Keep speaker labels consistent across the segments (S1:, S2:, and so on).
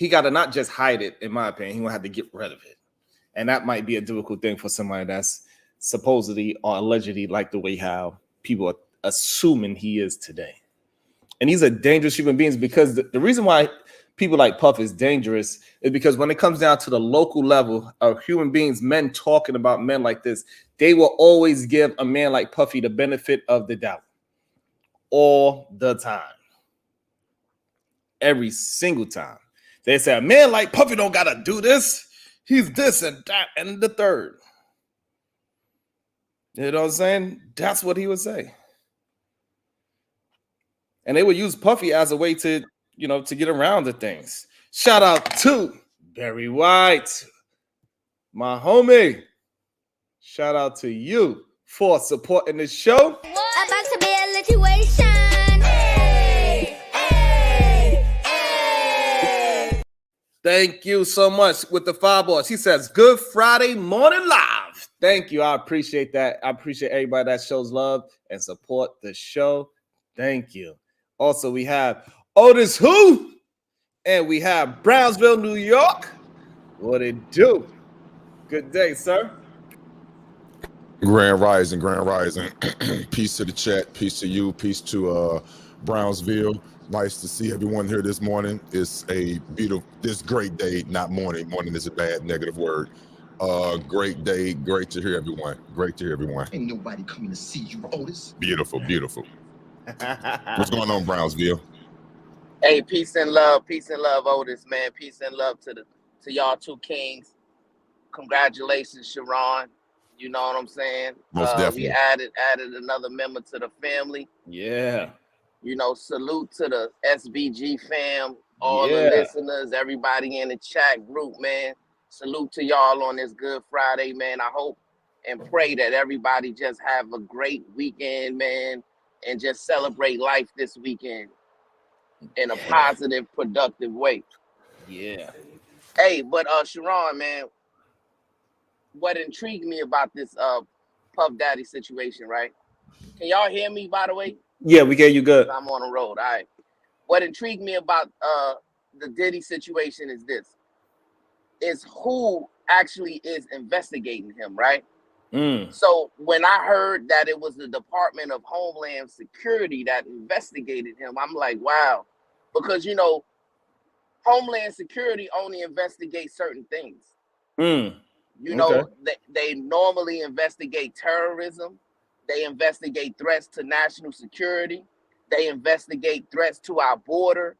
S1: he got to not just hide it, in my opinion, he gonna have to get rid of it. And that might be a difficult thing for somebody that's supposedly or allegedly like the way how people are assuming he is today. And these are dangerous human beings, because the reason why people like Puff is dangerous is because when it comes down to the local level of human beings, men talking about men like this, they will always give a man like Puffy the benefit of the doubt all the time. Every single time. They say a man like Puffy don't gotta do this. He's this and that and the third. You know what I'm saying? That's what he would say. And they would use Puffy as a way to, to get around the things. Shout out to Barry White, my homie. Shout out to you for supporting the show.
S2: About to be a situation.
S1: Thank you so much with the 5 bars. He says, Good Friday morning live. Thank you. I appreciate that. I appreciate everybody that shows love and support the show. Thank you. Also, we have OtisWHo, and we have Brownsville, New York. What it do? Good day, sir.
S3: Grand Rising, Grand Rising. Peace to the chat, peace to you, peace to Brownsville. Nice to see everyone here this morning. It's a beautiful, this great day, not morning. Morning is a bad negative word. Great day, great to hear everyone. Great to hear everyone.
S4: Ain't nobody coming to see you, Otis.
S3: Beautiful, beautiful. What's going on, Brownsville?
S5: Hey, peace and love, Otis, man. Peace and love to y'all two kings. Congratulations, Sharon. You know what I'm saying?
S3: Most definitely.
S5: We added another member to the family.
S1: Yeah.
S5: Salute to the SBG fam, all the listeners, everybody in the chat group, man. Salute to y'all on this Good Friday, man. I hope and pray that everybody just have a great weekend, man, and just celebrate life this weekend in a positive, productive way.
S1: Yeah.
S5: Hey, but Sharon, man, what intrigued me about this Puff Daddy situation, right? Can y'all hear me, by the way?
S1: Yeah, we get you good.
S5: I'm on the road. All right. What intrigued me about the Diddy situation is who actually is investigating him, right? So when I heard that it was the Department of Homeland Security that investigated him, I'm like, wow. Because, Homeland Security only investigates certain things. They normally investigate terrorism. They investigate threats to national security. They investigate threats to our border.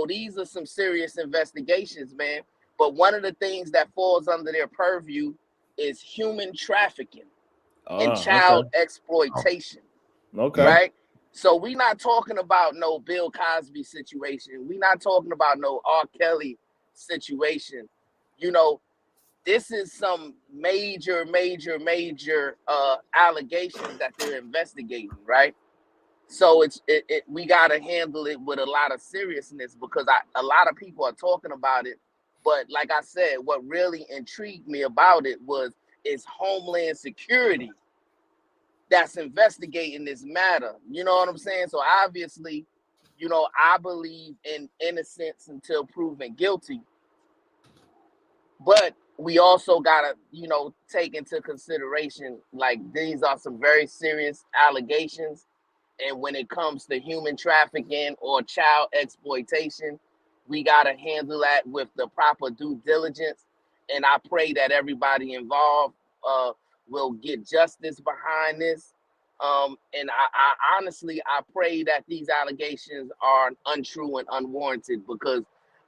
S5: These are some serious investigations, man. But one of the things that falls under their purview is human trafficking and child exploitation.
S1: Okay.
S5: Right? So we're not talking about no Bill Cosby situation. We're not talking about no R. Kelly situation. This is some major allegations that they're investigating, right? So we got to handle it with a lot of seriousness, because a lot of people are talking about it. But like I said, what really intrigued me about it is Homeland Security that's investigating this matter. You know what I'm saying? So obviously, I believe in innocence until proven guilty. But we also gotta, take into consideration, like, these are some very serious allegations. And when it comes to human trafficking or child exploitation, we gotta handle that with the proper due diligence. And I pray that everybody involved will get justice behind this. And I honestly, I pray that these allegations are untrue and unwarranted, because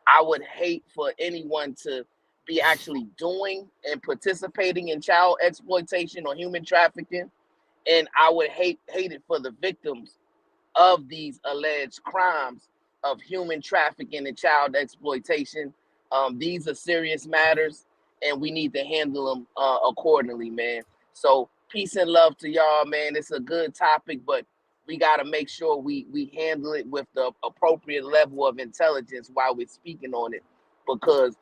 S5: I would hate for anyone to be actually doing and participating in child exploitation or human trafficking. And I would hate it for the victims of these alleged crimes of human trafficking and child exploitation. These are serious matters, and we need to handle them accordingly, man. So peace and love to y'all, man. It's a good topic, but we got to make sure we handle it with the appropriate level of intelligence while we're speaking on it, because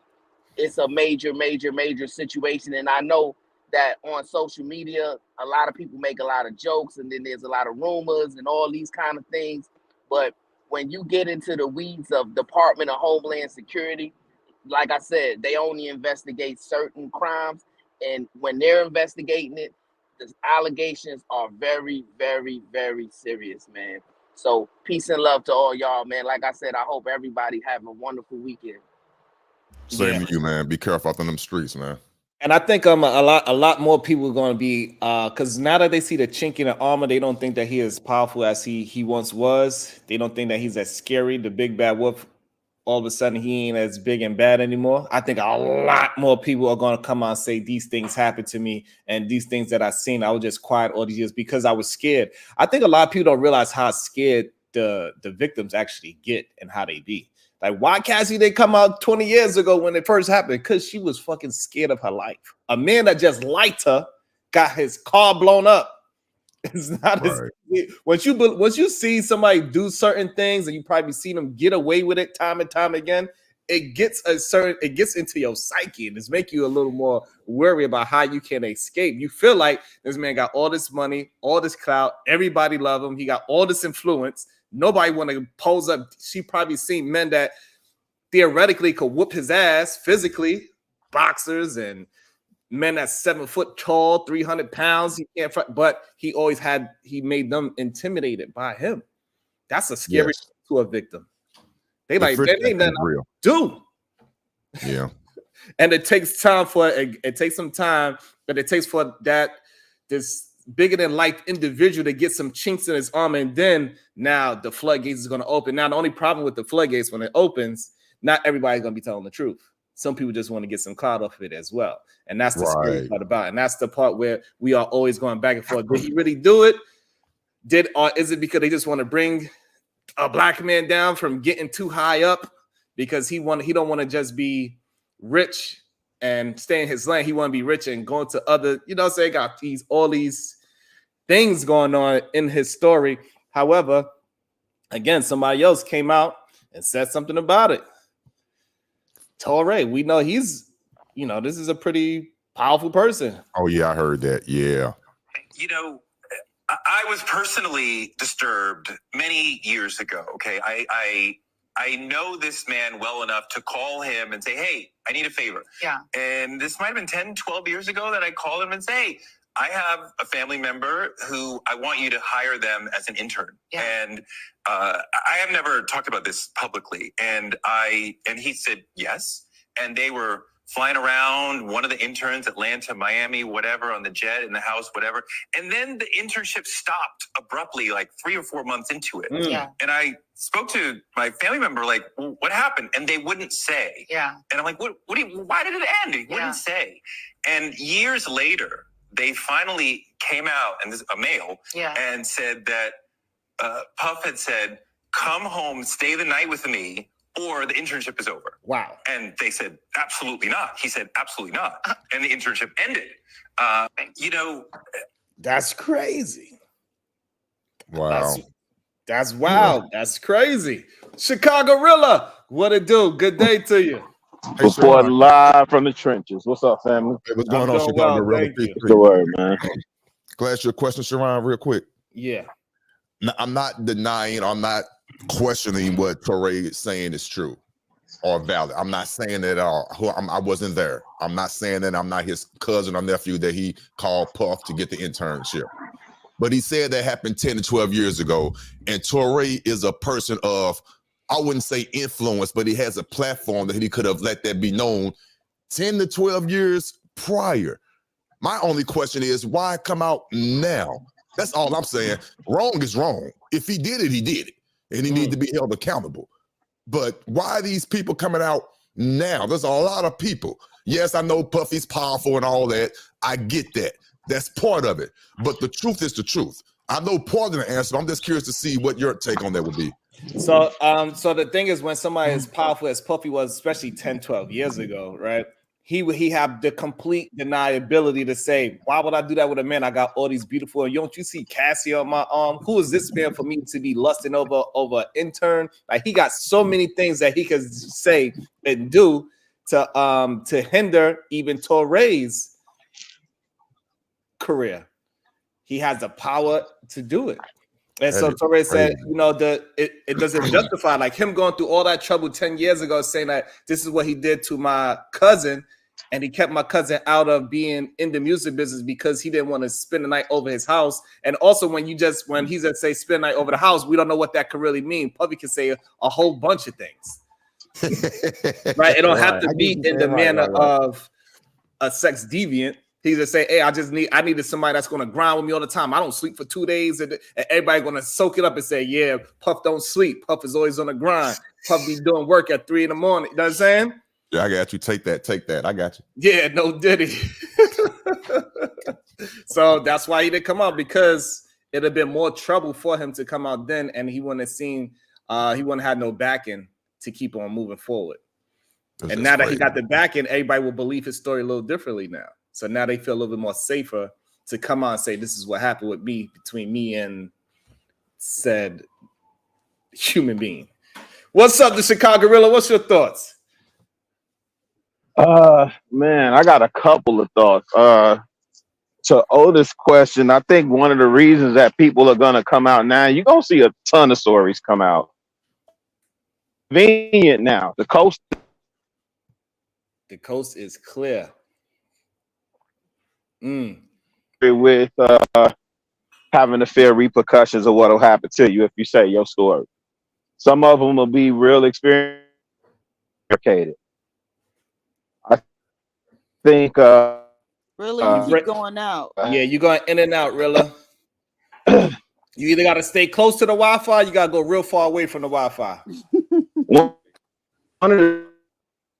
S5: it's a major situation. And I know that on social media, a lot of people make a lot of jokes, and then there's a lot of rumors and all these kind of things. But when you get into the weeds of Department of Homeland Security, like I said, they only investigate certain crimes, and when they're investigating it, the allegations are very, very, very serious, man. So peace and love to all y'all, man. Like I said, I hope everybody have a wonderful weekend.
S3: Same to you, man. Be careful out on them streets, man.
S1: And I think a lot more people are going to be because now that they see the chink in the armor, they don't think that he is powerful as he once was. They don't think that he's as scary, the big bad wolf. All of a sudden, he ain't as big and bad anymore. I think a lot more people are going to come out and say these things happened to me, and these things that I seen, I was just quiet all these years because I was scared. I think a lot of people don't realize how scared the victims actually get and how they be. Like, why Cassie they come out 20 years ago when it first happened? Because she was fucking scared of her life. A man that just liked her got his car blown up. It's not
S3: Right.
S1: once you see somebody do certain things and you probably see them get away with it time and time again, it gets into your psyche and it's make you a little more worried about how you can escape. You feel like this man got all this money, all this clout, everybody love him, he got all this influence. Nobody want to pose up. She probably seen men that theoretically could whoop his ass physically, boxers and men that's 7 foot tall, 300 pounds. He can't, but he made them intimidated by him. That's a scary
S3: Yes.
S1: to a victim. They
S3: The
S1: like,
S3: fear
S1: there ain't
S3: factor is
S1: nothing
S3: real.
S1: to do.
S3: Yeah.
S1: And it takes time it takes some time, but it takes for this bigger than life individual to get some chinks in his armor, and then now the floodgates is going to open. Now the only problem with the floodgates when it opens, not everybody's going to be telling the truth. Some people just want to get some clout off of it as well, and that's the scary
S3: Right.
S1: part about it. And that's the part where we are always going back and forth. Did he really do it? Or is it because they just want to bring a black man down from getting too high up because he don't want to just be rich and stay in his lane. He want to be rich and go to other, got all these things going on in his story. However, again, somebody else came out and said something about it. Torre, we know he's, this is a pretty powerful person.
S3: Oh yeah, I heard that. Yeah.
S6: I was personally disturbed many years ago. Okay, I know this man well enough to call him and say, hey, I need a favor.
S7: Yeah.
S6: And this might have been 10, 12 years ago that I called him and say, hey, I have a family member who I want you to hire them as an intern.
S7: Yeah.
S6: And I have never talked about this publicly. And he said yes. And they were flying around, one of the interns, Atlanta, Miami, whatever, on the jet, in the house, whatever. And then the internship stopped abruptly, like 3 or 4 months into it.
S7: Yeah.
S6: And I spoke to my family member, like, well, what happened? And they wouldn't say.
S7: Yeah.
S6: And I'm like, why did it end? He wouldn't say. And years later, they finally came out, and this is a male, and said that Puff had said, come home, stay the night with me, or the internship is over.
S1: Wow.
S6: And they said, absolutely not. He said, absolutely not. And the internship ended.
S1: That's crazy.
S3: Wow.
S1: That's wild. That's crazy. Chicago-rilla, what it do? Good day to you.
S3: Hey,
S8: Report
S3: Sharon.
S8: live from the trenches. What's up, family?
S3: Hey, what's
S1: I'm
S3: going on,
S1: doing
S3: Chicago?
S1: well,
S3: Really?
S1: thank you.
S8: What's the word, man?
S3: Can I ask you a question, Sharon, real quick?
S1: Yeah.
S3: No, I'm not denying, I'm not questioning what Torre is saying is true or valid. I'm not saying that at all. I wasn't there. I'm not saying that I'm not his cousin or nephew that he called Puff to get the internship. But he said that happened 10 to 12 years ago. And Torre is a person of, I wouldn't say influence, but he has a platform that he could have let that be known 10 to 12 years prior. My only question is, why come out now? That's all I'm saying. Wrong is wrong. If he did it, he did it. And he needs to be held accountable. But why are these people coming out now? There's a lot of people. Yes, I know Puffy's powerful and all that. I get that. That's part of it. But the truth is the truth. I know part of the answer. I'm just curious to see what your take on that would be.
S1: So the thing is, when somebody as powerful as Puffy was, especially 10, 12 years ago, right? He have the complete deniability to say, why would I do that with a man? I got all these beautiful, and don't you see Cassie on my arm? Who is this man for me to be lusting over an intern? Like, he got so many things that he could say and do to hinder even Torre's career. He has the power to do it. And so
S3: That is
S1: Torre said,
S3: crazy.
S1: you know, it doesn't justify like him going through all that trouble 10 years ago, saying that this is what he did to my cousin, and he kept my cousin out of being in the music business because he didn't want to spend the night over his house. And also, when he just say spend the night over the house, we don't know what that could really mean. Puffy can say a whole bunch of things, right? It don't have to be in the manner of a sex deviant. He just say, "Hey, I needed somebody that's gonna grind with me all the time. I don't sleep for 2 days, and everybody gonna soak it up and say, yeah, Puff don't sleep. Puff is always on the grind. Puff be doing work at 3 a.m. You know what I'm saying?
S3: Yeah, I got you. Take that. I got you.
S1: Yeah, no Diddy. So that's why he didn't come out, because it'd have been more trouble for him to come out then, and he wouldn't have seen, he wouldn't have had no backing to keep on moving forward.
S3: That's
S1: And
S3: just
S1: now that
S3: crazy.
S1: he got the backing, everybody will believe his story a little differently now. So now they feel a little bit more safer to come out and say, this is what happened with me, between me and said human being. What's up, the Chicago Gorilla? What's your thoughts?
S8: Man, I got a couple of thoughts. To Otis' question, I think one of the reasons that people are gonna come out now, you're gonna see a ton of stories come out. Convenient now. The coast
S1: is clear.
S8: with having the fair repercussions of what'll happen to you if you say your story. Some of them will be real experience. I think
S7: Really, you keep going out.
S1: Yeah, you're going in and out, Rilla. You either got to stay close to the Wi-Fi, you got to go real far away from the Wi-Fi.
S8: one of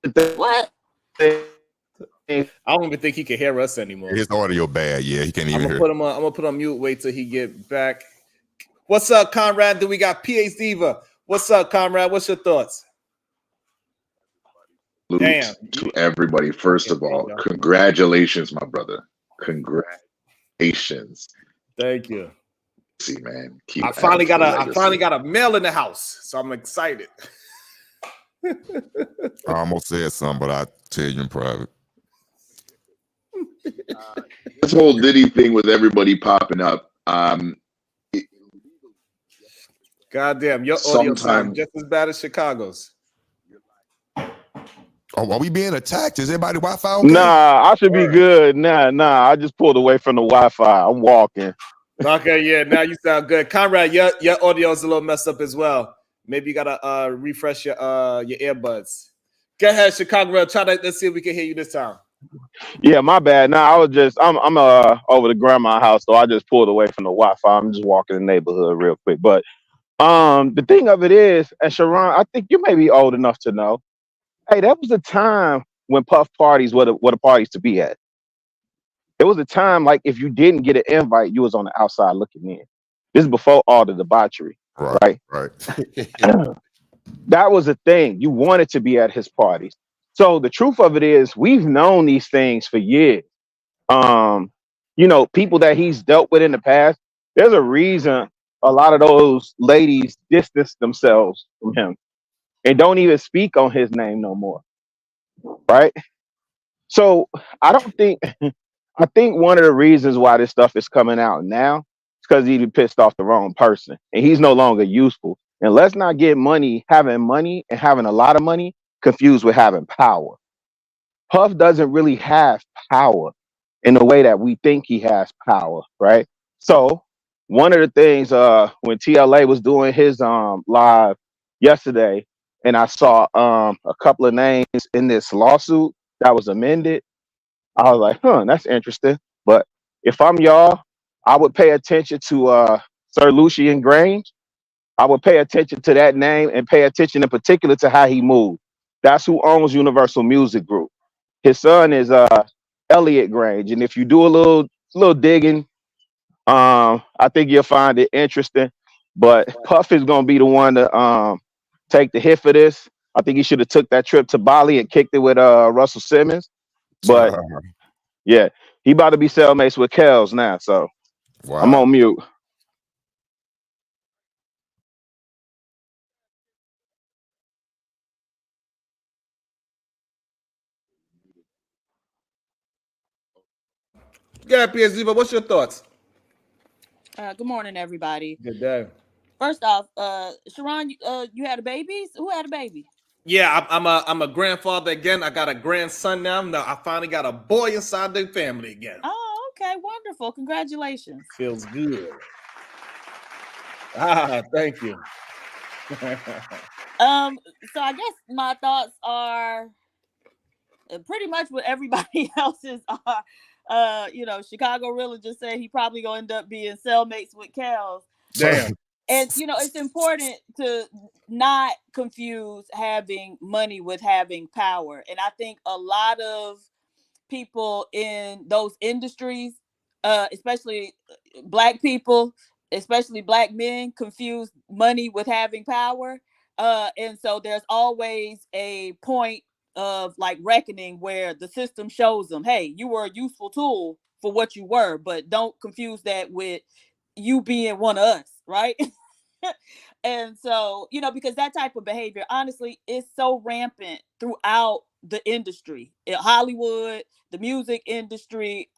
S8: the
S7: What?
S8: things
S1: I don't even think he can hear us anymore.
S3: His audio bad. Yeah, he can't even hear.
S1: I'm gonna put on mute. Wait till he get back. What's up, Conrad? Do we got PH Diva? What's up, Conrad? What's your thoughts? Damn.
S9: To everybody, first of all, congratulations, my brother. Congratulations.
S1: Thank you.
S9: See, man.
S1: I finally got a mail in the house, so I'm excited.
S3: I almost said something, but I'll tell you in private.
S9: This whole Diddy thing with everybody popping up.
S1: Goddamn, your audio sounds just as bad as Chicago's.
S3: Oh, are we being attacked? Is everybody Wi-Fi okay?
S8: Nah, I should be good. Nah, I just pulled away from the Wi-Fi. I'm walking.
S1: Okay, yeah, now you sound good. Conrad, your audio is a little messed up as well. Maybe you gotta refresh your earbuds. Go ahead, Chicago. Let's see if we can hear you this time.
S8: Yeah, my bad. Nah, I'm over to grandma's house, so I just pulled away from the Wi-Fi. I'm just walking the neighborhood real quick. But the thing of it is, and Sharon, I think you may be old enough to know. Hey, that was a time when puff parties were the parties to be at. There was a time like if you didn't get an invite, you was on the outside looking in. This is before all the debauchery, right? That was a thing. You wanted to be at his parties. So the truth of it is, we've known these things for years. People that he's dealt with in the past. There's a reason a lot of those ladies distance themselves from him and don't even speak on his name no more, right? So I think one of the reasons why this stuff is coming out now is because he pissed off the wrong person and he's no longer useful. And let's not get having money and having a lot of money confused with having power. Puff doesn't really have power in the way that we think he has power, right? So one of the things when TLA was doing his live yesterday, and I saw a couple of names in this lawsuit that was amended, I was like, that's interesting. But if I'm y'all, I would pay attention to Sir Lucian Grange. I would pay attention to that name and pay attention in particular to how he moved. That's who owns Universal Music Group. His son is Elliot Grange, and if you do a little digging, I think you'll find it interesting. But Puff is gonna be the one to take the hit for this. I think he should have took that trip to Bali and kicked it with Russell Simmons. But yeah, he about to be cellmates with Kels now. So I'm on mute.
S1: Yeah, PSG, but what's your thoughts?
S7: Good morning, everybody.
S1: Good day.
S7: First off, Sharon, you had a baby? Who had a baby?
S1: Yeah, I'm a grandfather again. I got a grandson now. No, I finally got a boy inside the family again.
S7: Oh, okay, wonderful. Congratulations.
S1: Feels good. Thank you.
S7: So I guess my thoughts are pretty much what everybody else's are. Chicago Rilla just said he probably gonna end up being cellmates with Kels.
S1: Damn.
S7: And it's important to not confuse having money with having power. And I think a lot of people in those industries, especially Black people, especially Black men, confuse money with having power. And so there's always a point of like reckoning where the system shows them, hey, you were a useful tool for what you were, but don't confuse that with you being one of us, right? And so, because that type of behavior, honestly, is so rampant throughout the industry, Hollywood, the music industry,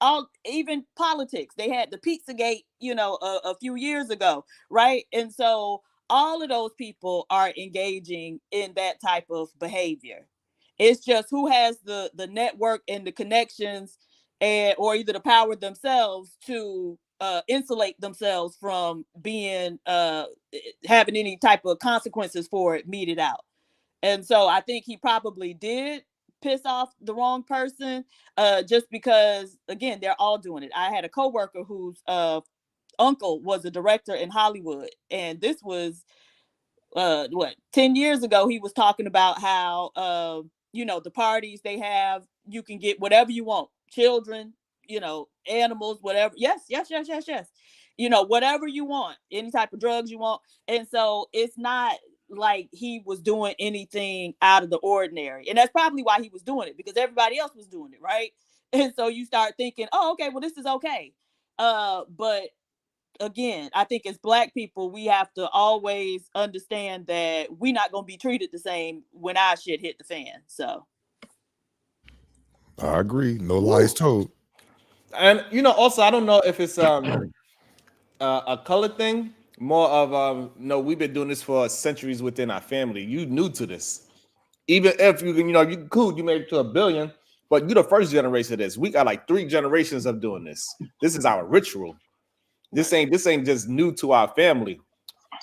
S7: even politics. They had the Pizzagate, a few years ago, right? And so all of those people are engaging in that type of behavior. It's just who has the network and the connections, or either the power themselves to insulate themselves from being having any type of consequences for it meted out. And so I think he probably did piss off the wrong person, just because, again, they're all doing it. I had a coworker whose uncle was a director in Hollywood, and this was 10 years ago. He was talking about how the parties they have, you can get whatever you want, children, animals, whatever. Yes. Whatever you want, any type of drugs you want. And so it's not like he was doing anything out of the ordinary. And that's probably why he was doing it, because everybody else was doing it, right? And so you start thinking, oh, okay, well, this is okay. But again, I think as Black people, we have to always understand that we're not going to be treated the same when our shit hit the fan. So
S3: I agree. No lies told.
S1: And also, I don't know if it's a color thing, more of no, we've been doing this for centuries within our family. You new to this. Even if you cool, you made it to $1 billion, but you're the first generation of this. We got like 3 generations of doing this. This is our ritual. This ain't just new to our family.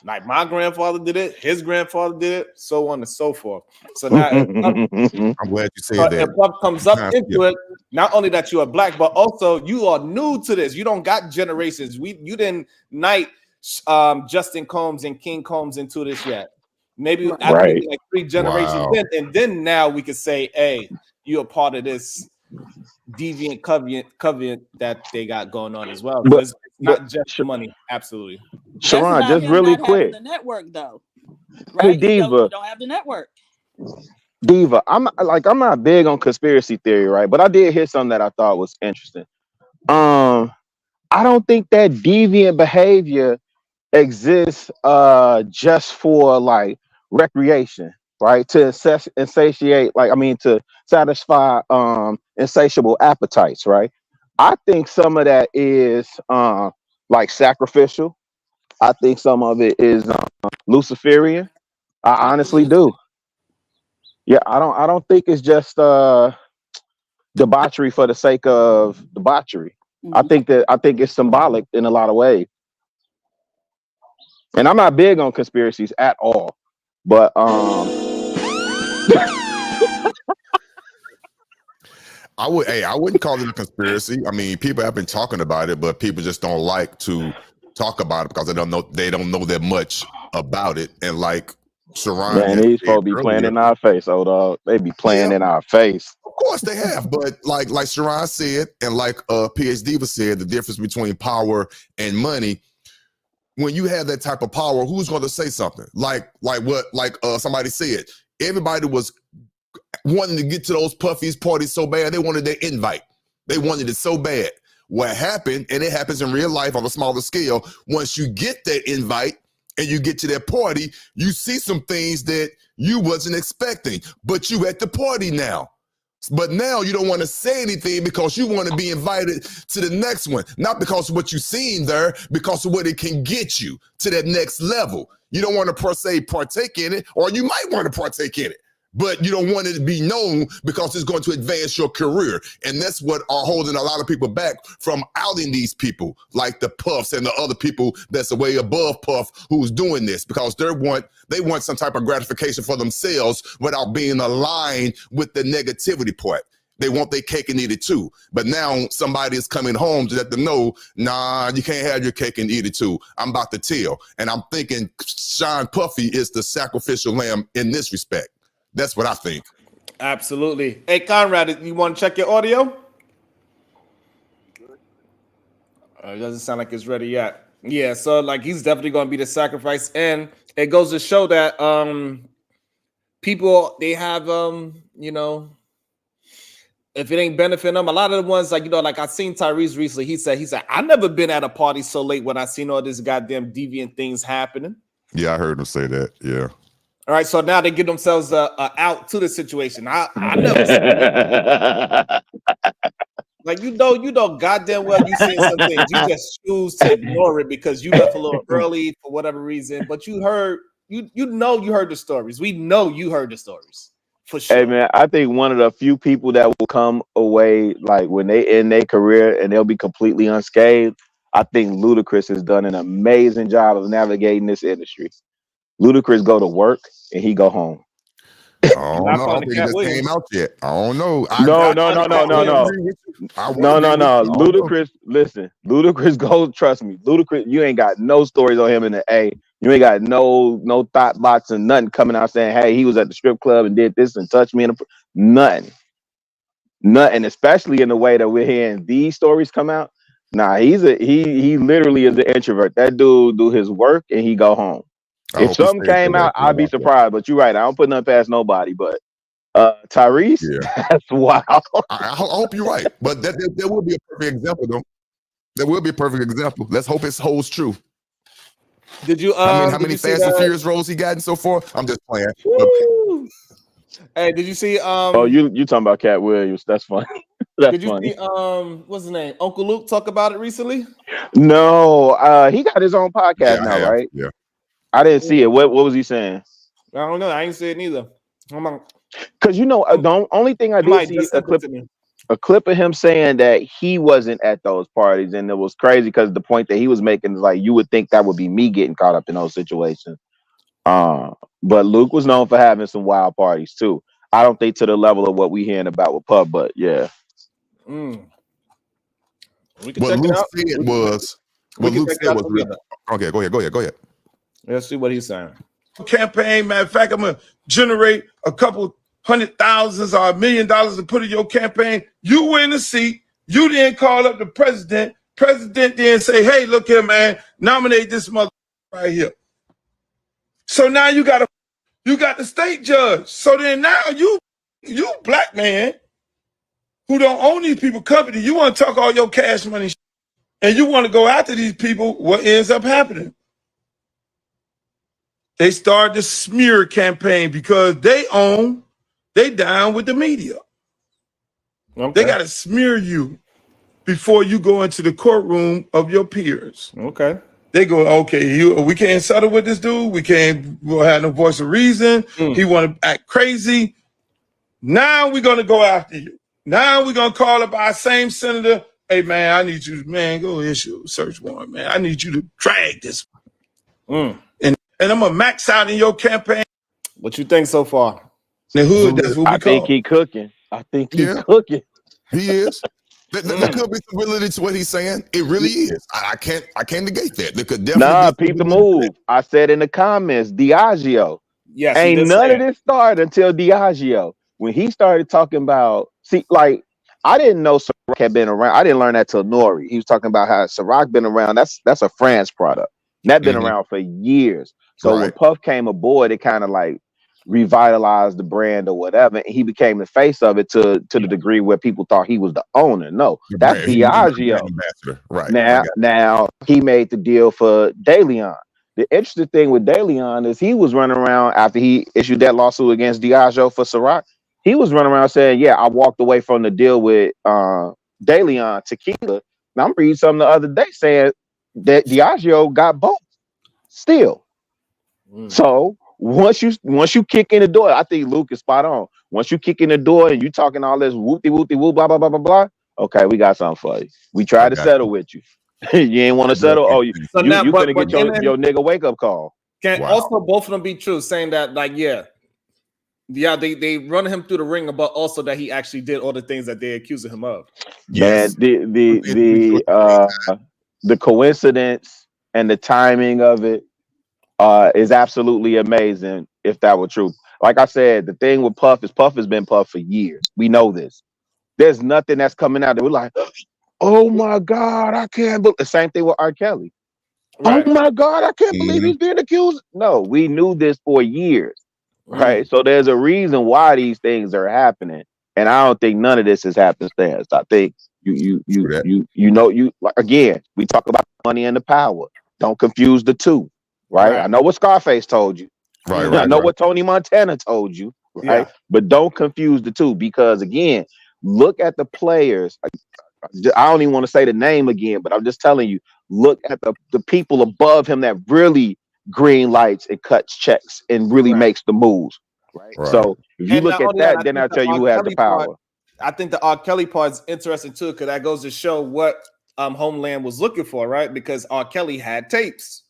S1: Like my grandfather did it, his grandfather did it, so on and so forth. So now
S3: I'm glad you said that.
S1: If Puff comes up into it, not only that you are Black, but also you are new to this. You don't got generations. You didn't knight Justin Combs and King Combs into this yet. Maybe after like 3 generations, and then now we could say, hey, you're a part of this deviant covenant that they got going on as well. But it's not just money. Absolutely.
S8: Sharon, just really quick.
S7: The network, though, right?
S8: Hey, Diva,
S7: you don't have the network.
S8: Diva, I'm not big on conspiracy theory, right? But I did hear something that I thought was interesting. I don't think that deviant behavior exists just for like recreation, right? To insatiate, to satisfy insatiable appetites, right? I think some of that is like sacrificial. I think some of it is Luciferian. I honestly do. Yeah, I don't think it's just debauchery for the sake of debauchery. I think it's symbolic in a lot of ways. And I'm not big on conspiracies at all. But
S3: I wouldn't call it a conspiracy. I mean, people have been talking about it, but people just don't like to talk about it because they don't know that much about it. And like Sharon,
S8: man, these folks be playing in our face, old dog. They be playing in our face.
S3: Of course they have, but like Sharon said, and like PhD said, the difference between power and money. When you have that type of power, who's going to say something? Like somebody said, everybody was wanting to get to those Puffy's parties so bad, they wanted their invite. They wanted it so bad. What happened, and it happens in real life on a smaller scale, once you get that invite and you get to that party, you see some things that you wasn't expecting, but you at the party now. But now you don't want to say anything because you want to be invited to the next one, not because of what you've seen there, because of what it can get you to that next level. You don't want to per se partake in it, or you might want to partake in it, but you don't want it to be known because it's going to advance your career. And that's what are holding a lot of people back from outing these people, like the Puffs and the other people that's way above Puff who's doing this, because they want some type of gratification for themselves without being aligned with the negativity part. They want their cake and eat it too. But now somebody is coming home to let them know, nah, you can't have your cake and eat it too. I'm about to tell. And I'm thinking Sean Puffy is the sacrificial lamb in this respect. That's what I think.
S1: Absolutely. Hey, Conrad, you want to check your audio? It doesn't sound like it's ready yet. Yeah, so like he's definitely going to be the sacrifice, and it goes to show that people, they have you know, if it ain't benefiting them, a lot of the ones, like, you know, like I seen Tyrese recently. He said I never been at a party so late when I seen all this goddamn deviant things happening.
S3: Yeah, I heard him say that. Yeah.
S1: All right, so now they give themselves out to the situation. I never seen it. Like, you know, goddamn well you seen some things. You just choose to ignore it because you left a little early for whatever reason. But you heard the stories. We know you heard the stories for sure.
S8: Hey man, I think one of the few people that will come away like when they end their career and they'll be completely unscathed. I think Ludacris has done an amazing job of navigating this industry. Ludacris go to work and he go home.
S3: I don't know. I don't think it just came out yet. I don't know.
S8: No.
S3: Ludacris,
S8: listen. Ludacris goes. Trust me, Ludacris. You ain't got no stories on him in the A. You ain't got no thought box and nothing coming out saying, "Hey, he was at the strip club and did this and touched me." Nothing. Especially in the way that we're hearing these stories come out. Nah, he literally is an introvert. That dude do his work and he go home. If something came out, I'd be surprised. But you're right. I don't put nothing past nobody. But Tyrese,
S3: yeah.
S8: That's wild.
S3: I hope you're right. But there will be a perfect example, though. There will be a perfect example. Let's hope it holds true.
S1: Did you?
S3: How many Fast and Furious roles he gotten so far? I'm just playing.
S1: Hey, did you see?
S8: Oh, you talking about Cat Williams? That's funny. That's funny.
S1: See? What's his name? Uncle Luke talk about it recently.
S8: No, he got his own podcast now, right?
S3: Yeah.
S8: I didn't see it. What was he saying?
S1: I don't know. I ain't see it neither.
S8: Because the only thing I did see a clip of him saying that he wasn't at those parties, and it was crazy because the point that he was making is like you would think that would be me getting caught up in those situations. But Luke was known for having some wild parties too. I don't think to the level of what we hearing about with Puff, but yeah.
S3: What Luke said was. Okay, go ahead.
S1: Let's see what he's saying.
S10: Campaign, matter of fact, I'm gonna generate a couple $100,000 or $1 million to put in your campaign. You win the seat. You didn't call up the president. President didn't say, "Hey, look here, man, nominate this mother right here." So now you got the state judge. So then now you black man who don't own these people company, you want to talk all your cash money and you want to go after these people. What ends up happening? They start the smear campaign because they down with the media. Okay. They got to smear you before you go into the courtroom of your peers.
S1: Okay.
S10: They go, okay, we can't settle with this dude. We'll have no voice of reason. He want to act crazy. Now we're going to go after you. Now we're going to call up our same senator. Hey, man, I need you, man, go issue a search warrant, man. I need you to drag this. And I'm going to max out in your campaign.
S1: What you think so far?
S10: The hood, that's what we
S8: I think he cooking. I think he's cooking.
S3: He is. There could be some validity to what he's saying. It really is. I can't negate that. There could definitely
S8: peep the move. I said in the comments, Diageo.
S1: Yes,
S8: ain't none of this started until Diageo. When he started talking about, I didn't know Ciroc had been around. I didn't learn that till Nori. He was talking about how Ciroc been around. That's a France product. And that been around for years. So when Puff came aboard, it kind of like revitalized the brand or whatever. And he became the face of it to the degree where people thought he was the owner. No, that's Diageo.
S3: Right.
S8: Now he made the deal for De Leon. The interesting thing with De Leon is he was running around after he issued that lawsuit against Diageo for Ciroc. He was running around saying, "Yeah, I walked away from the deal with De Leon Tequila." Now I'm reading something the other day saying that Diageo got both still. So once you kick in the door, I think Luke is spot on. Once you kick in the door and you talking all this whoopty whoopty whoop blah blah blah blah blah. Okay, we got something for you. We
S3: I
S8: tried to
S3: got
S8: settle with you. You ain't want to settle. Oh, you
S1: So now,
S8: you
S1: but
S8: finna get your nigga wake up call.
S1: can
S3: Wow.
S1: also both of them be true, saying that like they run him through the ringer, but also that he actually did all the things that they accusing him of.
S3: Yes.
S8: Man, the coincidence and the timing of it is absolutely amazing. If that were true, like I said, the thing with Puff has been Puff for years. We know this. There's nothing that's coming out that we're like, oh my God, I can't believe. The same thing with R. Kelly.
S1: Right.
S8: Oh my God, I can't believe he's being accused. No, we knew this for years, right? So there's a reason why these things are happening, and I don't think none of this is happenstance. I think you like, again, we talk about money and the power. Don't confuse the two, right? I know what Scarface told you. I know what Tony Montana told you, right?
S1: Yeah.
S8: But don't confuse the two, because again, look at the players. I don't even want to say the name again, but I'm just telling you, look at the people above him that really green lights and cuts checks and really makes the moves. Right. So if you
S1: And
S8: look
S1: not
S8: at
S1: only that,
S8: that,
S1: I
S8: then
S1: think
S8: I'll
S1: the
S8: tell you
S1: R.
S8: who has the
S1: Kelly part-
S8: power.
S1: I think the R. Kelly part is interesting too, because that goes to show what Homeland was looking for, right? Because R. Kelly had tapes.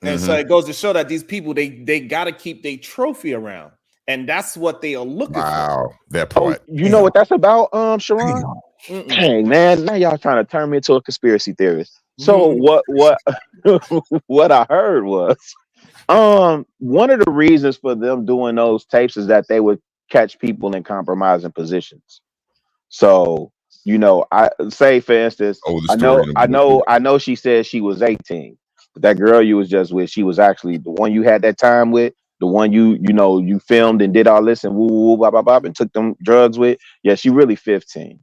S1: And so it goes to show that these people they got to keep their trophy around, and that's what they are looking for.
S3: Wow, that part.
S8: You know what that's about, Sharon? Dang, man, now y'all trying to turn me into a conspiracy theorist. So what what I heard was one of the reasons for them doing those tapes is that they would catch people in compromising positions. So, I say for instance, I know she said she was 18, but that girl you was just with, she was actually the one you had that time with, the one you filmed and did all this and woo woo blah blah blah and took them drugs with. Yeah, she really 15.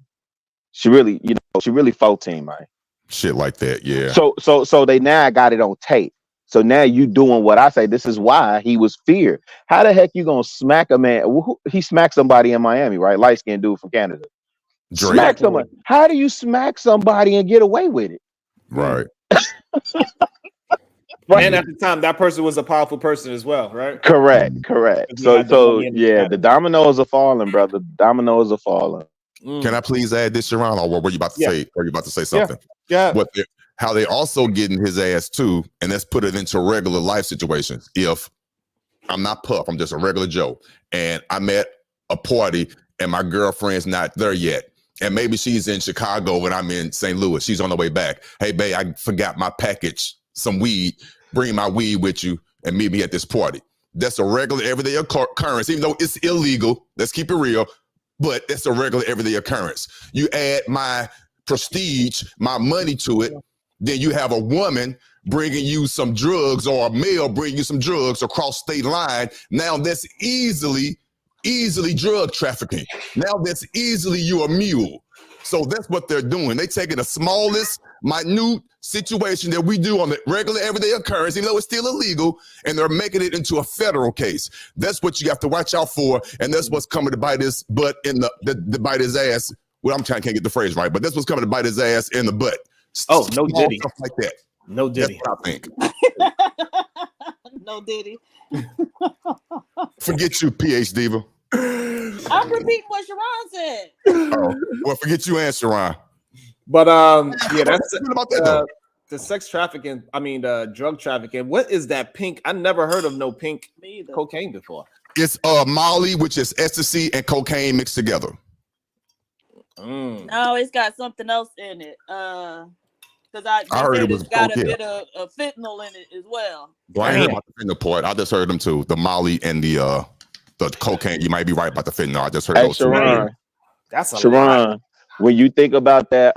S8: She really, she really 14, man.
S3: Shit like that, yeah.
S8: So they now got it on tape. So now you doing what I say. This is why he was feared. How the heck you gonna smack a man? He smacked somebody in Miami, right? Light skinned dude from Canada.
S3: Drake.
S8: Smack someone. How do you smack somebody and get away with it?
S3: Right.
S1: And at the time, that person was a powerful person as well, right?
S8: Correct. So yeah, the dominoes are falling, brother. The dominoes are falling.
S3: Can I please add this, Sharon, or what were you about to say? Were you about to say something?
S1: Yeah.
S3: How they also getting his ass too, and let's put it into regular life situations. If I'm not Puff, I'm just a regular Joe, and I'm at a party and my girlfriend's not there yet, and maybe she's in Chicago and I'm in St. Louis. She's on the way back. Hey, babe, I forgot my package, some weed. Bring my weed with you and meet me at this party. That's a regular everyday occurrence, even though it's illegal. Let's keep it real. But it's a regular everyday occurrence. You add my prestige, my money to it, then you have a woman bringing you some drugs or a male bringing you some drugs across state line. Now that's easily drug trafficking. Now that's easily you a mule. So that's what they're doing. They taking the smallest, minute situation that we do on the regular everyday occurrence, even though it's still illegal, and they're making it into a federal case. That's what you have to watch out for, and that's what's coming to bite his butt in the bite his ass. Well, can't get the phrase right, but that's what's coming to bite his ass in the butt.
S1: Oh, no Diddy.
S3: Stuff like that.
S1: No Diddy.
S3: That's what I think.
S7: No Diddy.
S3: Forget you, PH Diva.
S7: I'm repeating what Sharon said.
S3: Oh, well, forget you and Sharon.
S1: But yeah, that's
S3: about that though.
S1: The sex trafficking. I mean, drug trafficking. What is that pink? I never heard of no pink cocaine before.
S3: It's Molly, which is ecstasy and cocaine mixed together.
S7: No, it's got something else in it. Because I
S3: heard it was
S7: it's got
S3: coke,
S7: a bit of fentanyl in it as well.
S3: Well, I ain't heard about the fentanyl part. I just heard them too. The Molly and the cocaine. You might be right about the fentanyl. I just heard those
S8: Sharon,
S3: two.
S1: That's a
S8: Sharon,
S1: lot.
S8: when you think about that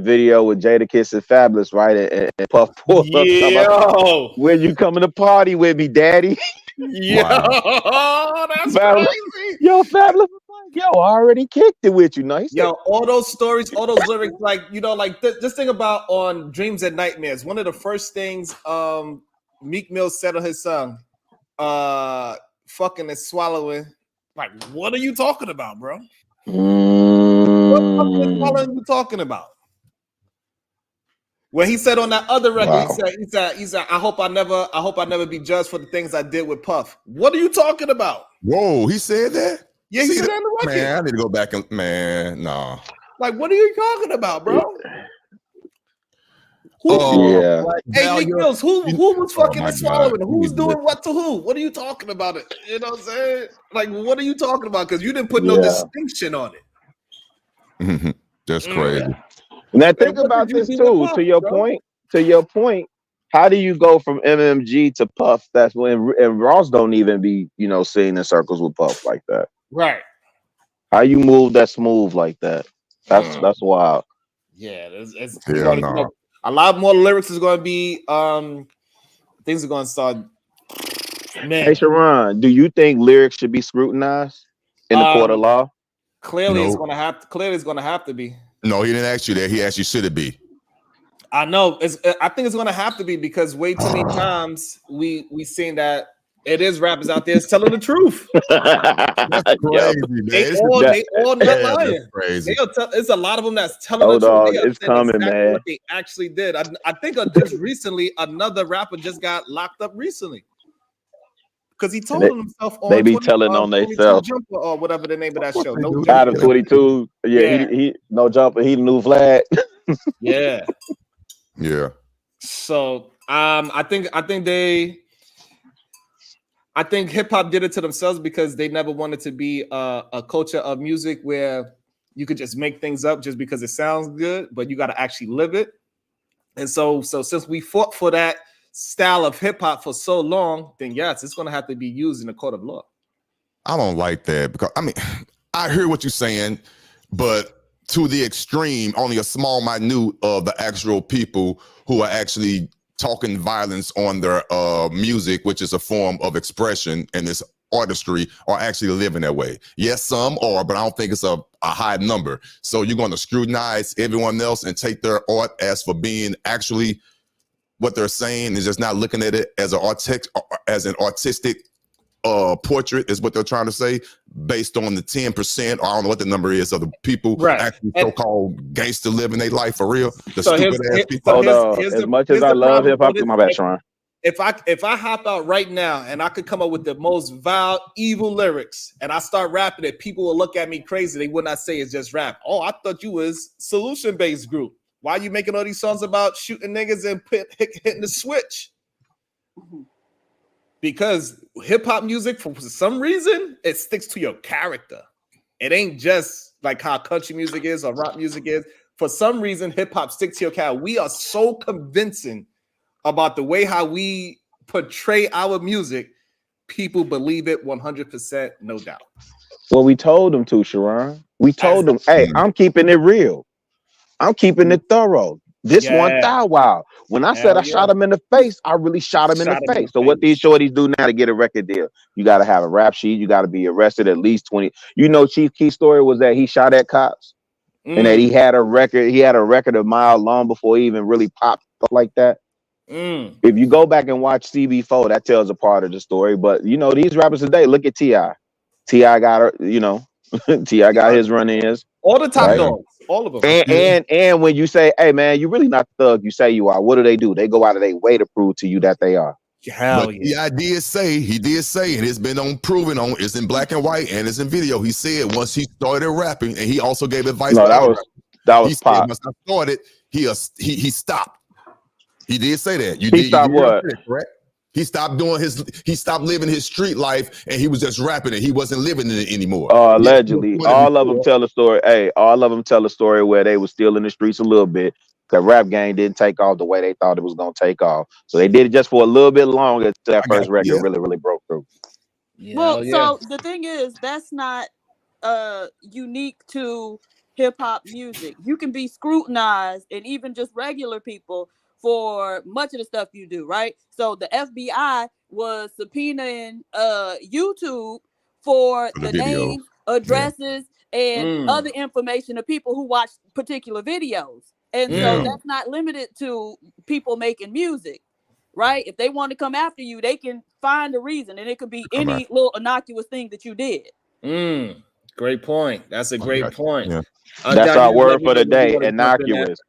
S8: video with Jadakiss and Fabulous, right? And Puff pulled up, when you coming to party with me, daddy?
S1: That's
S8: Fabulous.
S1: crazy.
S8: Yo, Fabulous. Yo, I already kicked it with you. Nice.
S1: Yo, all those stories, all those lyrics, like, just think about on Dreams and Nightmares. One of the first things Meek Mill said on his song, fucking and swallowing Like, what are you talking about, bro? What
S8: Mm,
S1: are you talking about? When he said on that other record,
S8: wow.
S1: he said, I hope I never be judged for the things I did with Puff. What are you talking about?
S3: Whoa, he said that?
S1: Yeah, he
S3: See
S1: said
S3: that?
S1: that in the record.
S3: Man, I need to go back and nah.
S1: Like, what are you talking about, bro?
S8: Yeah.
S1: Like, hey, Nick Mills, who was fucking
S3: my
S1: and swallowing?
S3: God.
S1: Who's doing what to who? What are you talking about? It? You know what I'm saying? Like, what are you talking about? Because you didn't put no
S8: Yeah.
S1: distinction on it.
S3: That's crazy.
S8: Now
S1: And
S8: think
S1: what
S8: about
S1: did you
S8: this
S1: do with
S8: too.
S1: Puff,
S8: To your
S1: bro?
S8: point. To your point. How do you go from MMG to Puff? That's when and Ross don't even be, seen in circles with Puff like that.
S1: Right.
S8: How you move that smooth like that? That's wild.
S1: Yeah, it's
S3: Hell
S1: going to
S3: no.
S1: a lot more lyrics is going to be things are going to start. Man,
S8: Hey Sharon, do you think lyrics should be scrutinized in the court of law?
S1: clearly it's
S3: No.
S1: going to have to. Clearly, it's going to have to be.
S3: No, he didn't ask you that. He asked you, should it be?
S1: I know. I think it's going to have to be because way too many times we seen that it is rappers out there telling the truth.
S3: That's
S8: Yep.
S3: crazy, man.
S1: They
S8: That-
S1: all not
S3: That's
S1: lying.
S3: crazy.
S1: It's a lot of them that's telling
S8: Oh
S1: the truth.
S8: dog,
S1: They are
S8: it's
S1: saying
S8: coming,
S1: exactly
S8: man.
S1: what they actually did. I think just recently another rapper just got locked up recently because he told
S8: They-
S1: himself on
S8: They be telling on
S1: 22
S8: themselves.
S1: Jumper or whatever the name of that
S3: What
S1: show.
S3: they
S1: No
S3: do?
S1: Jumper.
S8: Out of 22, yeah,
S1: Yeah.
S8: he no jumper. He the new flag.
S1: Yeah.
S3: Yeah.
S1: So I think hip hop did it to themselves because they never wanted to be a culture of music where you could just make things up just because it sounds good, but you got to actually live it. And so since we fought for that style of hip hop for so long, then yes, it's going to have to be used in the court of law.
S3: I don't like that because I hear what you're saying, but to the extreme, only a small minute of the actual people who are actually talking violence on their music, which is a form of expression and this artistry, are actually living that way. Yes, some are, but I don't think it's a high number. So you're going to scrutinize everyone else and take their art as for being actually what they're saying and just not looking at it as an artistic portrait is what they're trying to say, based on the 10%, or I don't know what the number is, of the people actually so-called gangster living their life for real. The stupid ass people.
S8: As much as I love hip hop, my bad, Sharon.
S1: If I hop out right now and I could come up with the most vile, evil lyrics and I start rapping it, people will look at me crazy. They would not say it's just rap. Oh, I thought you was solution-based group. Why are you making all these songs about shooting niggas and hitting the switch? Because hip-hop music, for some reason, it sticks to your character. It ain't just like how country music is or rock music is. For some reason, hip-hop sticks to your character. We are so convincing about the way how we portray our music. People believe it 100%, no doubt.
S8: Well, we told them to, Sharon. We told them, hey, I'm keeping it real. I'm keeping it thorough. This one thou wow. When I said I shot him in the face, I really shot him in the face. So what these shorties do now to get a record deal? You got to have a rap sheet. You got to be arrested at least 20. Chief Keef's story was that he shot at cops and that he had a record. He had a record a mile long before he even really popped stuff like that. If you go back and watch CB4, that tells a part of the story. But these rappers today, look at T.I. T.I. got T.I. got his run-ins.
S1: All the top dogs, all of them.
S8: And when you say, hey man, you're really not the thug you say you are, what do? They go out of their way to prove to you that they are.
S3: But he did say, and it's been proven on, it's in black and white and it's in video. He said once he started rapping, and he also gave advice.
S8: No, that was Pop.
S3: Once I started, he stopped. He did say that.
S8: He stopped what?
S3: Correct? He stopped he stopped living his street life, and he was just rapping it. He wasn't living it anymore.
S8: Allegedly. All of them tell a story. Hey, all of them tell a story where they were still in the streets a little bit. The rap game didn't take off the way they thought it was going to take off. So they did it just for a little bit longer until that first record really, really broke through.
S7: So the thing is, that's not unique to hip-hop music. You can be scrutinized, and even just regular people, for much of the stuff you do, right? So the FBI was subpoenaing YouTube for the names, addresses, and other information of people who watch particular videos. And so that's not limited to people making music, right? If they want to come after you, they can find a reason, and it could be any little innocuous thing that you did.
S1: Great point. That's a great point.
S3: Yeah.
S8: That's
S1: Don,
S8: our
S1: you just let
S8: word
S1: me
S8: for
S1: know
S8: the
S1: when you
S8: day.
S1: want to jump in there.
S8: Innocuous.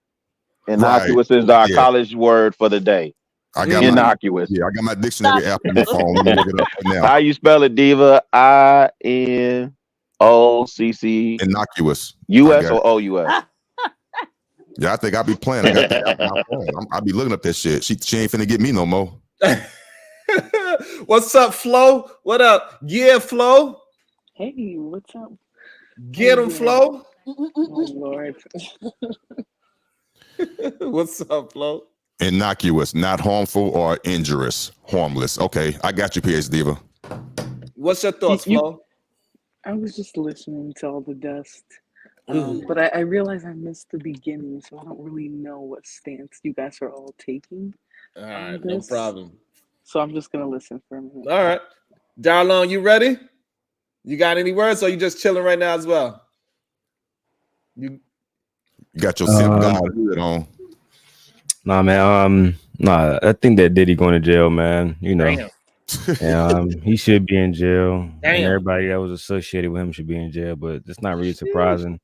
S8: Innocuous is our
S3: Yeah.
S8: college word for the day.
S3: I got my
S8: Innocuous.
S3: I got my dictionary app on my phone. Let me look it up right now.
S8: How you spell it, Diva? INOCC.
S3: Innocuous.
S8: US or OUS?
S3: Yeah, I think I'll be playing. I got the app on my phone. I'll be looking up that shit. She ain't finna get me no more.
S1: What's up, Flo? What up? Yeah, Flo.
S11: Hey, what's up?
S1: Get him, Flo.
S11: Oh, Lord.
S1: What's up, Flo?
S3: Innocuous, not harmful or injurious. Harmless. Okay, I got you, PS Diva.
S1: What's your thoughts, Flo?
S11: I was just listening to all the dust. But I realized I missed the beginning, so I don't really know what stance you guys are all taking.
S1: All right, no problem.
S11: So I'm just going to listen for a minute.
S1: All right. Darlon, you ready? You got any words, or you just chilling right now as well?
S3: You got your Simp God hood on.
S12: Nah, man. Nah, I think that Diddy going to jail, man. You know.
S1: Damn.
S12: And he should be in jail.
S1: Damn.
S12: And everybody that was associated with him should be in jail, but it's not really surprising.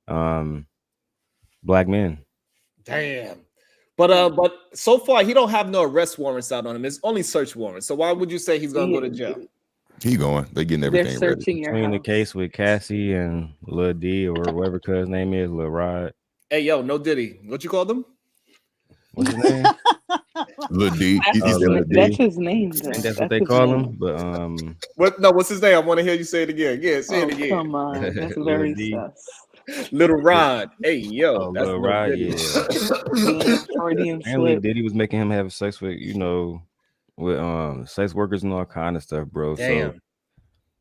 S12: Black men.
S1: Damn. But so far he don't have no arrest warrants out on him. It's only search warrants. So why would you say he's gonna go to jail?
S3: He going. They getting everything ready.
S12: Between the case with Cassie and Lil D or whatever cuz name is, Lil Rod.
S1: Hey, yo, no Diddy. What you called him?
S12: What's his name?
S3: Lil D.
S11: That's his name, though.
S12: I think that's what they call him. But
S1: what? No, what's his name? I want to hear you say it again. Yeah, say it again.
S11: Come on, that's very sus.
S1: Little Rod. Hey, yo, that's
S12: Lil Rod. Yeah. Apparently, Diddy was making him have sex with, with sex workers and all kind of stuff, bro.
S1: Damn.
S12: So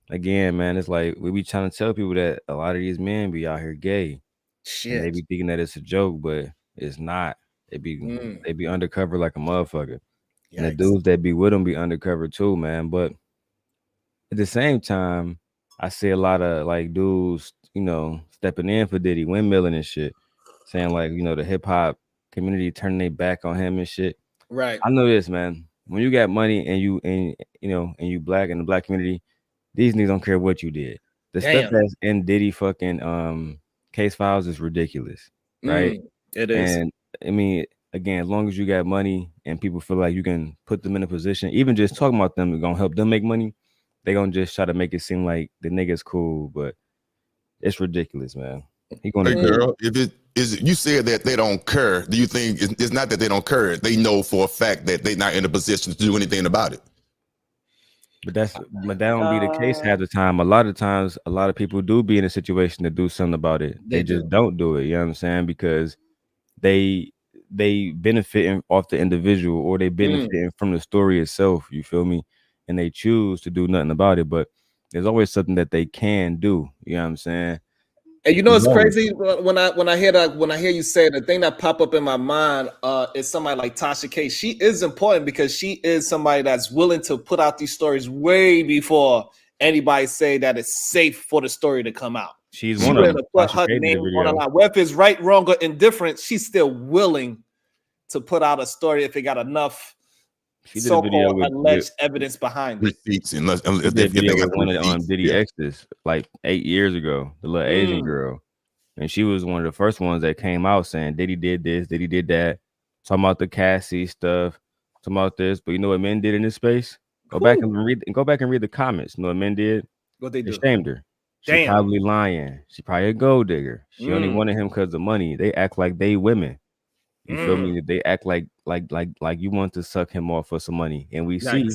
S12: again, man, it's like we be trying to tell people that a lot of these men be out here gay.
S1: Shit.
S12: And they be thinking that it's a joke, but it's not. They be undercover like a motherfucker. Yikes. And the dudes that be with them be undercover too, man. But at the same time, I see a lot of like dudes, stepping in for Diddy, windmilling and shit, saying like, the hip hop community turning their back on him and shit.
S1: Right.
S12: I know this, man. When you got money and you black in the black community, these niggas don't care what you did. The stuff that's in Diddy fucking case files is ridiculous, right?
S1: It is.
S12: And I mean, again, as long as you got money and people feel like you can put them in a position, even just talking about them is gonna help them make money, they gonna just try to make it seem like the nigga's cool, but it's ridiculous, man. He gonna
S3: girl, if it is, you said that they don't care. Do you think it's not that they don't care? They know for a fact that they're not in a position to do anything about it.
S12: But that don't be the case half the time. A lot of times, a lot of people do be in a situation to do something about it. They just don't do it. You know what I'm saying? Because they benefiting off the individual, or they benefiting from the story itself. You feel me? And they choose to do nothing about it. But there's always something that they can do. You know what I'm saying?
S1: And it's crazy when I hear you say it, the thing that pop up in my mind is somebody like Tasha K. She is important because she is somebody that's willing to put out these stories way before anybody say that it's safe for the story to come out.
S12: She's one of them.
S1: Put her name on the line. Whether it's right, wrong, or indifferent, she's still willing to put out a story if it got enough so-called alleged evidence behind it.
S3: Receipts, unless
S12: if they got one on Diddy X's like 8 years ago, the little Asian girl, and she was one of the first ones that came out saying Diddy did this, Diddy did that, talking about the Cassie stuff, talking about this. But you know what men did in this space? Go back and read the comments. You know what men did?
S1: What they do?
S12: They shamed her. She probably lying. She probably a gold digger. She only wanted him because of money. They act like they women. You feel me? They act like you want to suck him off for some money. And we see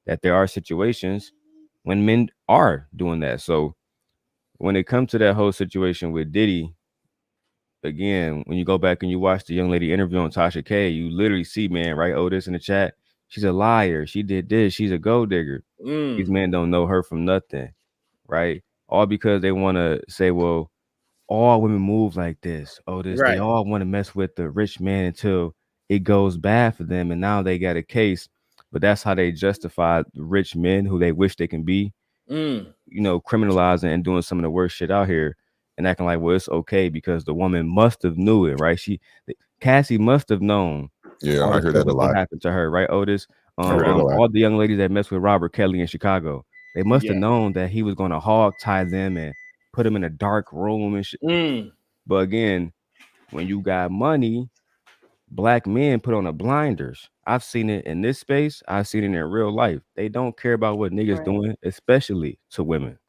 S12: that there are situations when men are doing that. So when it comes to that whole situation with Diddy, again, when you go back and you watch the young lady interview on Tasha K, you literally see, man, right? Otis in the chat. She's a liar. She did this. She's a gold digger. These men don't know her from nothing, right? All because they want to say, well, all women move like this. Otis, they all want to mess with the rich man until it goes bad for them. And now they got a case. But that's how they justify rich men who they wish they can be, criminalizing and doing some of the worst shit out here and acting like, well, it's okay because the woman must have knew it, right? Cassie must have known.
S3: Yeah, I heard that a lot.
S12: Happened to her, right, Otis? All the young ladies that mess with Robert Kelly in Chicago, They must have known that he was going to hog tie them and put them in a dark room and shit. But again, when you got money, black men put on the blinders. I've seen it in this space. I've seen it in real life. They don't care about what niggas doing, especially to women.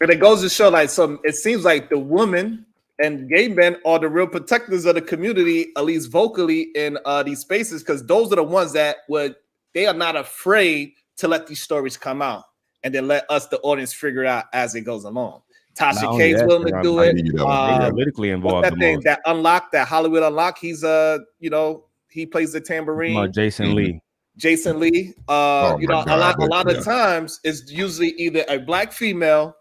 S1: And it goes to show, like, it seems like the woman and gay men are the real protectors of the community, at least vocally in these spaces, because those are the ones that they are not afraid to let these stories come out and then let us, the audience, figure it out as it goes along. Tasha K's willing to do it.
S12: They are politically involved.
S1: What's that thing? That Unlock, that Hollywood Unlock. He's he plays the tambourine.
S12: Jason Lee.
S1: Jason Lee. A lot of times it's usually either a black female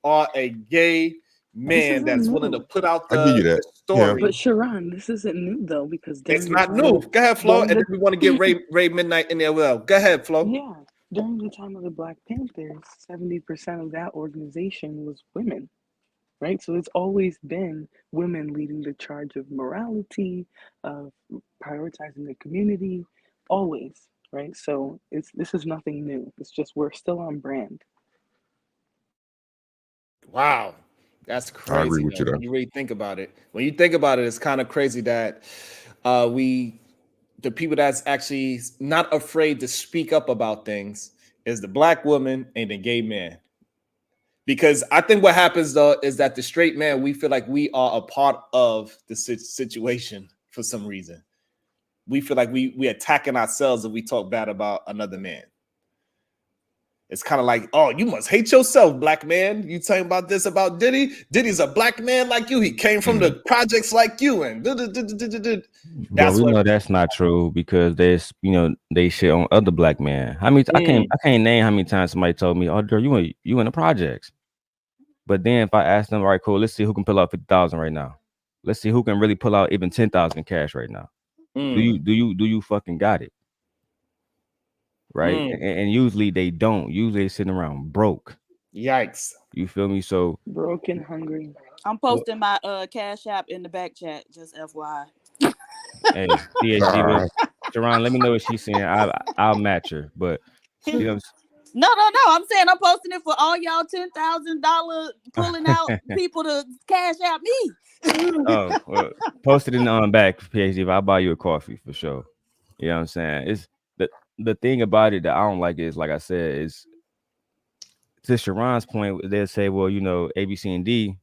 S1: or a gay man that's willing to put out the story.
S11: But Sharon, this isn't new though, because
S1: it's not new. Go ahead, Flo, and then we want to get Ray Midnight in there. Well, go ahead, Flo.
S11: Yeah, during the time of the Black Panthers, 70% of that organization was women, right? So it's always been women leading the charge of morality, of prioritizing the community, always, right? So this is nothing new. It's just we're still on brand.
S1: Wow, that's crazy.
S3: I agree with you, though.
S1: When you really think about it. When you think about it, it's kind of crazy that the people that's actually not afraid to speak up about things is the black woman and the gay man. Because I think what happens, though, is that the straight man, we feel like we are a part of the situation for some reason. We feel like we attacking ourselves if we talk bad about another man. It's kind of like, oh, you must hate yourself, black man. You talking about this about Diddy? Diddy's a black man like you. He came from the projects like you. And
S12: But we know that's not true, because there's, they shit on other black men. I can't name how many times somebody told me, oh, girl, you in the projects. But then if I ask them, all right, cool, let's see who can pull out 50,000 right now. Let's see who can really pull out even 10,000 cash right now. Do you fucking got it? Right? And usually they don't. Usually they're sitting around broke.
S1: Yikes.
S12: You feel me? So
S11: broke and hungry.
S7: I'm posting my Cash App in the back chat, just FYI.
S12: Hey, PhD, Sharon, let me know what she's saying. I'll match her. But
S7: No. I'm saying I'm posting it for all y'all $10,000 pulling out people to Cash App me.
S12: Oh, well, post it in the back, PhD. I'll buy you a coffee for sure. You know what I'm saying? It's the thing about it that I don't like is, like I said, is to Sharon's point, they'll say, well, A, B, C, and D,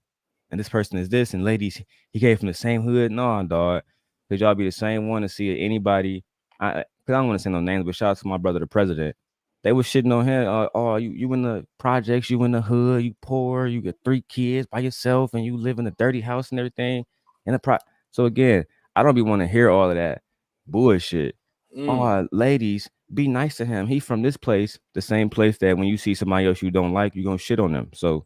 S12: and this person is this, and ladies, he came from the same hood. No, dog, because y'all be the same one to see anybody. Because I don't want to say no names, but shout out to my brother, the president. They was shitting on him. Oh, you in the projects, you in the hood, you poor, you got 3 kids by yourself, and you live in a dirty house and everything. So again, I don't be want to hear all of that bullshit. Oh, ladies, be nice to him. He from this place, the same place that when you see somebody else you don't like, you're gonna shit on them. So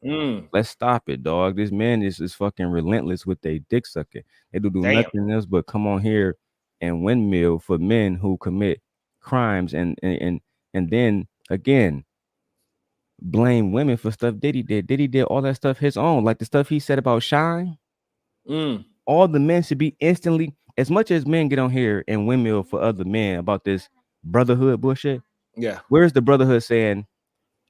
S12: let's stop it, dog. This man is fucking relentless with their dick sucking. They do nothing else but come on here and windmill for men who commit crimes and then again blame women for stuff Diddy did. Diddy did all that stuff his own, like the stuff he said about Shine. All the men should be instantly, as much as men get on here and windmill for other men about this brotherhood bullshit.
S1: Yeah.
S12: Where's the brotherhood saying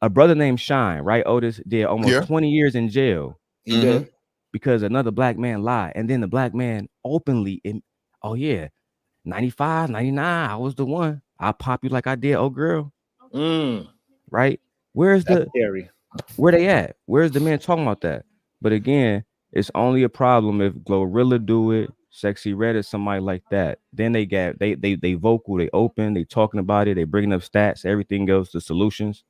S12: a brother named Shine, right? Otis did almost 20 years in jail.
S1: He did.
S12: Because another black man lied. And then the black man openly, 95, 99, I was the one. I'll pop you like I did, old girl. Right? Where's
S1: scary.
S12: Where they at? Where's the man talking about that? But again, it's only a problem if Glorilla do it, Sexy Red or somebody like that. Then they vocal, they open, they talking about it, they bringing up stats, everything goes to solutions.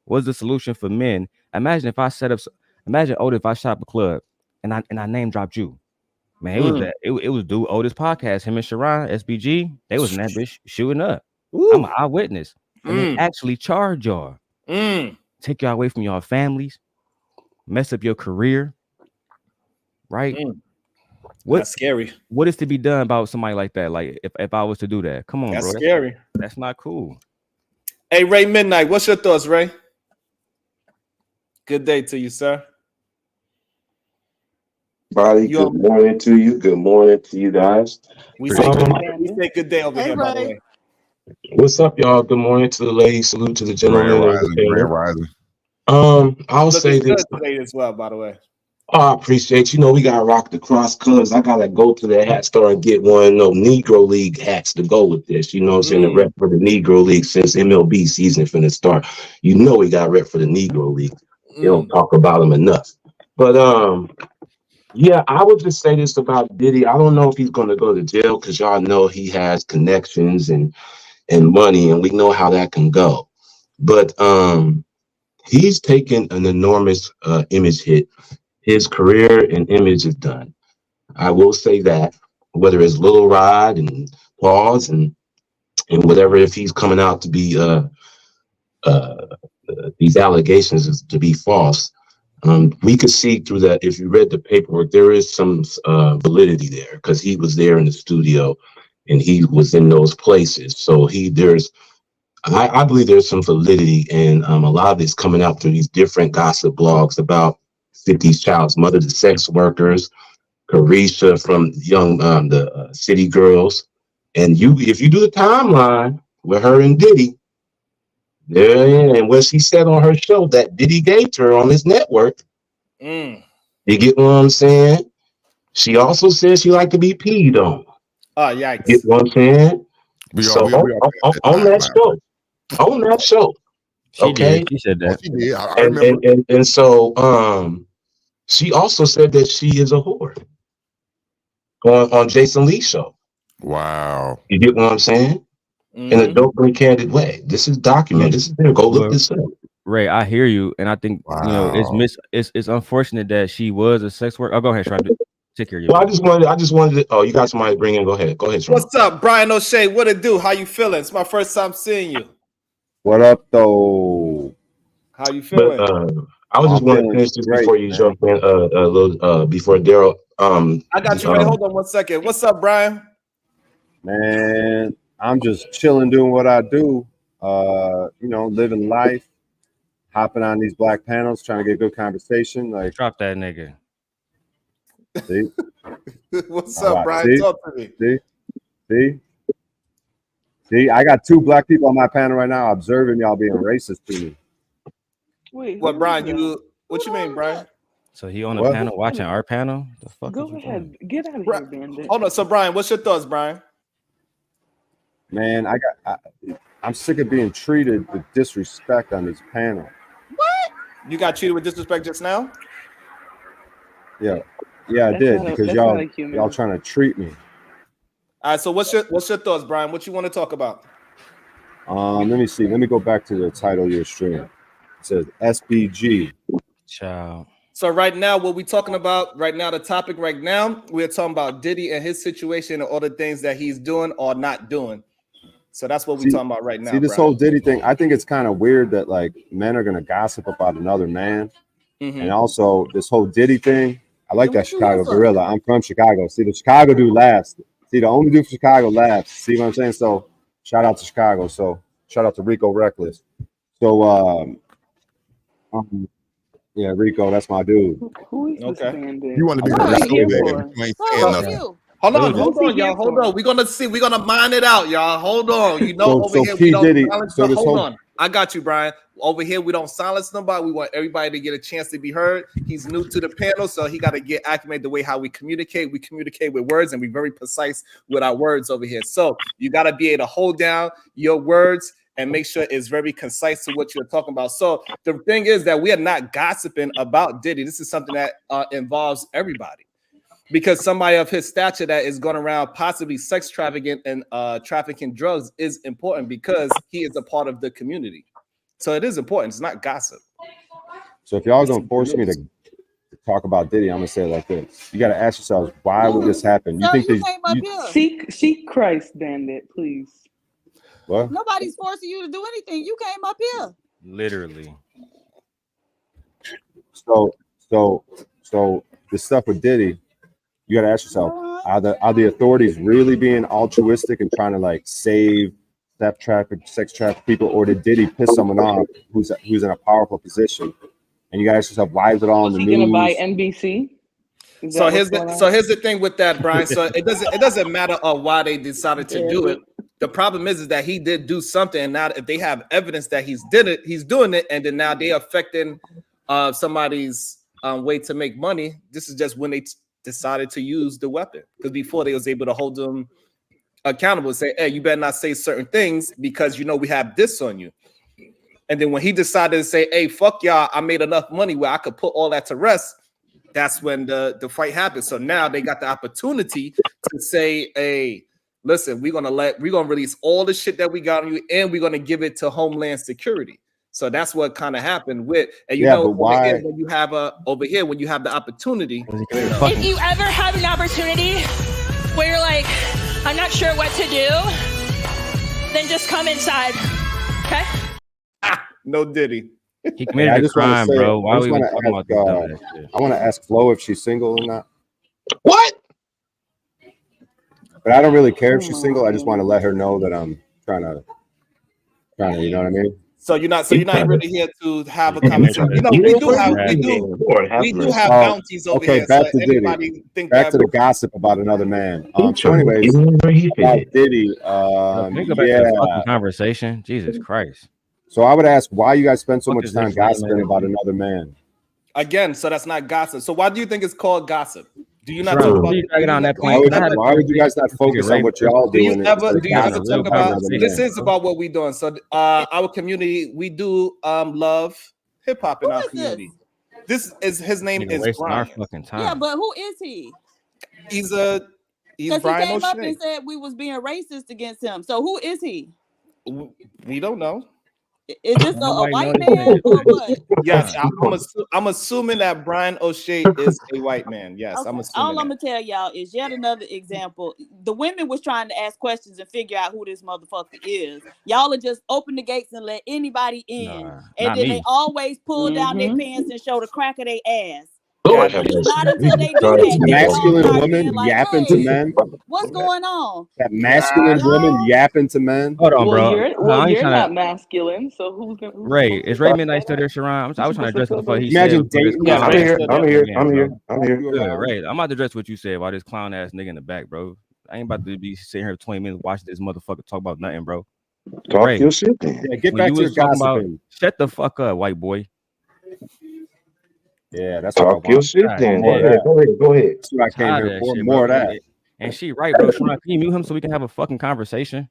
S12: What's the solution for men? Imagine if I if I shot up a club and I name dropped you. Man, it was dude Otis podcast, him and Sharon, SBG, they was in that bitch shooting up. I'm an eyewitness. And they actually charge y'all. Take y'all away from y'all families, mess up your career. Right?
S1: That's scary.
S12: What is to be done about somebody like that? Like if I was to do that, come on,
S1: that's
S12: bro.
S1: Scary.
S12: That's not cool.
S1: Hey, Ray Midnight, what's your thoughts, Ray? Good day to you, sir.
S13: Good morning to you. Good morning to you guys.
S1: We say good day over here, by the way.
S13: What's up, y'all? Good morning to the ladies. Salute to the
S3: Grand
S13: gentlemen and the
S3: Rising, Grand
S13: panel.
S3: Rising.
S13: I'll say
S1: Looking
S13: this.
S1: good today as well, by the way.
S13: Oh, I appreciate you know we gotta rock the cross colors. I gotta go to the hat store and get one of those Negro League hats to go with this. You know what I'm saying? The rep for the Negro League since MLB season finna start. You know we got rep for the Negro League. You don't talk about them enough. But yeah, I would just say this about Diddy. I don't know if he's gonna go to jail because y'all know he has connections and money, and we know how that can go. But he's taken an enormous image hit. His career and image is done. I will say that. Whether it's Little Rod and Pause and whatever, if he's coming out to be these allegations is to be false, we could see through that. If you read the paperwork, there is some validity there because he was there in the studio and he was in those places. So I believe there's some validity, and a lot of it's coming out through these different gossip blogs about 50's child's mother, the sex workers, Carisha from the City Girls, and if you do the timeline with her and Diddy, and what she said on her show that Diddy gave to her on his network, you get what I'm saying? She also said she liked to be peed on.
S1: Oh, yikes!
S13: You get what I'm saying? On that show.
S12: She did. She said that.
S3: She did. I remember.
S13: And so she also said that she is a whore on Jason Lee's show.
S3: Wow.
S13: You get what I'm saying? In a dope, candid way. This is documented. This is there. Go look this up.
S12: Ray, I hear you, and I think you know it's unfortunate that she was a sex worker. Oh, go ahead, Shrine. Take care of you.
S13: Well, I just wanted to. Oh, you got somebody to bring in. Go ahead, Shrine.
S1: What's up, Brian O'Shea? What it do? How you feeling? It's my first time seeing you.
S14: What up, though?
S1: How you feeling?
S13: I was just want to finish this before you jump in. Before Daryl.
S1: I got you, Ray. Hold on 1 second. What's up, Brian?
S14: Man, I'm just chilling, doing what I do. You know, living life, hopping on these black panels, trying to get good conversation. Like,
S12: drop that nigga.
S14: See?
S1: What's up, Brian? Talk to me.
S14: See, I got 2 black people on my panel right now observing y'all being racist to me.
S11: Wait,
S1: what, Brian? What you mean, Brian?
S12: So he on the panel watching our panel? The fuck?
S11: Go ahead, get out of here, Bandit.
S1: Hold on. So, Brian, what's your thoughts, Brian?
S14: Man, I'm sick of being treated with disrespect on this panel.
S1: What? You got treated with disrespect just now?
S14: Yeah, I did because y'all trying to treat me.
S1: All right. So what's your thoughts, Brian? What you want to talk about?
S14: Let me see. Let me go back to the title of your stream. It says SBG.
S12: Ciao.
S1: So right now, what we talking about right now, the topic right now, we're talking about Diddy and his situation and all the things that he's doing or not doing. So that's what we're talking about right now.
S14: See, this whole Diddy thing, I think it's kind of weird that like men are gonna gossip about another man. And also this whole Diddy thing. I like that Chicago gorilla. I'm from Chicago. See, the Chicago dude laughs. See, the only dude from Chicago laughs. See what I'm saying? So shout out to Chicago. So shout out to Rico Reckless. So yeah, Rico, that's my dude.
S11: Who is this bandit?
S3: You want to be you ain't saying nothing.
S1: Hold on, y'all. Hold on. We're gonna see. We're gonna mine it out, y'all. Hold on. You know, over here we don't silence. Hold on. I got you, Brian. Over here, we don't silence nobody. We want everybody to get a chance to be heard. He's new to the panel, so he got to get acclimated the way how we communicate. We communicate with words, and we're very precise with our words over here. So you got to be able to hold down your words and make sure it's very concise to what you're talking about. So the thing is that we are not gossiping about Diddy. This is something that involves everybody. Because somebody of his stature that is going around possibly sex trafficking and trafficking drugs is important because he is a part of the community. So it is important. It's not gossip.
S14: So if y'all gonna force me to talk about Diddy, I'm gonna say it like this: you got to ask yourselves, why would this happen? You think
S11: seek Christ, Bandit, please.
S14: What?
S7: Nobody's forcing you to do anything. You came up here.
S12: Literally.
S14: So the stuff with Diddy. You got to ask yourself: are the authorities really being altruistic and trying to like save sex traffic people, or did Diddy piss someone off who's in a powerful position? And you got to ask yourself, why is it all in the news?
S11: Gonna buy NBC?
S1: So here's the thing with that, Brian. So it doesn't matter why they decided to do it. The problem is that he did do something, and now if they have evidence that he's doing it, and then now they're affecting somebody's way to make money. This is just when they decided to use the weapon, because before they was able to hold them accountable and say, hey, you better not say certain things because we have this on you. And then when he decided to say, hey, fuck y'all, I made enough money where I could put all that to rest, that's when the fight happened. So now they got the opportunity to say, hey, listen, we're gonna release all the shit that we got on you, and we're gonna give it to Homeland Security. So that's what kind of happened with, and
S14: but why?
S1: when you have when you have the opportunity.
S15: If you ever have an opportunity where you're like, I'm not sure what to do, then just come inside. Okay?
S1: No Diddy.
S12: He committed a crime, bro. Why are we talking about this?
S14: I want to ask Flo if she's single or not.
S8: What?
S14: But I don't really care if she's single. I just want to let her know that I'm trying to, you know what I mean?
S1: So you're not really here to have a conversation. We do have bounties over here.
S14: Back to Diddy. Back to the gossip about another man. So anyways, about Diddy.
S12: Think about the fucking conversation. Jesus Christ.
S14: So I would ask why you guys spend so much time gossiping about another man.
S1: Again, so that's not gossip. So why do you think it's called gossip? Do you not talk about
S14: why would you guys not focus on what y'all doing?
S1: Do you ever talk about this? Is about what we're doing. So our community, we do love hip hop in our community. This is his name is Brian.
S7: Yeah, but who is he?
S1: He's
S7: Brian
S1: he
S7: came up and said we was being racist against him. So who is he?
S1: We don't know.
S7: Is this a white man or what?
S1: Yes, I'm assuming that Brian O'Shea is a white man. Yes, okay. I'm assuming.
S7: All I'm gonna tell y'all is yet another example. The women was trying to ask questions and figure out who this motherfucker is. Y'all are just open the gates and let anybody in, and then they always pull down their pants and show the crack of their ass. Not until they do that.
S14: Masculine woman yapping to men.
S7: What's going on?
S14: That masculine woman yapping to men.
S12: Hold on, bro.
S11: You're not masculine, so who's gonna?
S12: Ray, is Ray Midnight still there, Sharon? I was trying to address what the fuck he
S14: said.
S12: I'm
S14: here.
S12: Good, Ray. I'm about to address what you said about this clown ass nigga in the back, bro. I ain't about to be sitting here 20 minutes watching this motherfucker talk about nothing, bro.
S13: Talk your shit then.
S14: Yeah, get back to your gossiping.
S12: Shut the fuck up, white boy.
S14: Yeah, that's
S13: talk your shit then. Go ahead.
S14: So I came here for more of that.
S12: And she right, bro. Sharon, can you mute him so we can have a fucking conversation?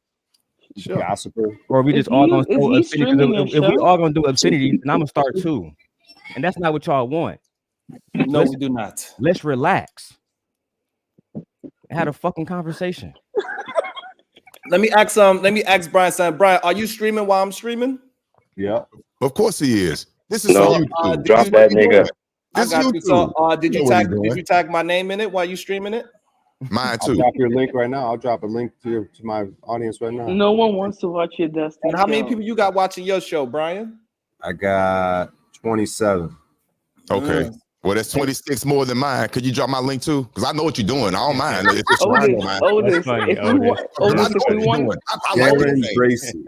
S14: Sure. Gossiper.
S12: Or we just all gonna throw obscenity. If we all gonna do obscenity, then I'm gonna start too. And that's not what y'all want.
S1: No, we do not.
S12: Let's relax. Had a fucking conversation.
S1: Let me ask Brian something. Brian, are you streaming while I'm streaming?
S3: Yeah. Of course he is. This is
S13: no, drop that nigga.
S1: I got you. So, did you tag my name in it while you streaming it?
S3: Mine too.
S14: I'll drop your link right now. I'll drop a link to my audience right now.
S11: No one wants to watch your Dusty.
S1: And how many people you got watching your show, Brian?
S14: I got 27.
S3: Okay. Well, that's 26 more than mine. Could you drop my link too? Because I know what you're doing. I don't mind. If it's
S11: Otis,
S14: Sharon Bracy.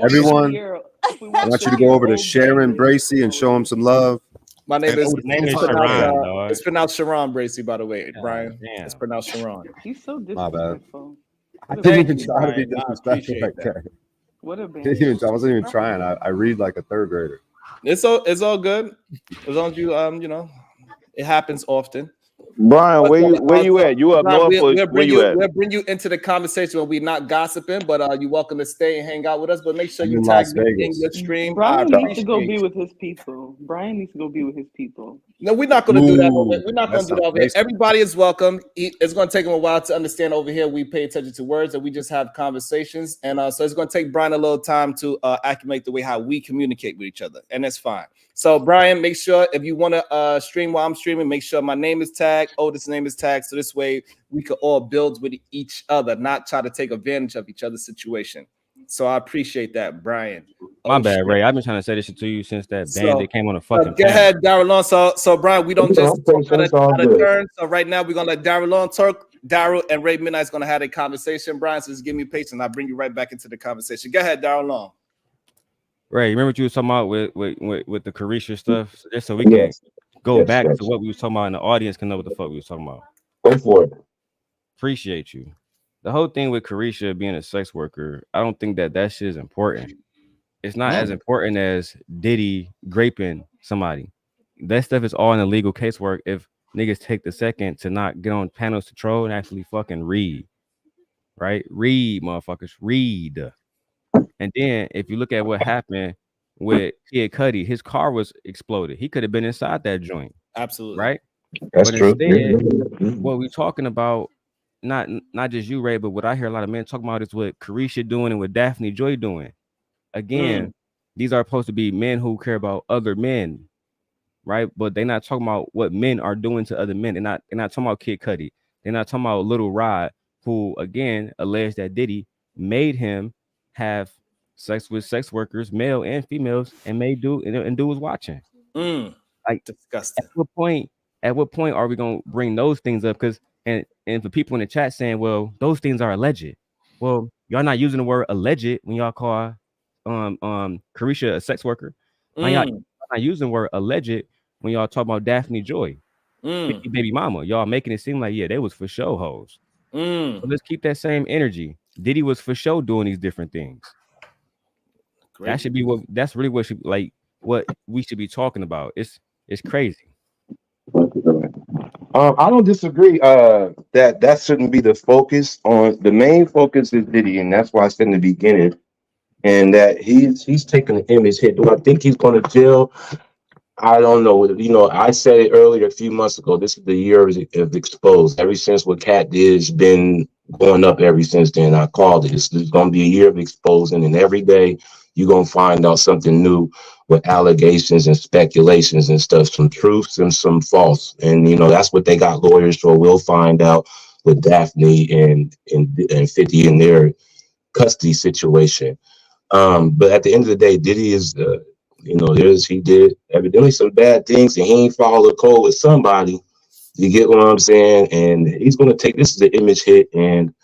S14: Everyone, I want you to go over to Sharon Bracy and show him some love.
S1: My name is
S12: Sharon.
S1: It's pronounced Sharon Bracy, by the way, Brian. It's pronounced Sharon.
S11: He's so
S14: My
S11: disrespectful.
S14: bad. I didn't even try to be disrespectful like that.
S11: What a band.
S14: I wasn't even trying. I read like a third grader.
S1: It's all good. As long as you it happens often.
S8: Brian, where you at? You up north? Where you at?
S1: We'll bring you into the conversation when we're not gossiping, but you're welcome to stay and hang out with us. But make sure you tag me in your stream.
S11: Brian needs to go be with his people.
S1: No, we're not going to do that. We're not going to do that over here. Everybody is welcome. It's going to take them a while to understand over here. We pay attention to words and we just have conversations. And so it's going to take Brian a little time to acclimate the way how we communicate with each other. And that's fine. So Brian, make sure if you want to stream while I'm streaming, make sure my name is tagged. Otis' name is tagged. So this way we could all build with each other, not try to take advantage of each other's situation. So I appreciate that, Brian.
S12: My bad, Ray. I've been trying to say this to you since that bandit came on a fucking.
S1: Go ahead, Daryl. So Brian, we don't just talk out of turn. So right now we're gonna let Daryl on talk. Daryl and Ray Midnight's gonna have a conversation. Brian, so just give me patience. I'll bring you right back into the conversation. Go ahead, Daryl Long.
S12: Ray, remember what you was talking about with the Carisha stuff? So just so we can go back to what we was talking about, and the audience can know what the fuck we was talking about.
S13: Go for it.
S12: Appreciate you. the whole thing with Carisha being a sex worker, I don't think that shit is important. It's not as important as Diddy graping somebody. That stuff is all in a legal casework if niggas take the second to not get on panels to troll and actually fucking read. Right? Read, motherfuckers. Read. And then if you look at what happened with Kid Cudi, his car was exploded. He could have been inside that joint.
S1: Absolutely.
S12: Right?
S13: That's
S12: But
S13: true.
S12: instead, what we talking about, not just you, Ray, but what I hear a lot of men talking about is what Carisha doing and what Daphne Joy doing. Again, these are supposed to be men who care about other men, right? But they're not talking about what men are doing to other men. They're not talking about Kid Cudi. They're not talking about Little Rod, who again alleged that Diddy made him have sex with sex workers, male and females, and dude was watching. Like,
S1: disgusting.
S12: At what point are we gonna bring those things up? Because and for people in the chat saying, well, those things are alleged. Well, y'all not using the word alleged when y'all call Carisha a sex worker. Y'all not using the word alleged when y'all talk about Daphne Joy, baby mama. Y'all making it seem like, yeah, they was for show hoes. So let's keep that same energy. Diddy was for show doing these different things. Great. That should be that's really what we should be talking about. It's crazy.
S13: I don't disagree that shouldn't be the focus. On the main focus is Diddy, and that's why I said in the beginning, and that he's taking an image hit. Do I think he's going to jail? I don't know. You know, I said it earlier a few months ago. This is the year of exposed. Ever since what Cat did has been going up ever since then. I called it. This is going to be a year of exposing, and every day you're going to find out something new with allegations and speculations and stuff, some truths and some false. And, you know, that's what they got lawyers for. We'll find out with Daphne and 50 in their custody situation. But at the end of the day, Diddy is, you know, he did evidently some bad things, and he ain't followed the code with somebody. You get what I'm saying? And he's going to take, this is the image hit, and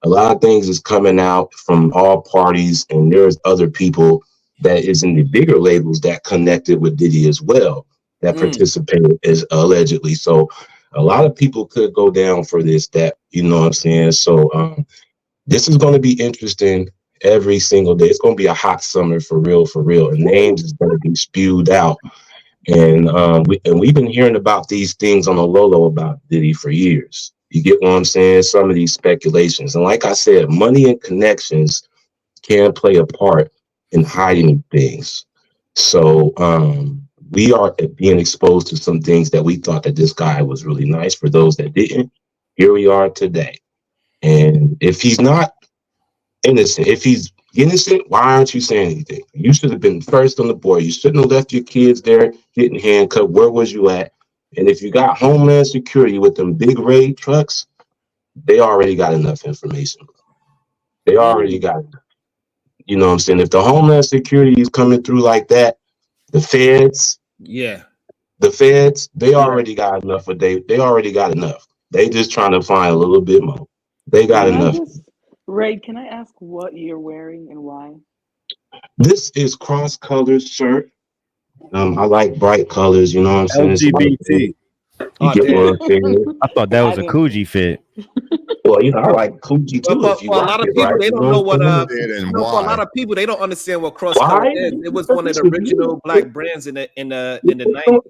S13: a lot of things is coming out from all parties, and there's other people that is in the bigger labels that connected with Diddy as well, that participated as allegedly. So a lot of people could go down for this, that, you know what I'm saying? So this is going to be interesting every single day. It's going to be a hot summer for real, and names is going to be spewed out. And we've been hearing about these things on the low about Diddy for years. You get what I'm saying? Some of these speculations. And like I said, money and connections can play a part in hiding things. So we are being exposed to some things that we thought that this guy was really nice. For those that didn't, here we are today. And if he's not innocent, if he's innocent, why aren't you saying anything? You should have been first on the board. You shouldn't have left your kids there getting handcuffed. Where was you at? And if you got Homeland Security with them big raid trucks, they already got enough information. They already got enough. You know what I'm saying? If the Homeland Security is coming through like that, the feds, they already got enough. They already got enough. They just trying to find a little bit more. They got enough.
S11: Ray, can I ask what you're wearing and why?
S13: This is cross-colored shirt. I like bright colors, you know what I'm saying?
S14: LGBT.
S13: You get what I'm saying?
S12: I thought that was a Coogee fit.
S13: Well, you know, I like Coogee too.
S1: But for a lot of people, they don't know what. For a lot of people, they don't understand what cross color is. It was one of the original black brands in the 90s.
S7: No,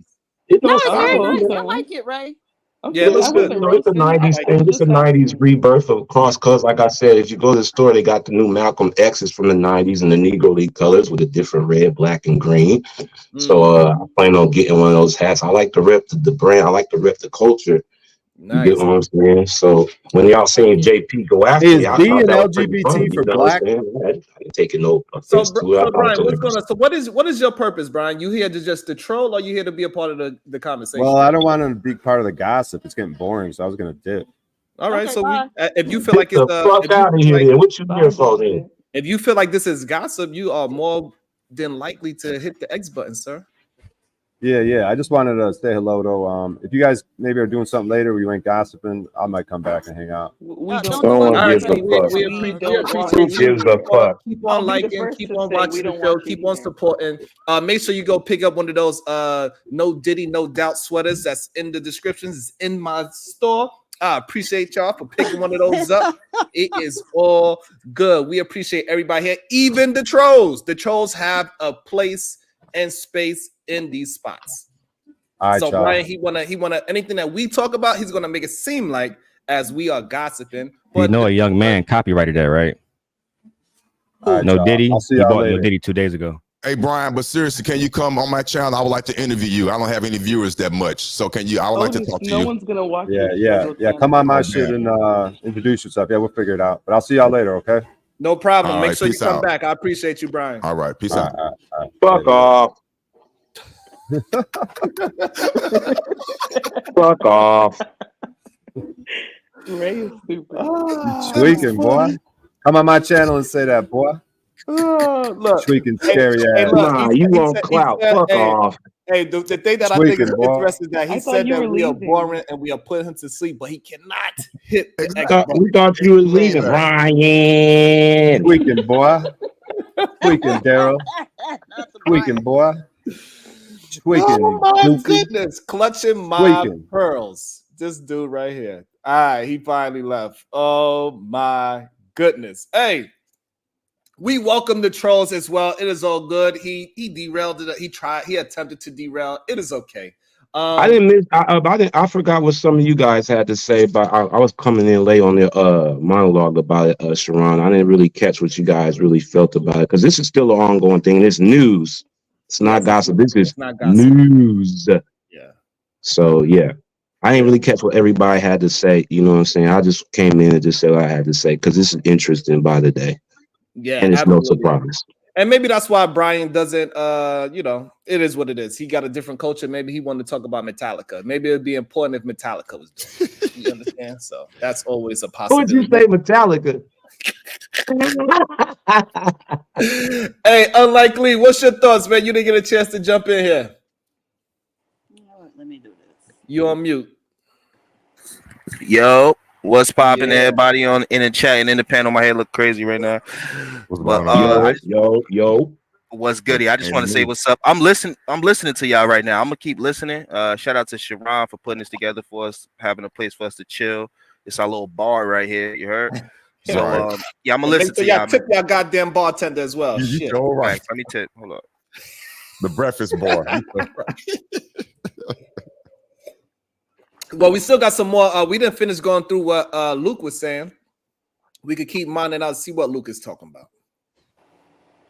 S7: it's very nice. I like it, Ray.
S11: Okay,
S1: yeah, it looks good.
S13: It's a 90s thing. It's a 90s rebirth of cross colors. Like I said, if you go to the store, they got the new Malcolm X's from the 90s and the Negro League colors with a different red, black, and green. So I plan on getting one of those hats. I like to rep the brand. I like to rep the culture. Nice. You get what I'm saying? So when y'all saying JP go after me, I thought that was pretty funny,
S14: LGBT for black?
S13: I ain't taking no offense to it.
S1: So Brian, what is your purpose, Brian? You here to just to troll, or you here to be a part of the conversation?
S14: Well, I don't want to be part of the gossip. It's getting boring, so I was going to dip.
S1: All right, so if you feel like it's
S13: fuck out of here, then what you here for then?
S1: If you feel like this is gossip, you are more than likely to hit the X button, sir.
S14: Yeah. I just wanted to say hello, though. If you guys maybe are doing something later where you ain't gossiping, I might come back and hang out.
S11: We
S13: don't give a fuck.
S1: Keep on liking, keep on watching the show, keep on supporting. Make sure you go pick up one of those No Diddy, No Doubt sweaters that's in the descriptions. It's in my store. I appreciate y'all for picking one of those up. It is all good. We appreciate everybody here, even the trolls. The trolls have a place and space in these spots.
S14: All right,
S1: So
S14: y'all.
S1: Brian, he wanna anything that we talk about, he's gonna make it seem like as we are gossiping. But
S12: you know, a young man copyrighted that, right?
S14: All right,
S12: No
S14: y'all.
S12: Diddy.
S14: I'll see
S12: He
S14: y'all
S12: bought
S14: later.
S12: No Diddy 2 days ago.
S3: Hey Brian, but seriously, can you come on my channel? I would like to interview you. I don't have any viewers that much, so can you? I would like to talk to
S11: No
S3: you.
S11: one's gonna watch.
S14: Yeah. Come on my shit and introduce yourself. Yeah, we'll figure it out. But I'll see y'all later. Okay.
S1: no problem.
S3: All
S1: Make
S3: right,
S1: sure you
S3: peace
S1: come
S3: out.
S1: back. I appreciate you, Brian.
S3: All right, peace out.
S8: Fuck off. Fuck off.
S11: Ray is stupid.
S14: Tweaking, boy. Come on my channel and say that, boy.
S1: Look,
S14: Tweaking, scary ass.
S1: look,
S8: Nah, you want clout. Fuck off.
S1: Hey, the thing that I think is
S14: Tweaking, boy.
S1: interesting is that he
S11: I thought
S1: said
S11: you
S1: that
S11: were
S1: we are
S11: leaving.
S1: boring and we are putting him to sleep, but he cannot hit the X
S8: We
S1: button.
S8: thought you was leaving, Brian.
S14: Tweaking, boy. Tweaking, Daryl. Tweaking, boy. Tweaking,
S1: Oh my
S14: goofy.
S1: goodness, clutching my
S14: Tweaking.
S1: pearls. This dude right here. All right, he finally left. Oh my goodness. Hey, we welcome the trolls as well. It is all good. He derailed it. He attempted to derail. It is okay.
S8: I didn't miss. I forgot what some of you guys had to say, but I was coming in late on the monologue about it, Sharon. I didn't really catch what you guys really felt about it because this is still an ongoing thing. It's news. It's not gossip. This is news.
S1: Yeah.
S8: So yeah, I didn't really catch what everybody had to say. You know what I'm saying? I just came in and just said what I had to say because this is interesting by the day.
S1: Yeah,
S8: and it's
S1: absolutely.
S8: no surprise.
S1: And maybe that's why Brian doesn't, it is what it is. He got a different culture. Maybe he wanted to talk about Metallica. Maybe it'd be important if Metallica was doing it. You understand? So that's always a
S8: Who would
S1: possibility.
S8: you say Metallica?
S1: Hey, Unlikely, what's your thoughts, man? You didn't get a chance to jump in here.
S7: You know what? Let me do this.
S1: You on mute.
S16: Yo, what's popping?
S1: Yeah.
S16: Everybody in the chat and in the panel. My head look crazy right now.
S3: What's
S16: But
S3: going on?
S8: Yo.
S16: What's goody? I just want to say what's up. I'm listening to y'all right now. I'm gonna keep listening. Shout out to Sharon for putting this together for us, having a place for us to chill. It's our little bar right here. You heard? So yeah, I'm gonna listen to y'all.
S1: Tip y'all goddamn bartender as well. Shit.
S3: All right.
S16: Let me tip. Hold up.
S3: The breakfast bar.
S1: Well, we still got some more. We didn't finish going through what Luke was saying. We could keep minding out and see what Luke is talking about.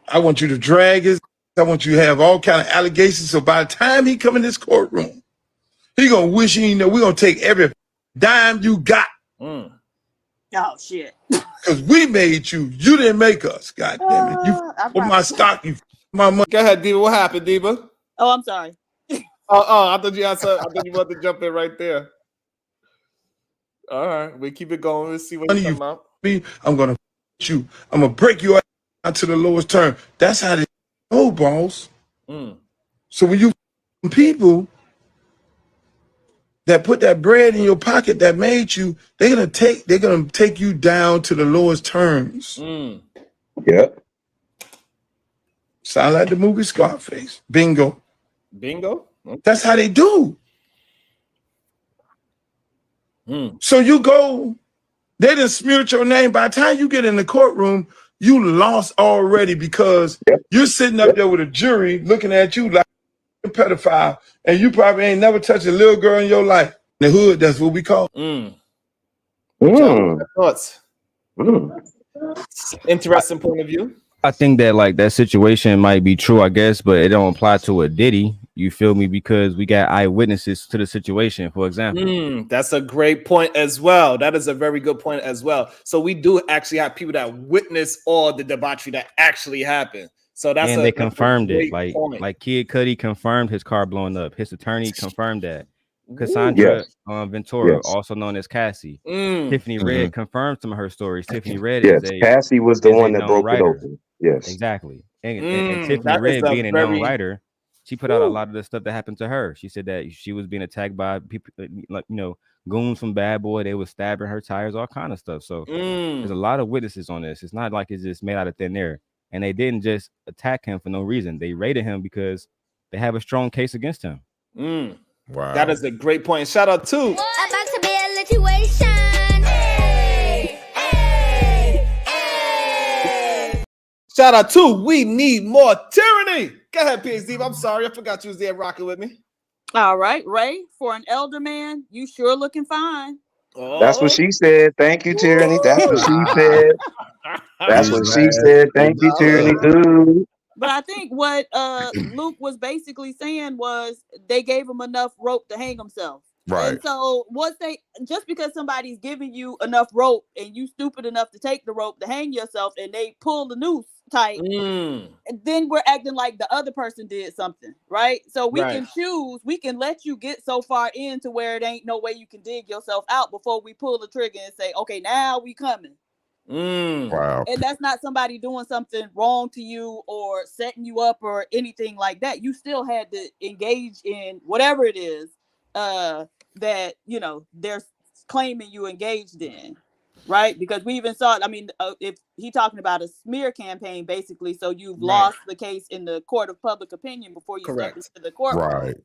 S10: I want you to drag his. I want you to have all kind of allegations. So by the time he come in this courtroom, he gonna wish he know we're gonna take every dime you got.
S7: Oh shit!
S10: Because we made you. You didn't make us. God damn it! You with my stock. You my money.
S1: Go ahead, Diva. What happened, Diva?
S7: Oh, I'm sorry.
S1: I thought you answered. I thought you wanted to jump in right there. All right, we keep it going. Let's see what you come out.
S10: I'm gonna you. I'm gonna break you out to the lowest term. That's how they go, boss. So when you people that put that bread in your pocket that made you, they're gonna take you down to the lowest terms.
S8: Yep.
S10: Sound like the movie Scarface. Bingo.
S1: Bingo. Okay.
S10: That's how they do. So you go, they done smeared your name. By the time you get in the courtroom, you lost already because you're sitting up there with a jury looking at you like a pedophile, and you probably ain't never touched a little girl in your life. In the hood, that's what we call.
S1: Thoughts? Interesting point of view.
S12: I think that like that situation might be true, I guess, but it don't apply to a Diddy. You feel me? Because we got eyewitnesses to the situation, for example.
S1: That's a great point as well. That is a very good point as well. So we do actually have people that witness all the debauchery that actually happened. So that's
S12: and they confirmed it.
S1: Like
S12: Kid Cudi confirmed his car blowing up. His attorney confirmed that. Cassandra Ventura, also known as Cassie. Tiffany Red confirmed some of her stories. Tiffany Red
S8: Cassie was the one that broke it open. Yes,
S12: exactly. And Tiffany Red, being a known writer, she put out a lot of the stuff that happened to her. She said that she was being attacked by people, like goons from Bad Boy. They were stabbing her tires, all kind of stuff. So there's a lot of witnesses on this. It's not like it's just made out of thin air. And they didn't just attack him for no reason. They raided him because they have a strong case against him.
S1: Wow, that is a great point. Shout out to
S2: About to be a situation.
S1: Shout out to We Need More Tyranny. Go ahead, PhD. I'm sorry, I forgot you was there rocking with me.
S7: All right, Ray, for an elder man, you sure looking fine.
S8: That's what she said. Thank you, Tyranny. That's what she
S1: Oh.
S8: said. That's what she said. Thank you, Tyranny. Ooh.
S7: But I think what Luke was basically saying was they gave him enough rope to hang himself.
S3: Right.
S7: And so once they, just because somebody's giving you enough rope and you stupid enough to take the rope to hang yourself and they pull the noose tight, then we're acting like the other person did something, right? So we can choose, we can let you get so far in to where it ain't no way you can dig yourself out before we pull the trigger and say, okay, now we coming.
S3: Wow.
S7: And that's not somebody doing something wrong to you or setting you up or anything like that. You still had to engage in whatever it is that, you know, they're claiming you engaged in, right? Because we even saw it. I mean, if he talking about a smear campaign, basically, so you've lost the case in the court of public opinion before you step into the courtroom.
S3: Right.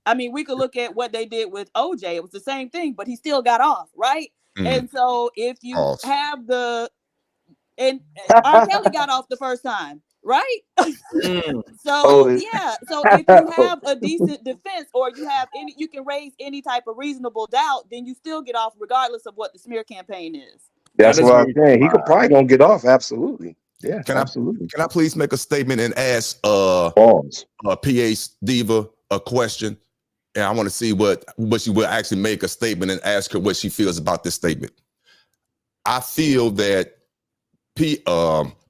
S7: I mean, we could look at what they did with OJ. It was the same thing, but he still got off, right? And so if you have the, and R. Kelly got off the first time, right? So yeah, so if you have a decent defense or you have any, you can raise any type of reasonable doubt, then you still get off regardless of what the smear campaign is.
S8: That's what I'm saying. He could probably gonna get off. Absolutely. Yeah, absolutely.
S3: Can I please make a statement and ask PH Diva a question? And I want to see what she will actually make a statement and ask her what she feels about this statement. I feel that P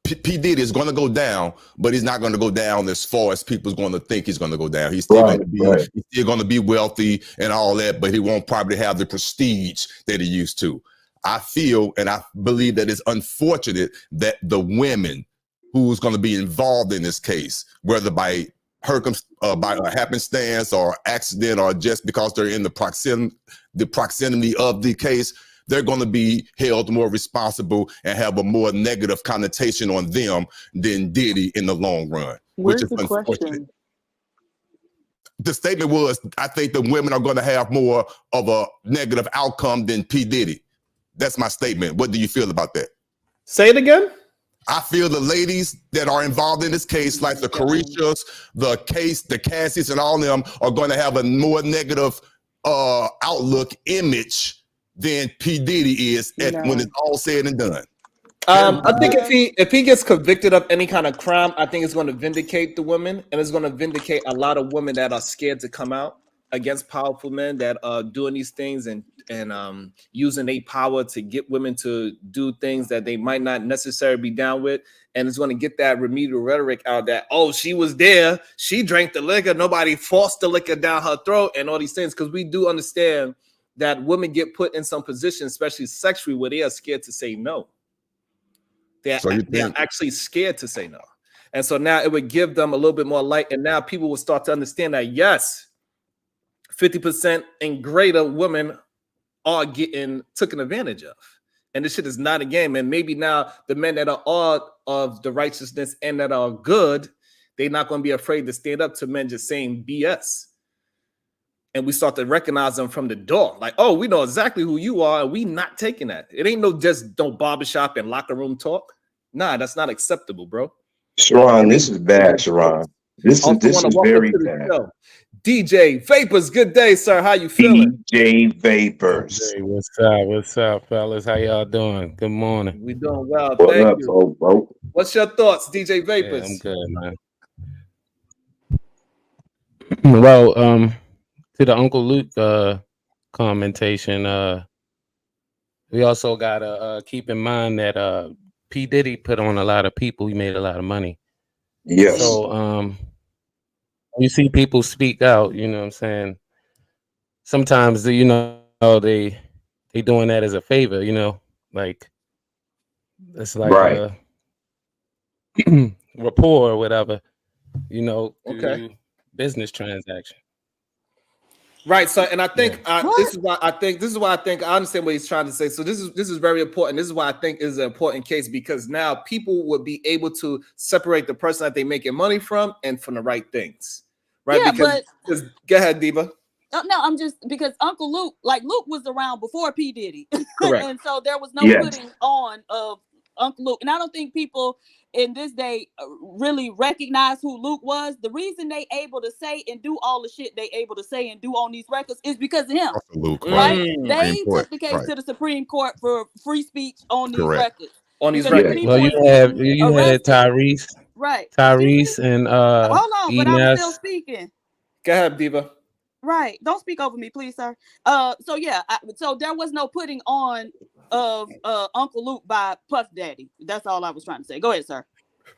S3: Diddy is going to go down, but he's not going to go down as far as people's going to think he's going to go down. He's still going to be he's still going to be wealthy and all that, but he won't probably have the prestige that he used to. I feel and I believe that it's unfortunate that the women who's going to be involved in this case, whether by a happenstance or accident or just because they're in the proximity of the case, they're going to be held more responsible and have a more negative connotation on them than Diddy in the long run.
S11: Where's
S3: which is
S11: the
S3: unfortunate.
S11: question?
S3: The statement was, I think the women are going to have more of a negative outcome than P. Diddy. That's my statement. What do you feel about that?
S1: Say it again.
S3: I feel the ladies that are involved in this case, like the Carishas, the Cassies, and all of them are going to have a more negative outlook image than P. Diddy is when it's all said and done.
S1: I think if he gets convicted of any kind of crime, I think it's going to vindicate the women, and it's going to vindicate a lot of women that are scared to come out against powerful men that are doing these things and using their power to get women to do things that they might not necessarily be down with. And it's going to get that remedial rhetoric out that, oh, she was there, she drank the liquor, nobody forced the liquor down her throat, and all these things. Because we do understand that women get put in some positions, especially sexually, where they are scared to say no. They're actually scared to say no. And so now it would give them a little bit more light. And now people will start to understand that, yes, 50% and greater women are getting taken advantage of. And this shit is not a game. And maybe now the men that are all of the righteousness and that are good, they're not going to be afraid to stand up to men just saying BS. And we start to recognize them from the door. Like, oh, we know exactly who you are, and we not taking that. It ain't no barbershop and locker room talk. Nah, that's not acceptable, bro.
S8: Sharon, this is bad, Sharon. This is very bad.
S1: DJ Vapors, good day, sir. How you feeling?
S8: DJ Vapors.
S17: Hey, what's up, fellas? How y'all doing? Good morning.
S1: We doing well. Thank you.
S8: Bro?
S1: What's your thoughts, DJ Vapors?
S17: Yeah, I'm good, man. Well, to the Uncle Luke commentation, we also gotta keep in mind that P. Diddy put on a lot of people. He made a lot of money.
S8: Yes.
S17: So you see people speak out, you know what I'm saying? Sometimes they doing that as a favor, you know, like it's like a rapport or whatever, you know, business transaction.
S1: Right. So, and I think this is why I think I understand what he's trying to say. So this is very important. This is why I think is an important case, because now people will be able to separate the person that they're making money from and from the right things. Right.
S7: Yeah,
S1: because go ahead, Diva.
S7: No, I'm just because Uncle Luke, Luke was around before P. Diddy.
S1: Correct.
S7: And so there was no putting on of Uncle Luke, and I don't think people in this day really recognize who Luke was. The reason they able to say and do all the shit they able to say and do on these records is because of him.
S3: Luke,
S7: right?
S3: right.
S7: They
S3: Court,
S7: took the case
S3: right.
S7: to the Supreme Court for free speech on these
S3: Correct.
S7: records.
S1: On these
S7: Because
S1: records.
S17: Well, you had Tyrese,
S7: right?
S17: Tyrese and
S7: Hold on, but I'm still
S17: Enes.
S7: speaking.
S1: Go ahead, Diva.
S7: Right. Don't speak over me, please, sir. So yeah, so there was no putting on of Uncle Luke by Puff Daddy. That's all I was trying to say. Go ahead, sir.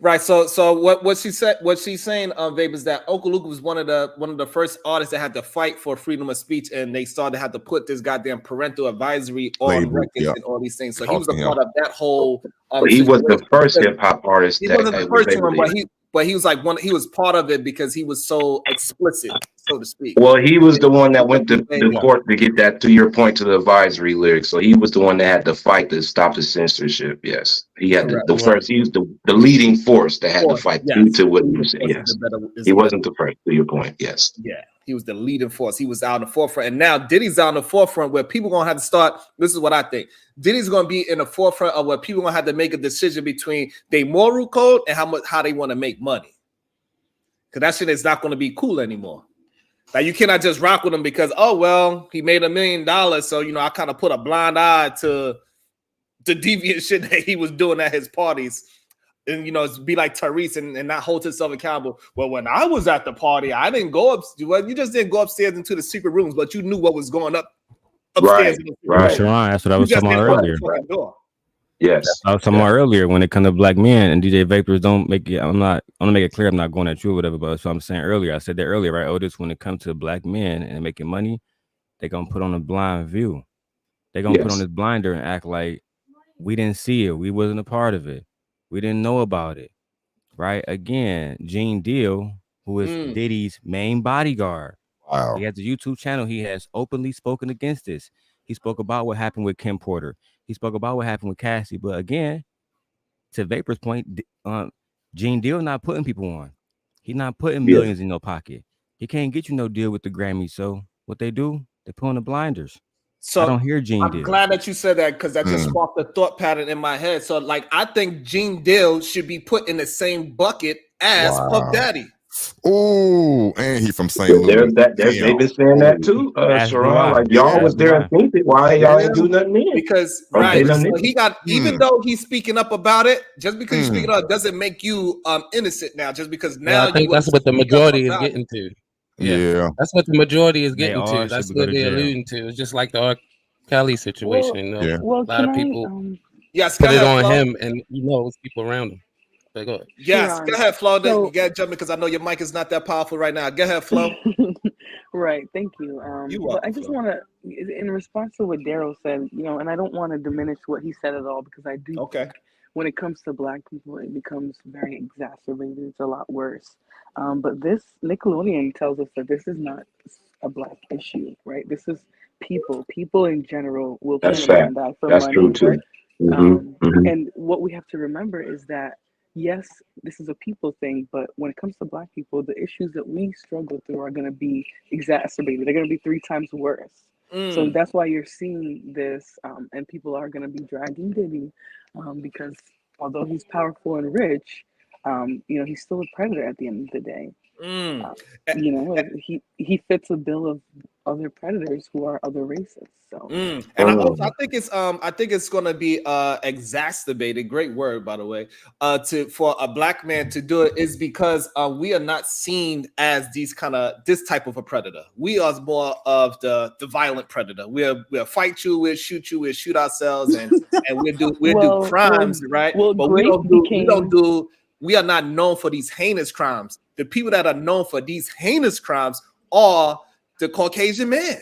S1: Right. So what she said, what she's saying, Babe, is that Uncle Luke was one of the first artists that had to fight for freedom of speech, and they started to have to put this goddamn parental advisory on
S3: Label,
S1: records
S3: yeah.
S1: and all these things. So he was a
S3: Costing
S1: part
S3: him.
S1: of that whole.
S9: But he was the first hip hop artist
S1: He
S9: that
S1: wasn't the
S9: was
S1: first
S9: able
S1: one,
S9: to.
S1: but he was like one. He was part of it because he was so explicit, so to speak.
S9: Well, he was the one that went to the court to get that, to your point, to the advisory lyrics. So he was the one that had to fight to stop the censorship. Yes, he had the first. He was the leading force that had to fight to what you said. Yes, he wasn't the first. To your point, yes.
S1: Yeah, he was the leading force. He was out in the forefront, and now Diddy's out in the forefront where people gonna have to start. This is what I think. Diddy's gonna be in the forefront of where people gonna have to make a decision between their moral code and how they want to make money. Because that shit is not gonna be cool anymore. Like you cannot just rock with him because he made $1 million, so I kind of put a blind eye to the deviant shit that he was doing at his parties. And be like Tyrese and not hold himself accountable. Well, when I was at the party, I didn't go up. Well, you just didn't go upstairs into the secret rooms, but you knew what was going upstairs.
S12: Right. Sharon, that's what I was talking about earlier.
S9: Yes,
S12: I was talking about earlier when it comes to black men and DJ Vapors. Don't make it. I want to make it clear. I'm not going at you or whatever. But so I'm saying earlier. I said that earlier, right? Otis, when it comes to black men and making money, they're gonna put on a blind view. They're gonna put on this blinder and act like we didn't see it. We wasn't a part of it. We didn't know about it. Right? Again, Gene Deal, who is Diddy's main bodyguard.
S3: Wow.
S12: He has a YouTube channel. He has openly spoken against this. He spoke about what happened with Kim Porter. He spoke about what happened with Cassie. But again, to Vapor's point, Gene Deal not putting people on. He's not putting millions in your pocket. He can't get you no deal with the Grammys. So what they do, they put on the blinders. So I don't hear Gene Deal.
S1: I'm glad that you said that because that just sparked a thought pattern in my head. So I think Gene Deal should be put in the same bucket as Puff Daddy.
S3: Oh, and he from St. Louis.
S9: They've been saying that too, Sharon. Like y'all was there and think it. Why y'all ain't do nothing then?
S1: Because so he got even though he's speaking up about it, just because he's speaking up doesn't make you innocent now. Just because now
S17: I think that's what the majority is getting to.
S3: Yeah,
S17: that's what the majority is getting to. That's what they're alluding to. It's just like the R. Kelly situation. A lot of people put it on him, and it's people around him. Go ahead.
S1: Yes, go ahead, Flo. You gotta jump in because I know your mic is not that powerful right now. Go ahead, Flo.
S11: Right, thank you. But I just want to, in response to what Daryl said, and I don't want to diminish what he said at all because I do.
S1: Okay.
S11: When it comes to Black people, it becomes very exacerbated. It's a lot worse. But this Nickelodeon tells us that this is not a Black issue, right? This is people. People in general will
S9: That's
S11: kill a
S9: fact.
S11: man for
S9: That's
S11: money.
S9: true too.
S11: And what we have to remember is that yes, this is a people thing, but when it comes to Black people, the issues that we struggle through are going to be exacerbated. They're going to be 3 times worse. So that's why you're seeing this, and people are going to be dragging Diddy because although he's powerful and rich, he's still a predator at the end of the day. He fits a bill of other predators who are other races. So,
S1: and I think it's going to be exacerbated. Great word, by the way. For a Black man to do it is because we are not seen as this type of a predator. We are more of the violent predator. We'll fight you, we'll shoot you, we'll shoot ourselves, and we'll do crimes, right? But we are not known for these heinous crimes. The people that are known for these heinous crimes are the Caucasian man.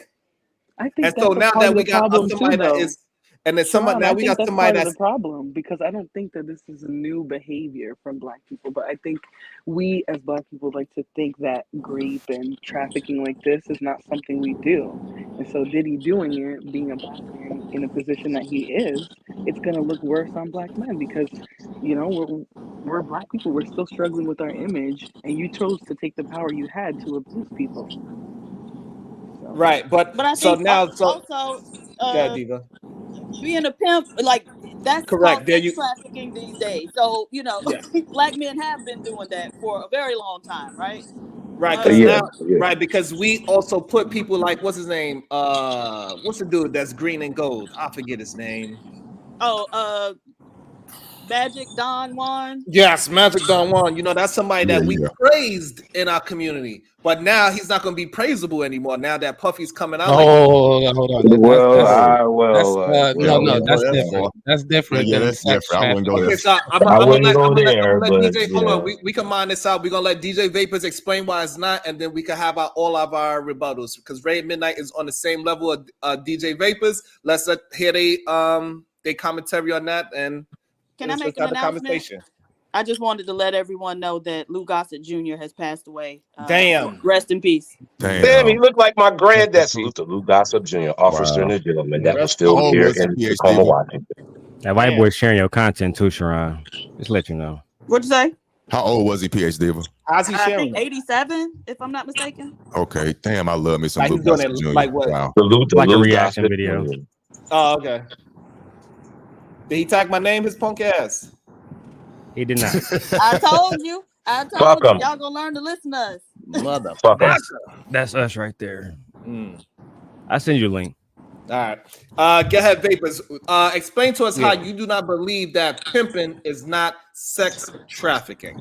S11: I think
S1: and so now that we got somebody that is, and then somebody now we got somebody that's
S11: the problem because I don't think that this is a new behavior from Black people, but I think we as Black people like to think that rape and trafficking like this is not something we do, and so Diddy doing it, being a Black man in a position that he is, it's gonna look worse on Black men because we're Black people, we're still struggling with our image, and you chose to take the power you had to abuse people.
S1: Right, but
S7: I
S1: so
S7: think
S1: now,
S7: also
S1: yeah, Diva.
S7: being a pimp, like That's
S1: Correct.
S7: called
S1: There
S7: sex
S1: you.
S7: trafficking these days. So,
S1: Yeah.
S7: black men have been doing that for a very long time, right?
S1: Right, because
S8: Yeah,
S1: now,
S8: yeah.
S1: right, because we also put people like what's his name? What's the dude that's green and gold? I forget his name.
S7: Oh, Magic Don Juan.
S1: Yes, Magic Don Juan. You know, that's somebody
S3: Yeah,
S1: that we
S3: yeah.
S1: praised in our community, but now he's not going to be praisable anymore. Now that Puffy's coming out like that.
S17: Oh, hold on.
S8: Well,
S17: No,
S3: Well,
S17: that's
S3: well,
S17: different. That's different
S3: yeah,
S17: than
S3: that's
S17: sex
S3: different. I wouldn't go there.
S1: Okay,
S17: trafficking.
S1: so
S13: I wouldn't go there,
S1: I'm gonna let
S13: but
S1: DJ. Hold
S13: yeah.
S1: on, we can mind this out. We're gonna let DJ Vapors explain why it's not, and then we can have all of our rebuttals because Ray Midnight is on the same level of DJ Vapors. Let's hear they commentary on that, and
S7: Can I make
S1: let's
S7: an
S1: have a
S7: announcement?
S1: conversation.
S7: I just wanted to let everyone know that Lou Gossett Jr. has passed away.
S1: Damn.
S7: Rest in peace.
S13: Damn, he looked like my granddad.
S17: Wow.
S13: Salute to Lou Gossett Jr., officer and a gentleman that was
S1: Rest
S3: How
S13: still
S3: old
S13: here
S3: was he,
S13: in
S3: PhD?
S13: Tacoma, Washington.
S12: That white boy sharing your content too, Sharon. Just let you know.
S7: What'd you say?
S3: How old was he, PhD?
S1: How's he
S7: I
S1: sharing?
S7: think 87, if I'm not mistaken.
S3: Okay, damn, I love me some
S1: Like
S3: Lou
S1: he's doing
S3: Gossett
S1: it
S3: Jr.
S1: like what?
S3: Wow.
S13: Salute to
S12: Like a
S13: Lou
S12: reaction
S13: Gossett
S12: video.
S13: Jr.
S1: Oh, okay. Did he tag my name? His punk ass.
S12: He did not.
S7: I told you.
S13: Fuck him.
S7: Y'all gonna learn to listen to us.
S1: Mother.
S13: Fuck him.
S12: That's us right there.
S1: Mm.
S12: I send you a link.
S1: All right. Go ahead, Vapors. Explain to us how you do not believe that pimping is not sex trafficking.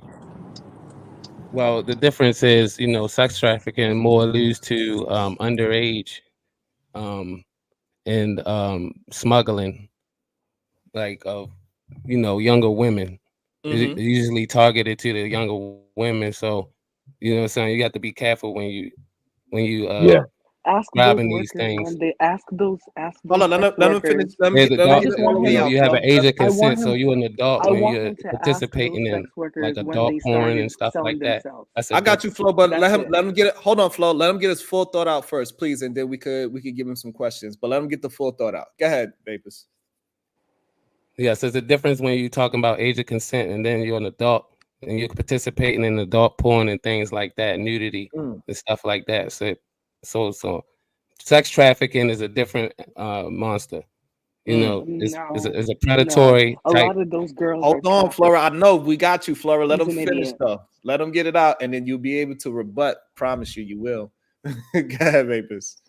S17: Well, the difference is, sex trafficking more alludes to underage and smuggling, like of younger women. It's usually targeted to the younger women. So, what I'm saying, you have to be careful when you
S11: Ask those
S17: grabbing these
S11: workers
S17: things.
S11: when they ask those
S1: Hold on, let
S11: sex
S1: him finish.
S11: workers.
S1: Let me
S17: There's
S1: get
S17: adult,
S1: it all the way out.
S17: you have
S1: Flo.
S17: an age of
S11: I want
S17: consent, so
S11: him.
S17: you're an adult
S11: I
S17: when
S11: want
S17: you're
S11: him to ask
S17: participating
S11: those
S17: in
S11: sex workers
S17: like
S11: when
S17: adult
S11: they
S17: porn
S11: started
S17: and stuff
S11: selling
S17: like that.
S11: themselves.
S17: That's a
S1: I got you, Flo, but
S11: That's
S1: let
S11: it.
S1: him get it. Hold on, Flo. Let him get his full thought out first, please, and then we could give him some questions. But let him get the full thought out. Go ahead, Vapors.
S17: Yes, there's a difference when you're talking about age of consent and then you're an adult and you're participating in adult porn and things like that, nudity and stuff like that. So sex trafficking is a different monster. It's a predatory
S11: A
S17: type.
S11: lot of those girls
S1: Hold
S11: are
S1: on,
S11: trafficked.
S1: Flora. I know we got you, Flora. Let
S11: He's
S1: him
S11: an
S1: finish
S11: idiot.
S1: though. Let him get it out, and then you'll be able to rebut. Promise you will. Go ahead, Vapors.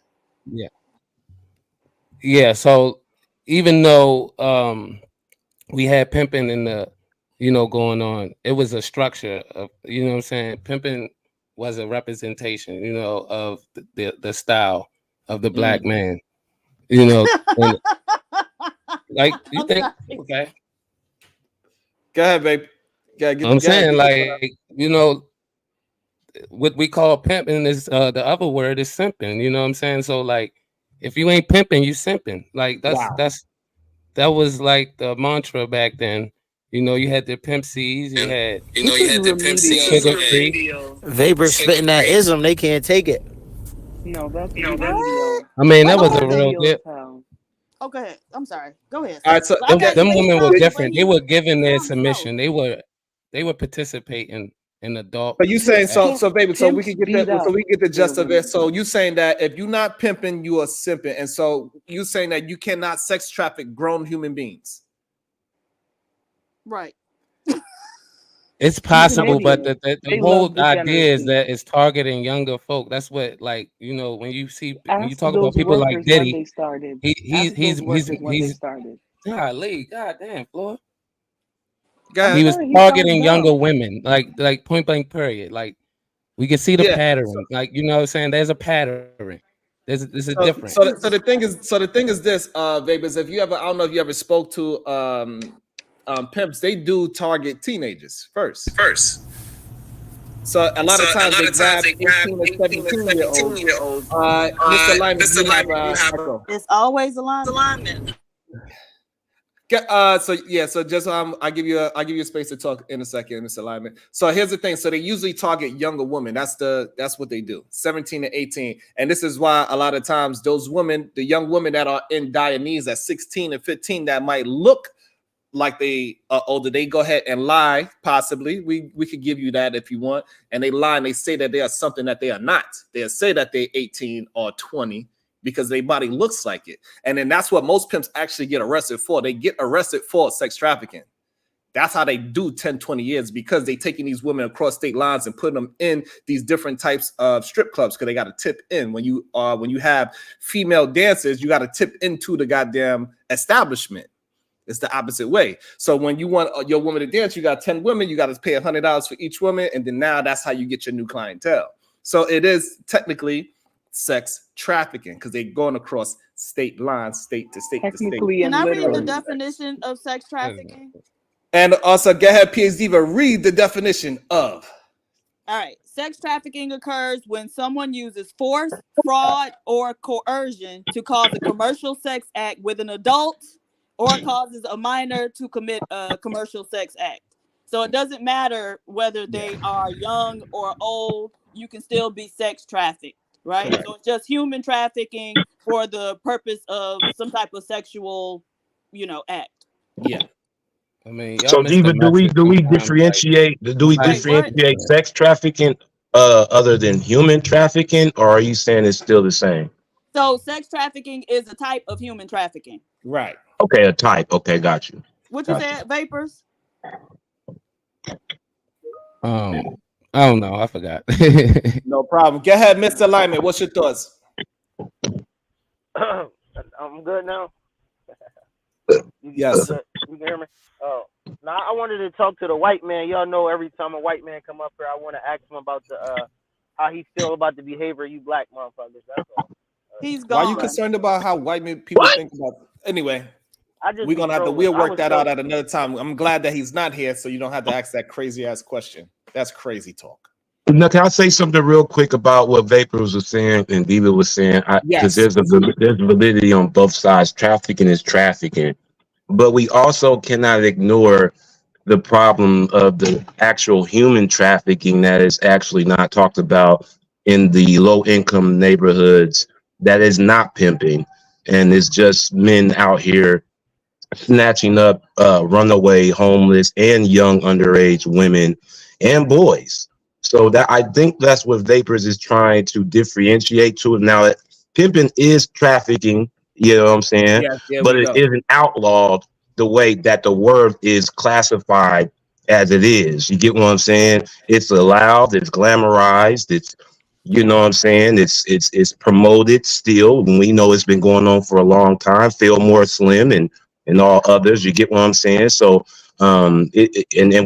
S17: Yeah. So even though we had pimping in the going on, it was a structure of what I'm saying. Pimping was a representation of the style of the black man, and like you think okay.
S1: Go ahead, babe.
S17: I'm saying like what we call pimping is the other word is simping. You know what I'm saying? So like if you ain't pimping, you simping. Like that was like the mantra back then. You had the Pimp C's, you had
S11: This is remedial.
S17: Sugar Free.
S18: Vapor spitting that ism, they can't take it.
S11: No, that's
S7: What?
S11: remedial.
S17: I mean, that
S7: Go
S17: was a
S7: ahead,
S17: real
S11: Remedial
S17: dip.
S11: as hell.
S7: Oh, go ahead. I'm sorry. Go ahead.
S1: All right, so
S7: I got
S17: Them
S7: wait,
S17: women were
S7: no,
S17: different.
S7: wait,
S17: They were giving their
S7: no.
S17: submission. They were participating in adult.
S1: But you saying so, baby, so we
S11: Pimps
S1: can get
S11: beat
S1: that. So
S11: up
S1: we get the
S11: their
S1: gist of it.
S11: women.
S1: So you saying that if you're not pimping, you are simping, and so you saying that you cannot sex traffic grown human beings.
S7: Right.
S17: It's
S11: He's an
S17: possible, but
S11: idiot.
S17: the
S11: They
S17: whole
S11: love
S17: idea is
S11: degeneracy.
S17: that it's targeting younger folk. That's what, like, when you
S11: Ask
S17: talk about
S11: those
S17: people like
S11: workers when
S17: Diddy,
S11: they started.
S17: he's
S11: Ask those workers when they
S17: he's
S11: started.
S17: golly, goddamn, Floyd.
S1: Go
S17: He
S1: ahead.
S17: was
S11: Sorry, he
S17: targeting
S11: started
S17: younger
S11: out.
S17: women, like point blank period. Like we can see the
S1: Yeah.
S17: pattern. Like what I'm saying, there's a pattern. There's a difference.
S1: So the thing is this, Vapors. If you ever, I don't know if you ever spoke to pimps, they do target teenagers first. So a lot of times they grab 18 or 17-year-olds. Mr. Lyman, you have echo.
S7: It's always alignment.
S1: So just I give you a space to talk in a second, Mr. Lyman. So here's the thing. So they usually target younger women. That's what they do, 17 to 18. And this is why a lot of times those women, the young women that are in dire needs at 16 and 15 that might look like they are older, they go ahead and lie. Possibly, we could give you that if you want. And they lie and they say that they are something that they are not. They'll say that they're 18 or 20. because their body looks like it. And then that's what most pimps actually get arrested for. They get arrested for sex trafficking. That's how they do 10, 20 years, because they taking these women across state lines and putting them in these different types of strip clubs, because they got to tip in. When you have female dancers, you got to tip into the goddamn establishment. It's the opposite way. So when you want your woman to dance, you got 10 women, you got to pay $100 for each woman, and then now that's how you get your new clientele. So it is technically sex trafficking, because they're going across state lines, state to state to state.
S7: Can I read the definition of sex trafficking?
S1: And also, go ahead, PhD, read the definition of.
S7: All right. Sex trafficking occurs when someone uses force, fraud, or coercion to cause a commercial sex act with an adult, or causes a minor to commit a commercial sex act. So it doesn't matter whether they are young or old, you can still be sex trafficked, right? Correct. So it's just human trafficking for the purpose of some type of sexual, act.
S1: Yeah.
S17: I mean,
S13: so Diva, do we differentiate sex trafficking other than human trafficking, or are you saying it's still the same?
S7: So sex trafficking is a type of human trafficking.
S1: Right.
S13: Okay, a type. Okay, got you.
S7: What you said, Vapors?
S17: I don't know. I forgot.
S1: No problem. Go ahead, Mr. Lyman. What's your thoughts?
S19: I'm good now.
S1: Yes.
S19: You can hear me? Oh, now I wanted to talk to the white man. Y'all know every time a white man come up here, I want to ask him about the how he feel about the behavior of you black motherfuckers. That's all.
S7: He's gone.
S1: Why are you concerned about how white people think about it? Anyway, we're gonna have to work that out at another time. I'm glad that he's not here, so you don't have to ask that crazy ass question. That's crazy talk.
S13: Now, can I say something real quick about what Vapors was saying and Diva was saying? Because there's validity on both sides. Trafficking is trafficking, but we also cannot ignore the problem of the actual human trafficking that is actually not talked about in the low-income neighborhoods. That is not pimping, and it's just men out here snatching up runaway homeless and young underage women and boys. So that, I think that's what Vapors is trying to differentiate to. Now that pimping is trafficking, you know what I'm saying? But it isn't outlawed the way that the word is classified as it is. You get what I'm saying? It's allowed, it's glamorized, it's, you know what I'm saying? It's promoted still. And we know it's been going on for a long time. Fillmore Slim and all others. You get what I'm saying? So and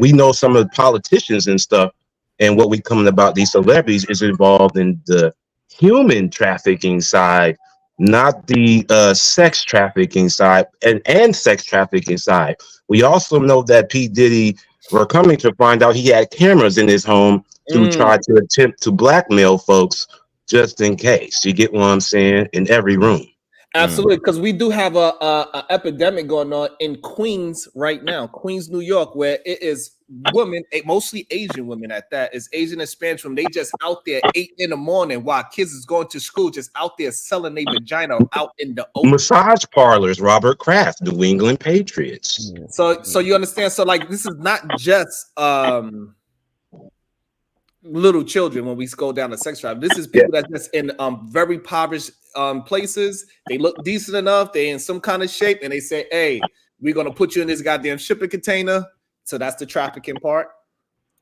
S13: we know some of the politicians and stuff, and what we coming about these celebrities is involved in the human trafficking side, not the sex trafficking side and sex trafficking side. We also know that P. Diddy, we're coming to find out he had cameras in his home to try to attempt to blackmail folks just in case. You get what I'm saying? In every room.
S1: Absolutely, because we do have a epidemic going on in Queens right now, Queens, New York, where it is women, mostly Asian women at that, is Asian and Spanish women. They just out there 8 in the morning while kids is going to school, just out there selling their vagina out in the open.
S13: Massage parlors, Robert Kraft, New England Patriots.
S1: So you understand? So like, this is not just little children when we go down the sex drive. This is people that's just in very impoverished places. They look decent enough, they in some kind of shape, and they say, hey, we're gonna put you in this goddamn shipping container. So that's the trafficking part.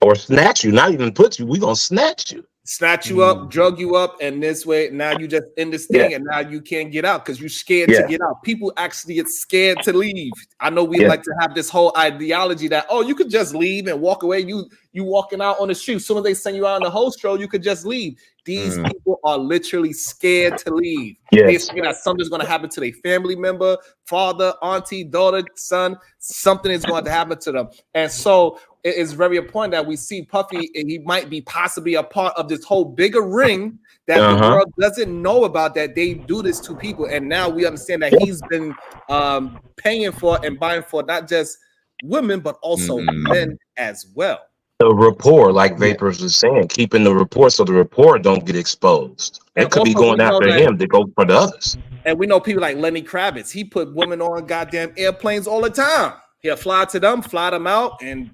S13: Or snatch you, not even put you, we're gonna snatch you.
S1: Snatch you up, drug you up, and this way now you just in this thing, and now you can't get out because you're scared to get out. People actually get scared to leave. I know we like to have this whole ideology that, oh, you could just leave and walk away. You walking out on the street. As soon as they send you out on the host show, you could just leave. These people are literally scared to leave. They're scared that something's going to happen to their family member, father, auntie, daughter, son. Something is going to happen to them. And so it is very important that we see Puffy, and he might be possibly a part of this whole bigger ring that the world doesn't know about, that they do this to people. And now we understand that he's been paying for and buying for not just women, but also men as well.
S13: The rapport, like Vapors was saying, keeping the rapport so the rapport don't get exposed. It could be going after him to go for the others.
S1: And we know people like Lenny Kravitz. He put women on goddamn airplanes all the time. He'll fly to them, fly them out, and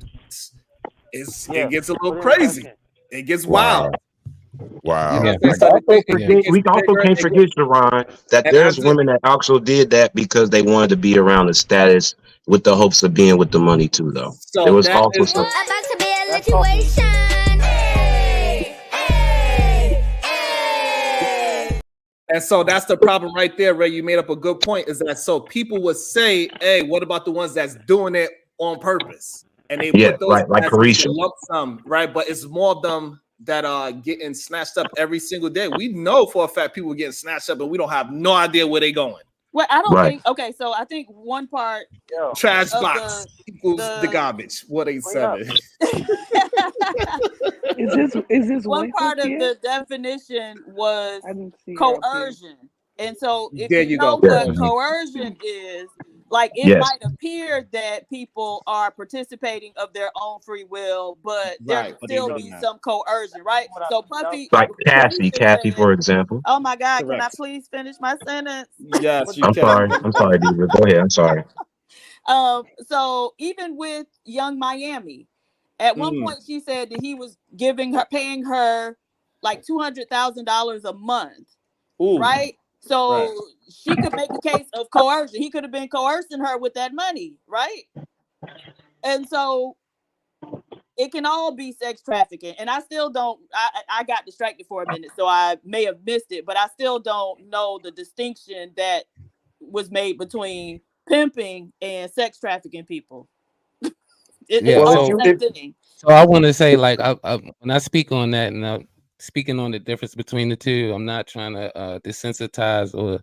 S1: it gets a little crazy. It gets wild.
S3: Wow.
S1: You know
S17: Yeah.
S1: what I'm saying? So
S9: We also can't forget, Sharon, that
S1: and
S9: there's women that also did that because they wanted to be around the status with the hopes of being with the money too, though. There
S1: so
S9: was
S1: that
S9: also
S1: is
S9: some.
S2: About to be a
S19: That's also
S2: situation. Hey, hey, hey.
S1: and so that's the problem right there, Ray. You made up a good point. Is that so people would say, hey, what about the ones that's doing it on purpose? And they
S9: Yeah,
S1: put those
S9: right, like
S1: as like the
S9: Carisha.
S1: lump sum, right? But it's more of them that are getting snatched up every single day. We know for a fact people are getting snatched up and we don't have no idea where they're going.
S7: Well, I don't
S9: Right.
S7: think. Okay, so I think one part
S19: yo.
S1: Trash
S7: of
S1: box equals the
S7: the
S1: garbage. What they
S19: Bring up.
S1: said.
S11: Is his
S7: one
S11: wife up
S7: part of
S11: here?
S7: the definition was
S11: I didn't see her up here.
S7: coercion. And so if
S1: There
S7: you
S1: you
S7: know
S1: go.
S9: Yeah.
S7: what coercion is, like it
S9: Yes.
S7: might appear that people are participating of their own free will, but there
S1: Right,
S7: can
S1: but they
S7: still
S1: really
S7: be
S1: not.
S7: some coercion, right?
S19: What up?
S7: So
S19: Yup.
S9: Like Cassie,
S7: Felicia said,
S9: for example.
S7: oh my God, can I
S1: Correct.
S7: please finish my sentence?
S1: Yes, you
S9: I'm
S1: can.
S9: sorry. I'm sorry, Deidre. Go ahead. I'm sorry.
S7: So even with Young Miami, at one point she said that he was paying her like $200,000 a month,
S1: Ooh,
S7: right? So
S1: right.
S7: she could make a case of coercion. He could have been coercing her with that money, right? And so it can all be sex trafficking. And I still don't. I got distracted for a minute, so I may have missed it, but I still don't know the distinction that was made between pimping and sex trafficking people. It's
S17: Yeah.
S7: all
S17: So
S7: the same thing.
S17: so I want to say, like, I when I speak on that, and I'm speaking on the difference between the two, I'm not trying to desensitize or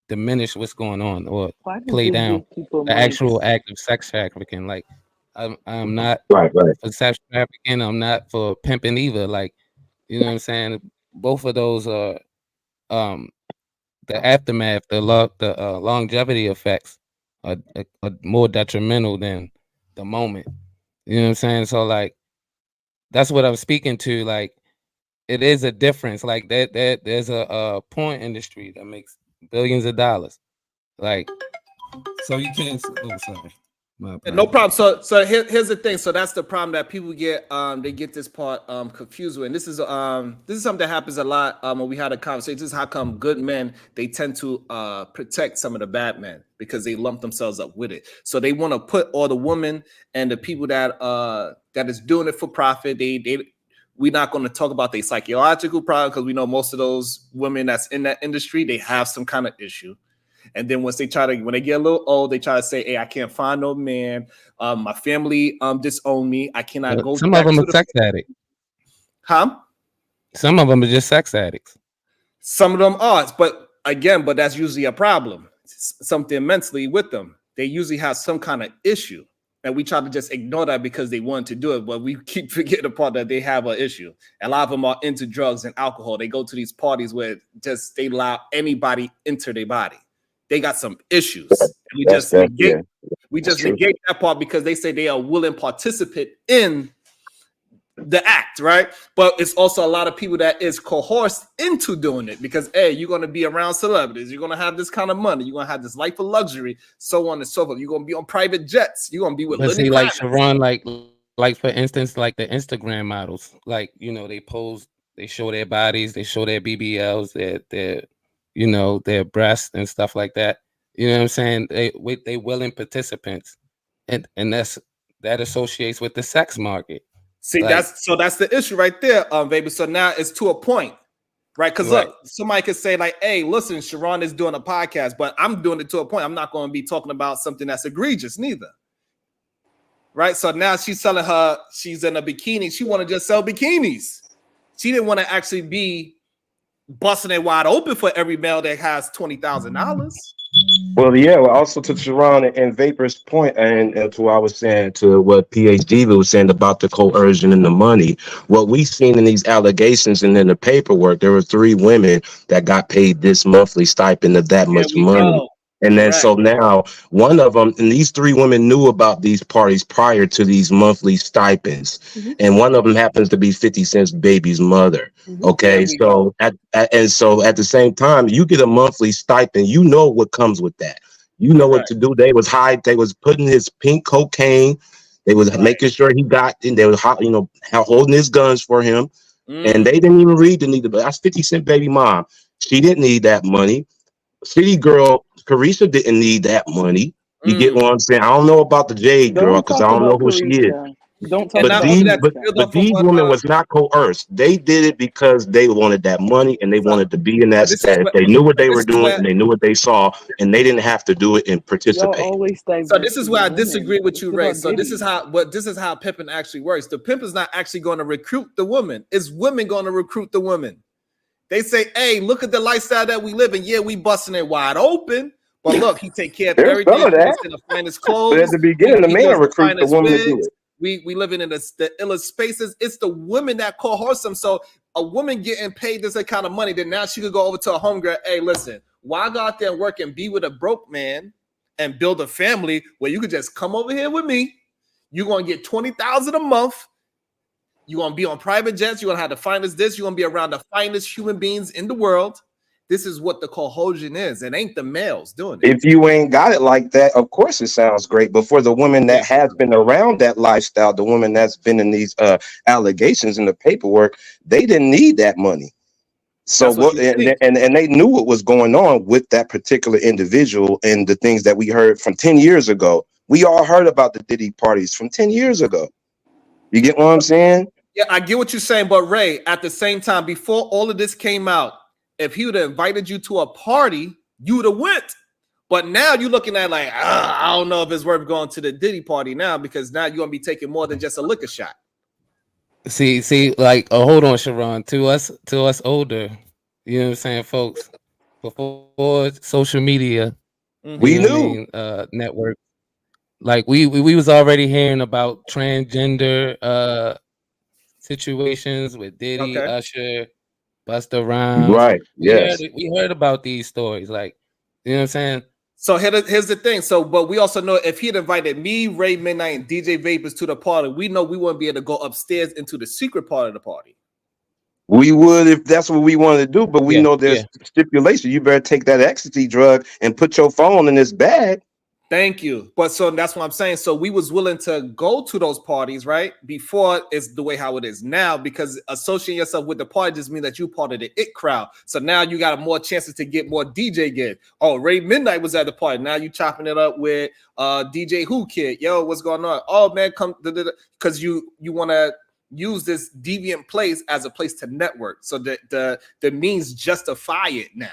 S17: diminish what's going on or
S11: Why does
S17: play
S11: this
S17: down
S11: give people
S17: the
S11: mics?
S17: actual act of sex trafficking. Like, I'm not
S9: Right, right.
S17: for sex trafficking. I'm not for pimping either. Like, you know what I'm saying? Both of those are the aftermath, the longevity effects are more detrimental than the moment. You know what I'm saying? So like that's what I'm speaking to. Like it is a difference. Like that there's a porn industry that makes billions of dollars. Like so you can't. Oh, sorry. My
S1: No
S17: apologies.
S1: problem. So here's the thing. So that's the problem that people get. They get this part confused with. And this is something that happens a lot. When we had a conversation, this is how come good men they tend to protect some of the bad men because they lump themselves up with it. So they want to put all the women and the people that is doing it for profit. We're not going to talk about their psychological problem because we know most of those women that's in that industry they have some kind of issue. And then when they get a little old, they try to say, "Hey, I can't find no man. My family disown me. I cannot go
S17: Some of
S1: back
S17: them
S1: to
S17: are
S1: the."
S17: sex addicts.
S1: Huh?
S17: Some of them are just sex addicts.
S1: Some of them are, but that's usually a problem. Something mentally with them. They usually have some kind of issue, and we try to just ignore that because they want to do it. But we keep forgetting the part that they have an issue. A lot of them are into drugs and alcohol. They go to these parties where just they allow anybody into their body. They got some issues. We
S8: That's
S1: just
S8: that. Yeah, that's true.
S1: negate that part because they say they are willing participant in the act, right? But it's also a lot of people that is coerced into doing it because hey, you're gonna be around celebrities, you're gonna have this kind of money, you're gonna have this life of luxury, so on and so forth. You're gonna be on private jets, you're gonna be with
S17: But
S1: Lenny
S17: see, like
S1: Kravitz.
S17: Sharon, like for instance, like the Instagram models, like they pose, they show their bodies, they show their BBLs, their their breasts and stuff like that. You know what I'm saying? They willing participants, and that associates with the sex market.
S1: See,
S17: Like,
S1: that's the issue right there, baby. So now it's to a point, right? Because
S17: right.
S1: look, somebody could say like, "Hey, listen, Sharon is doing a podcast, but I'm doing it to a point. I'm not going to be talking about something that's egregious, neither." Right? So now she's in a bikini. She want to just sell bikinis. She didn't want to actually be busting it wide open for every male that has $20,000.
S9: Well, yeah. Well, also to Sharon and Vapor's point, and to what I was saying, to what PhD was saying about the coercion and the money. What we've seen in these allegations and in the paperwork, there were 3 women that got paid this monthly stipend of that
S1: There
S9: much
S1: we
S9: money.
S1: go.
S9: And then
S1: Correct.
S9: so now one of them, and these 3 women knew about these parties prior to these monthly stipends. And one of them happens to be 50 Cent's baby's mother. Okay,
S1: There we go.
S9: so at the same time, you get a monthly stipend, you know what comes with that. You know what
S1: Correct.
S9: to do. They was putting his pink cocaine, they was
S1: Right.
S9: making sure he got in, they was holding his guns for him.
S13: And they didn't even read the need. But that's 50 Cent baby mom. She didn't need that money. City girl Carisha didn't need that money. You get what I'm saying? I don't know about the Jade girl
S11: Don't
S13: because I
S11: talk
S13: don't know
S11: about
S13: who she is.
S11: Carisha. Don't talk
S1: And
S13: But
S1: not
S11: about
S1: only
S13: these,
S1: that, to
S11: Carisha.
S1: build
S13: but
S1: off of
S13: these
S1: what
S13: women was not coerced. They did it because they wanted that money and they
S1: so,
S13: wanted to be in
S1: so
S13: that
S1: this is
S13: status.
S1: what
S13: They knew what
S1: so
S13: they
S1: this
S13: were
S1: is
S13: doing
S1: where
S13: and they knew what they saw, and they didn't have to do it and
S11: Y'all
S13: participate.
S11: always
S1: so this
S11: divert
S1: is
S11: to
S1: where
S11: the
S1: I
S11: women.
S1: disagree with
S11: It's
S1: you, Ray.
S11: about
S1: So this is
S11: Diddy.
S1: how pimping actually works. The pimp is not actually going to recruit the woman. It's women going to recruit the woman. They say, hey, look at the lifestyle that we live in. Yeah, we busting it wide open. But look, he take care of
S13: There's some
S1: everything.
S13: of
S1: He
S13: that.
S1: lives in the finest
S13: But at
S1: clothes.
S13: the beginning, the
S1: He
S13: man
S1: wears the
S13: recruits the
S1: finest
S13: woman to do
S1: wigs.
S13: it.
S1: We living in the illest spaces. It's the women that coerce them. So a woman getting paid this kind of money, then now she could go over to a homegirl. Hey, listen, why go out there and work and be with a broke man and build a family where you could just come over here with me? You're gonna get $20,000 a month. You're gonna be on private jets. You're gonna have the finest this. You're gonna be around the finest human beings in the world. This is what the cohesion is. It ain't the males doing it.
S13: If you ain't got it like that, of course it sounds great. But for the women that has been around that lifestyle, the women that's been in these allegations in the paperwork, they didn't need that money. So
S1: That's what
S13: what?
S1: you think.
S13: And they knew what was going on with that particular individual and the things that we heard from 10 years ago. We all heard about the Diddy parties from 10 years ago. You get what I'm saying?
S1: Yeah, I get what you're saying, but Ray, at the same time, before all of this came out, if he would have invited you to a party, you would have went. But now you're looking at like, I don't know if it's worth going to the Diddy party now because now you're gonna be taking more than just a liquor shot.
S17: See, like, hold on, Sharon. To us older, you know what I'm saying, folks. Before social media,
S13: We
S17: you know what I
S13: knew.
S17: mean, network. Like we was already hearing about transgender situations with Diddy,
S1: Okay.
S17: Usher, Busta Rhymes.
S13: Right. Yes.
S17: We heard about these stories, like, you know what I'm saying?
S1: So here's the thing. So, but we also know if he'd invited me, Ray Midnight, and DJ Vapors to the party, we know we wouldn't be able to go upstairs into the secret part of the party.
S13: We would if that's what we wanted to do, but we know there's stipulation. You better take that ecstasy drug and put your phone in this bag.
S1: Thank you. But so that's what I'm saying. So we was willing to go to those parties, right? Before it's the way how it is now, because associating yourself with the party just means that you part of the it crowd. So now you got more chances to get more DJ gigs. Oh, Ray Midnight was at the party. Now you chopping it up with DJ Who Kid. Yo, what's going on? Oh man, come because you want to use this deviant place as a place to network. So the means justify it now.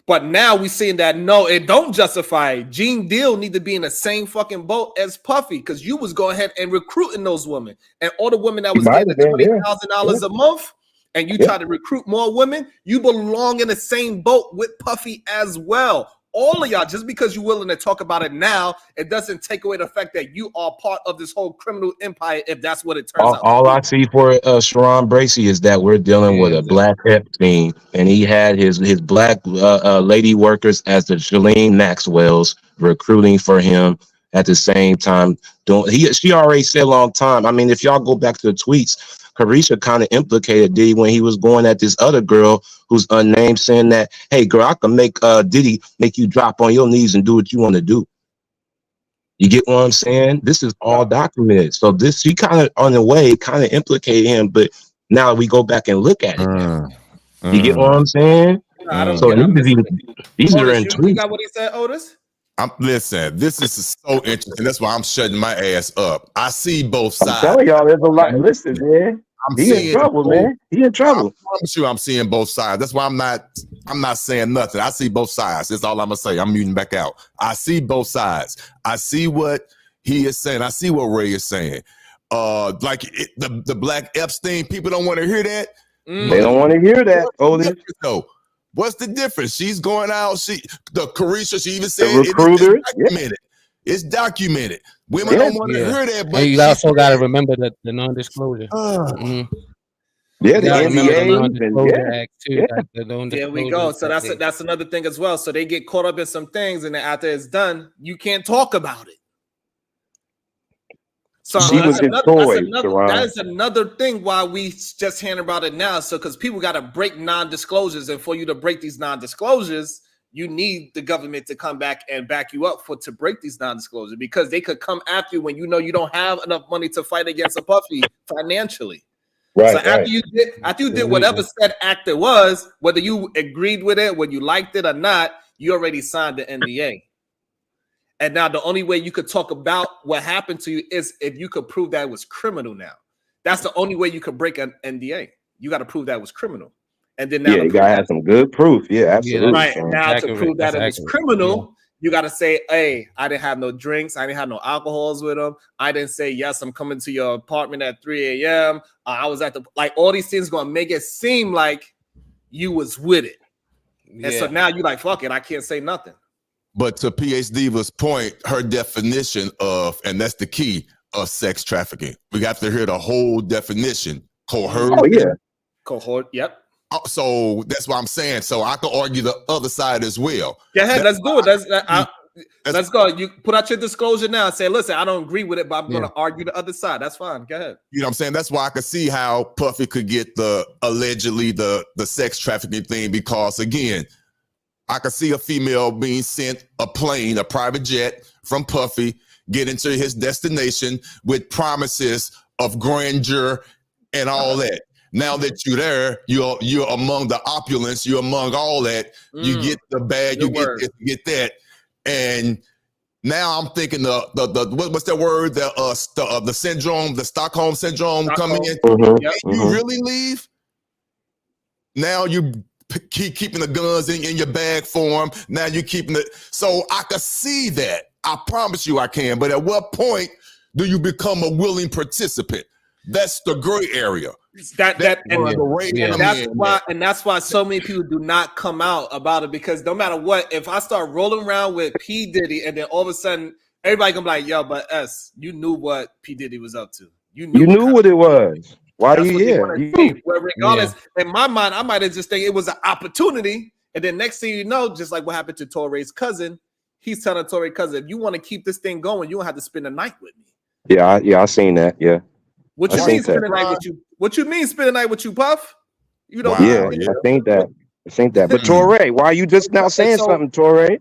S1: But now we're seeing that no, it don't justify it. Gene Deal need to be in the same fucking boat as Puffy because you was going ahead and recruiting those women and all the women that was getting the $20,000 a month, and you try to recruit more women. You belong in the same boat with Puffy as well. All of y'all, just because you're willing to talk about it now, it doesn't take away the fact that you are part of this whole criminal empire. If that's what it turns out.
S13: All I see for Sharon Bracey is that we're dealing with a black Epstein, and he had his black lady workers as the Shalene Maxwells recruiting for him at the same time. She already said a long time. I mean, if y'all go back to the tweets, Carisha kind of implicated Diddy when he was going at this other girl who's unnamed, saying that, hey girl, I can make Diddy make you drop on your knees and do what you want to do. You get what I'm saying? This is all documented. So this, she kind of, on the way, kind of implicated him. But now we go back and look at it now. You get what I'm saying?
S1: I don't
S13: So
S1: get
S13: these are
S1: Otis,
S13: in
S1: you
S13: tweets.
S1: got what he said, Otis?
S3: Listen, this is so interesting. That's why I'm shutting my ass up. I see both sides.
S13: I'm telling y'all, there's a lot. Listen, man. He in trouble, man. He in trouble.
S3: I promise you, I'm seeing both sides. That's why I'm not saying nothing. I see both sides. That's all I'm gonna say. I'm muting back out. I see both sides. I see what he is saying. I see what Ray is saying. The black Epstein, people don't want to hear that.
S13: They don't want to hear that, Otis.
S3: What's the difference? She's going out. The Carisha, she even said
S13: the recruiter.
S3: It's documented. It's documented. Women don't want to hear that, but
S17: and you also got to remember the non-disclosure.
S13: Yeah, the NDA
S17: Act too. Like
S1: there we go. So that's another thing as well. So they get caught up in some things, and then after it's done, you can't talk about it. So that is another thing why we just hearing about it now. So because people got to break non-disclosures, and for you to break these non-disclosures, you need the government to come back and back you up to break these non-disclosures, because they could come after you when you know you don't have enough money to fight against a Puffy financially. So
S13: Right,
S1: after
S13: right.
S1: you did whatever said act it was, whether you agreed with it, whether you liked it or not, you already signed the NDA. And now the only way you could talk about what happened to you is if you could prove that it was criminal now. That's the only way you could break an NDA. You got to prove that it was criminal. And then now
S13: Yeah,
S1: to
S13: you
S1: prove
S13: gotta
S1: that
S13: have some good proof. Yeah,
S17: Yeah,
S13: absolutely,
S1: right. And
S13: Sean.
S1: now to
S17: accurate.
S1: prove that
S17: That's
S1: it was
S17: accurate.
S1: criminal, you got to say, hey, I didn't have no drinks. I didn't have no alcohols with them. I didn't say, yes, I'm coming to your apartment at 3 a.m. I was at the, like, all these things going to make it seem like you was with it. And so now you like, fuck it, I can't say nothing.
S3: But to PH Diva's point, her definition of, and that's the key of sex trafficking. We got to hear the whole definition. Coercion.
S13: Oh yeah.
S1: Cohort. Yep.
S3: So that's what I'm saying. So I can argue the other side as well.
S1: Go ahead, let's do it. Let's go. You put out your disclosure now and say, listen, I don't agree with it, but I'm going to argue the other side. That's fine. Go ahead.
S3: You know what I'm saying? That's why I could see how Puffy could get the allegedly the sex trafficking thing, because again, I could see a female being sent a plane, a private jet from Puffy, get into his destination with promises of grandeur and all that. Now that you're there, you're among the opulence, you're among all that. You get the bag, you get this, you get that, and now I'm thinking what's that word? The syndrome, the Stockholm syndrome coming in. You really leave? Now you keep keeping the guns in your bag for him. Now you're keeping it. So I can see that. I promise you I can. But at what point do you become a willing participant? That's the gray area.
S1: That's why so many people do not come out about it, because no matter what, if I start rolling around with P. Diddy and then all of a sudden everybody gonna be like, yo, but you knew what P. Diddy was up to. You
S13: knew what it was. Why do you?
S1: Well, regardless, in my mind, I might have just think it was an opportunity, and then next thing you know, just like what happened to Torre's cousin, he's telling Torre's cousin, if you want to keep this thing going, you don't have to spend the night with me.
S13: Yeah, I seen that. Yeah.
S1: What you mean spend the night with you? What you mean spend the night with you, Puff? You don't.
S13: Yeah, I think that. But Torre, why are you just now saying something, Torre?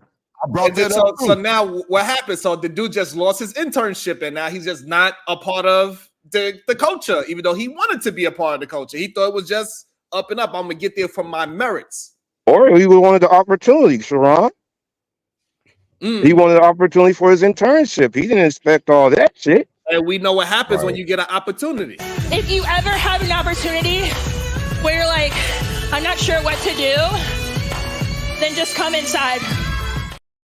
S1: So now what happened? So the dude just lost his internship, and now he's just not a part of the culture, even though he wanted to be a part of the culture. He thought it was just up and up. I'm gonna get there from my merits.
S13: Or he wanted the opportunity, Sharon. He wanted the opportunity for his internship. He didn't expect all that shit.
S1: And we know what happens when you get an opportunity.
S15: If you ever have an opportunity where you're like, I'm not sure what to do, then just come inside.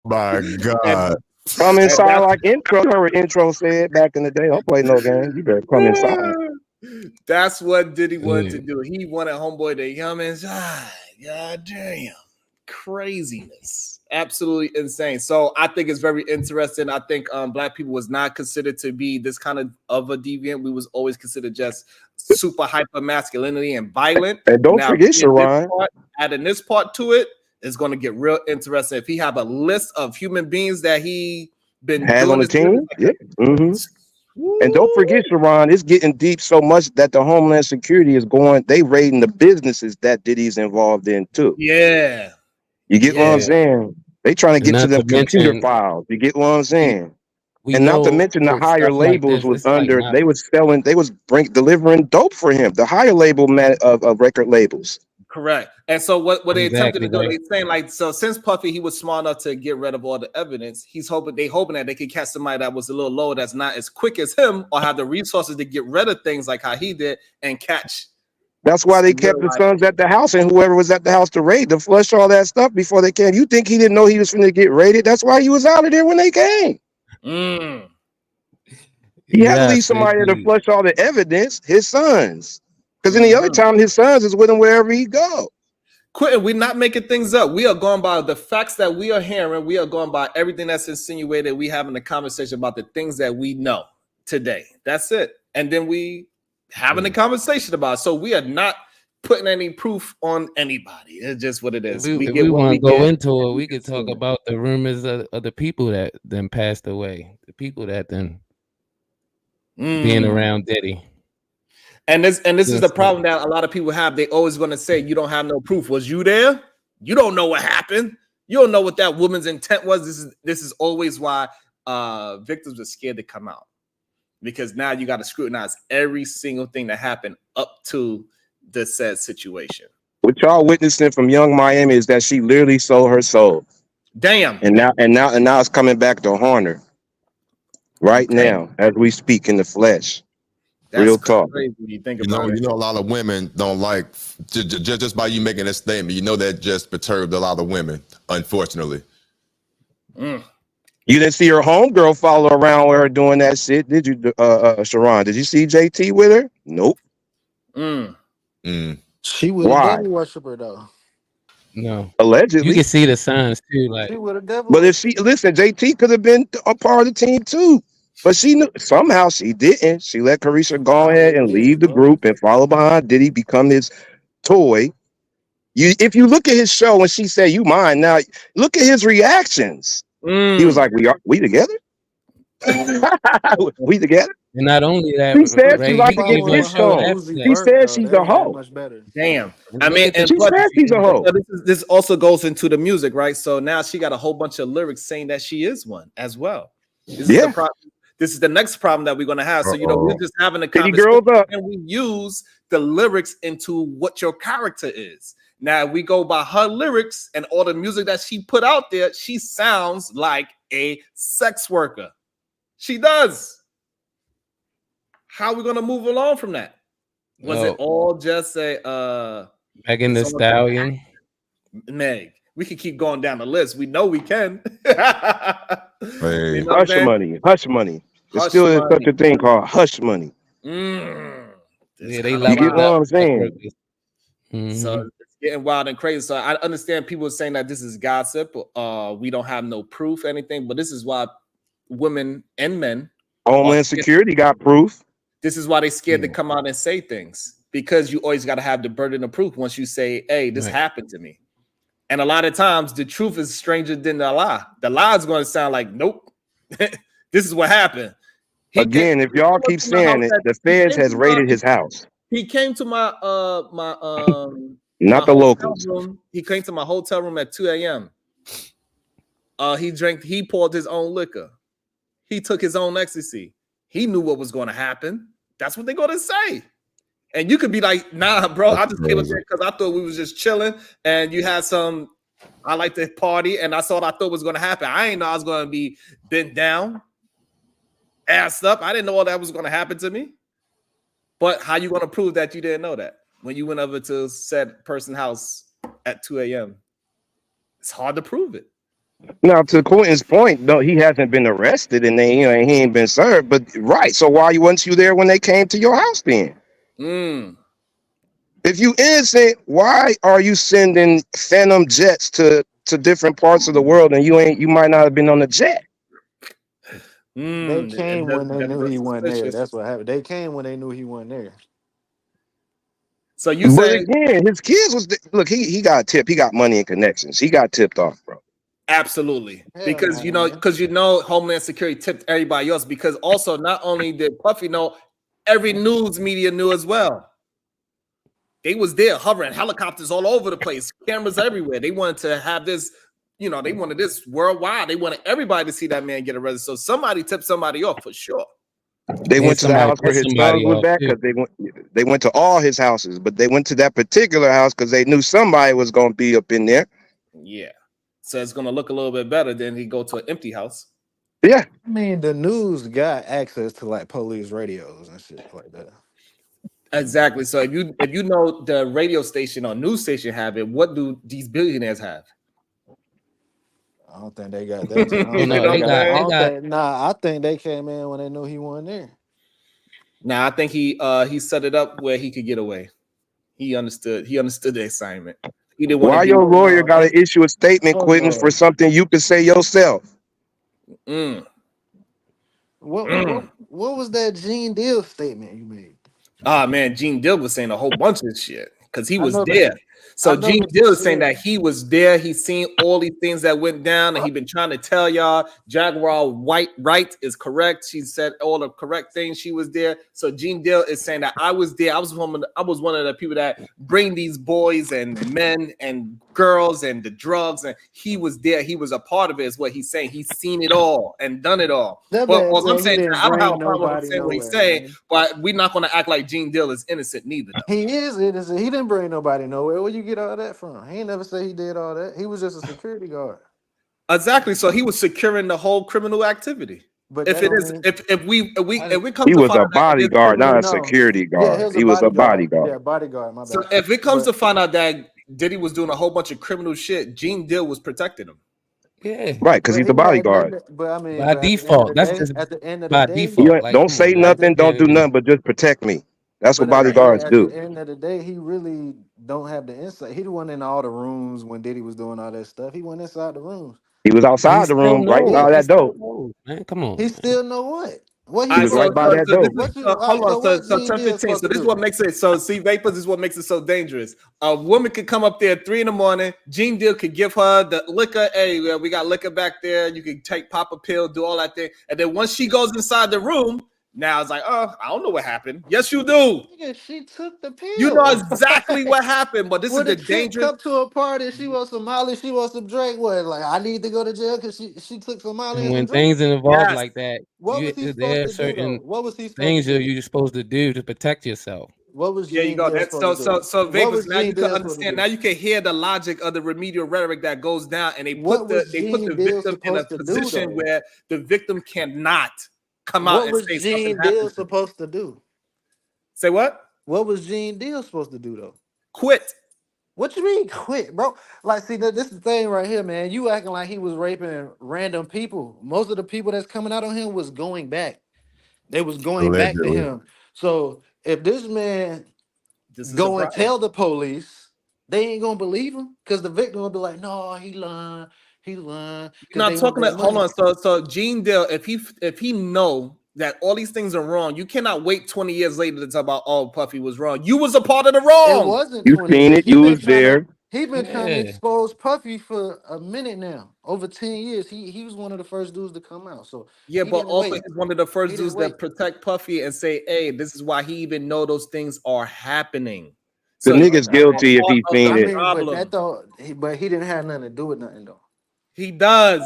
S3: My God.
S13: Come inside like intro. You heard intro said back in the day. Don't play no game. You better come inside.
S1: That's what Diddy wanted to do. He wanted homeboy to come inside. God damn. Craziness. Absolutely insane. So I think it's very interesting. I think black people was not considered to be this kind of a deviant. We was always considered just super hyper masculinity and violent.
S13: And don't forget, Sharon.
S1: Adding this part to it is going to get real interesting. If he have a list of human beings that he been
S13: had on the team, And don't forget, Sharon, it's getting deep so much that the Homeland Security is they raiding the businesses that Diddy's involved in too.
S1: Yeah.
S13: You get what I'm saying? They trying to get to them computer files. You get what I'm saying? And not to mention the higher labels was under. They was selling. They was delivering dope for him. The higher label of record labels.
S1: Correct. And so what they attempted to do, they saying like, so since Puffy, he was smart enough to get rid of all the evidence, hoping that they could catch somebody that was a little lower, that's not as quick as him, or have the resources to get rid of things like how he did and catch.
S13: That's why they kept the sons at the house, and whoever was at the house to raid, to flush all that stuff before they came. You think he didn't know he was going to get raided? That's why he was out of there when they came. He had to leave somebody to flush all the evidence, his sons. Because any other time, his sons is with him wherever he go.
S1: Quentin, we're not making things up. We are going by the facts that we are hearing. We are going by everything that's insinuated. We having a conversation about the things that we know today. That's it. And then we having a conversation about it. So we are not putting any proof on anybody. It's just what it is.
S17: If we want to go into it, we could talk about the rumors of the people that then passed away. The people that then being around Diddy.
S1: And this is the problem that a lot of people have. They always going to say, you don't have no proof. Was you there? You don't know what happened. You don't know what that woman's intent was. This is always why victims are scared to come out. because now you got to scrutinize every single thing that happened up to the said situation.
S13: What y'all witnessing from Young Miami is that she literally sold her soul.
S1: Damn.
S13: And now it's coming back to haunt her. Right now, as we speak in the flesh.
S1: That's
S13: Real talk.
S1: crazy when you think about
S3: You
S1: it.
S3: know, a lot of women don't like just by you making a statement. You know that just perturbed a lot of women, unfortunately.
S13: You didn't see her homegirl follow around with her doing that shit, did you, Sharon? Did you see JT with her? Nope.
S20: She was a
S13: Why?
S20: devil worshiper though.
S17: No.
S13: Allegedly.
S17: You can see the signs too, like
S20: She was a devil.
S13: But if she listen, JT could have been a part of the team too. But she knew somehow she didn't. She let Carisha go ahead and leave the group and follow behind Diddy, become his toy. If you look at his show when she said you mine, now look at his reactions. He was like, we together? We together?
S17: and not only that,
S13: She said she
S17: Ray,
S13: like
S17: he
S13: to get
S17: even
S13: pissed
S17: showed
S13: on.
S17: after
S13: She
S17: that.
S13: said she's a hoe.
S20: Much better.
S1: Damn.
S17: And
S1: I
S17: look
S1: mean,
S17: at the
S1: and
S13: She
S1: plus,
S13: said she's a hoe.
S1: so this also goes into the music, right? So now she got a whole bunch of lyrics saying that she is one as well. This is the problem. This is the next problem that we're gonna have. So we're just having a conversation and we use the lyrics into what your character is. Now we go by her lyrics and all the music that she put out there. She sounds like a sex worker. She does. How are we gonna move along from that? Was it all just a
S17: Megan Thee Stallion?
S1: Meg, we can keep going down the list. We know we can. You know
S13: Hush money. Hush money. There's
S1: Hush
S13: still is
S1: money.
S13: such a thing called hush money.
S17: Yeah, they
S13: You
S17: leveled
S13: get what
S17: up.
S13: I'm saying?
S1: So it's getting wild and crazy. So I understand people saying that this is gossip. We don't have no proof, anything, but this is why women and men,
S13: Homeland Security got proof.
S1: this is why they're scared to come out and say things, because you always got to have the burden of proof once you say, hey, this happened to me. And a lot of times the truth is stranger than the lie. The lie is going to sound like, nope, this is what happened.
S13: Again, if y'all keep saying it, the feds has raided his house.
S1: He came to my
S13: Not the locals.
S1: room. He came to my hotel room at 2 a.m. He poured his own liquor. He took his own ecstasy. He knew what was going to happen. That's what they're going to say. And you could be like, nah, bro, I just came up there because I thought we was just chilling and you had some, I like to party and that's all I thought was going to happen. I didn't know I was going to be bent down, assed up. I didn't know all that was going to happen to me. But how you going to prove that you didn't know that when you went over to said person's house at 2 a.m.? It's hard to prove it.
S13: Now, to Quentin's point, no, he hasn't been arrested and he ain't been served. But right, so why weren't you there when they came to your house then? If you innocent, why are you sending phantom jets to different parts of the world and you might not have been on the jet?
S20: They came when they knew he wasn't there. That's what happened. They came when they knew he wasn't there.
S1: So you
S13: But
S1: say
S13: again, his kids was look, he got tipped. He got money and connections. He got tipped off, bro.
S1: absolutely, because you know Homeland Security tipped everybody else, because also not only did Puffy know, every news media knew as well. They was there hovering, helicopters all over the place, cameras everywhere. They wanted to have this, they wanted this worldwide. They wanted everybody to see that man get arrested. So somebody tipped somebody off for sure.
S13: They went to the house where his sons was back because they went to all his houses, but they went to that particular house because they knew somebody was going to be up in there.
S1: Yeah. So it's going to look a little bit better than he go to an empty house.
S13: Yeah.
S20: I mean, the news got access to like police radios and shit like that.
S1: Exactly. So if you know the radio station or news station have it, what do these billionaires have?
S20: I don't think they got that. I think they came in when they knew he wasn't there.
S1: Now I think he set it up where he could get away. He understood the assignment. He didn't want.
S13: Why your lawyer got to issue a statement, Quentin, for something you could say yourself?
S20: What was that Gene Deal statement you made?
S1: Ah man, Gene Deal was saying a whole bunch of shit because he was there. So Gene Deal is saying that he was there. He's seen all these things that went down, and he been trying to tell y'all Jaguar Wright is correct. She said all the correct things. She was there. So Gene Deal is saying that I was there. I was one of the people that bring these boys and men and girls and the drugs, and he was there. He was a part of it. Is what he's saying. He's seen it all and done it all.
S20: That
S1: But
S20: man
S1: all I'm
S20: said he
S1: saying,
S20: didn't
S1: I don't have a
S20: bring
S1: problem with him
S20: nobody
S1: saying what he's
S20: nowhere,
S1: saying,
S20: man.
S1: but we're not going to act like Gene Deal is innocent neither, though.
S20: He is innocent. He didn't bring nobody nowhere. Where you get all that from? He ain't never say he did all that. He was just a security guard.
S1: Exactly. So he was securing the whole criminal activity.
S20: But
S1: If
S20: that
S1: it
S20: don't
S1: is,
S20: mean
S1: if we come
S9: He
S1: to
S9: was
S1: find
S9: a
S1: out that it is
S9: bodyguard, not a
S20: no.
S9: security
S20: Yeah, he
S9: guard.
S20: was a
S9: He was a
S20: bodyguard.
S9: bodyguard.
S20: Yeah, bodyguard. My
S1: so
S20: bad.
S1: if it comes
S20: But
S1: to find out that Diddy was doing a whole bunch of criminal shit, Gene Deal was protecting him.
S17: Yeah.
S9: Right, because
S20: but
S9: he's
S20: he
S9: the
S20: had nothing.
S9: bodyguard.
S20: But I mean,
S17: By
S20: but at the end of the
S17: default. That's
S20: day,
S17: just
S20: at the end of the
S17: by
S20: day,
S9: You
S17: default. Like,
S9: don't
S17: come on,
S9: say
S17: man.
S20: at the
S9: nothing, don't do
S17: Yeah.
S9: nothing, but just protect me. That's what
S20: but
S9: bodyguards
S20: at the
S9: do.
S20: end of the day, he really don't have the insight. He went in all the rooms when Diddy was doing all that stuff. He went inside the rooms.
S9: He was
S17: But he
S9: outside the
S17: still
S9: room writing
S17: knows.
S9: all
S20: Yeah,
S17: He
S9: that
S17: still
S9: dope.
S17: knows, man. Come on,
S20: he
S17: man.
S20: still know what. What
S1: All
S20: he
S9: He
S1: right,
S9: was
S20: supposed
S9: right
S20: to
S9: by
S1: so
S20: do?
S9: that
S1: so this
S9: dope.
S1: is
S20: What you? All
S1: hold
S20: right.
S1: on.
S20: So
S1: So
S20: what
S1: so
S20: Gene Deal
S1: 10-15.
S20: supposed
S1: So
S20: to
S1: this is
S20: do?
S1: what makes it so. See, vapors is what makes it so dangerous. A woman could come up there at 3 a.m. Gene Deal could give her the liquor. Hey, well, we got liquor back there. You can take pop a pill, do all that thing, and then once she goes inside the room, now it's like, oh, I don't know what happened. Yes, you do.
S20: Nigga, she took the
S1: You know
S20: pill.
S1: exactly what happened. But this is
S20: When a
S1: the
S20: chick
S1: dangerous.
S20: come to a party, she wants some Molly, she wants some drink. What? Like I need to go to jail because she took some Molly
S17: And
S20: and some
S17: when
S20: drink.
S17: things involved
S1: Yes.
S17: like that,
S20: What was he supposed
S17: there are
S20: to do though?
S17: certain
S20: What was he supposed to
S17: things that
S20: do?
S17: you're supposed to do to protect yourself.
S20: What was
S1: There you
S20: Gene
S1: go.
S20: Deal
S1: That's
S20: supposed to do?
S1: so
S20: What
S1: vapors.
S20: was
S1: Now you
S20: Gene
S1: can
S20: Deal supposed to
S1: understand.
S20: do?
S1: Now you can hear the logic of the remedial rhetoric that goes down, and
S20: What was
S1: they put
S20: Gene
S1: the
S20: Deal
S1: victim in a
S20: supposed to do
S1: position
S20: though?
S1: where the victim cannot come out
S20: What
S1: and
S20: was
S1: say something
S20: Gene Deal
S1: happened to me.
S20: supposed to do?
S1: Say what?
S20: What was Gene Deal supposed to do though?
S1: Quit.
S20: What you mean quit, bro? Like, see, this is the thing right here, man. You acting like he was raping random people. Most of the people that's coming out on him was going back. They was going back to
S3: Allegedly.
S20: him. So if this man
S1: This is the
S20: go and
S1: problem.
S20: tell the police, they ain't gonna believe him because the victim will be like, "No, he lying,"
S1: You're
S20: because
S1: not
S20: they want
S1: talking.
S20: their
S1: Hold
S20: money.
S1: on. So Gene Dale, if he know that all these things are wrong, you cannot wait 20 years later to talk about, oh, Puffy was wrong. You was a part of the
S20: It
S1: wrong.
S20: wasn't
S9: You
S20: 20
S9: seen
S20: years.
S9: it, you was there.
S20: He been trying to
S17: Yeah.
S20: expose Puffy for a minute now, over 10 years. He was one of the first dudes to come out, so
S1: Yeah,
S20: he
S1: but
S20: didn't
S1: also
S20: wait.
S1: he's one of the
S20: He
S1: first
S20: didn't
S1: dudes
S20: wait.
S1: that protect Puffy and say, hey, this is why he even know those things are happening.
S9: The
S1: So he's
S9: nigga's
S1: a
S9: guilty if
S1: part
S9: he
S1: of
S9: seen
S1: the
S20: I
S9: it.
S20: mean, but that
S1: problem.
S20: don't. But he didn't have nothing to do with nothing though.
S1: He does.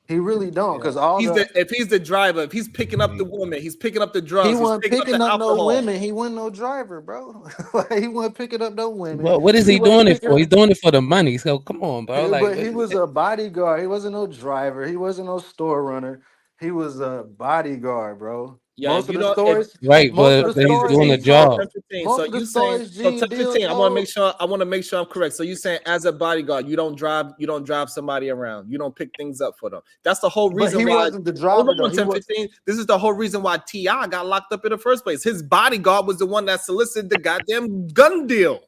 S20: He really don't,
S17: Yeah.
S20: because all
S1: He's
S20: the
S1: if he's the driver, if he's picking up the woman, he's picking up the
S20: he
S1: drugs, he's
S20: wasn't
S1: picking up
S20: picking
S1: the
S20: up no
S1: alcohol.
S20: women. He wasn't no driver, bro. Like, he wasn't picking up no women.
S17: Well, what is
S20: He
S17: he
S20: wasn't
S17: doing it
S20: picking
S17: for?
S20: up.
S17: He's doing it for the money. So come on, bro. Like,
S20: But he was a bodyguard. He wasn't no driver. He wasn't no store runner. He was a bodyguard, bro.
S1: Yeah, if you don't,
S17: right,
S20: Most of
S17: but
S20: the
S17: he's
S20: stories,
S17: doing a
S1: 10-15, so
S17: job.
S1: 10-15. So
S20: most of the
S1: you saying
S20: stories
S1: so
S20: Gene Deal
S1: 10-15. I want to
S20: told.
S1: make sure I'm correct. So you saying as a bodyguard, you don't drive somebody around. You don't pick things up for them. That's the whole
S20: But
S1: reason
S20: he
S1: why.
S20: wasn't the
S1: Hold
S20: driver though.
S1: on,
S20: He was.
S1: 10-15. This is the whole reason why T.I. got locked up in the first place. His bodyguard was the one that solicited the goddamn gun deal.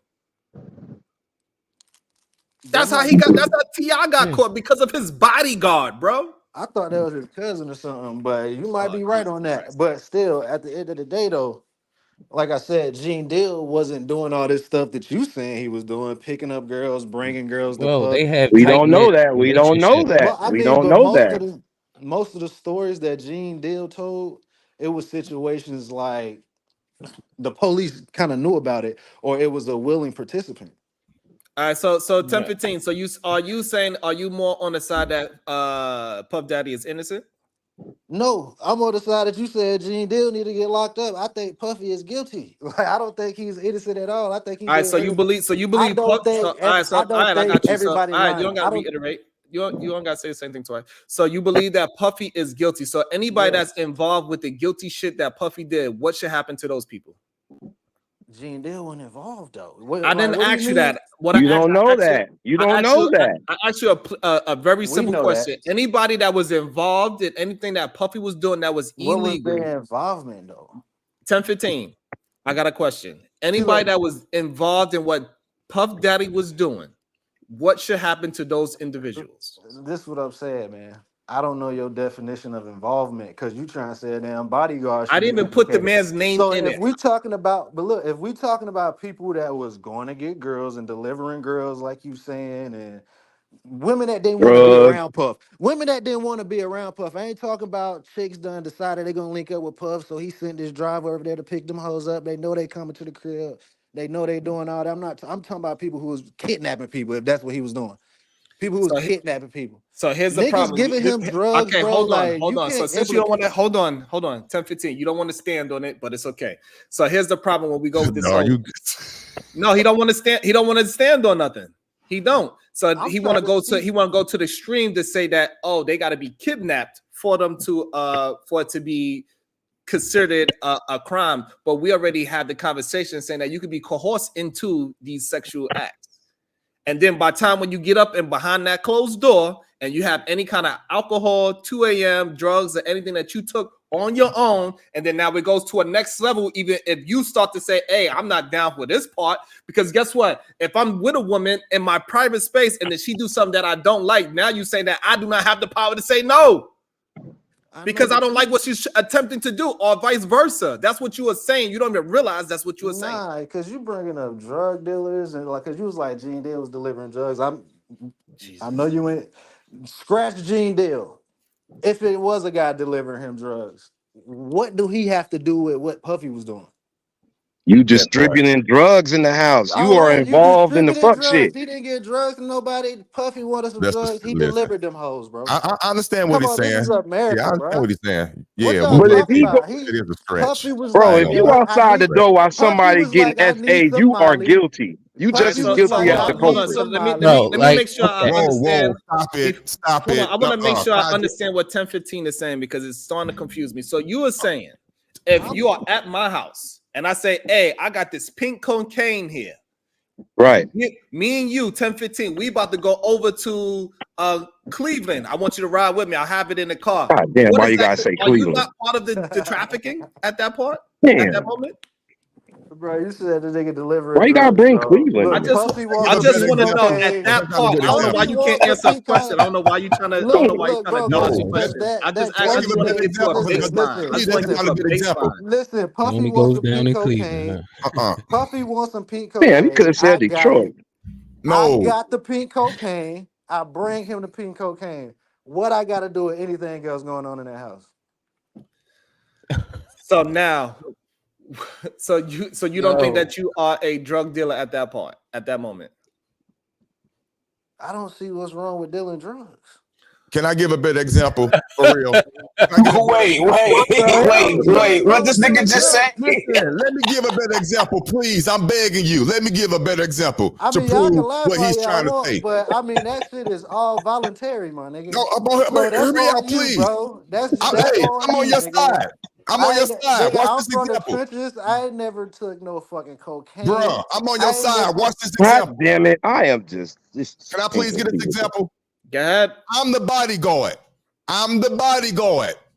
S1: That's how T.I. got caught because of his bodyguard, bro.
S20: I thought that was his cousin or something, but you might
S1: Oh,
S20: be right
S1: Jesus
S20: on that.
S1: Christ.
S20: But still, at the end of the day, though, like I said, Gene Deal wasn't doing all this stuff that you saying he was doing, picking up girls, bringing girls to
S17: Well,
S20: pub.
S17: they have
S9: We
S17: tight
S9: don't know
S17: knit
S9: that. We don't know
S17: relationship.
S9: that.
S20: But I
S9: We
S20: mean,
S9: don't
S20: but
S9: know that.
S20: most of the stories that Gene Deal told, it was situations like the police kind of knew about it, or it was a willing participant.
S1: All right, so
S17: Right.
S1: 10-15. So you saying are you more on the side that Puff Daddy is innocent?
S20: No, I'm on the side that you said Gene Deal need to get locked up. I think Puffy is guilty. Like, I don't think he's innocent at all. I think he
S1: All right,
S20: did
S1: so you
S20: everything.
S1: believe Puff. So
S20: I
S1: all
S20: don't
S1: right, I
S20: think
S1: got you. So all
S20: everybody
S1: right, you
S20: lying.
S1: don't got
S20: I
S1: to
S20: don't.
S1: reiterate. You don't got to say the same thing twice. So you believe that Puffy is guilty. So anybody
S20: Yes,
S1: that's involved with the guilty shit that Puffy did, what should happen to those people?
S20: Gene Deal wasn't involved though.
S1: I
S20: Like,
S1: didn't
S20: what do you
S1: ask you
S20: mean?
S1: that. What
S9: You don't know that. You don't know that.
S1: I asked you a very
S20: We
S1: simple
S20: know that.
S1: question. Anybody that was involved in anything that Puffy was doing that was
S20: What was
S1: illegal,
S20: their involvement though?
S1: 10-15. I got a question.
S20: See,
S1: Anybody
S20: look,
S1: that was involved in what Puff Daddy was doing, what should happen to those individuals?
S20: this is what I'm saying, man. I don't know your definition of involvement because you trying to say a damn bodyguard
S1: I
S20: should be
S1: didn't even put the
S20: implicated.
S1: man's name
S20: So
S1: in
S20: if
S1: it.
S20: we talking about, but look, if we talking about people that was going to get girls and delivering girls, like you saying, and women that didn't want to be
S9: Drugs.
S20: around Puff, women that didn't want to be around Puff. I ain't talking about chicks done decided they gonna link up with Puff, so he sent this driver over there to pick them hoes up. They know they coming to the crib. They know they doing all that. I'm talking about people who was kidnapping people. If that's what he was doing, people who was kidnapping people.
S1: So here's the
S20: Niggas
S1: problem.
S20: giving him drugs,
S1: Okay,
S20: bro.
S1: hold on,
S20: Like
S1: hold
S20: you
S1: on. So
S20: can't
S1: since you don't want to, hold on, 10-15. You don't want to stand on it, but it's okay. So here's the problem when we go with this. No, he don't want to stand. He don't want to stand on nothing. He don't. So he want to go to the extreme to say that, oh, they got to be kidnapped for them to for it to be considered a crime. But we already had the conversation saying that you could be coerced into these sexual acts. And then by the time when you get up and behind that closed door and you have any kind of alcohol, 2 a.m., drugs, or anything that you took on your own, and then now it goes to a next level, even if you start to say, hey, I'm not down for this part, because guess what? If I'm with a woman in my private space and then she do something that I don't like, now you say that I do not have the power to say no. Because I don't like what she's attempting to do, or vice versa. That's what you were saying. You don't even realize that's what you were saying.
S20: Nah, because you bringing up drug dealers and like, because you was like Gene Deal was delivering drugs. I know you ain't scratch Gene Deal. If it was a guy delivering him drugs, what do he have to do with what Puffy was doing?
S9: You distributing drugs in the house. You are involved in the fuck shit.
S20: He didn't get drugs from nobody. Puffy wanted some drugs. He delivered them hoes, bro.
S3: I understand what he's saying.
S20: This is America,
S3: yeah, I understand
S20: bro.
S3: what he's saying.
S20: What
S3: Yeah,
S20: y'all
S9: but if
S20: talking
S9: he
S20: about?
S3: it is a stretch.
S20: Puffy was
S9: Bro,
S20: like,
S9: if you outside the door while somebody
S20: was
S9: getting
S20: like, I need
S9: SA, you are
S20: somebody.
S9: guilty. You just as
S20: was
S9: guilty
S20: like,
S9: as
S20: I
S9: the
S20: need
S9: culprit.
S1: So let me
S17: No,
S1: make sure I
S3: Whoa,
S1: understand.
S3: stop
S1: Hold
S3: it.
S1: on, I want to make sure I understand what 10-15 is saying because it's starting to confuse me. So you were saying, if you are at my house and I say, hey, I got this pink cocaine here.
S9: Right.
S1: Me and you, 10-15, we about to go over to Cleveland. I want you to ride with me. I'll have it in the car.
S9: God damn, why you gotta say
S1: Are you
S9: Cleveland?
S1: not part of the trafficking at that point?
S9: Damn.
S1: At that moment?
S20: Bro, you said that nigga delivering
S9: Why you gotta
S20: drugs,
S9: bring
S20: bro.
S9: Cleveland?
S1: I just want to know at that part. I don't know why you can't answer a question. I don't know why you trying to. I don't know why you trying to dodge the question. I just actually want to get to a baseline. I just want to get to a baseline.
S20: Listen, Puffy
S17: Only
S20: wants
S17: goes
S20: some
S17: down
S20: pink
S17: in
S20: cocaine.
S17: Cleveland.
S20: Puffy wants some pink cocaine.
S9: Damn, you could have said Detroit.
S20: I got the pink cocaine. I bring him the pink cocaine. What I got to do with anything else going on in that house?
S1: So now, so you don't think that you are a drug dealer at that point, at that moment?
S20: I don't see what's wrong with dealing drugs.
S3: Can I give a better example? For real.
S13: Wait. What this nigga just say?
S3: Listen, let me give a better example, please. I'm begging you. Let me give a better example to
S20: y'all can
S3: prove
S20: laugh
S3: what
S20: all
S3: he's
S20: y'all
S3: trying to
S20: want,
S3: say.
S20: but I mean that shit is all voluntary, my nigga.
S3: No,
S20: So
S3: hear me out,
S20: on you,
S3: please.
S20: bro. That's
S3: I'm
S20: on
S3: on
S20: you,
S3: your
S20: nigga.
S3: side. I'm on your side.
S20: Nigga,
S3: Watch
S20: I'm
S3: this
S20: from
S3: example.
S20: the trenches. I ain't never took no fucking cocaine.
S3: Bruh, I'm on your side. Watch this
S9: God
S3: example.
S9: damn it. I am just
S3: Can I please get this example?
S1: Go ahead.
S3: I'm the bodyguard.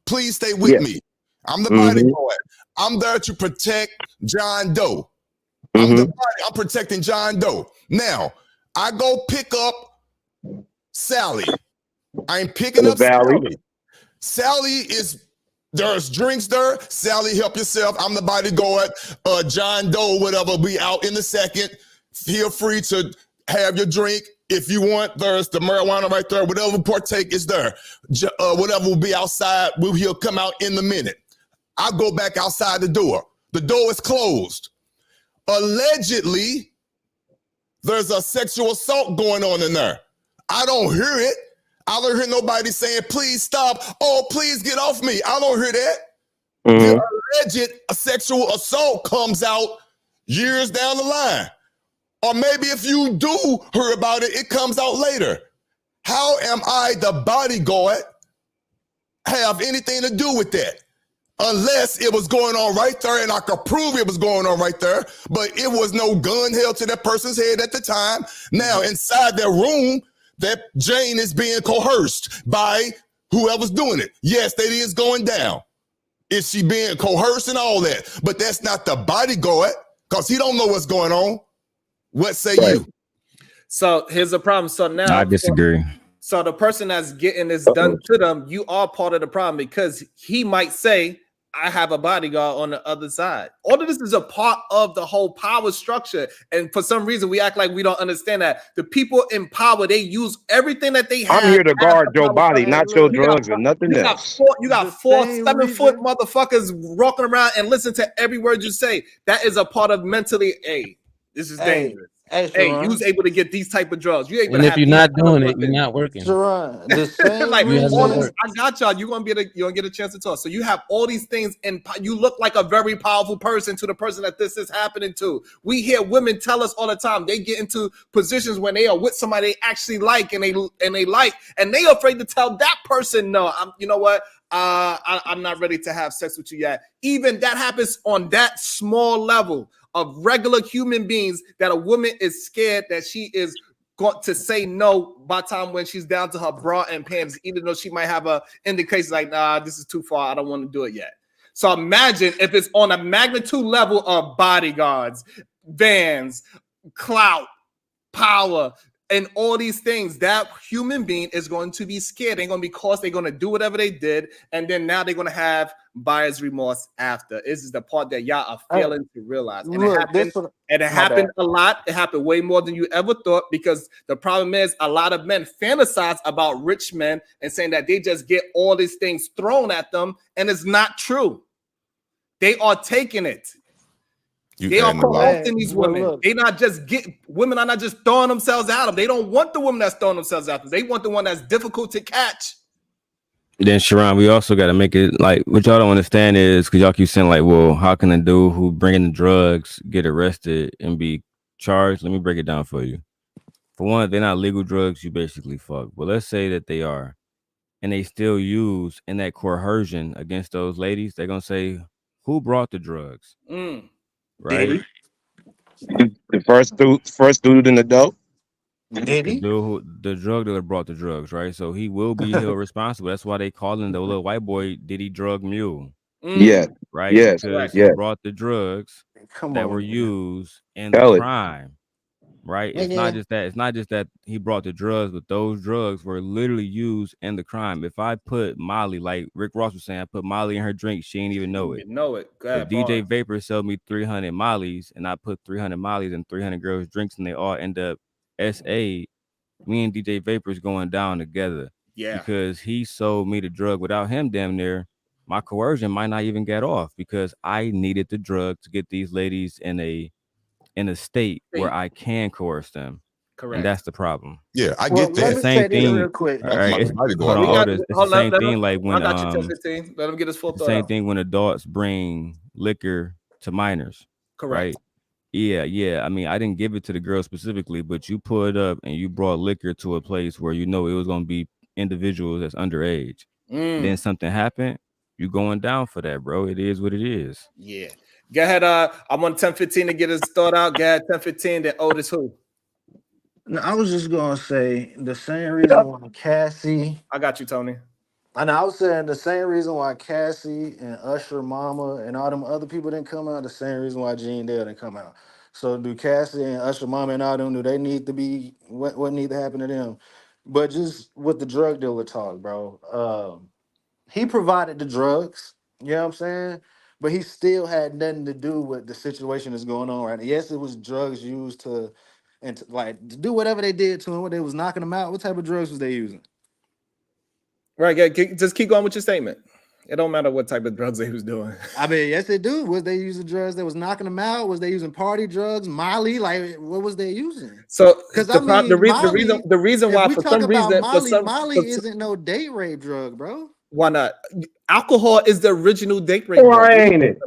S3: Please stay with me. I'm the bodyguard. I'm there to protect John Doe. I'm protecting John Doe. Now, I go pick up Sally. I'm picking up Sally. Sally there's drinks there. Sally, help yourself. I'm the bodyguard. John Doe, whatever, be out in a second. Feel free to have your drink. If you want, there's the marijuana right there. Whatever partake is there. Whatever will be outside, he'll come out in a minute. I'll go back outside the door. The door is closed. Allegedly, there's a sexual assault going on in there. I don't hear it. I don't hear nobody saying, please stop. Oh, please get off me. I don't hear that. The alleged sexual assault comes out years down the line. Or maybe if you do hear about it, it comes out later. How am I, the bodyguard, have anything to do with that? Unless it was going on right there and I could prove it was going on right there, but it was no gun held to that person's head at the time. Now, inside that room, that Jane is being coerced by whoever's doing it. Yes, that is going down. Is she being coerced and all that? But that's not the bodyguard because he don't know what's going on. What say you?
S1: So here's the problem. So now
S12: I disagree.
S1: So the person that's getting this done to them, you are part of the problem because he might say, I have a bodyguard on the other side. All of this is a part of the whole power structure. And for some reason, we act like we don't understand that. The people in power, they use everything that they have.
S9: I'm here to guard your body, not your drugs and nothing else.
S1: You got 7-foot motherfuckers walking around and listen to every word you say. That is a part of mentally, This is
S20: Hey,
S1: dangerous.
S20: hey,
S1: Hey, you
S20: Sharon.
S1: was able to get these type of drugs. You able
S17: And
S1: to
S17: if
S1: have
S17: you're
S1: these
S17: not
S1: type of
S17: doing it, you're
S1: weapons.
S17: not working.
S20: Sharon, the same
S1: Like
S17: You have no
S1: all
S20: reason.
S1: these,
S17: work.
S1: I got y'all. You're gonna get a chance to talk. So you have all these things, and you look like a very powerful person to the person that this is happening to. We hear women tell us all the time they get into positions when they are with somebody they actually like and they afraid to tell that person no. You know what? I'm not ready to have sex with you yet. Even that happens on that small level of regular human beings that a woman is scared that she is going to say no by time when she's down to her bra and panties, even though she might have a indication like, nah, this is too far. I don't want to do it yet. So imagine if it's on a magnitude level of bodyguards, vans, clout, power, and all these things, that human being is going to be scared. They're going to be caused. They're going to do whatever they did. And then now they're going to have buyer's remorse after. This is the part that y'all are failing to realize. And
S20: Look,
S1: it
S20: my bad.
S1: happened a lot. It happened way more than you ever thought, because the problem is a lot of men fantasize about rich men and saying that they just get all these things thrown at them. And it's not true. They are taking it. They are corrupting these women. Women are not just throwing themselves at them. They don't want the woman that's throwing themselves at them. They want the one that's difficult to catch.
S12: Then Sharon, we also got to make it like what y'all don't understand is because y'all keep saying like, well, how can a dude who bringing the drugs get arrested and be charged? Let me break it down for you. For one, they're not legal drugs. You basically fuck. But let's say that they are, and they still use in that coercion against those ladies. They're gonna say, who brought the drugs? Right?
S13: The first dude in the dope.
S20: Did
S12: The
S20: he?
S12: dude who the drug dealer brought the drugs, right? So he will be held responsible. That's why they call him the little white boy Diddy drug mule.
S13: Yeah.
S12: Right?
S13: Yes.
S12: Because he
S13: Yes.
S12: brought the drugs
S20: Come
S12: that were
S20: on, man.
S12: used in the
S13: Tell it.
S12: crime. Right? It's
S20: Nigga.
S12: not just that he brought the drugs, but those drugs were literally used in the crime. If I put Molly, like Rick Ross was saying, I put Molly in her drink, she ain't even know it.
S1: Know it. Go ahead,
S12: If DJ Vapor sell me 300 Mollies and I put 300 Mollies and 300 girls drinks and they all end up SA, me and DJ Vapor's going down together.
S1: Yeah.
S12: Because he sold me the drug without him damn near. My coercion might not even get off because I needed the drug to get these ladies in a state where I can coerce them.
S1: Correct.
S12: And that's the problem.
S3: Yeah, I
S20: Well,
S3: get
S20: let
S3: that.
S20: me
S12: It's the same
S20: say this
S12: thing.
S20: real quick.
S12: All right, hold on, Otis. It's the same thing like when
S1: I got you 10-15. Let him get his full
S12: it's the
S1: thought
S12: same
S1: out.
S12: thing when adults bring liquor to minors.
S1: Correct.
S12: Right? Yeah. I mean, I didn't give it to the girl specifically, but you pulled up and you brought liquor to a place where you know it was going to be individuals that's underage. Then something happened, you going down for that, bro. It is what it is.
S1: Yeah. Go ahead. I want 10-15 to get his thought out. Go ahead, 10-15. Then OtisWHo.
S20: No, I was just gonna say the same reason why Cassie.
S1: I got you, Tony.
S20: I know I was saying the same reason why Cassie and Usher Mama and all them other people didn't come out, the same reason why Gene Dale didn't come out. So do Cassie and Usher Mama and all them, do they need to be what need to happen to them? But just with the drug dealer talk, bro. He provided the drugs, you know what I'm saying? But he still had nothing to do with the situation that's going on right now. Yes, it was drugs used to to do whatever they did to him, when they was knocking him out. What type of drugs was they using?
S1: Right, just keep going with your statement. It don't matter what type of drugs they was doing.
S20: I mean, yes, they do. Was they using drugs that was knocking them out? Was they using party drugs, Molly? Like, what was they using?
S1: So
S20: Because
S1: the reason
S20: if
S1: why
S20: we
S1: for
S20: talk
S1: some
S20: about
S1: reason
S20: Molly isn't no date rape drug, bro.
S1: why not? Alcohol is the original date rape drug.
S13: Why ain't it?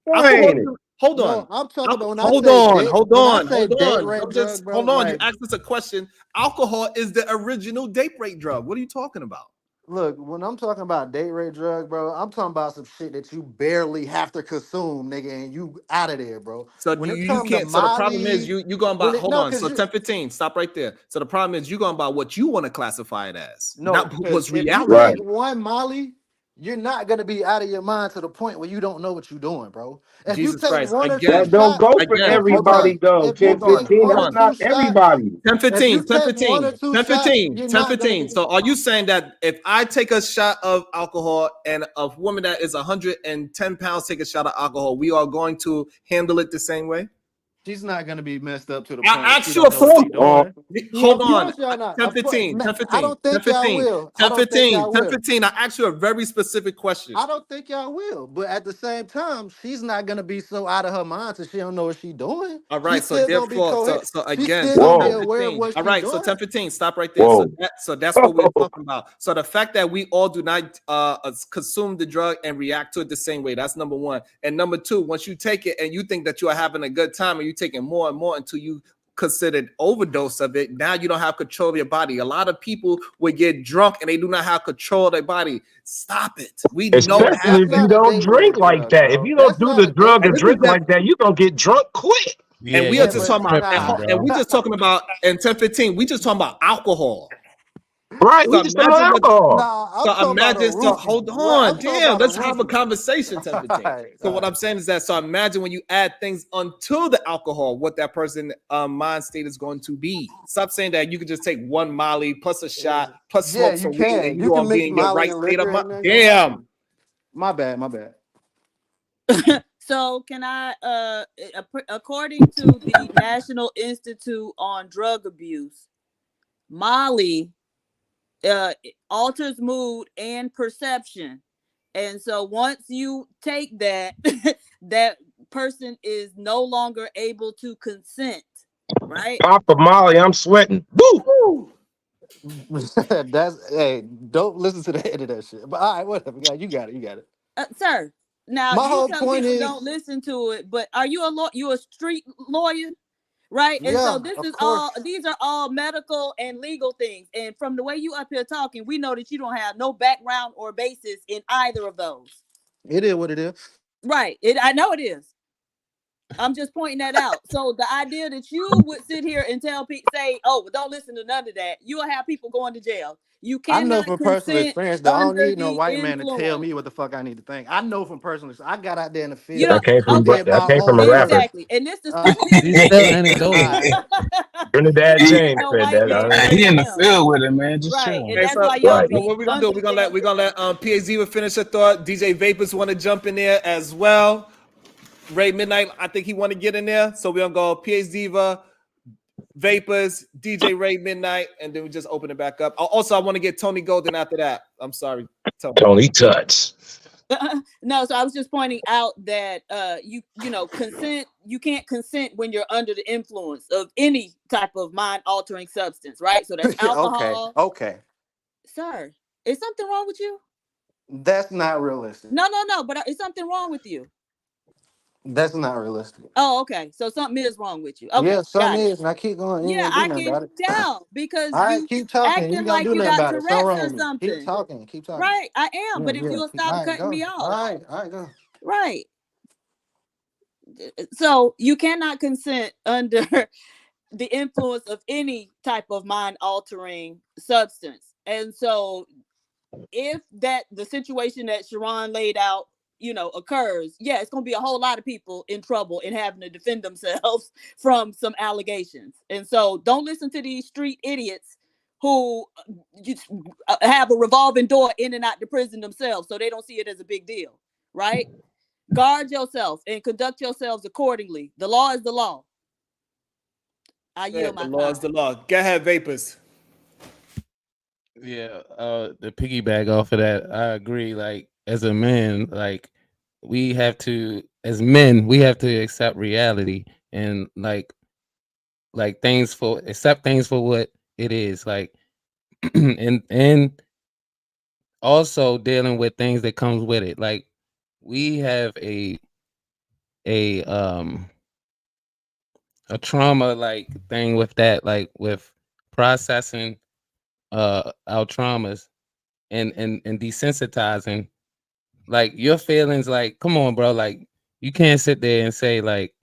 S13: Why ain't it?
S1: Hold on.
S20: No, I'm talking about when
S1: Hold
S20: I say
S1: on.
S20: date,
S1: Hold
S20: when
S1: on.
S20: I say
S1: Hold
S20: date
S1: on.
S20: rape
S1: Don't
S20: drug,
S1: just
S20: bro.
S1: hold on.
S20: Like,
S1: You asked us a question. Alcohol is the original date rape drug. What are you talking about?
S20: look, when I'm talking about date rape drug, bro, I'm talking about some shit that you barely have to consume, nigga, and you out of there, bro.
S1: So
S20: When it
S1: you
S20: comes to
S1: can't. So the problem is
S20: Molly,
S1: you going by. Hold
S20: no,
S1: on.
S20: because
S1: So
S20: you
S1: 10-15. Stop right there. So the problem is you going by what you want to classify it as,
S20: no,
S1: not
S20: because
S1: what's
S20: if you
S1: reality.
S20: take one Molly, you're not gonna be out of your mind to the point where you don't know what you're doing, bro. If you
S1: Jesus
S20: take
S1: Christ.
S20: one or two
S1: Again.
S13: That don't
S20: shots,
S13: go for
S1: Again. Hold on.
S13: everybody though.
S20: if you
S13: 10,
S1: Hold on.
S20: take
S13: 15.
S1: Hold
S20: one or
S13: That's
S1: on.
S20: two
S13: not
S20: shots,
S13: everybody.
S1: 10-15.
S20: if you take one
S1: 10-15.
S20: or two shots,
S1: 10-15.
S20: you're not gonna
S1: 10-15.
S20: get.
S1: So are you saying that if I take a shot of alcohol and a woman that is 110 pounds take a shot of alcohol, we are going to handle it the same way?
S20: She's not gonna be messed up to the
S1: I
S20: point where
S1: asked
S20: she
S1: you
S20: don't
S1: a
S20: know what
S1: full.
S20: she's doing.
S1: Hold
S20: Of
S1: on.
S20: course y'all not.
S1: 10
S20: Of course,
S1: 15, 10
S20: I
S1: 15,
S20: don't think
S1: 10
S20: y'all
S1: 15,
S20: will. I
S1: 10
S20: don't think
S1: 15,
S20: y'all
S1: 10
S20: will.
S1: 15. I asked you a very specific question.
S20: I don't think y'all will. But at the same time, she's not gonna be so out of her mind that she don't know what she's doing.
S1: All
S20: She's
S1: right, so
S20: still gonna be
S1: therefore,
S20: coherent.
S1: so
S20: She's
S1: again,
S20: still
S1: so
S20: gonna be
S1: 10
S20: aware of
S1: 15.
S20: what
S1: All
S20: she's
S1: right, so
S20: doing.
S1: 10 15. Stop right there.
S9: Whoa.
S1: So that's what we're talking about. So the fact that we all do not consume the drug and react to it the same way, that's number one. And number two, once you take it and you think that you are having a good time and you're taking more and more until you considered overdose of it, now you don't have control of your body. A lot of people would get drunk and they do not have control of their body. Stop it. We know it
S13: Especially
S20: That's
S13: if you
S20: not
S1: happens.
S20: a
S13: don't drink
S20: gateway
S13: like
S20: drug,
S13: that. If
S20: bro.
S13: you don't
S20: That's
S13: do
S20: not
S13: the
S20: a
S13: drug
S1: And
S13: and
S20: gateway
S1: this is
S13: drink
S20: drug.
S1: that,
S13: like that, you gonna get drunk quick.
S17: Yeah,
S1: and we
S17: you
S1: are
S20: Yeah,
S1: just
S17: just
S20: but
S1: talking about,
S17: tripping,
S20: nah.
S1: and we
S17: bro.
S1: just talking about in 10 15, we just talking about alcohol.
S13: Right? We
S1: So
S13: just talking about
S1: imagine what.
S13: alcohol.
S20: Nah, I'm
S1: So
S20: talking about a
S1: imagine. So
S20: root.
S1: hold
S20: Right,
S1: on,
S20: I'm talking
S1: damn.
S20: about a
S1: Let's have a
S20: root.
S1: conversation, 10 15.
S20: Alright,
S1: So what I'm saying is that. So imagine when you add things onto the alcohol, what that person mind state is going to be. Stop saying that you can just take one Molly plus a shot plus
S20: yeah,
S1: smoke
S20: you
S1: some weed and
S20: can.
S1: you
S20: You can
S1: gonna be
S20: mix
S1: in your
S20: Molly
S1: right
S20: and
S1: state of
S20: liquor,
S1: mind.
S20: and nothing gonna
S1: Damn.
S20: happen. My bad. My bad.
S7: So can I according to the National Institute on Drug Abuse, Molly alters mood and perception. And so once you take that, that person is no longer able to consent, right?
S13: Pop a Molly, I'm sweating. Woo!
S20: That's hey. Don't listen to the end of that shit. But all right, whatever. You got it. You got it.
S7: Sir, now
S20: My
S7: you
S20: whole
S7: tell
S20: point
S7: people
S20: is,
S7: don't listen to it, but are you you a street lawyer? Right. And so
S20: yeah,
S7: this
S20: of
S7: is
S20: course,
S7: all, these are all medical and legal things. And from the way you up here talking, we know that you don't have no background or basis in either of those.
S20: it is what it is.
S7: Right. I know it is. I'm just pointing that out. So the idea that you would sit here and tell people, say, oh, well, don't listen to none of that, you will have people going to jail. You
S20: I know
S7: cannot
S20: from personal
S7: consent
S20: experience that I don't
S7: under
S20: need no
S7: the
S20: white man to tell
S7: influence.
S20: me what the fuck I need to think. I know from personal experience. I got out there in the
S7: You
S20: field
S7: know,
S20: and
S7: okay,
S20: did my
S13: From a
S20: own
S13: rapper.
S20: work.
S7: exactly. And this the
S20: Uh,
S7: stupidest
S17: He's
S7: thing.
S17: still
S20: all
S17: anecdotal.
S20: right.
S13: Trinidad
S7: Don't need
S13: James
S7: no
S13: said
S7: white
S13: that.
S7: man
S6: He in
S7: telling
S6: the
S7: him.
S6: field with it, man. Just
S7: Right.
S6: chill.
S7: And
S1: Okay,
S7: that's
S1: so
S7: why y'all
S1: so
S7: be
S1: what we're gonna do? We're gonna let PA Ziva finish her thought. DJ Vapors want to jump in there as well. Ray Midnight, I think he want to get in there. So we're gonna go PA Ziva, Vapors, DJ Ray Midnight, and then we just open it back up. Also, I want to get Tony Golden after that. I'm sorry,
S13: Tony Tuts.
S7: No, so I was just pointing out that you know, consent, you can't consent when you're under the influence of any type of mind altering substance, right? So that's
S20: Okay.
S7: alcohol.
S20: Okay.
S7: Sir, is something wrong with you?
S20: That's not realistic.
S7: No, but is something wrong with you?
S20: That's not realistic.
S7: Oh, okay. So something is wrong with you. Okay,
S20: Yeah, something
S7: got it.
S20: is. And I keep going. You ain't
S7: Yeah,
S20: gonna do
S7: I
S20: nothing
S7: can
S20: about it.
S7: tell because
S20: All right,
S7: you
S20: keep talking. You
S7: acting
S20: ain't gonna
S7: like
S20: do
S7: you
S20: nothing
S7: got
S20: about it. Something
S7: Tourette's
S20: wrong
S7: or
S20: with me. Keep
S7: something.
S20: talking. Keep talking.
S7: Right, I am.
S20: Yeah,
S7: But if
S20: yeah.
S7: you'll
S20: All
S7: stop
S20: right,
S7: cutting
S20: go.
S7: me
S20: All
S7: off.
S20: right, all right, go.
S7: Right. So you cannot consent under the influence of any type of mind altering substance. And so if that the situation that Sharon laid out, you know, occurs, yeah, it's gonna be a whole lot of people in trouble and having to defend themselves from some allegations. And so don't listen to these street idiots who have a revolving door in and out the prison themselves, so they don't see it as a big deal, right? Guard yourself and conduct yourselves accordingly. The law is the law. I yield
S1: the
S7: my
S1: law is
S7: time.
S1: the law. Go ahead, Vapors.
S17: Yeah, the piggyback off of that, I agree. Like as a man, like we have to, as men, we have to accept reality and like things for accept things for what it is. Like and also dealing with things that comes with it. Like we have a trauma like thing with that, like with processing our traumas and desensitizing like your feelings. Like come on bro, like you can't sit there and say like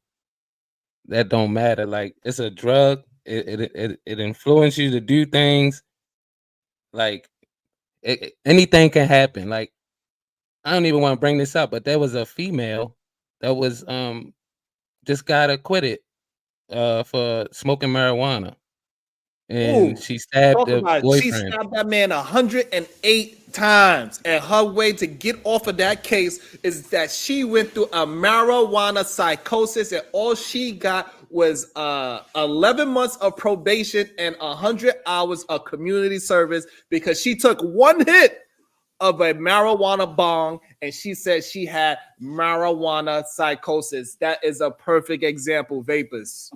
S17: that don't matter. Like it's a drug, it influences you to do things. Like anything can happen. Like I don't even want to bring this up, but there was a female that was just got acquitted for smoking marijuana, and
S1: Ooh,
S17: she stabbed
S1: talk
S17: the
S1: about it. She
S17: boyfriend.
S1: stabbed that man 108 times, and her way to get off of that case is that she went through a marijuana psychosis, and all she got was 11 months of probation and 100 hours of community service because she took one hit of a marijuana bong and she said she had marijuana psychosis. That is a perfect example, vapors.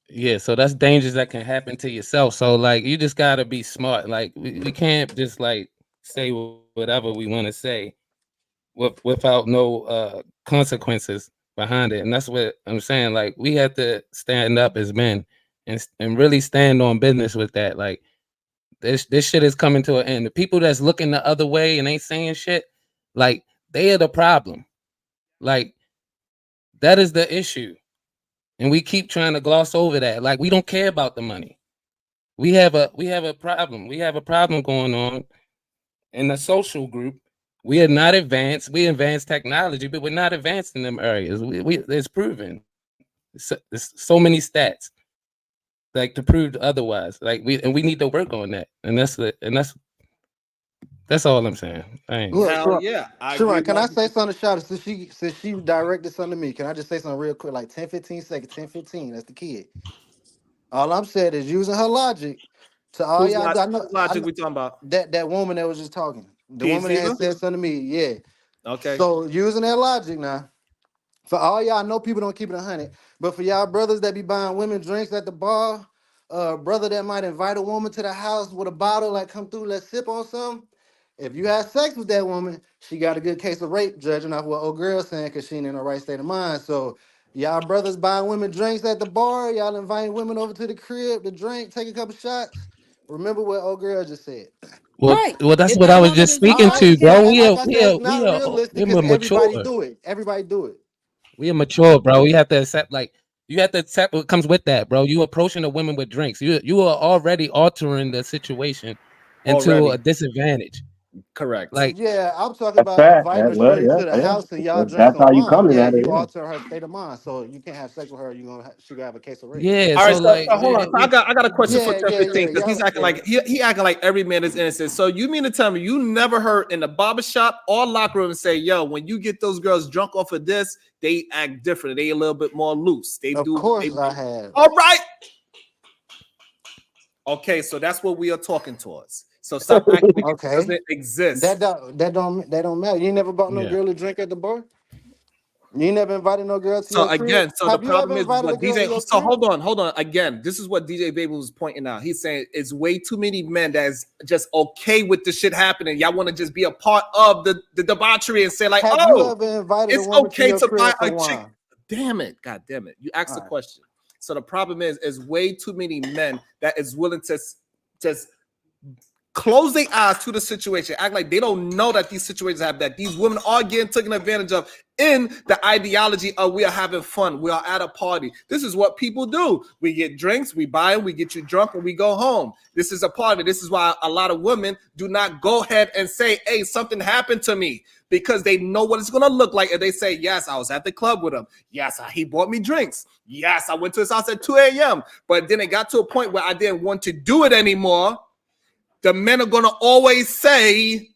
S17: Yeah, so that's dangerous that can happen to yourself. So like you just gotta be smart. Like we can't just like say whatever we want to say without no consequences behind it. And that's what I'm saying. Like we have to stand up as men and really stand on business with that. Like this shit is coming to an end. The people that's looking the other way and ain't saying shit, like they are the problem. Like that is the issue. And we keep trying to gloss over that. Like we don't care about the money. We have a problem. We have a problem going on in the social group. We are not advanced. We advanced technology, but we're not advanced in them areas. It's proven. There's so many stats like to prove otherwise. Like we need to work on that. And that's all I'm saying.
S20: Look,
S1: Hell yeah.
S20: Sharon, can I say something to Shada since she directed something to me? Can I just say something real quick, like 10, 15 seconds, 10, 15, that's the kid. All I'm saying is using her logic to all y'all do.
S1: Whose logic we talking about?
S20: That woman that was just talking. The
S1: Peace
S20: woman that had
S1: Eva?
S20: said something to me, yeah.
S1: Okay.
S20: So using that logic now, for all y'all, I know people don't keep it 100, but for y'all brothers that be buying women drinks at the bar, brother that might invite a woman to the house with a bottle, like come through, let's sip on something. If you have sex with that woman, she got a good case of rape, judging off what old girl saying, because she ain't in the right state of mind. So y'all brothers buying women drinks at the bar, y'all inviting women over to the crib to drink, take a couple shots. Remember what old girl just said.
S17: Well,
S7: Right.
S17: that's
S7: It's
S17: what I
S7: not
S17: was
S7: none of
S17: just
S7: this
S17: speaking
S20: All right,
S17: to,
S7: bullshit.
S20: yeah,
S17: bro.
S20: and like I said, it's not realistic
S17: We're
S20: because everybody
S17: mature.
S20: do it. Everybody do it.
S17: We are mature, bro. We have to accept, like, you have to accept what comes with that, bro. You approaching the women with drinks. You are already altering the situation into a
S1: Already.
S17: disadvantage.
S1: Correct.
S17: Like,
S20: Yeah, I'm talking
S13: That's
S20: about
S13: fact.
S20: inviting
S13: That,
S20: her
S13: well,
S20: straight to
S13: yeah,
S20: the
S13: yeah.
S20: house and y'all drink
S13: That's
S20: some
S13: how you
S20: wine.
S13: coming
S20: Yeah,
S13: at it.
S20: you
S13: Yeah.
S20: alter her state of mind, so you can't have sex with her. She gonna have a case of rape.
S17: yeah.
S1: All right,
S17: So
S1: so,
S17: like,
S1: so hold on. So I got a question for
S20: Yeah,
S1: 10,
S20: yeah,
S1: 15
S20: yeah.
S1: because he's
S20: Y'all,
S1: acting
S20: yeah.
S1: like he acting like every man is innocent. So you mean to tell me you never heard in the barbershop or locker room say, yo, when you get those girls drunk off of this, they act different. They a little bit more loose. They
S20: Of
S1: do.
S20: course I have.
S1: All right. Okay, so that's what we are talking towards. So stop acting like it
S20: Okay.
S1: doesn't exist.
S20: That don't matter. You ain't never bought no girl a drink at the bar? You ain't never invited no girl to
S1: So
S20: your crib?
S1: again, so the
S20: Have you ever
S1: problem is
S20: invited a
S1: what
S20: girl to
S1: DJ.
S20: your
S1: So
S20: crib?
S1: hold on. Again, this is what DJ Baby was pointing out. He's saying it's way too many men that's just okay with the shit happening. Y'all want to just be a part of the debauchery and say like,
S20: Have you
S1: oh,
S20: ever invited a
S1: it's
S20: woman to
S1: okay
S20: your
S1: to buy
S20: crib
S1: a
S20: for
S1: chick.
S20: wine?
S1: Damn it, God damn it! You asked
S20: All
S1: the
S20: right.
S1: question. So the problem is way too many men that is willing to just close their eyes to the situation, act like they don't know that these situations have that these women are getting taken advantage of in the ideology of we are having fun, we are at a party. This is what people do. We get drinks, we buy them, we get you drunk, and we go home. This is a party. This is why a lot of women do not go ahead and say, hey, something happened to me, because they know what it's going to look like. And they say, yes, I was at the club with him. Yes, he bought me drinks. Yes, I went to his house at 2 a.m. But then it got to a point where I didn't want to do it anymore. The men are going to always say,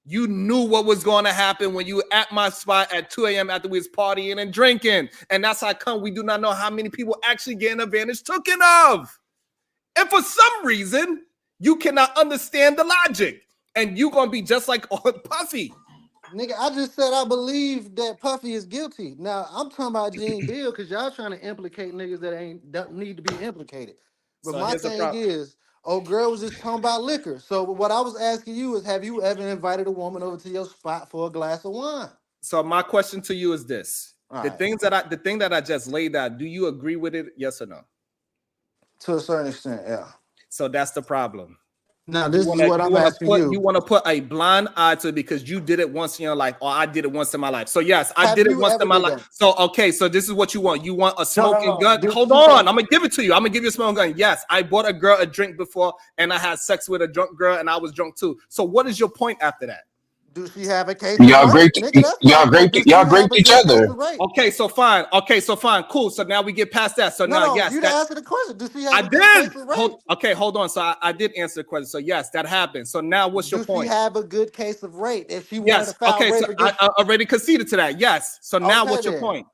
S1: you knew what was going to happen when you were at my spot at 2 a.m. after we was partying and drinking. And that's how come we do not know how many people actually getting advantage taken of. And for some reason, you cannot understand the logic. And you're going to be just like Puffy.
S20: Nigga, I just said I believe that Puffy is guilty. Now I'm talking about Gene Deal because y'all trying to implicate niggas that don't need to be implicated. But
S1: So
S20: my
S1: here's the
S20: thing
S1: problem.
S20: is, old girl was just talking about liquor. So what I was asking you is, have you ever invited a woman over to your spot for a glass of wine?
S1: So my question to you is this:
S20: All
S1: the
S20: right.
S1: thing that I just laid out, do you agree with it? Yes or no?
S20: To a certain extent, yeah.
S1: So that's the problem.
S20: Now this is what I'm asking
S1: you
S20: you.
S1: want to put a blind eye to it because you did it once in your life, or I did it once in my life. So yes, I
S20: Have
S1: did it
S20: you
S1: once
S20: ever
S1: in my
S20: did
S1: life.
S20: that?
S1: So okay, so this is what you want. You want a smoking
S20: No.
S1: gun?
S20: Did
S1: Hold
S20: she
S1: on,
S20: say-
S1: I'm gonna give it to you. I'm gonna give you a smoking gun. Yes, I bought a girl a drink before, and I had sex with a drunk girl, and I was drunk too. So what is your point after that?
S20: Do she have a case of rape? Nigga, that's my point. Do she have a good case of rape?
S1: Okay, so fine. Cool. So now we get past that. So now,
S20: No,
S1: yes,
S20: you
S1: that
S20: answer the question. Do she have
S1: I
S20: a good case
S1: did.
S20: of rape?
S1: Hold on. So I did answer the question. So yes, that happened. So now what's your
S20: Do she
S1: point?
S20: have a good case of rape? If she wanted to
S1: Yes.
S20: file
S1: Okay. So
S20: rape against
S1: I already conceded to that. Yes. So now
S20: okay
S1: what's your
S20: then.
S1: point?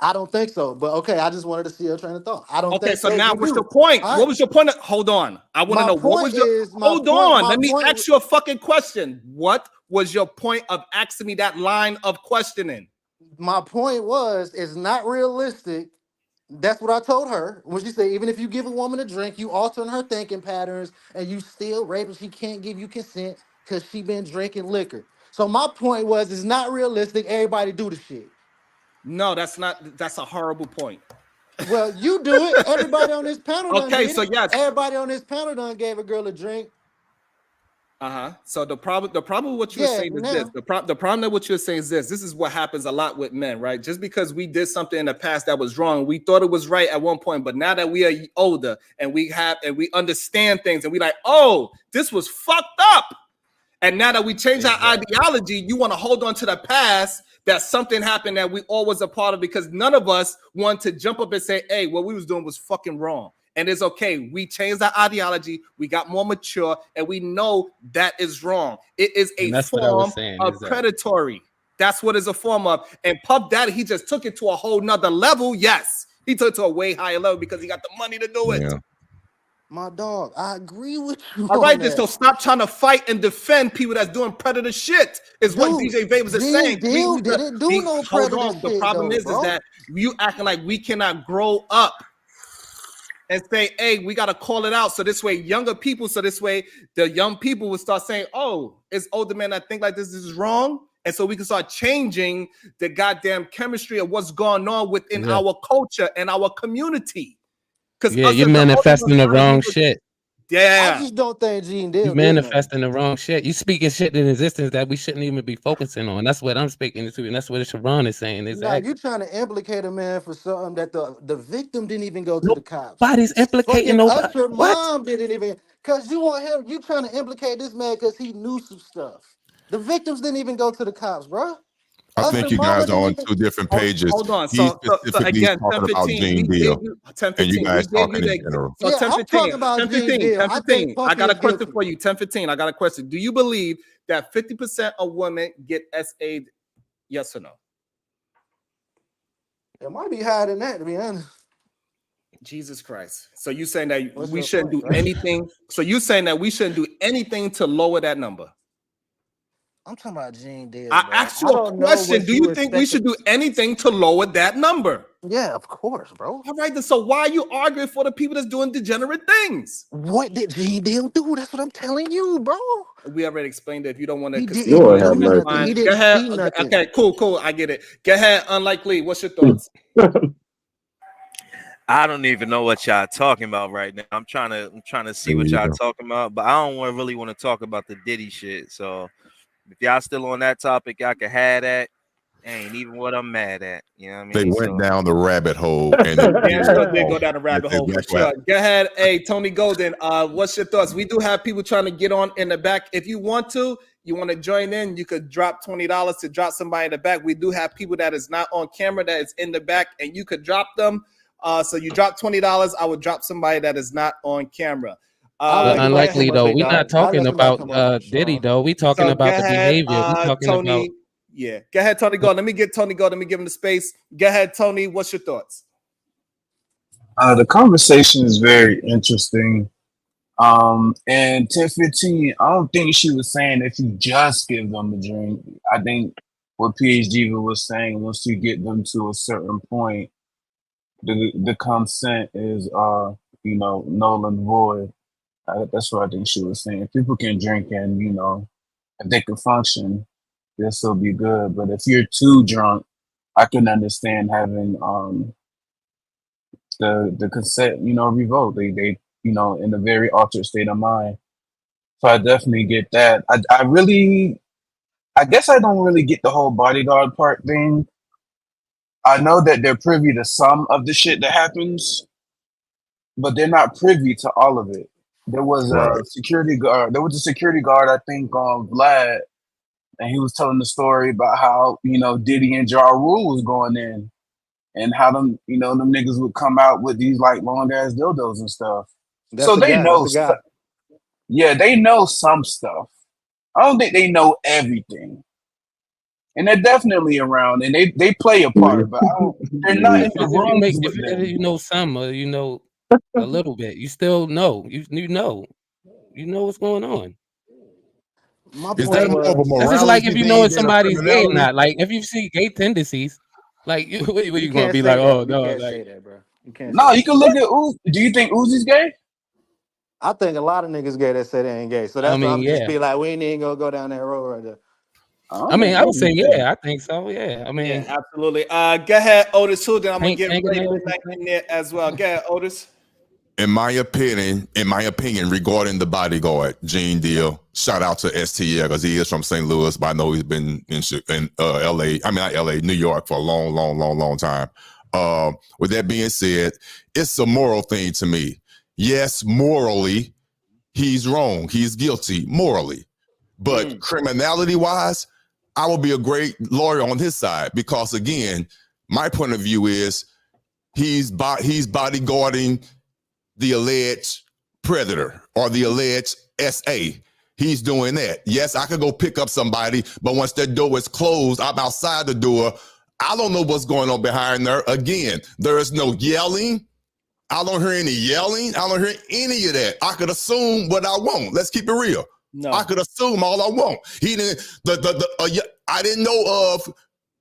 S20: I don't think so. But okay, I just wanted to see your train of thought. I don't
S1: Okay,
S20: think
S1: so
S20: that
S1: now
S20: you
S1: what's your
S20: do.
S1: point?
S20: All
S1: What
S20: right.
S1: was your point? Hold on. I want to
S20: My
S1: know what
S20: point
S1: was your
S20: is
S1: hold on. Let me ask you a fucking question. What was your point of asking me that line of questioning?
S20: My point was it's not realistic. That's what I told her when she said, even if you give a woman a drink, you altering her thinking patterns, and you still raping. She can't give you consent because she been drinking liquor. So my point was, it's not realistic. Everybody do the shit.
S1: No, that's not. That's a horrible point.
S20: Well, you do it. Everybody on this panel done
S1: Okay,
S20: did
S1: so
S20: it.
S1: yes.
S20: Everybody on this panel done gave a girl a drink.
S1: So the problem with what you were
S20: Yeah,
S1: saying is this.
S20: now.
S1: The problem that what you're saying is this. This is what happens a lot with men, right? Just because we did something in the past that was wrong, we thought it was right at one point, but now that we are older and we understand things and we like, oh, this was fucked up. And now that we change our ideology, you want to hold on to the past that something happened that we all was a part of, because none of us want to jump up and say, hey, what we was doing was fucking wrong. And it's okay. We changed our ideology. We got more mature, and we know that is wrong. It is a
S17: And that's what I was
S1: form
S17: saying,
S1: of
S17: is that
S1: predatory. That's what it's a form of. And Puff Daddy, he just took it to a whole nother level. Yes, he took it to a way higher level because he got the money to do it.
S3: Yeah.
S20: My dog, I agree with you
S1: All
S20: on
S1: right, then, so
S20: that.
S1: stop trying to fight and defend people that's doing predator shit. Is what
S20: Dude,
S1: DJ Favors is
S20: Gene
S1: saying.
S20: Deal didn't do no
S1: Hold
S20: predator
S1: on. The
S20: shit
S1: problem
S20: though,
S1: is
S20: bro.
S1: that you acting like we cannot grow up and say, hey, we got to call it out. So this way, younger people, the young people will start saying, oh, it's older men that think like this is wrong. And so we can start changing the goddamn chemistry of what's going on within our culture and our community. Because
S17: yeah,
S1: us
S17: you're
S1: as the older
S17: manifesting
S1: ones
S17: the
S1: trying to be
S17: wrong
S1: the,
S17: shit.
S20: I
S1: yeah.
S20: just don't think Gene
S17: You
S20: Deal did nothing.
S17: manifesting the wrong shit. You speaking shit in existence that we shouldn't even be focusing on. That's what I'm speaking to, and that's what Sharon is saying.
S20: Nah,
S17: Exactly.
S20: you trying to implicate a man for something that the victim didn't even go to the cops.
S17: Nobody's implicating
S20: Fucking
S17: nobody.
S20: Usher
S17: What?
S20: mom didn't even, cause you want him. You trying to implicate this man because he knew some stuff. The victims didn't even go to the cops, bro.
S3: I think
S20: Usher
S3: you
S20: mama
S3: guys are
S20: didn't
S3: on
S20: even.
S3: two different pages.
S1: Hold on.
S3: He
S1: So
S3: specifically is
S1: again,
S3: talking about
S1: 10-15. We
S3: Gene
S1: gave
S3: Deal,
S1: you
S3: and you
S1: 10-15. We
S3: guys
S1: gave you
S3: talking in
S1: the
S3: general.
S1: so
S20: Yeah, I'm
S1: 10-15.
S20: talking about Gene
S1: 10-15.
S20: Deal. I think
S1: 10-15. I
S20: Puffy
S1: got a
S20: is
S1: question
S20: guilty.
S1: for you. 10-15. I got a question. Do you believe that 50% of women get SA'd? Yes or no?
S20: It might be higher than that, to be honest.
S1: Jesus Christ. So you saying that
S20: What's
S1: we
S20: your
S1: shouldn't
S20: point,
S1: do
S20: bro?
S1: anything? So you saying that we shouldn't do anything to lower that number?
S20: I'm talking about Gene Deal,
S1: I
S20: bro.
S1: asked you
S20: I
S1: a
S20: don't know
S1: question.
S20: what
S1: Do
S20: you
S1: you think we
S20: expected.
S1: should do anything to lower that number?
S20: Yeah, of course, bro.
S1: All right, then. So why are you arguing for the people that's doing degenerate things?
S20: What did Gene Deal do? That's what I'm telling you, bro.
S1: We already explained it. If you don't want to
S20: He
S1: concede,
S20: didn't
S13: Lord
S20: do
S13: have
S1: that's
S20: nothing.
S13: mercy.
S20: He
S1: fine. Go
S20: didn't
S1: ahead.
S20: see nothing.
S1: Okay, cool. I get it. Go ahead. Unlikely. What's your thoughts?
S16: I don't even know what y'all talking about right now. I'm trying to see what y'all talking about, but I don't really want to talk about the Diddy shit. So if y'all still on that topic, y'all can have that. Ain't even what I'm mad at. You know what I
S3: They
S16: mean?
S3: went
S16: So
S3: down the rabbit hole, and it
S1: Damn sure
S3: veered
S1: did go
S3: off.
S1: down the rabbit
S3: That's
S1: hole for
S3: exactly what
S1: sure.
S3: happened.
S1: Go ahead. Hey, Tony Golden. What's your thoughts? We do have people trying to get on in the back. If you want to join in, you could drop $20 to drop somebody in the back. We do have people that is not on camera that is in the back, and you could drop them. So you drop $20. I would drop somebody that is not on camera.
S20: I'll let somebody come
S17: Unlikely
S20: up
S17: though.
S20: here,
S17: We're not
S20: dog. I'll
S17: talking
S20: let somebody
S17: about
S20: come up,
S17: Diddy
S20: Sean.
S17: though. We talking
S1: So go
S17: about the
S1: ahead,
S17: behavior. We talking about
S1: Tony. Yeah, go ahead, Tony. Go. Let me get Tony. Go. Let me give him the space. Go ahead, Tony. What's your thoughts?
S21: The conversation is very interesting. And 10-15, I don't think she was saying if you just give them a drink. I think what PhD was saying, once you get them to a certain point, the consent is null and void. That's what I think she was saying. If people can drink and if they can function, they'll still be good. But if you're too drunk, I can understand having the consent, revoked. They in a very altered state of mind. So I definitely get that. I guess I don't really get the whole bodyguard part thing. I know that they're privy to some of the shit that happens, but they're not privy to all of it. There was
S3: Right.
S21: a security guard. There was a security guard, I think, on Vlad, and he was telling the story about how Diddy and Ja Rule was going in, and how them niggas would come out with these like long ass dildos and stuff.
S20: That's
S21: So
S20: the
S21: they
S20: guy. That's
S21: know,
S20: the guy.
S21: yeah, they know some stuff. I don't think they know everything. and they're definitely around, and they play a part, but they're not in the rooms with
S17: If
S21: them.
S17: you know some, you know a little bit, you still know. You know what's going on.
S20: My
S3: Is
S20: point
S3: that more of a
S20: was,
S17: That's just like
S3: morality
S17: if you know
S3: thing
S17: if
S3: than a
S17: somebody's gay or
S3: criminality?
S17: not. Like if you see gay tendencies, like what
S20: you
S17: you gonna
S20: can't
S17: be like?
S20: say that.
S17: Oh
S20: You
S17: no,
S20: can't
S17: like
S20: say that, bro. You can't say
S21: No, you
S20: that.
S21: can look at Uzi. Do you think Uzi's gay?
S20: I think a lot of niggas gay that say they ain't gay. So
S17: I
S20: that's why
S17: mean,
S20: I'm just
S17: yeah.
S20: be like, we ain't even gonna go down that road right there.
S17: I mean, I would say
S21: Yeah.
S17: yeah. I think so. Yeah. I mean,
S1: Yeah, absolutely. Go ahead, Otis. Who? Then I'm gonna get Ray
S17: fingernails and
S1: Midnight in there as well. Go ahead, Otis.
S3: In my opinion, regarding the bodyguard, Gene Deal, shout out to STL because he is from St. Louis, but I know he's been in LA. I mean, not LA, New York for a long time. With that being said, it's a moral thing to me. Yes, morally, he's wrong. He's guilty morally. But criminality wise, I will be a great lawyer on his side because, again, my point of view is he's bodyguarding the alleged predator or the alleged SA. He's doing that. Yes, I could go pick up somebody, but once that door is closed, I'm outside the door. I don't know what's going on behind there. Again, there is no yelling. I don't hear any yelling. I don't hear any of that. I could assume what I want. Let's keep it real.
S1: No.
S3: I could assume all I want. He didn't. I didn't know of,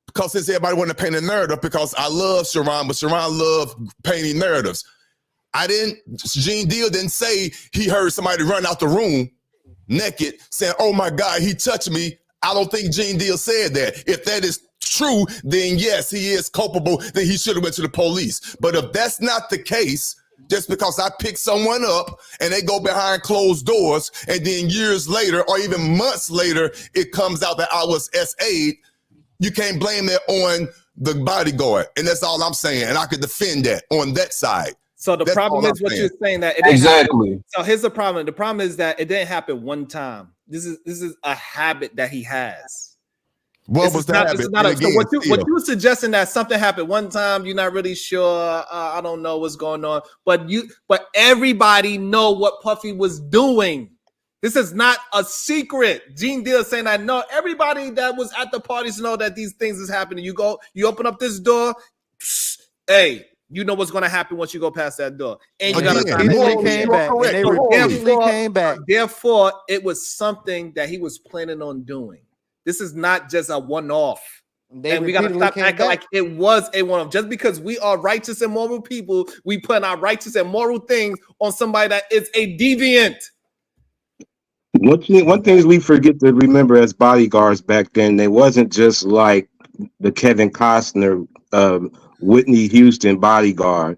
S3: because since everybody wanted to paint a narrative, because I love Sharon, but Sharon loved painting narratives. Gene Deal didn't say he heard somebody run out the room naked saying, oh my God, he touched me. I don't think Gene Deal said that. If that is true, then yes, he is culpable. Then he should have went to the police. But if that's not the case, just because I pick someone up and they go behind closed doors and then years later or even months later, it comes out that I was SA'd, you can't blame that on the bodyguard. And that's all I'm saying. And I could defend that on that side.
S1: So the
S3: That's
S1: problem
S3: all
S1: is
S3: I'm
S1: what
S3: saying.
S1: you're saying that it didn't
S21: Exactly.
S1: happen. So here's the problem. The problem is that it didn't happen one time. This is a habit that he has.
S3: What was the habit?
S1: So what you suggesting that something happened one time, you're not really sure. I don't know what's going on. But everybody know what Puffy was doing. This is not a secret. Gene Deal saying I know. Everybody that was at the parties know that these things is happening. You open up this door, hey, you know what's going to happen once you go past that door. And you got to
S20: came back.
S1: Therefore, it was something that he was planning on doing. This is not just a one-off. And we got to stop acting like it was a one-off. Just because we are righteous and moral people, we put our righteous and moral things on somebody that is a deviant.
S13: One thing we forget to remember as bodyguards back then, they wasn't just like the Kevin Costner, Whitney Houston bodyguard.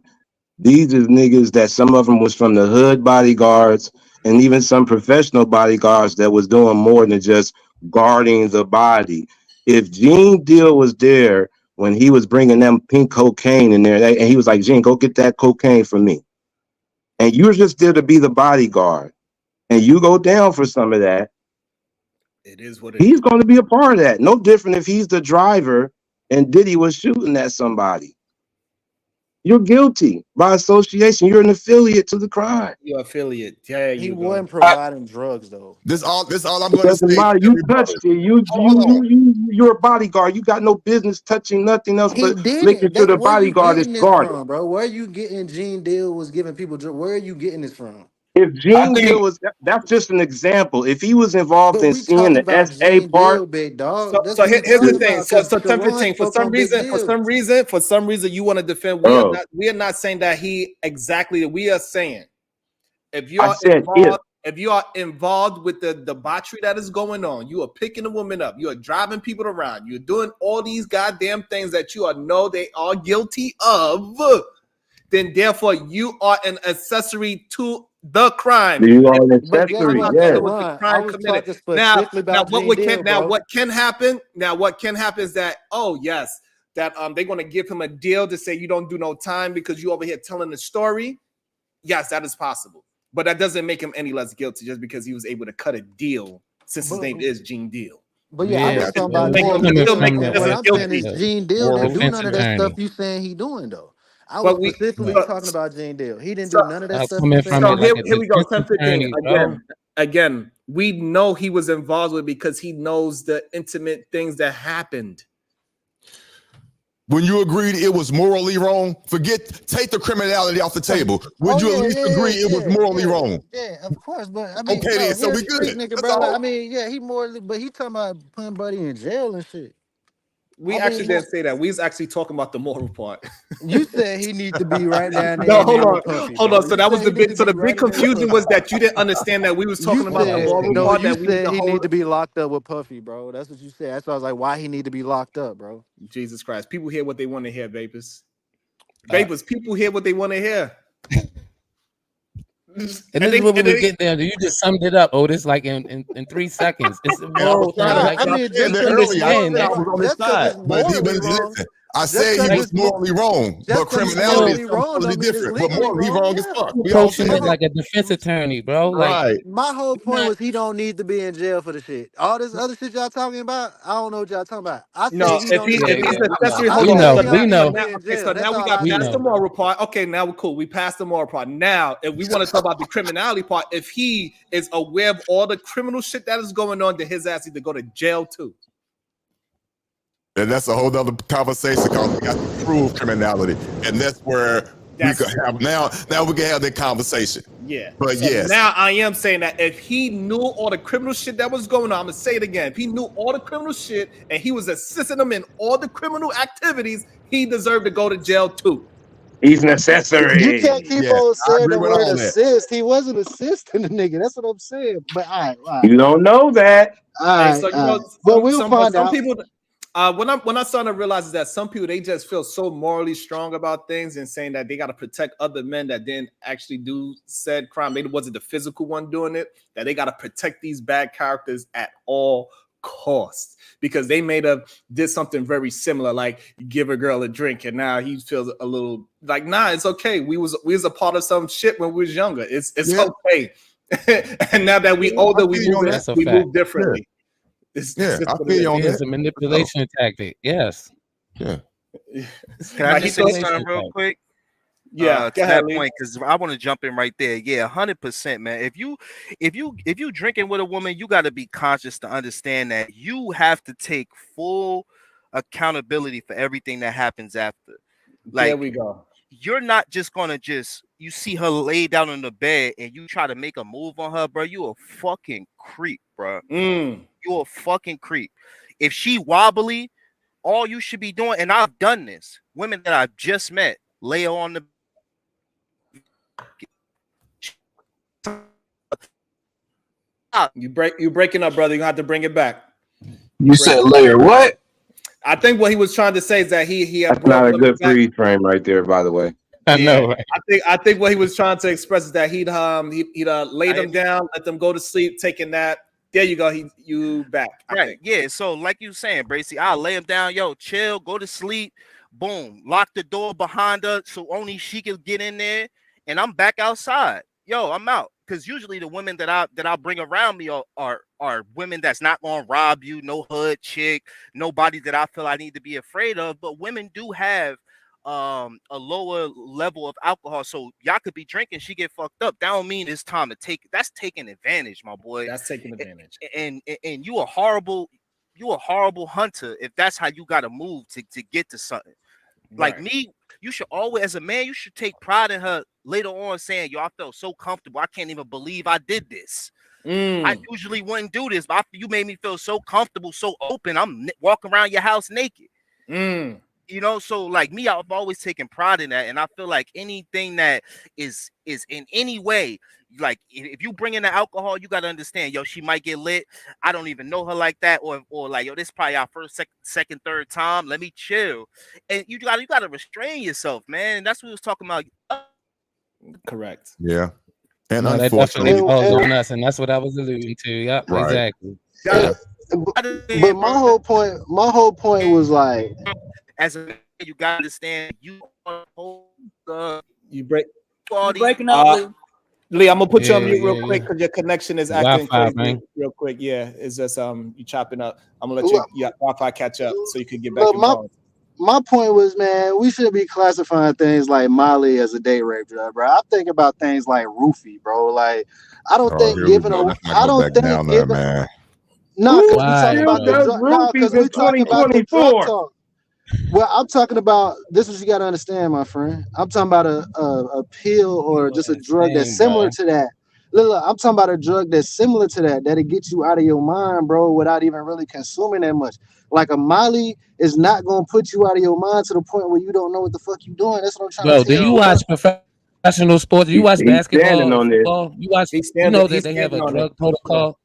S13: These is niggas that some of them was from the hood bodyguards and even some professional bodyguards that was doing more than just guarding the body. If Gene Deal was there when he was bringing them pink cocaine in there, and he was like, Gene, go get that cocaine for me. And you were just there to be the bodyguard. And you go down for some of that,
S1: it is what it
S13: he's going to be a part of that. No different if he's the driver and Diddy was shooting at somebody. You're guilty by association. You're an affiliate to the crime.
S1: You're affiliate. Yeah,
S20: he wasn't providing drugs though.
S3: This all I'm
S13: It
S3: going to say.
S13: doesn't matter. You touched it. You're a bodyguard. You got no business touching nothing else
S20: He
S13: but
S20: did
S13: making
S20: it.
S13: sure the
S20: Where you
S13: bodyguard is
S20: getting this
S13: guarded.
S20: from, bro? Where are you getting Gene Deal was giving people drugs? Where are you getting this from?
S13: If Gene Deal was, that's just an example. If he was involved
S20: But
S13: in
S20: we
S13: seeing
S20: talking
S13: the
S20: about
S13: SA
S20: Gene
S13: part,
S20: Deal, big dog. That's
S1: So
S20: what we
S1: here's the
S20: talking
S1: thing.
S20: about.
S1: So
S20: Sharon
S1: 10-15. For
S20: spoke on big
S1: some reason, you want to defend. We are not saying that he exactly. We are saying if you are involved with the debauchery that is going on, you are picking a woman up, you are driving people around, you're doing all these goddamn things that you know they are guilty of, then therefore you are an accessory to the crime.
S13: you are an
S20: But guess
S13: accessory.
S20: what,
S13: Yes.
S20: Sharon? I was talking specifically about Gene Deal, bro.
S1: What can happen is that that they're going to give him a deal to say you don't do no time because you over here telling the story. Yes, that is possible. But that doesn't make him any less guilty just because he was able to cut a deal since his name is Gene Deal.
S20: But I'm just talking about what I'm saying is Gene Deal didn't do none of that stuff you saying he doing though. I was specifically talking about Gene Deal. He didn't do none of that stuff.
S1: So here we go. 10-15. Again, We know he was involved with it because he knows the intimate things that happened.
S3: When you agreed it was morally wrong, take the criminality off the table. Would you at least agree it was morally wrong?
S4: Yeah, of course. But I mean,
S3: Okay,
S4: bro,
S3: then, so
S4: he a
S3: we
S4: street
S3: good.
S4: nigga,
S3: That's
S4: bro. Like,
S3: all.
S4: I mean, yeah, he morally, but he talking about putting Buddy in jail and shit.
S1: We actually didn't say that. We was actually talking about the moral part.
S4: You said he need to be right down there.
S1: No,
S4: in
S1: hold
S4: there
S1: on,
S4: with Puffy,
S1: hold
S4: bro.
S1: on. So
S4: You
S1: that was
S4: said
S1: the
S4: he need
S1: big.
S4: to
S1: So
S4: be
S1: the
S4: right
S1: big
S4: in there with
S1: confusion
S4: Puffy.
S1: was that you didn't understand that we was talking about the moral
S4: no.
S1: part.
S4: You
S1: That we need
S4: said
S1: to
S4: he
S1: hold.
S4: need to be locked up with Puffy, bro. That's what you said. That's why I was like, why he need to be locked up, bro?
S1: Jesus Christ! People hear what they want to hear, vapors. Vapors. People hear what they want to hear.
S17: And this is what we was getting down to. You just summed it up, Otis, like in 3 seconds. It's
S3: And I was
S17: moral
S3: trying
S17: thing.
S3: to,
S17: Like,
S3: I
S4: mean,
S3: said
S4: just
S3: that
S4: because it's
S3: earlier. I
S17: understand
S3: said I
S17: that.
S3: was on his
S4: just because
S3: side,
S4: it's
S3: but
S4: morally wrong.
S3: listen. I
S4: Just
S3: said he
S4: because
S3: was
S4: it's
S3: morally wrong,
S4: just
S3: but
S4: because it's
S3: criminality is
S4: morally
S3: something
S4: wrong
S3: totally
S4: don't mean it's
S3: different. But
S4: legally
S3: morally
S4: wrong.
S3: wrong as
S4: Yeah.
S3: fuck.
S17: You
S3: We all
S17: approaching
S3: said
S17: it
S3: it.
S17: like a defense attorney, bro. Like,
S3: Right.
S4: My whole
S17: it's
S4: point
S17: not.
S4: was he don't need to be in jail for the shit. All this other shit y'all talking about, I don't know what y'all talking about. I
S1: No,
S4: said he don't need to
S17: Yeah,
S1: if
S4: be.
S1: he's
S17: yeah, we know.
S1: accessory,
S4: I
S1: hold
S17: We
S1: on.
S4: said
S17: know.
S1: So
S4: he
S1: now,
S17: We
S4: don't need
S1: so
S4: to
S17: know.
S1: now,
S4: be in
S1: okay. So
S4: jail. That's
S1: now we
S4: all
S1: got
S4: I
S17: We
S1: past
S4: said,
S1: the
S17: know.
S4: bro.
S1: moral part. Okay, now we're cool. We passed the moral part. Now, if we want to talk about the criminality part, if he is aware of all the criminal shit that is going on, then his ass need to go to jail too.
S3: And that's a whole other conversation because we got to prove criminality, and that's where we could have now. Now we can have that conversation.
S1: Yeah.
S3: But
S1: So
S3: yes,
S1: now I am saying that if he knew all the criminal shit that was going on, I'm gonna say it again. If he knew all the criminal shit and he was assisting them in all the criminal activities, he deserved to go to jail too.
S5: He's an
S4: You can't
S5: accessory.
S4: keep
S3: yes,
S4: on
S3: I
S4: saying
S3: agree
S4: the
S3: with
S4: word
S3: all that.
S4: assist. He wasn't assisting the nigga. That's what I'm saying. But all right.
S5: You don't know that.
S1: Hey, so you know,
S4: But we'll find
S1: some
S4: out.
S1: people. When I started to realize is that some people they just feel so morally strong about things and saying that they got to protect other men that didn't actually do said crime. Maybe it wasn't the physical one doing it. That they got to protect these bad characters at all costs because they may have did something very similar, like give a girl a drink, and now he feels a little like, nah, it's okay. We was a part of some shit when we was younger. It's
S3: Yeah.
S1: okay. And now that we older, we
S3: feel you on
S1: move
S3: that.
S17: That's a
S1: we
S17: fact.
S1: move differently. It's just
S3: I
S1: what
S3: feel
S1: it
S3: you on
S17: Yeah,
S1: is.
S17: it's
S3: that.
S17: a manipulation tactic. Yes.
S3: Yeah.
S16: Can I
S1: Like,
S16: just
S1: he
S16: say
S1: thought-
S16: something real quick?
S1: Yeah, go
S16: To
S1: ahead,
S16: that
S1: Lee.
S16: point, because I want to jump in right there. Yeah, 100%, man. If you drinking with a woman, you got to be conscious to understand that you have to take full accountability for everything that happens after.
S1: There
S16: Like,
S1: we go.
S16: you're not just gonna you see her lay down on the bed and you try to make a move on her, bro. You a fucking creep, bro. You a fucking creep. If she wobbly, all you should be doing, and I've done this. Women that I've just met lay her on the
S1: You breaking up, brother. You have to bring it back.
S21: You said layer what?
S1: I think what he was trying to say is that he had
S5: That's not a
S1: brought
S5: good
S1: back.
S5: freeze frame right there, by the way.
S17: I know, right?
S1: I think what he was trying to express is that he'd lay them down, let them go to sleep, taking that. There you go. You back.
S16: Right. Yeah. So, like you saying, Bracy, I'll lay him down. Yo, chill, go to sleep. Boom. Lock the door behind her so only she can get in there. And I'm back outside. Yo, I'm out. Because usually the women that I bring around me are women that's not gonna rob you, no hood chick, nobody that I feel I need to be afraid of. But women do have a lower level of alcohol, so y'all could be drinking, she get fucked up. That don't mean it's time to take. That's taking advantage, my boy.
S1: That's taking advantage.
S16: And you a horrible hunter if that's how you got to move to get to something. Like me, you should always, as a man, you should take pride in her later on saying, yo, I felt so comfortable. I can't even believe I did this. I usually wouldn't do this, but you made me feel so comfortable, so open. I'm walking around your house naked. You know, so like me, I've always taken pride in that, and I feel like anything that is in any way, like if you bring in the alcohol, you got to understand, yo, she might get lit. I don't even know her like that, or like, yo, this is probably our first, second, third time. Let me chill, and you got to restrain yourself, man. And that's what we was talking about.
S1: Correct.
S3: Yeah. And
S17: no, that
S3: unfortunately,
S17: definitely falls on us, and that's what I was alluding to. Yep,
S3: Right.
S17: exactly.
S3: Yeah.
S4: But my whole point was like,
S16: as a man, you got to understand, you
S1: breaking up, Lee. I'm gonna put you on mute real quick because your connection is acting
S17: Wi-Fi,
S1: crazy.
S17: man.
S1: Real quick, yeah, it's just you chopping up. I'm gonna let your Wi-Fi catch up so you can get back
S4: but
S1: involved.
S4: my point was, man, we shouldn't be classifying things like Molly as a date rape drug, bro. I think about things like roofie, bro. Like I don't
S3: Oh,
S4: think
S3: here we
S4: giving
S3: go.
S4: a,
S3: Let's not
S4: I
S3: go
S4: don't
S3: back
S4: think
S3: down there,
S4: giving,
S3: man.
S4: no,
S19: Who
S4: because we talking
S17: Why,
S19: still
S4: about the
S17: bro?
S19: does
S4: drug, no,
S19: roofies
S4: because
S19: in
S4: we talking about the drug
S19: 2024?
S4: talk. Well, I'm talking about this. Is what you got to understand, my friend. I'm talking about a pill or
S17: People
S4: just a
S17: are
S4: drug that's
S17: insane, bro.
S4: similar to that. Look, I'm talking about a drug that's similar to that, that'll get you out of your mind, bro, without even really consuming that much. Like a Molly is not gonna put you out of your mind to the point where you don't know what the fuck you doing. That's what I'm trying
S17: Bro,
S4: to
S17: do
S4: tell
S17: you
S4: you.
S17: watch professional sports? Do you watch
S8: He's standing
S17: basketball and
S8: on this.
S17: football? You know that
S1: He's
S17: they have
S1: standing
S17: a
S1: on it.
S17: drug protocol.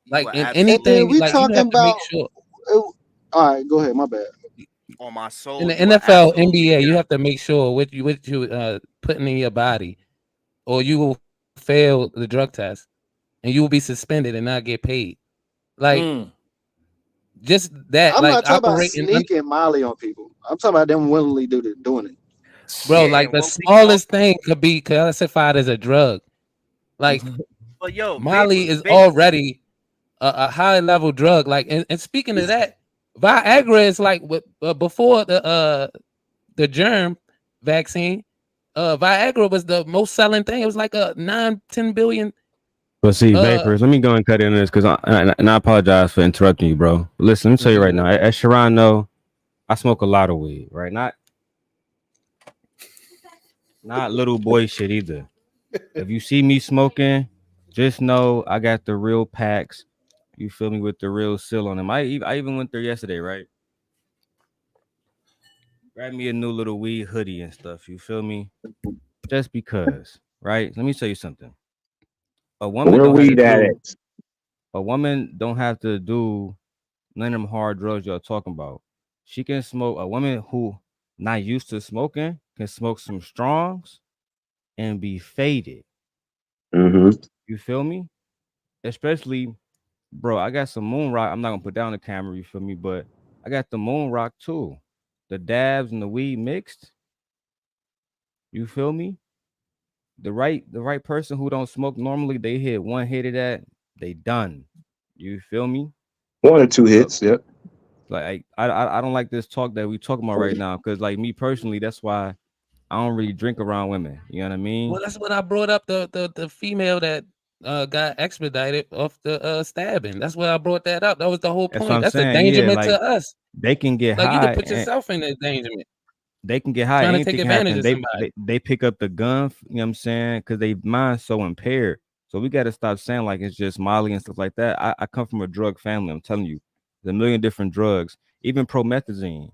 S16: You
S17: Like
S16: are
S17: in
S4: And
S16: absolutely
S4: then
S17: anything,
S4: we
S17: like you
S4: talking
S17: have to make
S4: about.
S17: sure
S4: All right, go ahead. My bad.
S16: on my
S17: in
S16: soul.
S17: the
S16: You are
S17: NFL,
S16: absolutely
S17: NBA, you
S16: correct.
S17: have to make sure what you putting in your body, or you will fail the drug test and you will be suspended and not get paid. Like just that,
S4: I'm
S17: like
S4: not talking about
S17: operating,
S4: sneaking Molly on people. I'm talking about them willingly doing it.
S17: bro.
S16: Yeah,
S17: Like
S16: and
S17: the
S16: what we call,
S17: smallest thing could be classified as a drug. Like
S16: but yo,
S17: Molly
S16: vapor,
S17: is
S16: vapor.
S17: already a high level drug. Like and speaking of that, Viagra is like before the germ vaccine. Viagra was the most selling thing. It was like a 9-10 billion.
S12: But see, Vapors, let me go and cut in this because I apologize for interrupting you, bro. Listen, let me tell you right now. As Sharon know, I smoke a lot of weed, right? Not little boy shit either. If you see me smoking, just know I got the real packs. You feel me, with the real seal on them. I even went there yesterday, right? Grab me a new little weed hoodie and stuff. You feel me? Just because, right? Let me tell you something. A woman
S8: Where
S12: don't have to
S8: weed at
S12: do.
S8: it?
S12: A woman don't have to do none of them hard drugs y'all talking about. She can smoke. A woman who not used to smoking can smoke some strongs and be faded.
S8: Mm-hmm.
S12: You feel me? Especially, bro, I got some moon rock. I'm not gonna put down the camera, you feel me? But I got the moon rock too. The dabs and the weed mixed. You feel me? The right person who don't smoke normally, they hit one hit of that, they done. You feel me?
S8: One or two
S12: So
S8: hits. Yep.
S12: like I don't like this talk that we talking about right now, because like me personally, that's why I don't really drink around women. You know what I mean?
S17: Well, that's what I brought up the female that got expedited off the stabbing. That's why I brought that up. That was the whole
S12: That's what
S17: point.
S12: I'm
S17: That's
S12: saying. Yeah,
S17: endangerment
S12: like
S17: to us.
S12: they can get
S17: Like you could
S12: high
S17: put
S12: and
S17: yourself in endangerment
S12: they can get high.
S17: trying to take
S12: Anything can
S17: advantage
S12: happen.
S17: of somebody.
S12: They pick up the gun, you know what I'm saying? Because they mind so impaired. So we got to stop saying like it's just Molly and stuff like that. I come from a drug family. I'm telling you, there's a million different drugs, even promethazine.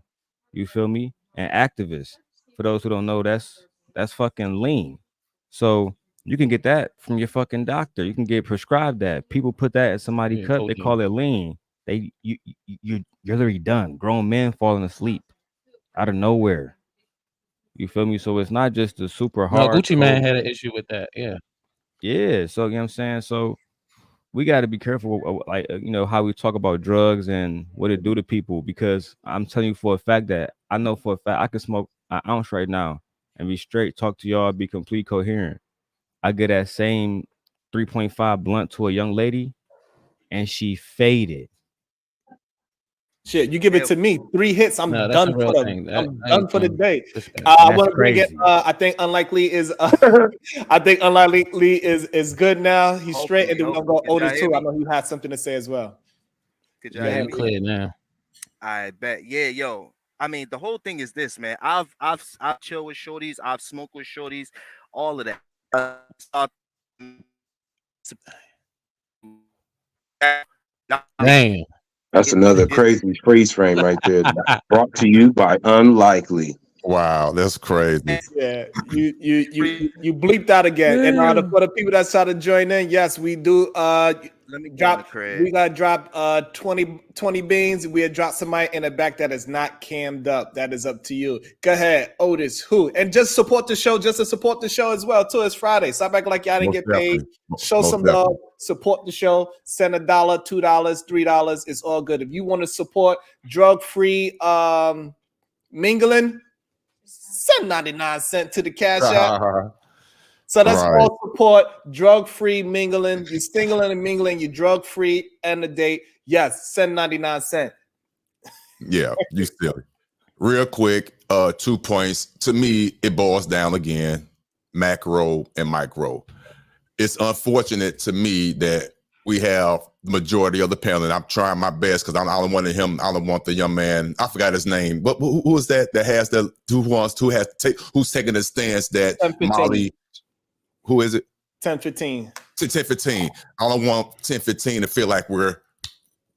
S12: You feel me? And activists. For those who don't know, that's fucking lean. So you can get that from your fucking doctor. You can get prescribed that. People put that in somebody
S17: Yeah,
S12: cup. They call it lean. You're literally done. Grown men falling asleep out of nowhere. You feel me? So it's not just the super
S17: No, Gucci Man
S12: hardcore.
S17: had an issue with that. Yeah.
S12: Yeah. So you know what I'm saying? So we got to be careful like how we talk about drugs and what it do to people, because I'm telling you for a fact that I know for a fact I can smoke an ounce right now and be straight, talk to y'all, be complete coherent. I get that same 3.5 blunt to a young lady and she faded.
S1: Shit, you give it
S16: Yeah,
S1: to me. 3 hits,
S17: No,
S1: I'm
S17: that's
S1: done
S17: a
S1: for
S17: real
S1: the
S17: thing.
S1: I'm done for the day.
S17: Respect.
S12: And
S1: I
S12: that's
S1: want to bring it.
S12: crazy.
S1: I think unlikely is. I think unlikely is good now. He's straight, and then we're gonna go
S16: could y'all
S1: Otis
S16: hear
S1: too. I
S16: me?
S1: know you had something to say as well.
S16: Could y'all
S17: Yeah,
S16: hear
S17: you
S16: me?
S17: clear now.
S16: I bet. Yeah, yo. I mean, the whole thing is this, man. I've chilled with shorties. I've smoked with shorties. All of that.
S17: Damn.
S8: That's another crazy freeze frame right there. Brought to you by Unlikely.
S3: Wow, that's crazy.
S1: Yeah, you bleeped out again. And for the people that's trying to join in, yes, we do.
S16: Let me go in the crib.
S1: We gotta drop 20 beans. We had dropped somebody in the back that is not cammed up. That is up to you. Go ahead, Otis. Who? And just support the show, just to support the show as well. Too. It's Friday. Stop acting like y'all didn't
S3: Most
S1: get paid.
S3: definitely.
S1: Show
S3: Most
S1: some
S3: definitely.
S1: love. Support the show. Send $1, $2, $3. It's all good. If you want to support drug-free mingling, send 99 cents to the Cash App. So that's
S3: Right.
S1: all support, drug-free mingling. You're singling and mingling, you're drug-free, end the date. Yes, send 99 cents.
S3: Yeah, you silly. Real quick, 2 points. To me, it boils down again, macro and micro. it's unfortunate to me that we have the majority of the panel, and I'm trying my best because I don't want him. I don't want the young man. I forgot his name, but who is that has the who's taking the stance that
S1: 10-15.
S3: Molly? Who is it?
S1: 10-15.
S3: 10-15. I don't want 10-15 to feel like we're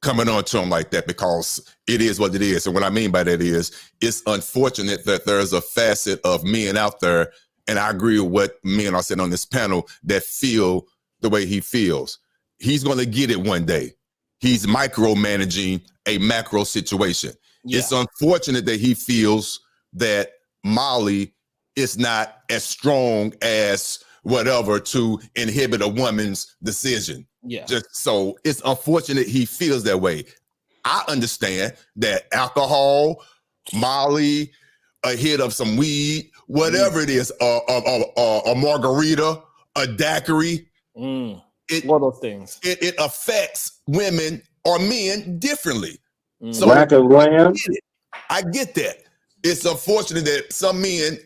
S3: coming on to him like that, because it is what it is. And what I mean by that is it's unfortunate that there's a facet of men out there, and I agree with what men are saying on this panel, that feel the way he feels. He's going to get it one day. He's micromanaging a macro situation. Yeah. It's unfortunate that he feels that Molly is not as strong as whatever to inhibit a woman's decision.
S1: Yeah.
S3: Just so it's unfortunate he feels that way. I understand that alcohol, Molly, a hit of some weed, whatever it is, a margarita, a daiquiri.
S1: All those things.
S3: It affects women or men differently.
S13: So Lack of lamb.
S3: I get that. It's unfortunate that some men,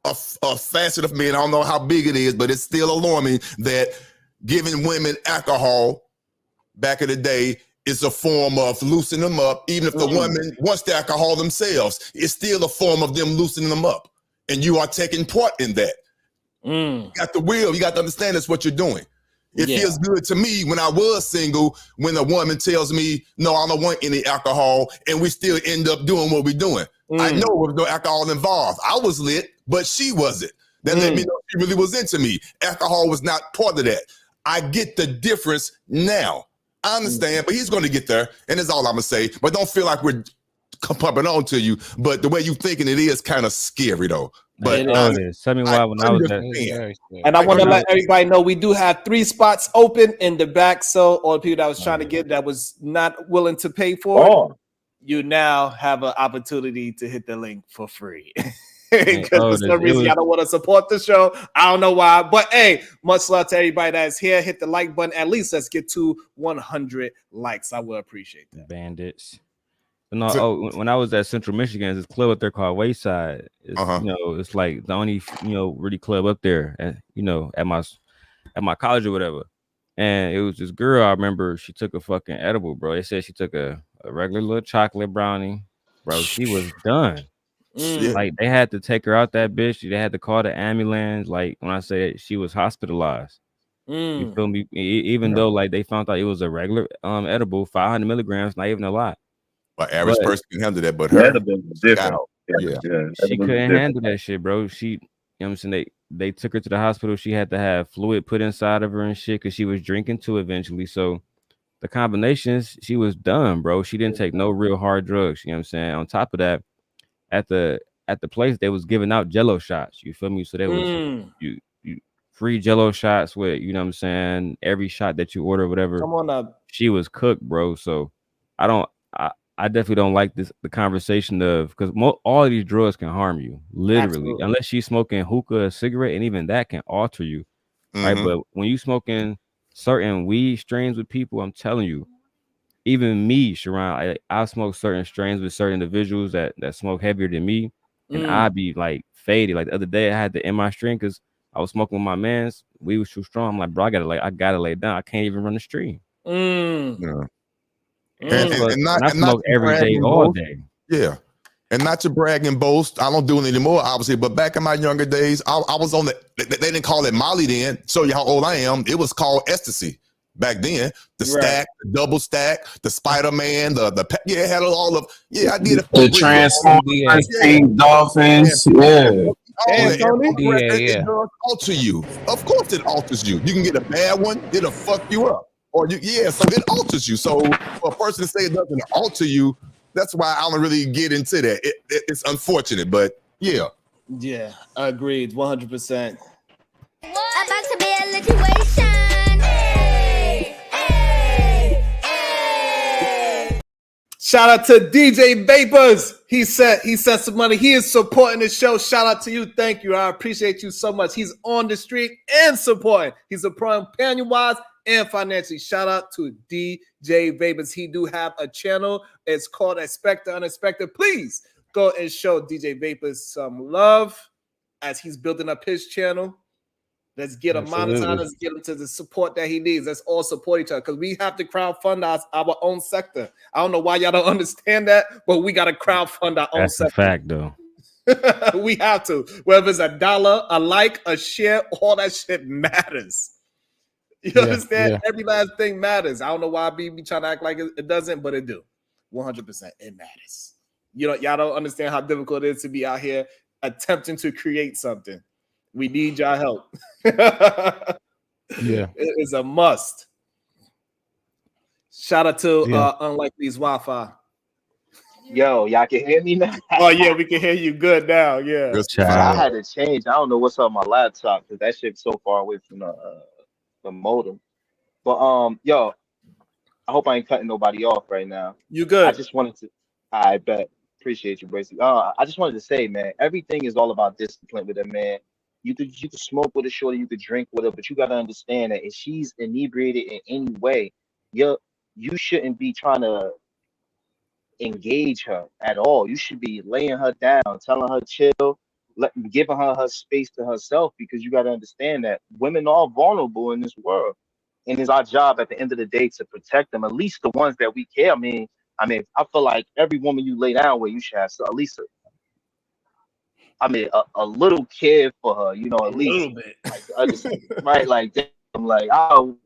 S3: a facet of men, I don't know how big it is, but it's still alarming that giving women alcohol back in the day is a form of loosening them up. Even if the woman wants the alcohol themselves, it's still a form of them loosening them up. And you are taking part in that. You got the will. You got to understand that's what you're doing. It feels good to me when I was single, when a woman tells me, no, I don't want any alcohol, and we still end up doing what we're doing. I know there was no alcohol involved. I was lit, but she wasn't. That let me know she really was into me. Alcohol was not part of that. I get the difference now. I understand, but he's going to get there, and that's all I'm going to say. But don't feel like we're pumping on to you. But the way you thinking it is kind of scary, though. But
S12: tell me why when I was at,
S1: and I want to let everybody know we do have 3 spots open in the back. So all the people that was trying to get that was not willing to pay for it, you now have an opportunity to hit the link for free. Because for some reason y'all don't want to support the show. I don't know why. But hey, much love to everybody that's here. Hit the like button. At least let's get to 100 likes. I will appreciate that.
S12: Bandits. No, when I was at Central Michigan, there's this club up there called Wayside. It's, you know, it's like the only really club up there, at my college or whatever. And it was this girl. I remember she took a fucking edible, bro. They said she took a regular little chocolate brownie, bro. She was done. Like they had to take her out that bitch. They had to call the ambulance. Like when I say she was hospitalized. You feel me? Even though like they found out it was a regular edible, 500 milligrams, not even a lot.
S3: An average person can handle that, but her,
S12: she couldn't handle that shit, bro. She, you know what I'm saying? They took her to the hospital. She had to have fluid put inside of her and shit because she was drinking too eventually. So the combinations, she was done, bro. She didn't take no real hard drugs. You know what I'm saying? On top of that, at the place, they was giving out Jello shots. You feel me? So there was you free Jello shots with, you know what I'm saying, every shot that you order, whatever.
S1: Come on up.
S12: She was cooked, bro. So I definitely don't like the conversation of, because all of these drugs can harm you, literally. Unless she's smoking hookah, a cigarette, and even that can alter you, right? But when you smoking certain weed strains with people, I'm telling you, even me, Sharon, I smoke certain strains with certain individuals that smoke heavier than me, and I'd be like faded. Like the other day, I had to end my strain because I was smoking with my mans. We was too strong. I'm like, bro, I gotta lay down. I can't even run the stream.
S3: Yeah.
S12: And not smoke every day, all day.
S3: Yeah. And not to brag and boast. I don't do it anymore, obviously. But back in my younger days, I was on they didn't call it Molly then. Show you how old I am. It was called ecstasy back then. The stack, the double stack, the Spider-Man, the it had all of I did it.
S21: The Transformers, Pink Dolphins,
S3: It does alter you. Of course it alters you. You can get a bad one, it'll fuck you up. Or so it alters you. So for a person to say it doesn't alter you, that's why I don't really get into that. It's unfortunate, but yeah.
S1: Yeah, agreed, 100%.
S2: About to be a situation. Hey, hey, hey.
S1: Shout out to DJ Vapors. He sent some money. He is supporting the show. Shout out to you. Thank you. I appreciate you so much. He's on the street and supporting. He's supporting companion-wise and financially. Shout out to DJ Vapors. He do have a channel. It's called Expect the Unexpected. Please go and show DJ Vapors some love as he's building up his channel. Let's get him monetized. Let's get him to the support that he needs. Let's all support each other because we have to crowdfund our own sector. I don't know why y'all don't understand that, but we got to crowdfund our own sector.
S12: That's a fact, though.
S1: We have to. Whether it's $1, a like, a share, all that shit matters. You understand? Every last thing matters. I don't know why I be trying to act like it doesn't, but it do. 100%. It matters. Y'all don't understand how difficult it is to be out here attempting to create something. We need y'all help. It is a must. Shout out to Unlikely's Wi-Fi.
S8: Yo, y'all can hear me now?
S1: Oh yeah, we can hear you good now. Yeah.
S8: I had to change. I don't know what's up with my laptop because that shit's so far away from the modem. But yo, I hope I ain't cutting nobody off right now.
S1: You good?
S8: I just wanted to. I bet. Appreciate you, Bracy. I just wanted to say, man, everything is all about discipline with a man. You could smoke with a shorty, you could drink with her, but you gotta understand that if she's inebriated in any way, you shouldn't be trying to engage her at all. You should be laying her down, telling her chill, giving her space to herself, because you got to understand that women are vulnerable in this world, and it's our job at the end of the day to protect them, at least the ones that we care. I mean, I feel like every woman you lay down with, you should have at least a little care for her, you know, at least
S1: little bit,
S8: like, right? Like, damn, like, oh,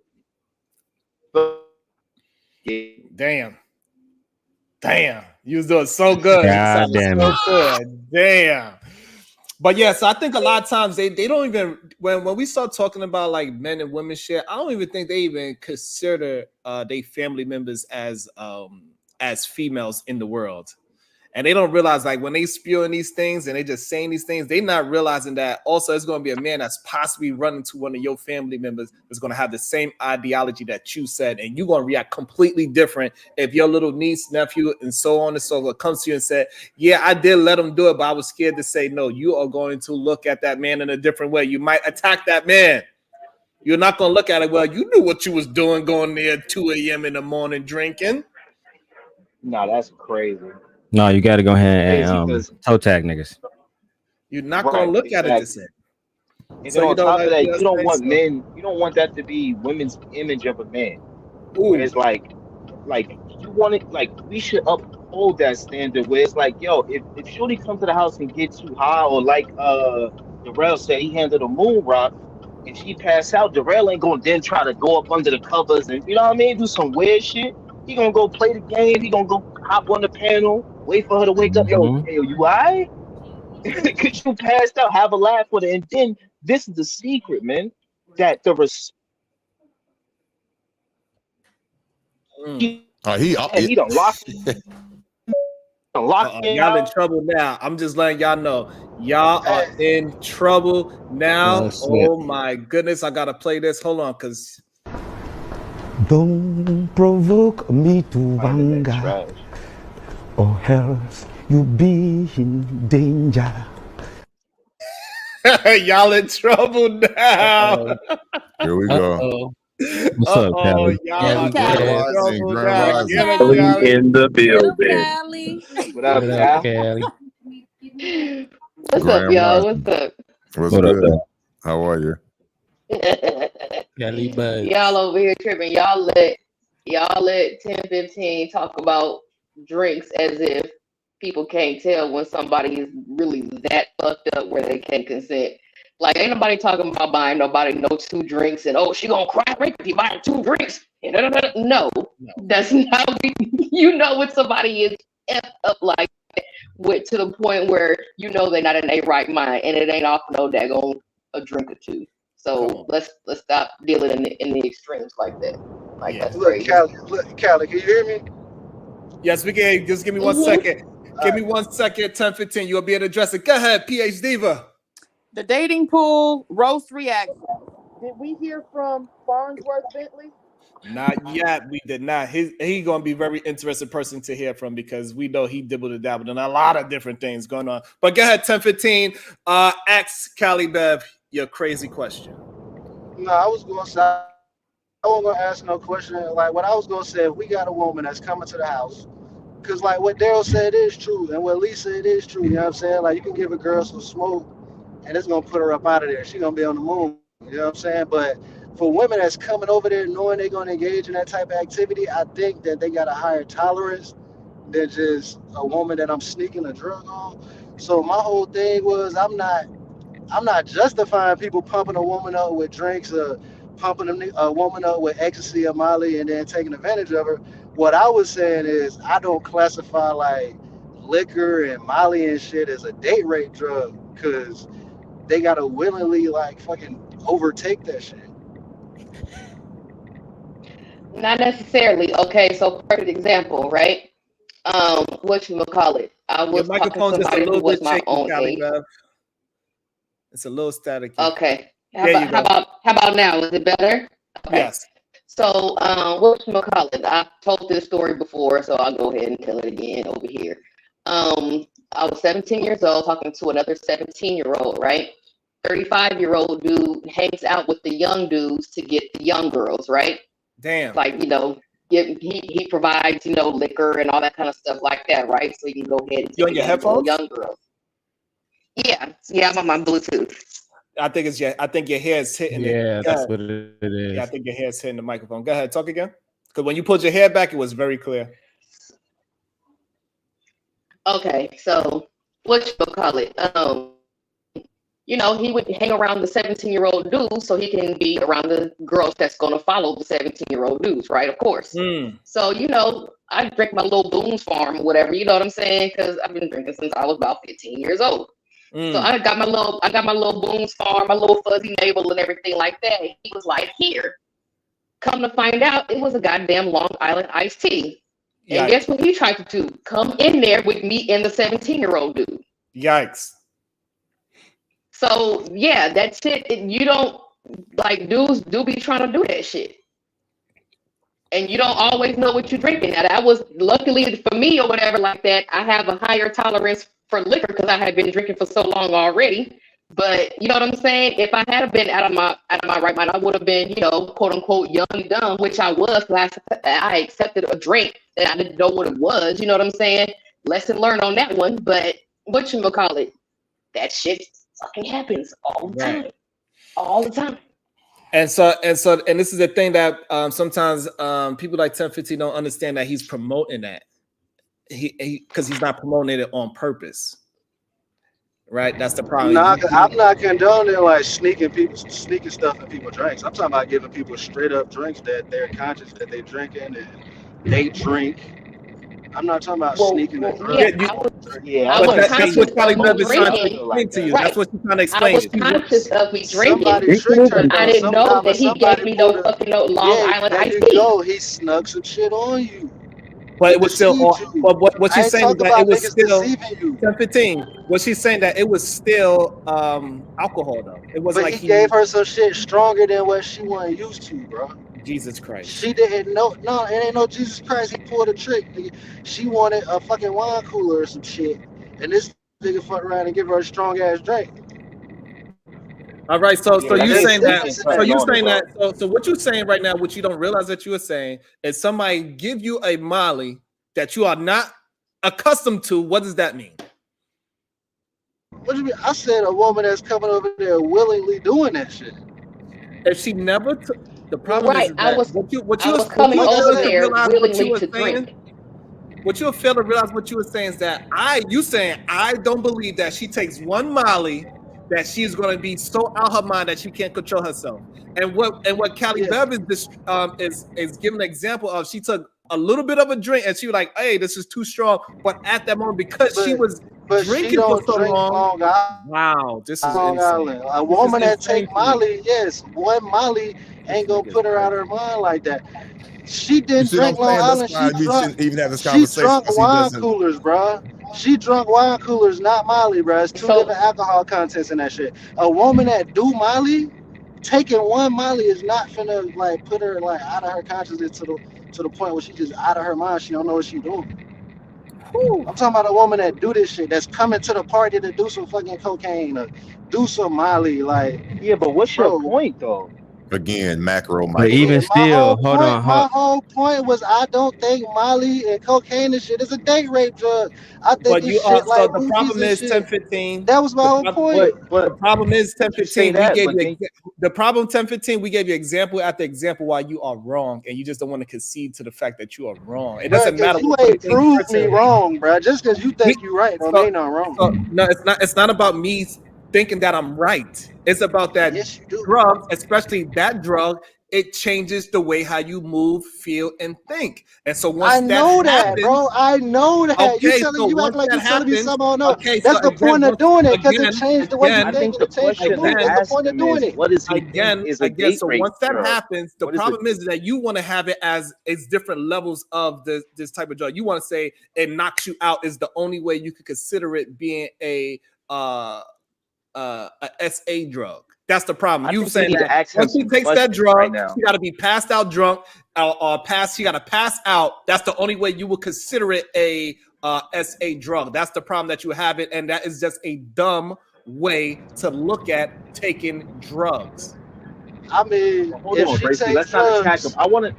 S1: damn, you was doing so good.
S12: God damn
S1: so good. Damn. But yeah, so I think a lot of times they don't even when we start talking about like men and women shit, I don't even think they even consider they family members as females in the world. And they don't realize, like, when they spewing these things and they just saying these things, they not realizing that also it's going to be a man that's possibly running to one of your family members that's going to have the same ideology that you said, and you're going to react completely different if your little niece, nephew, and so on and so forth comes to you and said, yeah, I did let him do it, but I was scared to say no. You are going to look at that man in a different way. You might attack that man. You're not going to look at it, well, you knew what you was doing going there at 2 a.m. in the morning drinking.
S8: Nah, that's crazy.
S12: No, you got to go ahead and toe tag niggas.
S1: You're not going to look at it the same.
S8: And so on top of that, you don't want men. You don't want that to be women's image of a man. Where it's like you want it. Like, we should uphold that standard. Where it's like, yo, if Shorty come to the house and get too high, or like Darrell said, he handled a moon rock and she passed out, Darrell ain't gonna then try to go up under the covers and, you know what I mean, do some weird shit. He gonna go play the game. He gonna go hop on the panel, wait for her to wake up. Yo, you alright? Cause you passed out, have a laugh with her, and then this is the secret, man. That the
S3: he
S8: don't lock.
S1: Y'all in trouble now. I'm just letting y'all know. Y'all are in trouble now. Oh my goodness, I gotta play this. Hold on, cause
S14: don't provoke me to anger, or else you be in danger.
S1: Y'all in trouble now.
S3: Here we go.
S12: What's up, Callie?
S1: Y'all
S9: in the building.
S8: What up,
S17: Callie?
S22: What's up, y'all? What's up?
S3: What's good? How are you?
S22: Y'all over here tripping. Y'all let 10-15 talk about drinks as if people can't tell when somebody is really that fucked up where they can't consent. Like, ain't nobody talking about buying nobody no 2 drinks and, oh, she gonna cry if you buy 2 drinks. No, that's not what you know when somebody is effed up like that, to the point where you know they're not in a right mind, and it ain't off no daggone a drink or 2. So let's stop dealing in the extremes like that. Like, that's crazy.
S4: Callie, can you hear me?
S1: Yes, we can. Just give me 1 second. Give me 1 second. 10-15. You'll be able to address it. Go ahead, PH Diva.
S7: The dating pool roast reaction. Did we hear from Farnsworth Bentley?
S1: Not yet. We did not. He gonna be a very interesting person to hear from, because we know he dibbled and dabbled in a lot of different things going on. But go ahead, 10-15. Ask Callie Bev your crazy question.
S4: No, I was gonna say, I wasn't gonna ask no question. Like, what I was gonna say, if we got a woman that's coming to the house, because like what Daryl said is true, and what Lee said is true. You know what I'm saying? Like, you can give a girl some smoke, and it's gonna put her up out of there. She's gonna be on the moon. You know what I'm saying? But for women that's coming over there knowing they're going to engage in that type of activity, I think that they got a higher tolerance than just a woman that I'm sneaking a drug on. So my whole thing was I'm not justifying people pumping a woman up with drinks or pumping a woman up with ecstasy or Molly and then taking advantage of her. What I was saying is I don't classify like liquor and Molly and shit as a date rape drug because they gotta willingly like fucking overtake that shit.
S22: Not necessarily. Okay, so perfect example, right? What you call it? I
S1: Your
S22: was talking to
S1: microphone just a
S22: somebody who
S1: little
S22: was
S1: bit
S22: my
S1: shaky,
S22: own
S1: Cali
S22: age.
S1: Bev. It's a little staticky.
S22: Okay.
S1: There you go.
S22: How about now? Is it better? Okay.
S1: Yes.
S22: So, what you call it? I've told this story before, so I'll go ahead and tell it again over here. I was 17 years old talking to another 17-year-old, right? 35-year-old dude hangs out with the young dudes to get the young girls, right?
S1: Damn.
S22: Like, he provides, liquor and all that kind of stuff like that, right? So you can go ahead and
S1: You
S22: take
S1: on your
S22: advantage of the
S1: headphones?
S22: young girls. Yeah, I'm on my Bluetooth.
S1: I think your hair is hitting it.
S17: Yeah,
S1: Go
S17: that's
S1: ahead.
S17: what it
S1: Yeah, I
S17: is.
S1: think your hair is hitting the microphone. Go ahead, talk again. Because when you pulled your hair back, it was very clear.
S22: Okay, so what you call it? He would hang around the 17-year-old dudes so he can be around the girls that's gonna follow the 17-year-old dudes, right? Of course. So, I drink my little Boone's Farm or whatever, you know what I'm saying? Because I've been drinking since I was about 15 years old. So I got my little Boone's Farm, my little fuzzy navel and everything like that. He was like, here. Come to find out, it was a goddamn Long Island iced tea. And guess what he tried to do? Come in there with me and the 17-year-old dude.
S1: Yikes.
S22: So yeah, that shit. You don't like dudes do be trying to do that shit, and you don't always know what you're drinking. Now that was luckily for me or whatever like that. I have a higher tolerance for liquor because I had been drinking for so long already. But you know what I'm saying? If I had been out of my right mind, I would have been, quote unquote, young and dumb, which I was. I accepted a drink that I didn't know what it was. You know what I'm saying? Lesson learned on that one. But what you call it? That shit fucking happens all the time. All the time.
S1: And this is the thing that sometimes people like 1015 don't understand that he's promoting that. Because he's not promoting it on purpose. Right? That's the problem.
S4: I'm not condoning like sneaking stuff in people's drinks. I'm talking about giving people straight up drinks that they're conscious that they're drinking and they drink. I'm not talking about sneaking a drug.
S1: That's what Cali Bev is trying to explain to you.
S22: Right.
S1: That's what she's trying to explain.
S22: I was conscious of me drinking,
S4: Somebody tricked her.
S22: but I didn't know that he gave me no fucking Long Island
S4: there
S22: iced
S4: you
S22: tea.
S4: go. He snuck some shit on you.
S1: But it was still on. But what she's saying is that it was still
S4: deceiving you.
S1: 1015. What she's saying that it was still alcohol though. It wasn't
S4: But
S1: like
S4: he gave her some shit stronger than what she wasn't used to, bro.
S1: Jesus Christ.
S4: She didn't know. No, it ain't no Jesus Christ. He pulled a trick. She wanted a fucking wine cooler or some shit, and this nigga fucked around and give her a strong ass drink.
S1: All right, so you saying that?
S4: So
S1: So what you're saying right now, which you don't realize that you are saying, is somebody give you a Molly that you are not accustomed to. What does that mean?
S4: What do you mean? I said a woman that's coming over there willingly doing that shit.
S1: If she never took, the problem is that what you
S22: coming over there willingly
S1: were
S22: to
S1: saying,
S22: drink.
S1: what you'll fail to realize what you were saying is that you saying I don't believe that she takes one Molly that she's going to be so out her mind that she can't control herself. And what Cali Bev is giving an example of, she took a little bit of a drink and she was like, hey, this is too strong. But at that moment, because she was drinking for so long, wow, this is
S4: Long
S1: insane.
S4: Island. A woman that take Molly, yes, one Molly ain't gonna put her out of her mind like that. She didn't drink Long Island. She drunk wine coolers, bro. She drunk wine coolers, not Molly, bro. It's two different alcohol contents in that shit. A woman that do Molly, taking one Molly is not finna like put her like out of her consciousness to the point where she just out of her mind. She don't know what she doing. I'm talking about a woman that do this shit, that's coming to the party to do some fucking cocaine or do some Molly, like.
S8: Yeah, but what's your point though?
S3: Again, macro,
S12: But
S3: micro.
S12: even still, hold on.
S4: My whole point was I don't think Molly and cocaine and shit is a date rape drug. I think
S1: But
S4: it's
S1: you are,
S4: shit
S1: so
S4: like
S1: the
S4: roofies
S1: problem
S4: and
S1: is
S4: shit.
S1: 1015.
S4: That was my whole point.
S1: The problem is
S8: you can say
S1: 1015. We
S8: that,
S1: gave
S8: but
S1: you
S8: then,
S1: the problem 1015. We gave you example after example why you are wrong, and you just don't want to concede to the fact that you are wrong. It
S4: Bro,
S1: doesn't
S4: because
S1: matter
S4: you
S1: what you
S4: ain't
S1: think
S4: proved me
S1: personally.
S4: wrong, bro. Just because you think you right don't mean I'm wrong.
S1: So no, it's not. It's not about me thinking that I'm right. It's about that
S4: Yes, you do.
S1: drug, especially that drug. It changes the way how you move, feel, and think. And so once
S4: I
S1: that
S4: know that,
S1: happens,
S4: bro. I know that.
S1: okay. So
S4: You act
S1: once
S4: like
S1: that
S4: you telling me
S1: happens,
S4: something I don't know.
S1: okay.
S4: That's
S1: So
S4: the
S1: again,
S4: point of
S1: once
S4: doing it, because it changed the way you
S8: I
S4: think
S8: think
S4: and
S8: the
S4: it changed your
S8: question
S4: move.
S8: to
S4: That's the
S8: ask
S4: point of
S8: him is,
S4: doing it.
S8: what does he think is a date
S1: so
S8: rape
S1: once that
S8: drug?
S1: happens, the
S8: What is it?
S1: problem is that you want to have it as it's different levels of this type of drug. You want to say it knocks you out is the only way you could consider it being a SA drug. That's the problem.
S8: I
S1: You
S8: think we
S1: saying
S8: need to
S1: that
S8: ask him
S1: once she
S8: some
S1: takes that
S8: questions right
S1: drug,
S8: now.
S1: she got to be passed out drunk or pass. She got to pass out. That's the only way you would consider it a SA drug. That's the problem that you have it, and that is just a dumb way to look at taking drugs.
S4: I mean,
S8: Well, hold
S4: if
S8: on,
S4: she
S8: Gracie.
S4: takes
S8: Let's not attack him.
S4: drugs,
S8: I want to.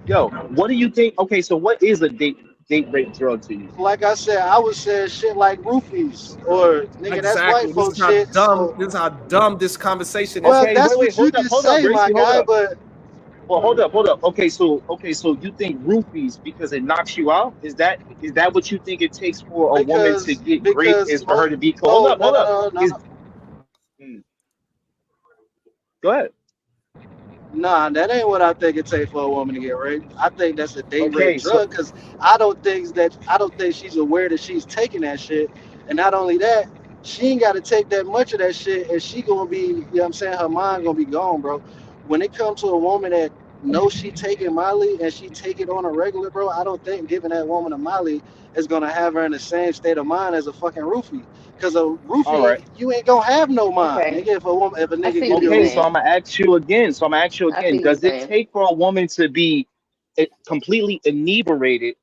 S8: Yo, what do you think? Okay, so what is a date rape drug to you?
S4: like I said, I would say shit like roofies or nigga, that's white
S1: Exactly. This is
S4: folks
S1: how
S4: shit.
S1: dumb.
S4: So,
S1: This is how dumb this conversation is.
S4: well,
S8: Okay,
S4: that's
S8: wait,
S4: what you just
S8: hold up,
S4: say, my
S8: Gracie, hold
S4: guy.
S8: up.
S4: But
S8: Well, hold up. Okay, so you think roofies because it knocks you out? Is that what you think it takes for a woman to get great? Is for her to be? Hold
S4: no,
S8: up, hold up.
S4: no.
S8: Go ahead.
S4: Nah, that ain't what I think it takes for a woman to get raped. I think that's a date rape
S8: Okay, so
S4: drug because I don't think she's aware that she's taking that shit. And not only that, she ain't got to take that much of that shit, and she gonna be, you know what I'm saying, her mind gonna be gone, bro. When it comes to a woman that knows she taking Molly and she take it on a regular, bro, I don't think giving that woman a Molly is gonna have her in the same state of mind as a fucking roofie. Cause a roofie,
S8: all right.
S4: you ain't gonna have no mind,
S22: Okay.
S4: nigga. If a
S22: I
S4: nigga
S22: see
S4: give
S22: what
S4: you a
S22: you're
S8: Okay, so
S4: roofie.
S8: I'm gonna ask you again.
S22: I see what
S8: Does
S22: you're
S8: it
S22: saying.
S8: take for a woman to be completely inebriated,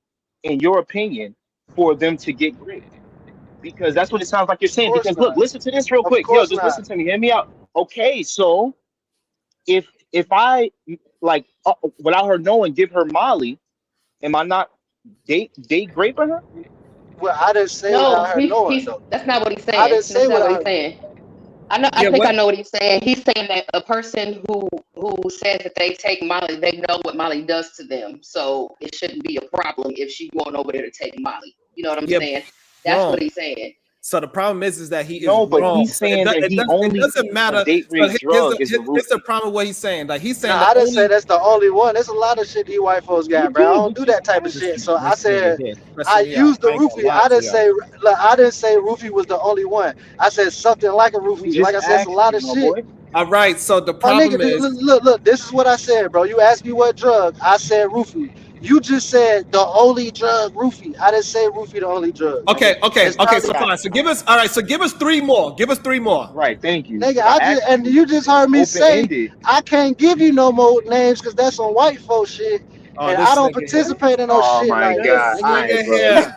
S8: in your opinion, for them to get raped? Because that's what it sounds like you're
S4: Of
S8: saying.
S4: course
S8: Because look,
S4: not.
S8: listen to this real
S4: Of
S8: quick. Yo,
S4: course
S8: just
S4: not.
S8: listen to me. Hear me out. Okay, so if I like without her knowing, give her Molly, am I not date raping her?
S4: Well, I didn't say
S22: No,
S4: without her knowing
S22: he's
S4: though.
S22: that's not what he's
S4: I
S22: saying.
S4: didn't
S22: That's
S4: say
S22: not what
S4: without
S22: he's
S4: her.
S22: saying. I
S1: Yeah.
S22: think I
S1: What?
S22: know what he's saying. He's saying that a person who says that they take Molly, they know what Molly does to them, so it shouldn't be a problem if she's going over there to take Molly. You know what I'm
S1: Yeah.
S22: saying? That's
S1: Wrong.
S22: what he's saying.
S1: So the problem is that he is
S8: No, but
S1: wrong.
S8: he's
S1: So it,
S8: saying that he
S1: it
S8: only
S1: doesn't
S8: thinks a
S1: matter.
S8: date
S1: So
S8: rape drug is a
S1: here's the
S8: roofie.
S1: problem with what he's saying. Like he's saying
S4: Nah,
S1: the
S4: I didn't say
S1: only
S4: that's the only one. There's a lot of shit these white folks got, bro. I
S8: You
S4: don't
S8: did.
S4: do
S8: You just
S4: that type of
S8: asked
S4: shit.
S8: me.
S4: So I
S1: this nigga
S4: said
S1: here
S4: I
S1: stressing me out.
S4: used the
S1: I ain't gonna
S4: roofie.
S1: lie to y'all.
S4: I didn't say roofie was the only one. I said something like a
S8: We
S4: roofie.
S8: just
S4: Like I said, it's a
S8: asked
S4: lot
S8: you,
S4: of
S8: my
S4: shit.
S8: boy.
S1: All right. So the
S4: My nigga,
S1: problem is
S4: look. This is what I said, bro. You asked me what drug. I said roofie. You just said the only drug, roofie. I didn't say roofie the only drug, nigga.
S1: okay.
S4: It's
S1: So
S4: probably
S1: fine. So give us all right. So give us three more. Give us three more.
S8: Right. Thank you.
S4: nigga.
S8: Because I
S4: I just
S8: asked
S4: and
S8: you,
S4: you just
S8: and it's
S4: heard me
S8: open
S4: say
S8: ended.
S4: I can't give you no more names because that's some white folk shit,
S1: Oh,
S4: and I
S1: this
S4: don't
S1: nigga here.
S4: participate in no
S8: Oh
S4: shit
S8: my
S4: like that,
S8: God.
S1: This
S8: All
S4: nigga.
S8: right,
S1: nigga
S8: bro.
S1: here.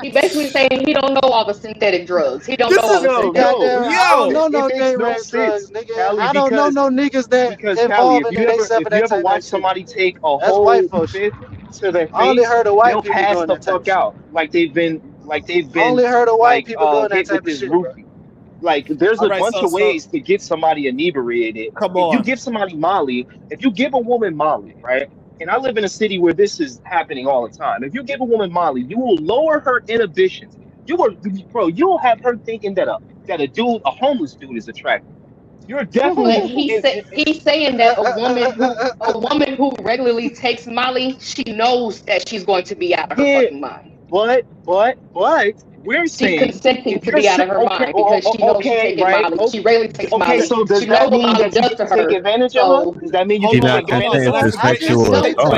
S22: He basically saying he don't know all the synthetic drugs. He don't know
S1: This
S22: all
S1: is
S22: the
S8: Yo,
S22: synthetic
S4: Goddamn,
S22: drugs.
S4: I don't
S1: yo.
S4: know
S8: it
S4: no
S8: makes
S4: date
S8: no
S4: rape drugs,
S8: sense,
S4: nigga.
S8: Callie,
S4: I don't know no niggas that
S8: Callie,
S4: involved in it. They
S8: if you
S4: that
S8: ever
S4: type of
S8: watch
S4: shit.
S8: somebody take a
S4: That's white
S8: whole
S4: folks shit.
S8: fifth to their
S4: I only
S8: face,
S4: heard of white
S8: they'll
S4: people
S8: pass
S4: doing
S8: the
S4: that type
S8: fuck
S4: of shit.
S8: out like they've
S4: I only
S8: been
S4: heard of white people doing that
S8: hit with
S4: type of
S8: this
S4: shit, bro.
S8: roofie. Like there's
S1: All
S8: a
S1: right.
S8: bunch of
S1: So
S8: ways to get somebody inebriated.
S1: come
S8: If you
S1: on.
S8: give somebody Molly, if you give a woman Molly, right? And I live in a city where this is happening all the time. If you give a woman Molly, you will lower her inhibitions. You'll have her thinking that a homeless dude is attractive. You're
S22: But
S8: definitely
S22: he's saying that a woman who regularly takes Molly, she knows that she's going to be out of her
S8: yeah,
S22: fucking mind.
S8: but we're
S22: She's
S8: saying
S22: consenting
S8: if
S22: to
S8: you're
S22: be out of her
S8: okay,
S22: mind because she knows she's
S8: okay,
S22: taking
S8: right?
S22: Molly. She rarely takes
S8: Okay,
S22: Molly.
S8: so
S22: She
S8: does
S22: knows
S8: that
S22: what
S8: mean
S22: Molly
S8: that you
S22: does
S8: get
S22: to
S8: to take
S22: her.
S8: advantage of her?
S22: So
S8: Does that mean you
S1: Hold
S8: get to
S12: She's
S1: on,
S8: take
S12: not
S1: hold on.
S8: advantage
S1: So
S8: of
S12: consenting
S8: her?
S12: to
S1: that's a great.
S22: she
S12: sexual
S1: Wait,
S22: knows.
S12: assault.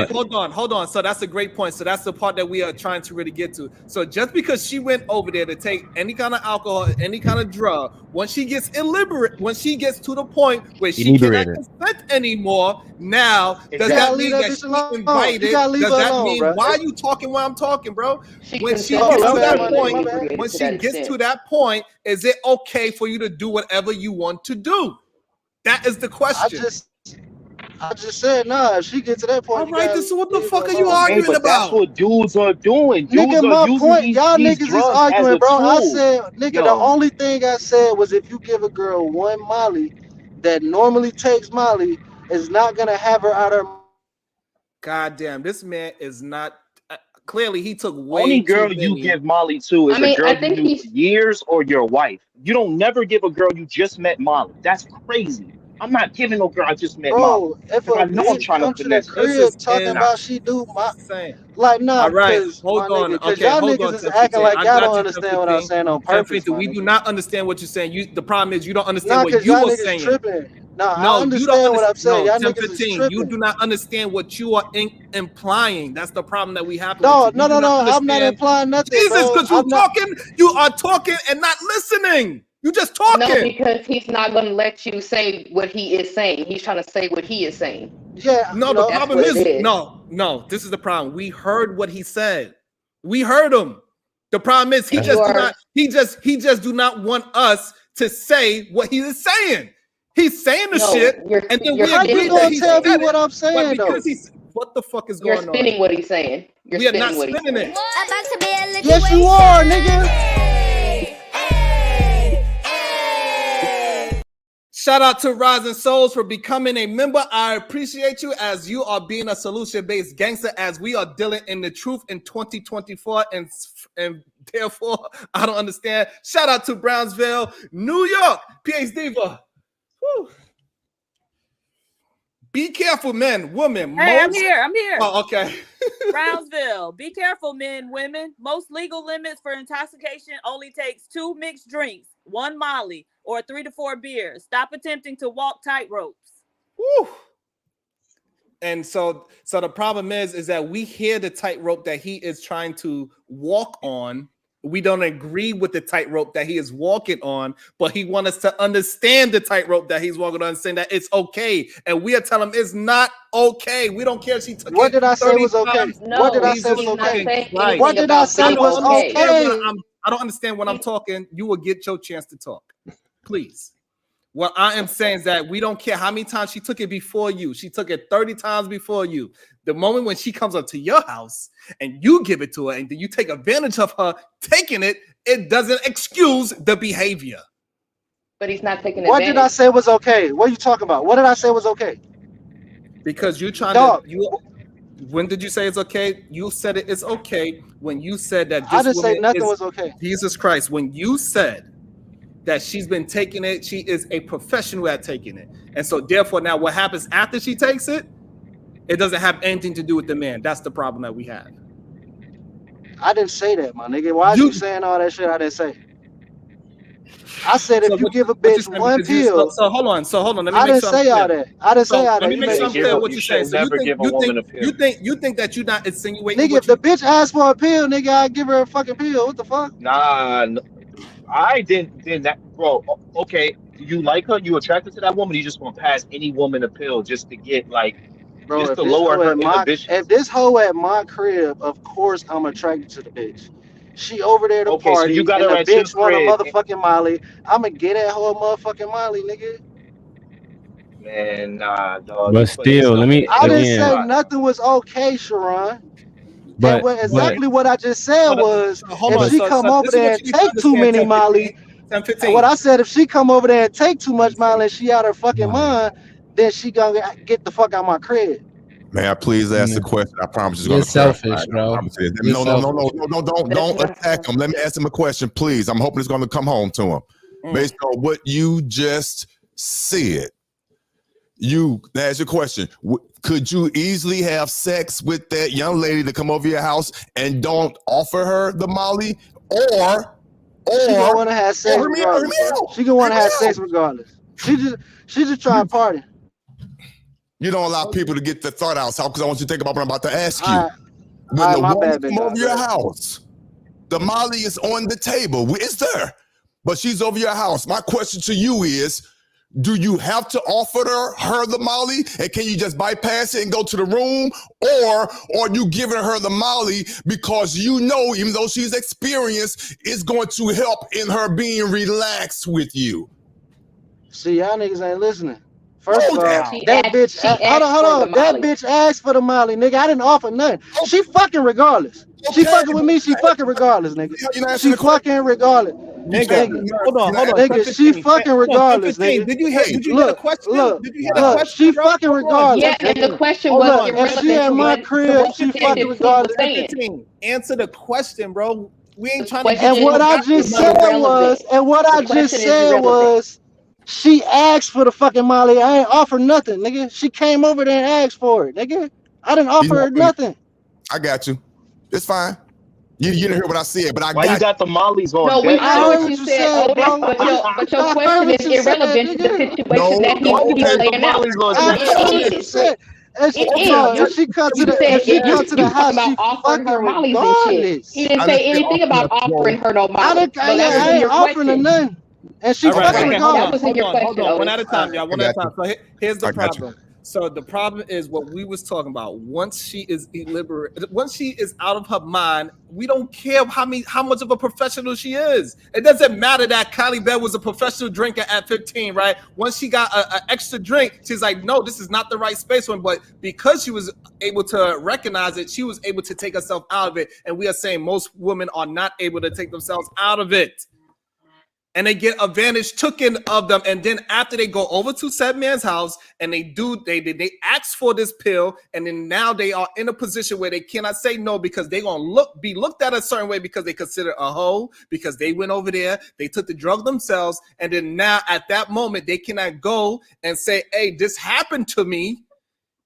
S1: hold on. So that's a great point. So that's the part that we are trying to really get to. So just because she went over there to take any kind of alcohol, any kind of drug, once she gets illiterate, when she gets to the point where she cannot
S12: Inebriated.
S1: consent anymore, now does
S4: You
S1: that
S4: gotta
S8: Exactly.
S4: leave
S1: mean
S4: that
S1: that
S4: bitch
S1: she
S4: alone. You
S1: invited?
S4: gotta leave
S1: Does
S4: her
S1: that
S4: alone,
S1: mean
S4: bro.
S1: why are you talking while I'm talking, bro?
S22: She
S1: When she
S22: consented
S4: Oh,
S1: gets
S4: my
S1: to
S22: to
S4: bad,
S1: that
S4: my
S22: being
S4: nigga,
S1: point,
S4: my
S22: inebriated
S1: when
S22: to
S1: she
S22: that
S1: gets
S22: extent.
S1: to that point, is it okay for you to do whatever you want to do? That is the question.
S4: I just said, nah, if she get to that point,
S1: All
S4: you
S1: right,
S4: gotta
S1: so what the
S4: leave her
S1: fuck are you
S4: alone.
S8: Okay,
S1: arguing
S8: but that's
S1: about?
S8: what dudes are doing. Dudes
S4: Nigga,
S8: are
S4: my
S8: using
S4: point, y'all
S8: these
S4: niggas is
S8: drugs as
S4: arguing,
S8: a
S4: bro. I
S8: tool.
S4: said, nigga, the
S8: Yo,
S4: only thing I said was if you give a girl one Molly that normally takes Molly, is not gonna have her out of her.
S1: God damn, this man is not. Clearly, he took way
S8: only
S1: too
S8: girl you
S1: many.
S8: give Molly to is
S22: I
S8: a
S22: mean,
S8: girl
S22: I
S8: you
S22: think
S8: knew for
S22: he's
S8: years or your wife. You don't never give a girl you just met Molly. That's crazy. I'm not giving no girl I just met Molly
S4: Bro, if
S8: because
S4: a
S8: I know I'm
S4: bitch
S8: trying to
S4: come to the
S8: finesse her.
S1: This
S4: crib
S1: is
S4: talking
S8: Nah.
S4: about she do my
S1: insane.
S4: like nah,
S1: All right,
S4: cause
S1: hold
S4: my
S1: on.
S4: nigga, cause
S1: Okay,
S4: y'all
S1: hold
S4: niggas
S1: on,
S4: is acting
S1: 1015.
S4: like
S1: I
S4: y'all
S1: got
S4: don't
S1: you,
S4: understand what I'm
S1: 1015.
S4: saying on purpose,
S1: 1015.
S4: my
S1: We do
S4: nigga.
S1: not understand what you're saying. The problem is you don't understand
S4: Nah,
S1: what
S4: cause
S1: you
S4: y'all
S1: are
S4: niggas
S1: saying.
S4: tripping. Nah, I
S1: No, you don't
S4: understand what
S1: understand.
S4: I'm saying.
S1: No,
S4: Y'all niggas is
S1: 1015. You
S4: tripping.
S1: do not understand what you are implying. That's the problem that we have with you.
S4: No,
S1: You
S4: no,
S1: do
S4: no,
S1: not
S4: no. I'm not
S1: understand.
S4: implying nothing,
S1: Jesus,
S4: bro.
S1: because
S4: I'm not.
S1: you are talking and not listening. You just
S22: no,
S1: talking.
S22: because he's not going to let you say what he is saying. He's trying to say what he is saying.
S4: Yeah,
S1: No, the
S4: no.
S22: That's
S1: problem
S22: what it
S1: is
S22: is.
S1: no. This is the problem. We heard what he said. We heard him. The problem is he
S22: And you
S1: just do
S22: are
S1: not. He just do not want us to say what he is saying. He's saying the
S22: no,
S1: shit, and then
S22: you're
S1: we
S4: How you
S1: agree
S22: spinning what
S1: that
S4: gonna
S1: he
S22: he's
S4: tell
S22: saying.
S4: me
S1: said
S4: what
S1: it.
S4: I'm
S1: But
S4: saying
S1: because
S4: though?
S1: he's what the fuck is
S22: You're
S1: going on?
S22: spinning what he's saying. You're
S1: We are not
S22: spinning what he's
S1: spinning
S22: saying.
S1: it.
S2: About to be a
S4: Yes, you are, nigga.
S2: Hey, hey, hey.
S1: Shout out to Rising Souls for becoming a member. I appreciate you as you are being a solution-based gangster as we are dealing in the truth in 2024 and therefore I don't understand. Shout out to Brownsville, New York, PhD Diva. Whew. Be careful, men, women.
S7: Hey, I'm
S1: Most
S7: here. I'm here.
S1: Oh, okay.
S7: Brownsville. Be careful, men, women. Most legal limits for intoxication only takes 2 mixed drinks, 1 Molly, or 3 to 4 beers. Stop attempting to walk tightropes.
S1: Woo. And so the problem is that we hear the tightrope that he is trying to walk on. We don't agree with the tightrope that he is walking on, but he wants us to understand the tightrope that he's walking on, saying that it's okay. And we are telling him it's not okay. We don't care if she took
S4: What
S1: it
S4: did I say
S1: 30
S4: was okay?
S1: times.
S4: What did I
S22: No,
S4: say
S1: Jesus
S4: was
S22: he's not
S4: okay?
S1: fucking
S22: saying
S1: Christ.
S4: What
S22: anything
S4: did I
S22: about
S1: I
S4: say
S22: being
S1: don't
S4: was
S22: okay.
S1: understand
S4: okay?
S1: I don't understand when I'm talking. You will get your chance to talk. Please. What I am saying is that we don't care how many times she took it before you. She took it 30 times before you. The moment when she comes up to your house and you give it to her and then you take advantage of her taking it, it doesn't excuse the behavior.
S22: But he's not taking
S4: What did I
S22: advantage.
S4: say was okay? What are you talking about? What did I say was okay?
S1: Because you're trying to,
S4: Dog,
S1: when did you say it's okay? You said it's okay when you said that
S4: I
S1: this
S4: didn't say
S1: woman
S4: nothing
S1: is
S4: was okay.
S1: Jesus Christ. When you said that she's been taking it, she is a professional at taking it. And so therefore now what happens after she takes it, it doesn't have anything to do with the man. That's the problem that we have.
S4: I didn't say that, my nigga. Why is you saying all that shit I didn't say? I said
S1: So
S4: if you give a
S1: what you
S4: bitch
S1: saying?
S4: one
S1: Because you
S4: pill,
S1: hold on. So hold on. Let me
S4: I
S1: make
S4: didn't
S1: sure I'm
S4: say
S1: clear.
S4: all that. I didn't say
S1: So
S4: all
S1: let
S4: that.
S1: me
S4: You
S1: make
S4: made
S1: sure
S4: it
S1: I'm
S4: sound
S1: clear
S4: like
S1: what
S8: You
S1: you're saying.
S8: should
S1: So you
S8: never
S1: think
S8: give a woman a pill.
S1: you think that you're not insinuating
S4: nigga,
S1: what
S4: if
S1: you
S4: the bitch asked for a pill, nigga, I'd give her a fucking pill. What the fuck?
S8: Nah, I didn't that, bro. Okay, you like her? You attracted to that woman? You just gonna pass any woman a pill just to get like,
S4: Bro,
S8: just
S4: if
S8: to
S4: this
S8: lower
S4: hoe
S8: her
S4: at my
S8: inhibitions?
S4: crib, of course I'm attracted to the bitch. She over there to
S8: Okay, so you
S4: party
S8: got
S4: and
S8: her
S4: the
S8: at your
S4: bitch want a
S8: crib,
S4: motherfucking Molly. I'ma get at her a motherfucking Molly, nigga.
S8: man. Nah, dog,
S12: But
S8: you putting
S12: still,
S8: yourself
S12: let
S8: in
S12: me
S8: an
S4: I didn't
S8: innocent
S4: say
S12: again.
S8: spot.
S4: nothing was okay, Sharon. And
S12: But
S4: what
S12: but
S4: exactly what I just said was
S1: so hold
S4: if
S1: on.
S12: but
S4: she
S1: So
S4: come over
S1: this is
S4: there
S1: what
S4: and
S1: you need to
S4: take too
S1: understand,
S4: many Molly,
S1: 10
S4: and what
S1: 15.
S4: I said, if she come over there and take too much Molly and
S1: 10
S4: she out her fucking
S12: no,
S4: mind, then she gonna get the fuck out my crib.
S3: May I please ask a
S17: no.
S3: question? I promise it's
S17: You're
S3: going to clarify
S17: selfish,
S3: it. I
S17: bro.
S3: promise you.
S17: You're
S3: No, no, no, no,
S17: selfish.
S3: no, no,
S22: That's
S3: don't
S22: not.
S3: attack him. Let me ask him a question, please. I'm hoping it's going to come home to him. Based on what you just said, you ask your question. Could you easily have sex with that young lady to come over your house and don't offer her the Molly? Or
S4: She gonna wanna have sex
S3: hear me out, hear
S4: regardless,
S3: me
S4: bro.
S3: out,
S4: She gonna
S3: hear
S4: wanna
S3: me
S4: have
S3: out.
S4: sex regardless. She just trying to party.
S3: You don't allow people to get the thought out because I want you to think about what I'm about to ask
S4: All
S3: you.
S4: right,
S3: When the
S4: my
S3: woman
S4: bad, big
S3: come over
S4: dog. Go
S3: your
S4: ahead.
S3: house, the Molly is on the table. It's there, but she's over your house. My question to you is, Do you have to offer her the Molly, and can you just bypass it and go to the room? Or are you giving her the Molly because you know, even though she's experienced, it's going to help in her being relaxed with you?
S4: See, y'all niggas ain't listening. First of all,
S22: She
S4: that
S22: asked,
S4: bitch,
S22: she
S4: hold
S22: asked
S4: on, hold
S22: for the
S4: on. That
S22: Molly.
S4: bitch asked for the Molly, nigga. I didn't offer nothing. She fucking regardless. She
S3: Okay,
S4: fucking with me, she fucking regardless, nigga.
S3: you're not
S4: She
S3: answering the question.
S4: fucking regardless.
S1: Nigga, hold on, hold on.
S4: Nigga, she
S1: 10-15.
S4: fucking
S1: Hold on,
S4: regardless,
S1: 10-15.
S4: nigga.
S1: Did you hear the question?
S4: Look,
S1: Did you hear the question,
S4: she
S1: bro?
S4: fucking
S1: Hold on.
S4: regardless,
S22: Yeah, and the
S4: nigga.
S22: question was
S4: Look, if she
S22: irrelevant
S4: in
S22: to
S4: my
S22: what
S4: crib, she fucking
S22: 10-15 was
S4: regardless.
S22: saying.
S1: 10-15. Answer the question, bro. We ain't
S22: The
S1: trying to get
S4: And
S1: you
S4: what
S1: up
S22: question
S4: I
S1: out of
S4: just
S22: is
S1: here,
S4: said
S1: bro.
S22: irrelevant.
S4: was,
S22: The question is irrelevant.
S4: she asked for the fucking Molly. I ain't offer nothing, nigga. She came over there and asked for it, nigga. I didn't offer her nothing.
S3: I got you. It's fine. You didn't hear what I said, but I
S19: Why you got the mollies on
S22: No, we
S19: deck,
S22: heard
S4: I heard
S22: what
S19: though?
S22: you
S4: what you
S22: said,
S4: said,
S22: Otis,
S4: bro.
S22: but your
S4: I heard
S22: question
S4: what
S22: is
S4: you said,
S22: irrelevant to the
S4: nigga.
S22: situation that
S19: Why
S22: he's
S19: you got the
S22: playing out.
S19: mollies on
S4: I
S19: deck,
S22: It
S4: heard
S19: though?
S4: what you
S22: is.
S4: said.
S22: It
S4: Bro,
S22: is.
S4: if she come to
S22: You
S4: the,
S22: said
S4: if she come to the
S22: you talking
S4: house,
S22: about
S4: she
S22: offering
S4: fucking
S22: her mollies and shit. He
S4: regardless.
S22: didn't
S3: I
S22: say
S3: didn't say
S22: anything
S3: offer
S22: about
S3: nothing, bro.
S22: offering her no molly.
S4: I
S22: No, that was in
S4: ain't
S22: your
S4: offering her
S22: question.
S4: nothing, and she
S1: All right,
S4: fucking
S22: Right.
S1: okay, hold
S22: That
S1: on,
S22: was
S4: regardless.
S22: in
S1: hold
S22: your
S1: on, hold
S22: question,
S1: on. One
S22: Otis.
S1: at a time, y'all.
S3: I
S1: One at
S3: got
S1: a
S3: you.
S1: time. So here's the
S3: I got you.
S1: problem. So the problem is what we was talking about. Once she is once she is out of her mind, we don't care how much of a professional she is. It doesn't matter that Kylie Bell was a professional drinker at 15, right? Once she got an extra drink, she's like, no, this is not the right space for him. But because she was able to recognize it, she was able to take herself out of it. And we are saying most women are not able to take themselves out of it. And they get advantage taken of them, and then after they go over to said man's house and they ask for this pill, and then now they are in a position where they cannot say no because they're gonna be looked at a certain way because they consider a hoe, because they went over there, they took the drug themselves, and then now at that moment they cannot go and say, hey, this happened to me,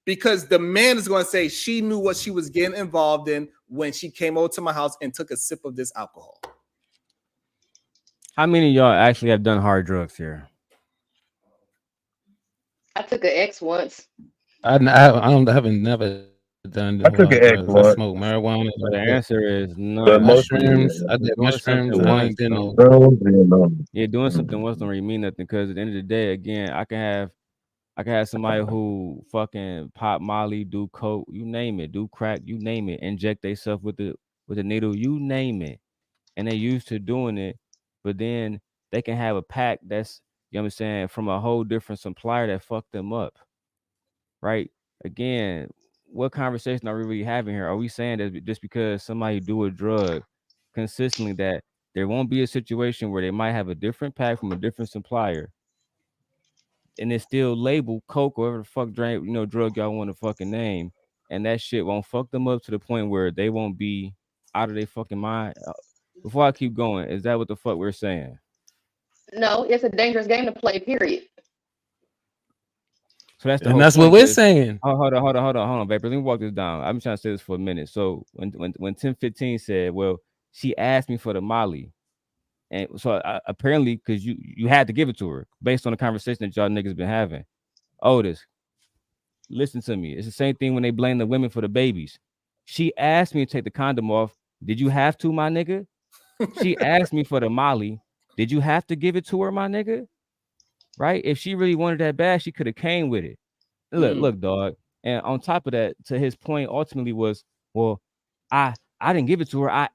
S1: because the man is going to say she knew what she was getting involved in when she came over to my house and took a sip of this alcohol.
S12: How many of y'all actually have done hard drugs here?
S22: I took an X once.
S17: I haven't never done the
S9: I took
S17: hard
S9: an egg
S17: drugs. I
S9: once.
S17: smoked marijuana.
S12: So the answer is
S9: But
S12: none.
S9: mostly,
S17: Mushrooms. I did
S12: Doing
S17: mushrooms.
S12: something
S17: I
S12: once
S17: ain't did no.
S12: doing something once don't really mean nothing, because at the end of the day, again, I can have somebody who fucking pop Molly, do coke, you name it, do crack, you name it, inject themselves with the needle, you name it, and they used to doing it, but then they can have a pack that's, you know what I'm saying, from a whole different supplier that fucked them up, right? Again, what conversation are we really having here? Are we saying that just because somebody do a drug consistently that there won't be a situation where they might have a different pack from a different supplier and it's still labeled coke or whatever the fuck drug y'all want to fucking name, and that shit won't fuck them up to the point where they won't be out of their fucking mind? Before I keep going, is that what the fuck we're saying?
S22: No, it's a dangerous game to play, period.
S12: So that's the
S17: And
S12: whole
S17: that's what
S12: point.
S17: we're saying.
S12: Hold on, baby. Let me walk this down. I've been trying to say this for a minute. So when 10-15 said, well, she asked me for the Molly, and so apparently because you had to give it to her based on the conversation that y'all niggas been having. Otis, listen to me. It's the same thing when they blame the women for the babies. She asked me to take the condom off. Did you have to, my nigga? She asked me for the Molly. Did you have to give it to her, my nigga? Right? If she really wanted that bad, she could have came with it. Look, dog. And on top of that, to his point, ultimately was, well, I didn't give it to her. I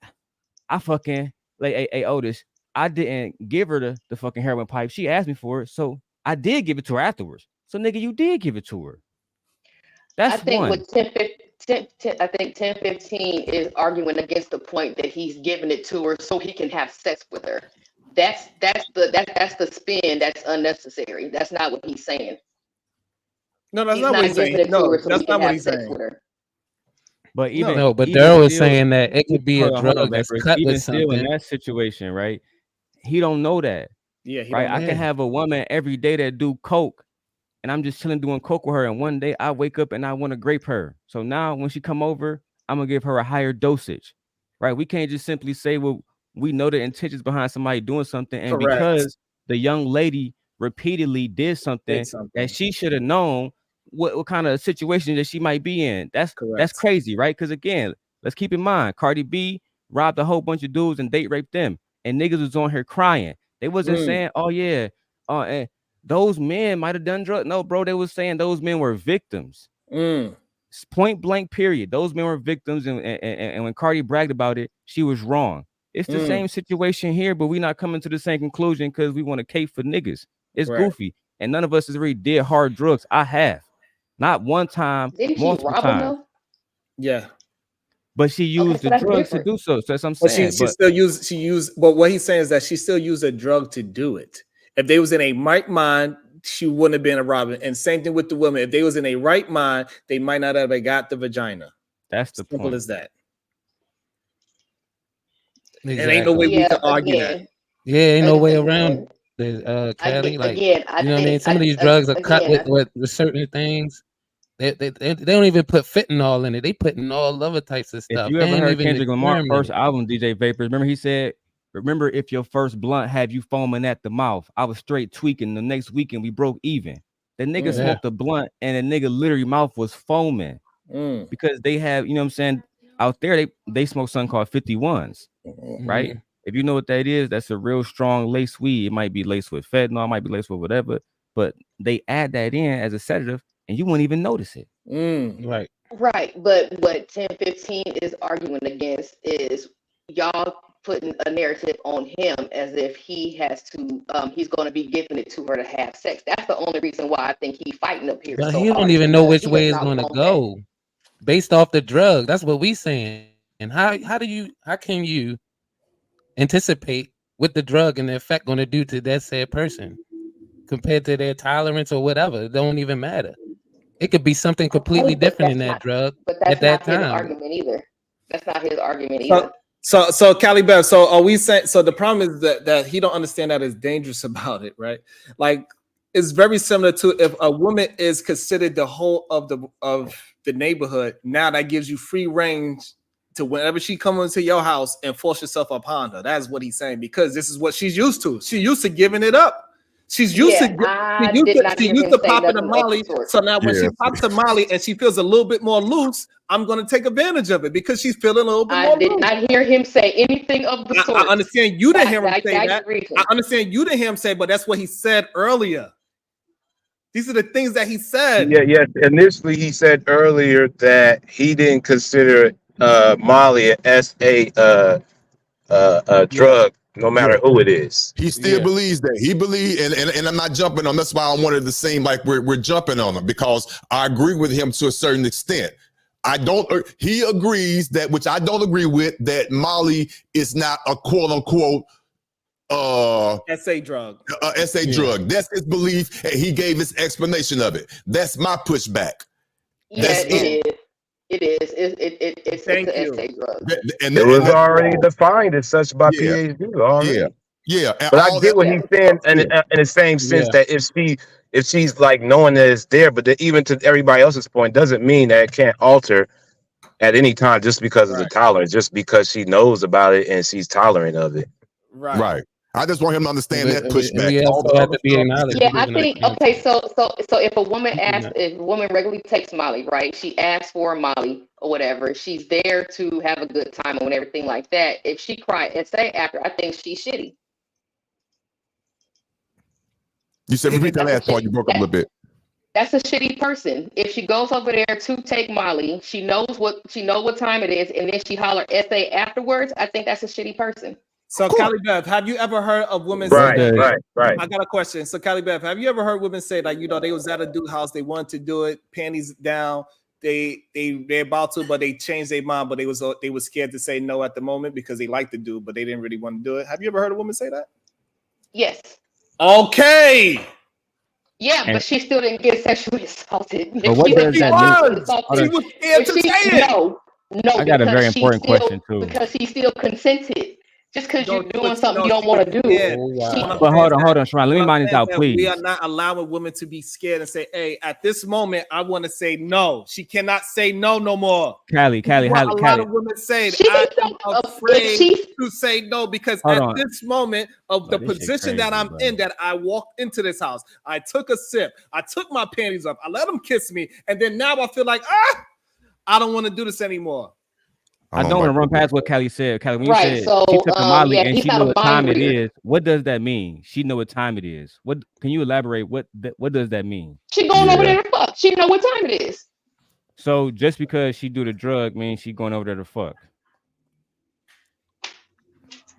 S12: fucking like, hey Otis, I didn't give her the fucking heroin pipe. She asked me for it, so I did give it to her afterwards. So nigga, you did give it to her.
S22: I
S12: That's
S22: think
S12: one.
S22: with 10-15 is arguing against the point that he's giving it to her so he can have sex with her. That's the spin that's unnecessary. That's not what he's saying.
S1: No, that's
S22: He's
S1: not what
S22: not
S1: he's saying.
S22: giving it to
S1: No,
S22: her so he
S1: that's
S22: can
S1: not what
S22: have
S1: he's
S22: sex
S1: saying.
S22: with her.
S12: But
S1: No.
S17: No, but
S12: even
S17: Daryl was
S12: still,
S17: saying that it could be a
S12: hold
S17: drug
S12: on,
S17: that's
S12: Vapors.
S17: cut
S12: Even
S17: with
S12: still in
S17: something.
S12: that situation, right? He don't know that.
S1: Yeah, he
S12: right?
S1: don't know
S12: I can
S1: that.
S12: have a woman every day that do coke, and I'm just chilling doing coke with her, and one day I wake up and I want to grape her. So now when she come over, I'm gonna give her a higher dosage, right? We can't just simply say, well, we know the intentions behind somebody doing something, and
S1: Correct.
S12: because the young lady repeatedly did something that she should have known what kind of situation that she might be in. That's
S1: Correct.
S12: crazy, right? Because again, let's keep in mind, Cardi B robbed a whole bunch of dudes and date raped them, and niggas was on her crying. They wasn't saying, oh yeah, and those men might have done drugs. No, bro, they was saying those men were victims. Point blank, period. Those men were victims, and when Cardi bragged about it, she was wrong. It's the same situation here, but we not coming to the same conclusion because we want to cape for niggas. It's goofy, and none of us has really did hard drugs. I have, not one time,
S22: Didn't she
S12: multiple
S22: rob him
S12: times.
S22: though?
S1: Yeah.
S12: But she used the
S22: that's
S12: drugs
S22: different.
S12: to do so. So that's what I'm
S1: But
S12: saying.
S1: she still used. But what he's saying is that she still used a drug to do it. If they was in a right mind, she wouldn't have been a robber. And same thing with the women. If they was in a right mind, they might not have got the vagina.
S12: That's the
S1: Simple
S12: point.
S1: as that.
S17: Exactly.
S1: And ain't no way we can argue
S22: again,
S1: that.
S17: Yeah, ain't no way around it, Cali. Like,
S22: again, I
S17: you know what I mean?
S22: think
S17: Some of these drugs are cut
S22: again,
S17: with certain things. They don't even put fentanyl in it. They put in all other types of stuff.
S12: If you
S17: They
S12: ever
S17: ain't
S12: heard
S17: even
S12: Kendrick Lamar's
S17: experiment.
S12: first album, DJ Vapors, remember he said, "Remember if your first blunt had you foaming at the mouth, I was straight tweaking. The next weekend we broke even." The nigga smoked a blunt and the nigga literally mouth was foaming because they have, you know what I'm saying, out there they smoke something called 51s, right? If you know what that is, that's a real strong lace weed. It might be laced with fentanyl, it might be laced with whatever, but they add that in as a sedative and you wouldn't even notice it.
S17: Right.
S22: Right, but what 1015 is arguing against is y'all putting a narrative on him as if he has to, he's going to be giving it to her to have sex. That's the only retion why I think he's fighting up here
S17: But
S22: so
S17: he don't
S22: hard.
S17: even know which
S22: He
S17: way
S22: has
S17: it's
S22: not
S17: gonna
S22: gone back.
S17: go based off the drug. That's what we saying. And how can you anticipate what the drug and the effect going to do to that said person compared to their tolerance or whatever? It don't even matter. It could be something completely different in that drug at that
S22: His
S17: time.
S22: argument either. That's not his argument either.
S1: So Cali Bev, so are we saying, so the problem is that he don't understand that it's dangerous about it, right? Like it's very similar to if a woman is considered the whole of the neighborhood, now that gives you free range to whenever she comes into your house and force yourself upon her. That's what he's saying, because this is what she's used to. She's used to giving it up. She's used to popping a Molly. So now when she pops a Molly and she feels a little bit more loose, I'm going to take advantage of it because she's feeling a little bit more loose.
S22: I did not hear him say anything of the sort.
S1: I understand you didn't hear him say that. I understand you didn't hear him say, but that's what he said earlier. These are the things that he said.
S8: Yeah. Initially, he said earlier that he didn't consider Molly as a drug, no matter who it is.
S3: He still believes that. He believes, and I'm not jumping on. That's why I wanted to seem like we're jumping on him, because I agree with him to a certain extent. He agrees that, which I don't agree with, that Molly is not a quote unquote
S1: SA drug.
S3: SA drug. That's his belief, and he gave his explanation of it. That's my pushback.
S22: Yeah, it is. It's an SA drug.
S8: It was already defined as such by PhD already.
S3: Yeah.
S8: But I get what he's saying in the same sense that if she's like knowing that it's there, but even to everybody else's point, doesn't mean that it can't alter at any time just because of the tolerance, just because she knows about it and she's tolerant of it.
S3: Right. I just want him to understand that pushback.
S22: Yeah, I think okay. So if a woman asks, if a woman regularly takes Molly, right? She asks for a Molly or whatever. She's there to have a good time and everything like that. If she cry and say after, I think she's shitty.
S3: You said repeat that last part. You broke up a little bit.
S22: That's a shitty person. If she goes over there to take Molly, she knows what time it is, and then she holler SA afterwards. I think that's a shitty person.
S1: So, Cali Bev, have you ever heard of women
S8: Right.
S1: I got a question. So, Cali Bev, have you ever heard women say, like, they was at a dude house, they wanted to do it, panties down, they're about to, but they changed their mind, but they was scared to say no at the moment because they liked the dude, but they didn't really want to do it. Have you ever heard a woman say that?
S22: Yes.
S1: Okay.
S22: Yeah, but she still didn't get sexually assaulted.
S12: But what does that mean?
S1: She was scared to say it.
S22: No,
S12: I got a very important question too.
S22: Because he still consented. Just because you're doing something you don't want to do.
S12: But hold on, Sharon. Let me mind this out, please.
S1: We are not allowing women to be scared and say, "Hey, at this moment, I want to say no." She cannot say no more.
S12: Cali.
S1: A lot of women say, "I'm afraid to say no because at this moment of the position that I'm in, that I walked into this house, I took a sip, I took my panties off, I let them kiss me, and then now I feel like I don't want to do this anymore."
S12: I don't want to run past what Callie said. Callie, when you
S22: Right.
S12: said
S22: So
S12: she took a Molly
S22: yeah,
S12: and
S22: he's
S12: she
S22: not
S12: knew
S22: a
S12: what
S22: mind
S12: time it
S22: reader.
S12: is, what does that mean? She know what time it is. What can you elaborate? What does that mean?
S22: She going over there to fuck. She know what time it is.
S12: So just because she do the drug means she going over there to fuck.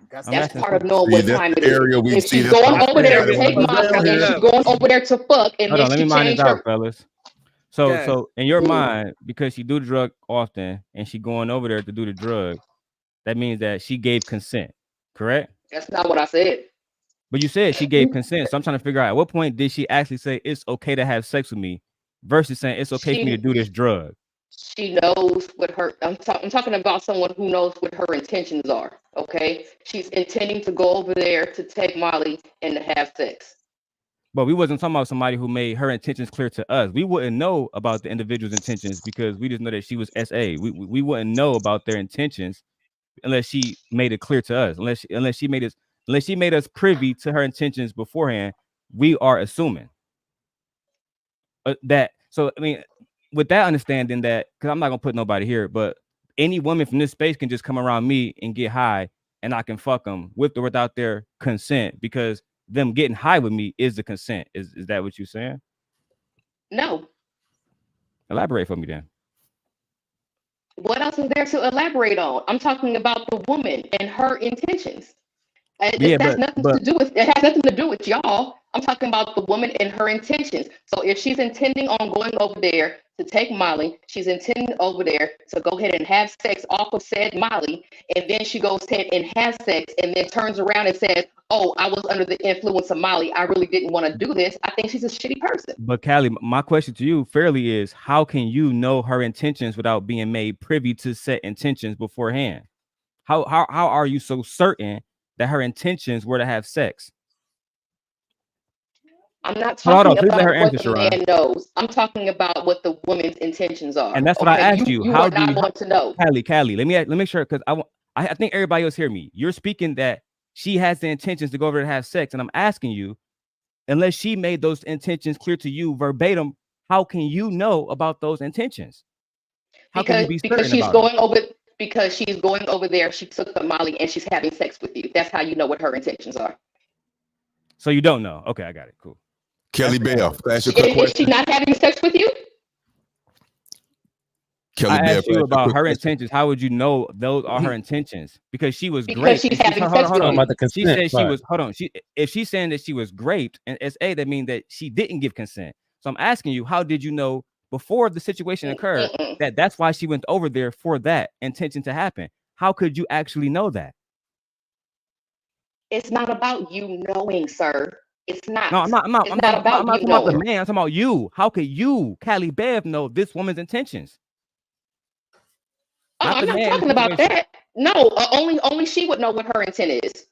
S22: That's part of knowing what time it is.
S3: area we
S22: If
S3: see
S22: she's
S3: this
S22: going over there to
S3: conversation
S22: take
S3: go
S22: Molly
S3: down
S22: and
S3: here.
S22: she's going over there to fuck, and
S12: Hold
S22: then
S12: on, let
S22: she
S12: me mind this
S22: changed
S12: out,
S22: her.
S12: fellas. So
S1: Yes.
S12: so in your mind, because she do the drug often and she going over there to do the drug, that means that she gave consent, correct?
S22: That's not what I said.
S12: But you said she gave consent. So I'm trying to figure out at what point did she actually say it's okay to have sex with me versus saying it's okay for me to do this drug.
S22: She knows what her. I'm talking about someone who knows what her intentions are. Okay, she's intending to go over there to take Molly and to have sex.
S12: But we wasn't talking about somebody who made her intentions clear to us. We wouldn't know about the individual's intentions because we just know that she was SA. We wouldn't know about their intentions unless she made it clear to us. Unless she made us privy to her intentions beforehand. We are assuming that. So I mean, with that understanding that, because I'm not gonna put nobody here, but any woman from this space can just come around me and get high, and I can fuck them with or without their consent because them getting high with me is the consent. Is that what you're saying?
S22: No.
S12: Elaborate for me then.
S22: What else is there to elaborate on? I'm talking about the woman and her intentions.
S12: Yeah,
S22: It has nothing to do with y'all. I'm talking about the woman and her intentions. So if she's intending on going over there to take Molly, she's intending over there to go ahead and have sex off of said Molly, and then she goes ahead and has sex and then turns around and says, oh, I was under the influence of Molly. I really didn't want to do this. I think she's a shitty person.
S12: But Callie, my question to you fairly is, how can you know her intentions without being made privy to set intentions beforehand? How are you so certain that her intentions were to have sex?
S22: I'm not talking about what the
S12: Sharon.
S22: man knows. I'm talking about what the woman's intentions are.
S12: And that's what I asked you.
S22: You
S12: How
S22: are
S12: do
S22: not
S12: you
S22: going to know.
S12: Callie, let me make sure, because I think everybody else hear me. You're speaking that she has the intentions to go over there to have sex, and I'm asking you, unless she made those intentions clear to you verbatim, how can you know about those intentions? How can you be certain
S22: Because she's
S12: about
S22: going over because she's going over there, she took the Molly and she's having sex with you. That's how you know what her intentions are.
S12: So you don't know. Okay, I got it. Cool.
S3: Kelly Bell, ask you a quick
S22: Is
S3: question.
S22: she not having sex with you?
S3: Kelly
S12: I
S3: Bell,
S12: asked you about her
S3: question.
S12: intentions. How would you know those are her intentions? Because she was
S22: Because
S12: great.
S22: she's having sex with you.
S12: She said she was. Hold on. If she's saying that she was raped and SA, that means that she didn't give consent. So I'm asking you, how did you know before the situation occurred that that's why she went over there for that intention to happen? How could you actually know that?
S22: It's not about you knowing, sir. It's not.
S12: No, I'm not.
S22: It's not about you
S12: talking about the
S22: knowing.
S12: man. I'm talking about you. How could you, Callie Bev, know this woman's intentions?
S22: Oh, I'm not talking about that. No, only she would know what her intent is.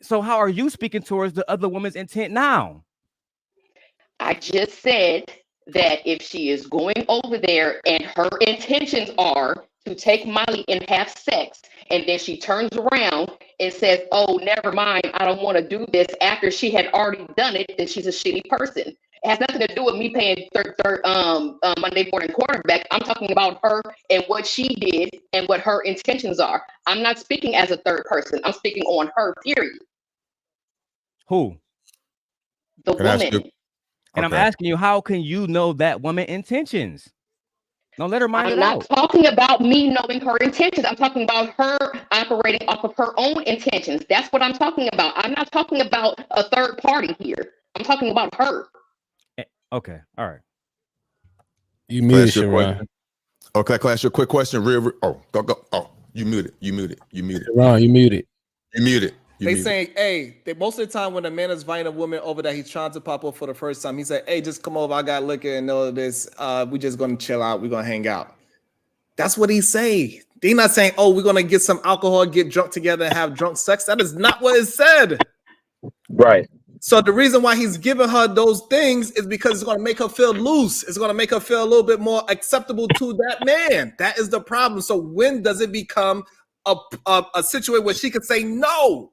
S12: So how are you speaking towards the other woman's intent now?
S22: I just said that if she is going over there and her intentions are to take Molly and have sex, and then she turns around and says, oh, never mind, I don't want to do this after she had already done it, then she's a shitty person. It has nothing to do with me paying Monday morning quarterback. I'm talking about her and what she did and what her intentions are. I'm not speaking as a third person. I'm speaking on her, period.
S12: Who?
S22: The woman.
S12: And I'm asking you, how can you know that woman's intentions? No, let her mind it out.
S22: I'm not talking about me knowing her intentions. I'm talking about her operating off of her own intentions. That's what I'm talking about. I'm not talking about a third party here. I'm talking about her.
S12: Okay. All right.
S17: You muted, Sharon.
S3: Okay, can I ask you a quick question? Go. Oh, you muted.
S17: Sharon, you muted.
S3: You muted.
S1: They saying, hey, most of the time when a man is inviting a woman over that he's trying to pop up for the first time, he said, hey, just come over. I got liquor and all of this. We just gonna chill out. We're gonna hang out. That's what he say. They're not saying, oh, we're gonna get some alcohol, get drunk together, and have drunk sex. That is not what it said.
S8: Right.
S1: So the reason why he's giving her those things is because it's gonna make her feel loose. It's gonna make her feel a little bit more acceptable to that man. That is the problem. So when does it become a situation where she could say no?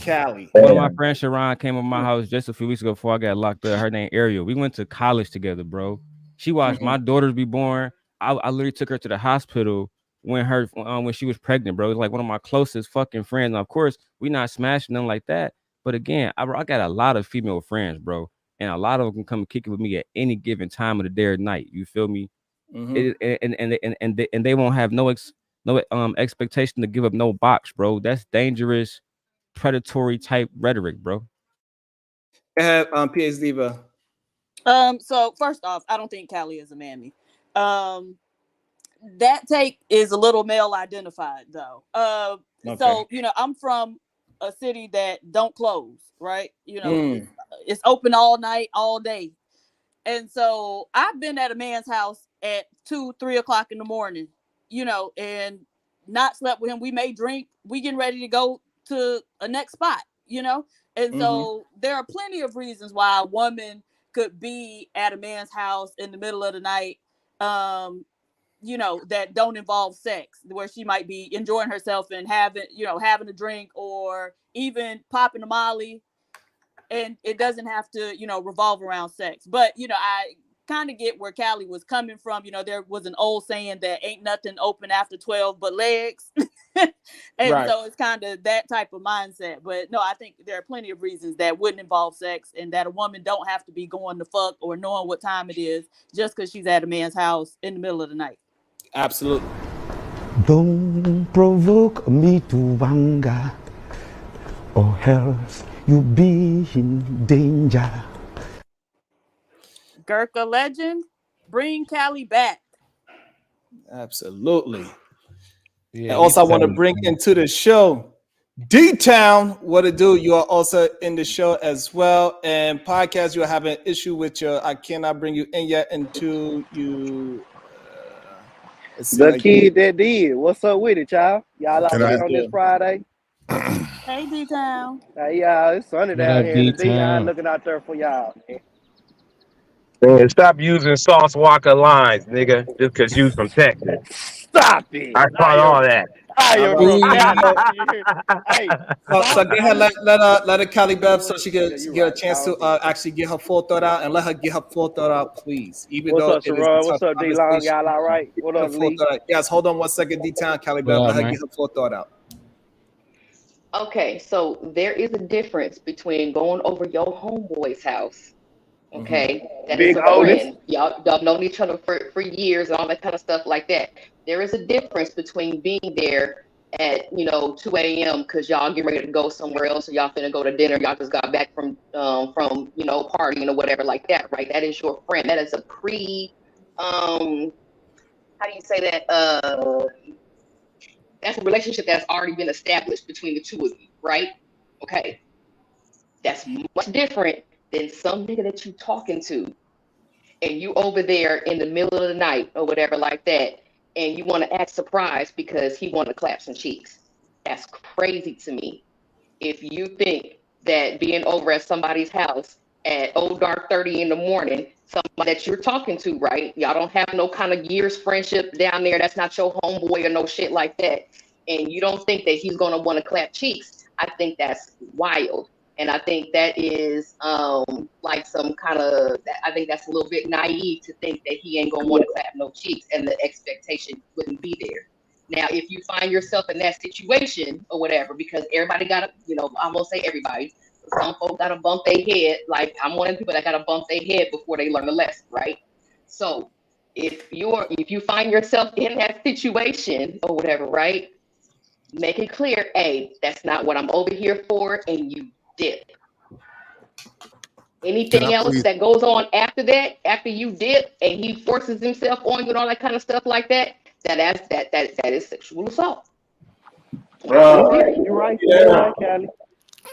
S1: Cali.
S12: One of my friends, Sharon, came to my house just a few weeks ago before I got locked up. Her name Ariel. We went to college together, bro. She watched my daughters be born. I literally took her to the hospital when she was pregnant, bro. It's like one of my closest fucking friends. Now, of course, we not smashing them like that. But again, I got a lot of female friends, bro. and a lot of them can come kick it with me at any given time of the day or night. You feel me? And they won't have no expectation to give up no box, bro. That's dangerous, predatory type rhetoric, bro.
S1: Go ahead, PS Diva.
S7: So first off, I don't think Callie is a mammy. That take is a little male identified though. So I'm from a city that don't close, right? It's open all night, all day. And so I've been at a man's house at 2-3 o'clock in the morning, and not slept with him. We may drink, we getting ready to go to a next spot, and so there are plenty of reasons why a woman could be at a man's house in the middle of the night, that don't involve sex, where she might be enjoying herself and having a drink or even popping a Molly. And it doesn't have to, revolve around sex. But, I kind of get where Callie was coming from. There was an old saying that ain't nothing open after 12 but legs. So it's kind of that type of mindset. But no, I think there are plenty of reasons that wouldn't involve sex and that a woman don't have to be going to fuck or knowing what time it is just because she's at a man's house in the middle of the night.
S1: Absolutely.
S14: Don't provoke me to anger, or else you be in danger.
S7: Gurkha legend, bring Callie back.
S1: Absolutely.
S12: Yeah,
S1: and also, I want to bring into the show D-Town. What it do? You are also in the show as well. And podcast, you have an issue with I cannot bring you in yet until you.
S19: The kid that did. What's up with it, y'all? Y'all all right on this Friday?
S7: Hey, D-Town.
S19: Hey, y'all. It's sunny down here in the D. I'm looking out there for y'all.
S10: Man, stop using Sauce Walker lines, nigga, just because you from Texas.
S19: Stop it.
S10: I caught all that.
S19: I am from Cali. Hey,
S1: so go ahead, let her Cali Bev so she can get a chance to actually get her full thought out, and let her get her full thought out, please. Even
S19: What's
S1: though
S19: up, Sharon? What's up, D-Long? Y'all all right? What up, Lee?
S1: Yes, hold on 1 second, D-Town, Cali Bev. Let her get her full thought out.
S22: Okay, so there is a difference between going over your homeboy's house. Okay, that is a friend. Y'all known each other for years and all that kind of stuff like that. There is a difference between being there at 2 a.m. because y'all get ready to go somewhere else, or y'all finna go to dinner. Y'all just got back from partying or whatever like that, right? That is your friend. That is a how do you say that? That's a relationship that's already been established between the two of you, right? Okay, that's much different than some nigga that you talking to, and you over there in the middle of the night or whatever like that, and you want to act surprised because he want to clap some cheeks. That's crazy to me. If you think that being over at somebody's house at dark 30 in the morning, somebody that you're talking to, right? Y'all don't have no kind of years friendship down there. That's not your homeboy or no shit like that. And you don't think that he's going to want to clap cheeks. I think that's wild. And I think that is like some kind of, I think that's a little bit naive to think that he ain't gonna want to clap no cheeks and the expectation wouldn't be there. Now, if you find yourself in that situation or whatever, because everybody got to, I won't say everybody, but some folks got to bump their head. Like I'm one of the people that got to bump their head before they learn the lesson, right? So if you find yourself in that situation or whatever, right? Make it clear, hey, that's not what I'm over here for, and you dip. Anything else that goes on after that, after you dip and he forces himself on you and all that kind of stuff like that, that is sexual assault.
S19: You're right, Callie.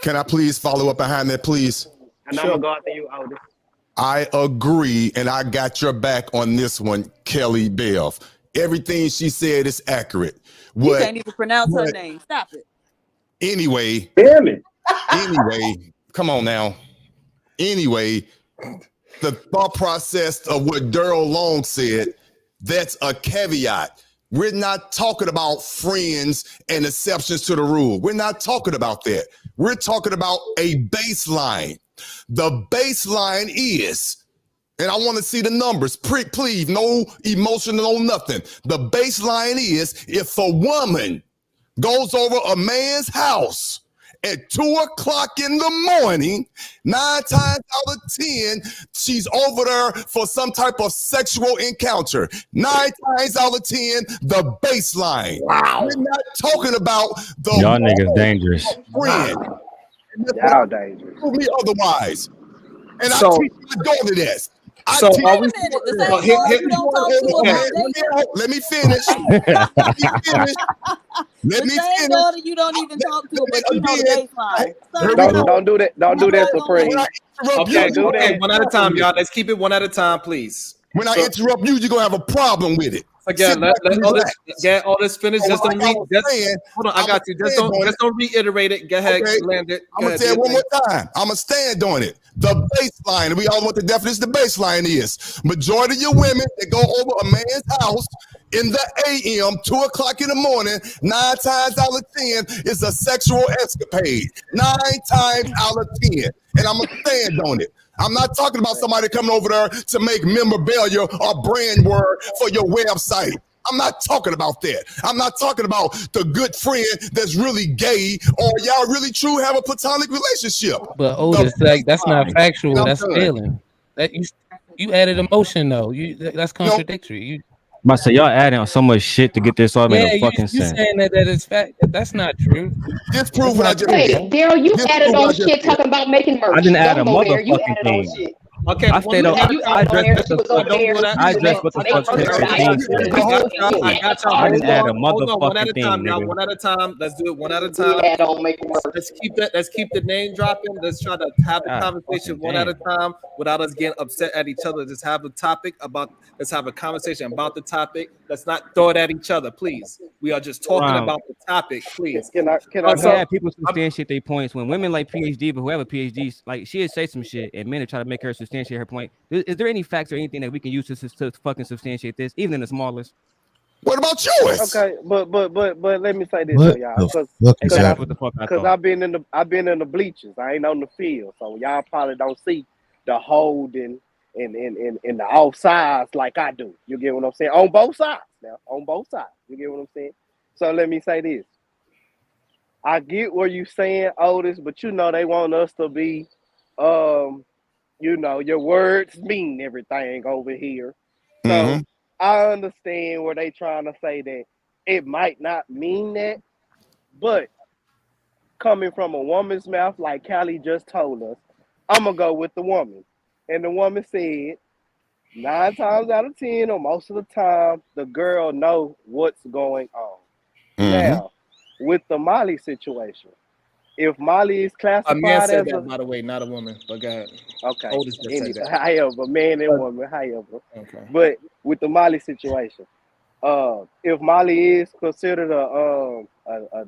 S3: Can I please follow up behind that, please?
S19: And I'm gonna go after you, Otis.
S3: I agree, and I got your back on this one, Kelly Bev. Everything she said is accurate.
S7: You can't even pronounce her name. Stop it.
S3: Anyway.
S10: Damn it.
S3: Anyway, come on now. Anyway, the thought process of what Daryl Long said, that's a caveat. We're not talking about friends and exceptions to the rule. We're not talking about that. We're talking about a baseline. The baseline is, and I want to see the numbers, please, no emotion, no nothing. The baseline is if a woman goes over a man's house at 2:00 in the morning, 9 times out of 10, she's over there for some type of sexual encounter. 9 times out of 10, the baseline.
S5: Wow.
S3: We're not talking about the
S12: Y'all niggas dangerous.
S3: friend.
S5: Wow.
S8: Y'all dangerous.
S3: Prove me otherwise. And I
S1: So,
S3: teach my daughter this.
S1: so
S7: Wait a minute. The same girl you don't talk to about dating.
S3: Let me finish. Let
S7: The
S3: me
S7: same
S3: finish.
S7: daughter you don't even talk to, but you know the baseline. Sir,
S8: Don't do that. Don't do that, Supreme.
S1: Okay,
S8: do that.
S1: one at a time, y'all. Let's keep it one at a time, please.
S3: When I interrupt you, you're gonna have a problem with it.
S1: Again, let all this finish. Just don't read. Hold on, I got you. Just don't reiterate it. Go ahead, land it.
S3: I'm gonna say it one more time. I'm gonna stand on it. The baseline. We all know what the definition of the baseline is. Majority of your women that go over a man's house in the AM, 2:00 in the morning, 9 times out of 10 is a sexual escapade. 9 times out of 10, and I'm gonna stand on it. I'm not talking about somebody coming over there to make memorabilia or brand word for your website. I'm not talking about that. I'm not talking about the good friend that's really gay or y'all really true have a platonic relationship.
S17: But Otis, like that's not factual.
S3: I'm
S17: That's
S3: done.
S17: feeling. That you added emotion though. That's contradictory. You
S12: I say y'all adding so much shit to get this all made no fucking
S17: you
S12: sense.
S17: saying that is fact. That's not true.
S3: Disprove what I just
S22: Wait,
S3: said.
S22: Daryl, you
S3: Disprove
S22: added
S3: what I
S22: on
S3: just
S22: shit
S3: said.
S22: talking about making merch.
S12: I didn't add a
S22: Don't go there. You
S12: motherfucking
S22: added on
S12: thing.
S22: shit.
S1: Okay,
S12: I stayed on.
S22: You
S12: I
S22: added on there.
S12: addressed
S22: She
S12: what
S22: was
S12: the
S22: over there.
S12: fuck. I addressed what the
S22: Make
S12: fuck
S22: merch
S12: Tiff
S22: about
S12: 15
S22: it.
S12: said.
S1: I got y'all.
S12: I didn't add a
S1: Hold on, one at a
S12: motherfucking
S1: time,
S12: thing,
S1: y'all.
S12: nigga.
S1: One at a time. Let's do it one at a
S22: You
S1: time.
S22: add on make merch.
S1: Let's keep the name dropping. Let's try to have the
S12: God
S1: conversation
S12: fucking
S1: one at a
S12: damn.
S1: time without us getting upset at each other. Just have a topic about. Let's have a conversation about the topic. Let's not throw it at each other, please. We are just talking
S12: Ron,
S1: about the topic, please.
S8: Can I
S12: I'm glad people substantiate their points when women like PhD, but who have a PhD, like she'd say some shit and men try to make her substantiate her point. Is there any facts or anything that we can use to fucking substantiate this, even in the smallest?
S3: What about yours?
S8: Okay, but let me say this
S12: What
S8: though, y'all,
S12: the fuck is happening? What the fuck I
S8: because
S12: thought?
S8: I've been in the bleachers. I ain't on the field, so y'all probably don't see the holding and the offsides like I do. You get what I'm saying? On both sides now, on both sides. You get what I'm saying? So let me say this. I get what you saying, Otis, but you know they want us to be, your words mean everything over here. So I understand where they trying to say that it might not mean that, but coming from a woman's mouth, like Callie just told us, I'm gonna go with the woman. And the woman said, 9 times out of 10, or most of the time, the girl know what's going on. Now, with the Molly situation, if Molly is
S1: A
S8: classified
S1: man said
S8: as
S1: that,
S8: a
S1: by the way, not a woman. But go ahead.
S8: okay,
S1: Otis just said that.
S8: however, man and woman, however.
S1: Okay.
S8: But with the Molly situation, if Molly is considered a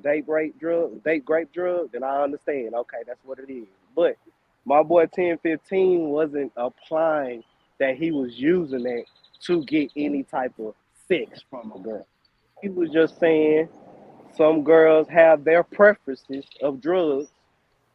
S8: date rape drug, then I understand. Okay, that's what it is. But my boy 1015 wasn't applying that he was using that to get any type of sex from a girl. He was just saying some girls have their preferences of drugs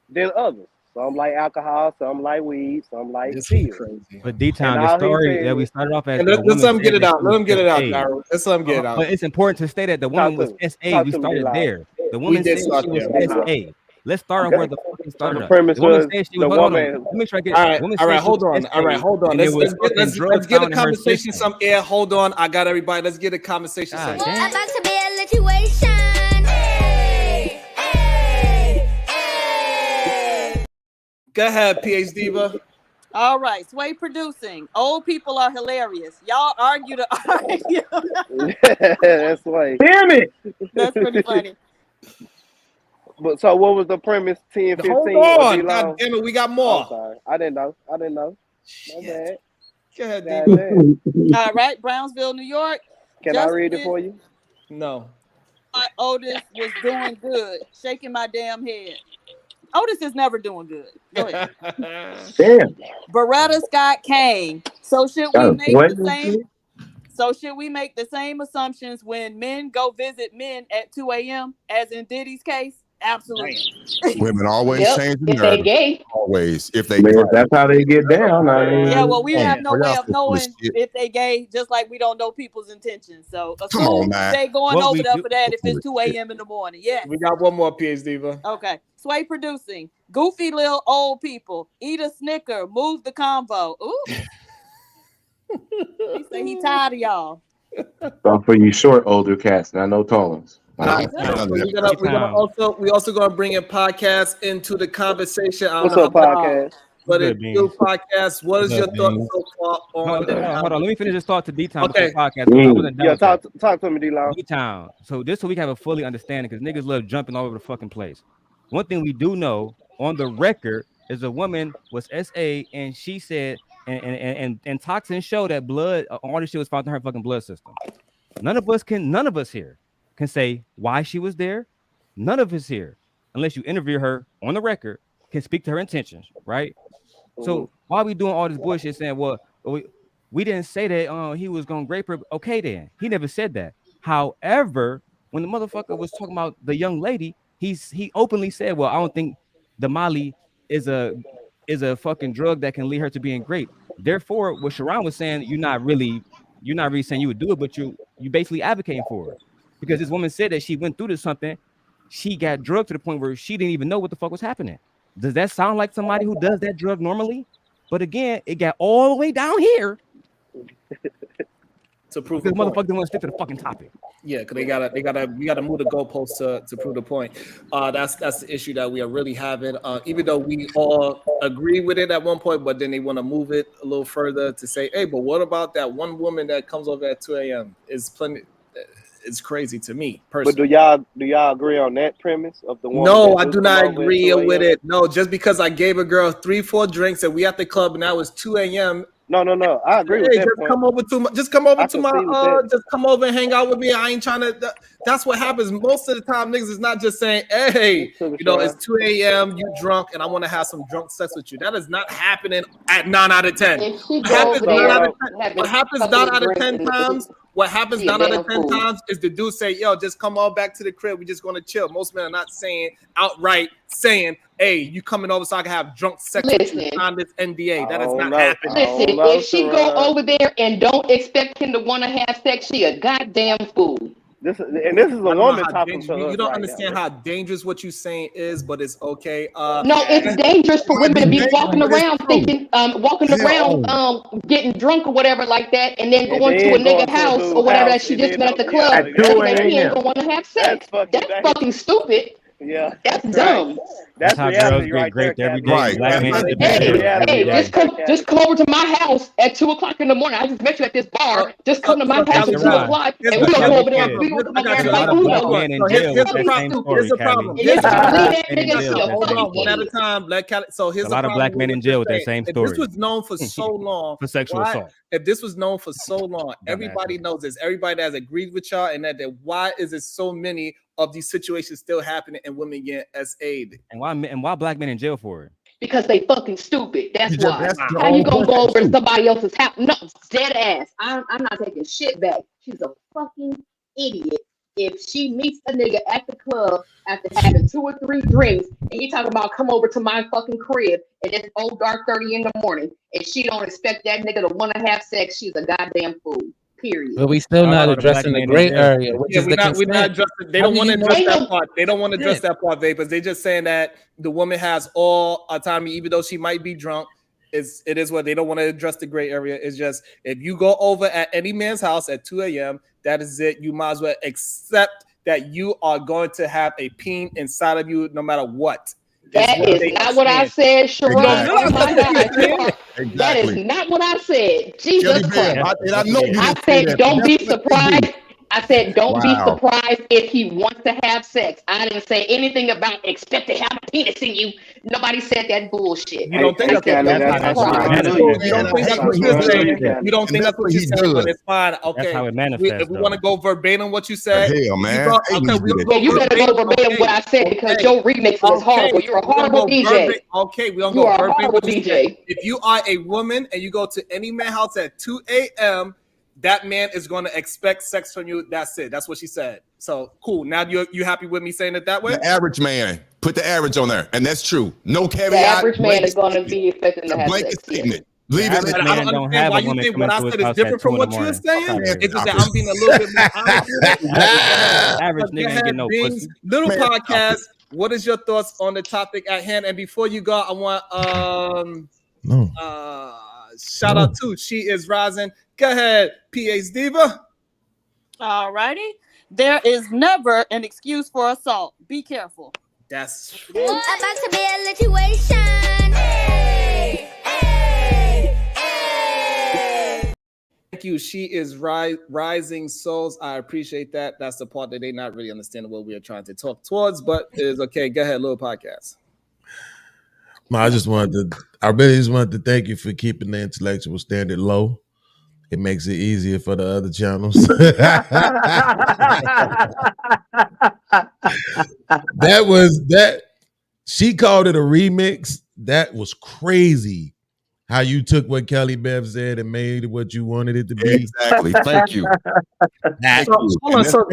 S8: than others. Some like alcohol, some like weed, some like
S1: This is
S8: pills.
S1: crazy.
S12: But D-Town,
S8: And
S12: the
S8: all he
S12: story
S8: said
S12: that we
S8: is,
S12: started off as
S1: And
S12: the
S1: let's
S12: woman
S1: let him get
S12: said
S1: it
S12: that
S1: out.
S12: she
S1: Let
S12: was
S1: him get it out,
S12: SA.
S1: Daryl. Let's let him get it out.
S12: But it's important to say that the woman was SA.
S8: Talk
S12: We
S8: to me,
S12: started
S8: D-Lock.
S12: there. The
S1: We
S12: woman
S1: did
S12: said
S1: start
S12: she was
S1: there.
S12: SA. Let's start off
S8: Okay.
S12: where the fucking
S8: So
S12: started
S8: the
S12: up.
S8: premise
S12: The woman
S8: was
S12: said she
S8: the
S12: was. Hold on.
S8: woman.
S12: Let me try to get.
S1: All
S12: The
S1: right,
S12: woman
S1: all
S12: said
S1: right.
S12: she was
S1: Hold on,
S12: SA,
S1: all right. Hold on.
S12: and there was fucking
S1: Let's
S12: drugs
S1: get a
S12: found in her
S1: conversation
S12: system.
S1: some air. Hold on, I got everybody. Let's get a conversation some
S12: God
S1: air.
S12: damn.
S2: About to be a situation. Hey, hey, hey.
S1: Go ahead, PhD Diva.
S7: All right, Sway producing. Old people are hilarious. Y'all argue to argue.
S8: That's why.
S10: Damn it!
S7: That's pretty funny.
S8: But so what was the premise? 10,
S1: Hold
S8: 15 or
S1: on. God
S8: D-Long?
S1: damn it, we got
S8: I'm
S1: more.
S8: sorry. I didn't know. My
S1: Shit.
S8: bad.
S1: Go ahead,
S8: God
S1: Diva.
S8: damn.
S7: All right, Brownsville, New York.
S8: Can I read it
S7: Justice
S8: for you?
S1: No.
S7: Otis was doing good, shaking my damn head. Otis is never doing good. Go ahead.
S10: Damn.
S7: Beretta Scott Kane. So should we
S10: Got
S7: make
S10: what?
S7: the same? So should we make the same assumptions when men go visit men at 2 a.m. as in Diddy's case? Absolutely.
S3: Women always
S22: Yep,
S3: change the
S22: if they
S3: narrative.
S22: gay.
S3: Always, if they.
S8: Man, that's how they get down. I mean,
S7: Yeah, well, we have no
S3: Boy,
S7: way
S3: y'all
S7: of
S3: so full of
S7: knowing
S3: shit.
S7: if they gay, just like we don't know people's intentions. So
S3: Come on,
S7: assume
S3: man.
S7: they going
S12: What
S7: over
S12: we
S7: there
S12: do-
S7: for that if
S3: Full
S7: it's
S3: of
S7: 2
S3: shit.
S7: a.m. in the morning. Yes.
S1: We got one more, PhD. Diva.
S7: Okay. Sway producing. Goofy little old people. Eat a Snicker. Move the convo. Ooh. He say he tired of y'all.
S9: So for you short older cats, not no tall ones.
S1: We also gonna bring in podcasts into the conversation. I don't
S19: What's
S1: know
S19: up,
S1: how
S19: podcast?
S1: but
S12: Good,
S1: it do
S12: Beans.
S1: podcast. What is
S12: What's
S1: your
S12: up,
S1: thoughts
S12: Beans?
S1: so far on
S12: Hold on. Let me finish this thought to D-Town
S1: Okay.
S12: before podcast. 'Cause I wasn't done
S19: Yeah,
S12: with that.
S19: talk to me, D-Long.
S12: D-Town. So this so we can have a fully understanding because niggas love jumping all over the fucking place. One thing we do know on the record is a woman was SA and she said and toxins show that blood all this shit was found in her fucking blood system. None of us here can say why she was there. None of us here, unless you interview her on the record, can speak to her intentions, right? So why are we doing all this bullshit saying, well, we didn't say that he was gonna rape her? Okay, then he never said that. However, when the motherfucker was talking about the young lady, he openly said, well, I don't think the Molly is a fucking drug that can lead her to being great. Therefore, what Sharon was saying, you're not really saying you would do it, but you basically advocating for her. Because this woman said that she went through to something, she got drugged to the point where she didn't even know what the fuck was happening. Does that sound like somebody who does that drug normally? But again, it got all the way down here
S1: to prove
S12: the
S1: the point.
S12: motherfucker didn't want to stick to the fucking topic.
S1: Yeah, because we gotta move the goalposts to prove the point. That's the issue that we are really having. Even though we all agree with it at one point, but then they want to move it a little further to say, hey, but what about that one woman that comes over at 2 a.m. is plenty. It's crazy to me personally.
S19: But do y'all agree on that premise of the woman?
S1: No, I do not agree with it. No, just because I gave a girl 3-4 drinks and we at the club and now it's 2 a.m.
S19: No. I agree with that.
S1: Just come over and hang out with me. I ain't trying to. That's what happens most of the time. Niggas is not just saying, "Hey, it's 2 a.m. You drunk, and I want to have some drunk sex with you." That is not happening at 9 out of 10. What happens 9 out of 10 times? What happens 9 out of 10 times is the dude say, "Yo, just come on back to the crib. We just gonna chill." Most men are not saying outright saying, "Hey, you coming over so I can have drunk sex with you on this NDA." That is not happening.
S22: Listen, if she go over there and don't expect him to want to have sex, she a goddamn fool.
S19: This is a woman talking to us.
S1: You don't
S19: right
S1: understand
S19: now.
S1: how dangerous what you're saying is, but it's okay.
S22: No, it's dangerous for women to be walking around thinking, getting drunk or whatever like that, and then going to a nigga house or whatever that she just met at the club, thinking that he ain't gonna want to have sex. That's fucking stupid.
S19: Yeah,
S22: that's dumb.
S12: That's how girls get raped every day. Black men get raped every day.
S22: Just come over to my house at 2 o'clock in the morning. I just met you at this bar. Just come to my house at 2 o'clock, and we gonna go over there. We gonna come over there like Uno.
S1: Here's the problem. Hold on, one at a time. So here's
S12: a lot of black men in jail with that same story.
S1: If this was known for so long
S12: for sexual assault.
S1: If this was known for so long, everybody knows this. Everybody that has agreed with y'all, and that why is it so many of these situations still happening and women get SA'd?
S12: And why black men in jail for it?
S22: Because they fucking stupid. That's why. How you gonna go over to somebody else's house? No, dead ass. I'm not taking shit back. She's a fucking idiot. If she meets a nigga at the club after having 2 or 3 drinks, and he talking about come over to my fucking crib, and it's old dark 30 in the morning, and she don't expect that nigga to want to have sex, she's a goddamn fool. Period.
S17: But we still not addressing the gray area, which is the
S1: we're not addressing. They don't want to address that part. They don't want to address
S17: Yeah.
S1: that part, Vapors. They just saying that the woman has all autonomy, even though she might be drunk. It is what they don't want to address the gray area. It's just if you go over at any man's house at 2 a.m., that is it. You might as well accept that you are going to have a peen inside of you no matter what.
S22: That is not what I said, Sharon. Oh my God. That is not what I said. Jesus Christ. I said, don't be surprised. I said, don't be surprised if he wants to have sex. I didn't say anything about expect to have a penis in you. Nobody said that bullshit.
S1: You don't think that's what you're saying. You don't think that's what you're saying, but it's fine. Okay.
S12: That's how it manifests.
S1: If we want to go verbatim what you said,
S3: hell, man.
S22: You better go verbatim what I said because your remix was horrible. You're a horrible DJ.
S1: Okay, we're gonna
S22: You
S1: go
S22: are a
S1: verbatim
S22: horrible
S1: what you said.
S22: DJ.
S1: If you are a woman and you go to any man's house at 2 a.m., that man is going to expect sex from you. That's it. That's what she said. So cool. Now you happy with me saying it that way?
S3: The average man. Put the average on there, and that's true. No caveat.
S22: The average man
S3: blanket
S22: is going to
S3: statement.
S22: be expecting
S3: It's
S22: to
S3: a
S22: have
S3: blanket
S22: sex. Yes.
S3: statement. Leave it.
S1: I don't understand why you think what I said is different from what you're saying. It's just that I'm being a little bit more honest with it.
S12: Average
S1: Go
S12: nigga ain't
S1: ahead,
S12: getting no
S1: Beans.
S12: pussy.
S1: Little
S3: Man,
S1: podcast. What is your thoughts on the topic at hand? And before you go, I want
S11: No.
S1: shout out to She Is Rising. Go ahead, PH Diva.
S7: All righty. There is never an excuse for assault. Be careful.
S1: That's
S2: About to be a situation. Hey, hey, hey.
S1: Thank you. She is rising souls. I appreciate that. That's the part that they not really understanding what we are trying to talk towards, but it's okay. Go ahead, little podcast.
S11: I really just wanted to thank you for keeping the intellectual standard low. It makes it easier for the other channels. that. She called it a remix. That was crazy. How you took what Kelly Bev said and made it what you wanted it to be.
S3: Exactly. Thank you.
S1: Hold on. So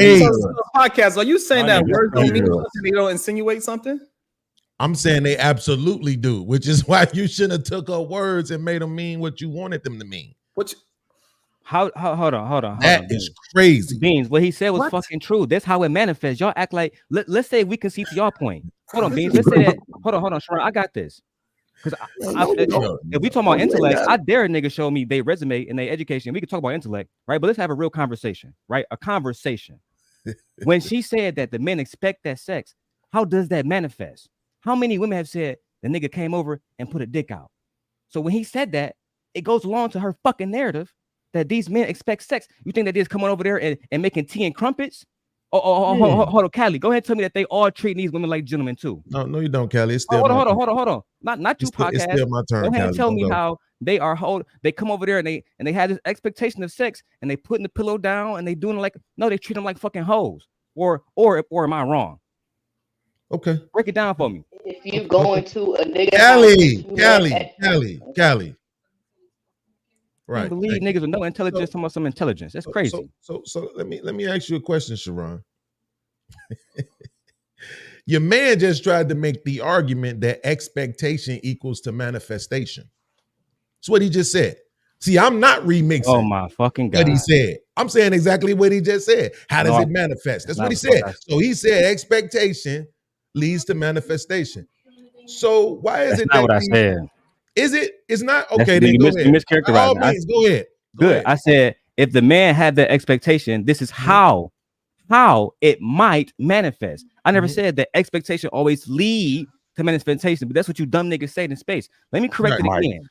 S1: podcast, are you saying that words don't mean something? They don't insinuate something?
S11: I'm saying they absolutely do, which is why you shouldn't have took her words and made them mean what you wanted them to mean.
S12: Hold on.
S11: That is crazy.
S12: Beans, what he said was fucking true. That's how it manifests. Y'all act like, let's say we can see to your point. Hold on, Beans. Let's say that. Hold on, Sharon. I got this. Because if we talk about intellect, I dare a nigga show me their resume and their education. We can talk about intellect, right? But let's have a real conversation, right? A conversation. When she said that the men expect that sex, how does that manifest? How many women have said the nigga came over and put a dick out? So when he said that, it goes along to her fucking narrative that these men expect sex. You think that they're coming over there and making tea and crumpets? Hold on, Callie. Go ahead and tell me that they all treat these women like gentlemen too.
S11: No, you don't, Callie. It's still
S12: hold on. Not you, podcast.
S11: It's still my turn.
S12: Go ahead and tell me
S11: go.
S12: how they are they come over there and they have this expectation of sex and they putting the pillow down and they doing like they treat them like fucking hoes. Or am I wrong?
S11: Okay.
S12: Break it down for me.
S22: If you go into a nigga
S11: Callie. Right.
S12: I believe niggas with no intelligence talking about some intelligence. That's crazy.
S11: So let me ask you a question, Sharon. Your man just tried to make the argument that expectation equals to manifestation. That's what he just said. See, I'm not remixing.
S12: Oh my fucking God.
S11: What he said. I'm saying exactly what he just said. How does it manifest? That's what he said. So he said expectation leads to manifestation. So why is
S12: That's
S11: it
S12: not
S11: that
S12: what I said?
S11: Is it? It's not okay. Then
S12: you
S11: go ahead.
S12: mischaracterized.
S11: By all means, go ahead.
S12: Good. I said if the man had the expectation, this is how it might manifest. I never said that expectation always lead to manifestation, but that's what you dumb niggas say in space. Let me correct it again.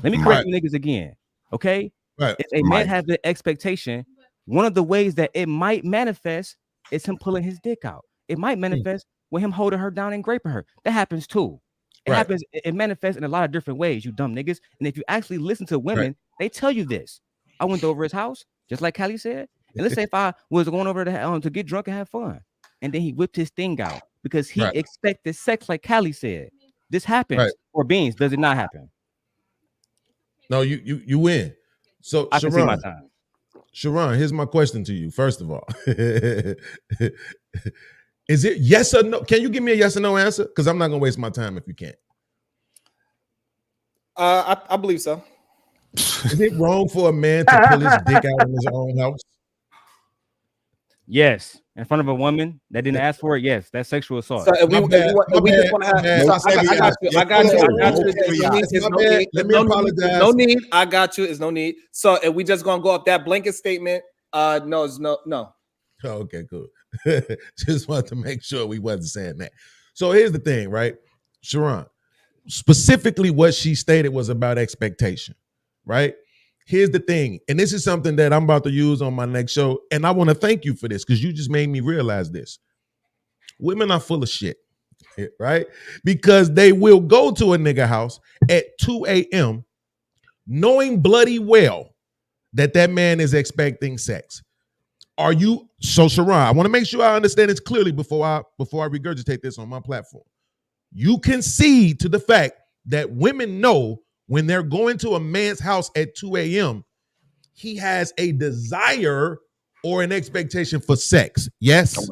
S12: Let me correct you niggas again. Okay.
S11: Right.
S12: If a man has the expectation, one of the ways that it might manifest is him pulling his dick out. It might manifest with him holding her down and raping her. That happens too. It happens. It manifests in a lot of different ways, you dumb niggas. And if you actually listen to women, they tell you this. I went over his house, just like Callie said. And let's say if I was going over to get drunk and have fun, and then he whipped his thing out because he expected sex, like Callie said. This happens. Or Beans, does it not happen?
S11: No, you win. So
S12: I can see my time.
S11: Sharon, here's my question to you. First of all, is it yes or no? Can you give me a yes or no answer? Because I'm not gonna waste my time if you can't.
S1: I believe so.
S11: Is it wrong for a man to pull his dick out in his own house?
S12: Yes, in front of a woman that didn't ask for it. Yes, that's sexual assault.
S1: So if we just want to have, I got you.
S11: Let me apologize.
S1: No need. I got you. It's no need. So if we just gonna go up that blanket statement, no, it's no.
S11: Oh, okay, cool. Just wanted to make sure we wasn't saying that. So here's the thing, right? Sharon, specifically what she stated was about expectation, right? Here's the thing, and this is something that I'm about to use on my next show, and I want to thank you for this because you just made me realize this. Women are full of shit, right? Because they will go to a nigga house at 2 a.m. knowing bloody well that man is expecting sex. Are you so, Sharon? I want to make sure I understand this clearly before I regurgitate this on my platform. You concede to the fact that women know when they're going to a man's house at 2 a.m., he has a desire or an expectation for sex? Yes.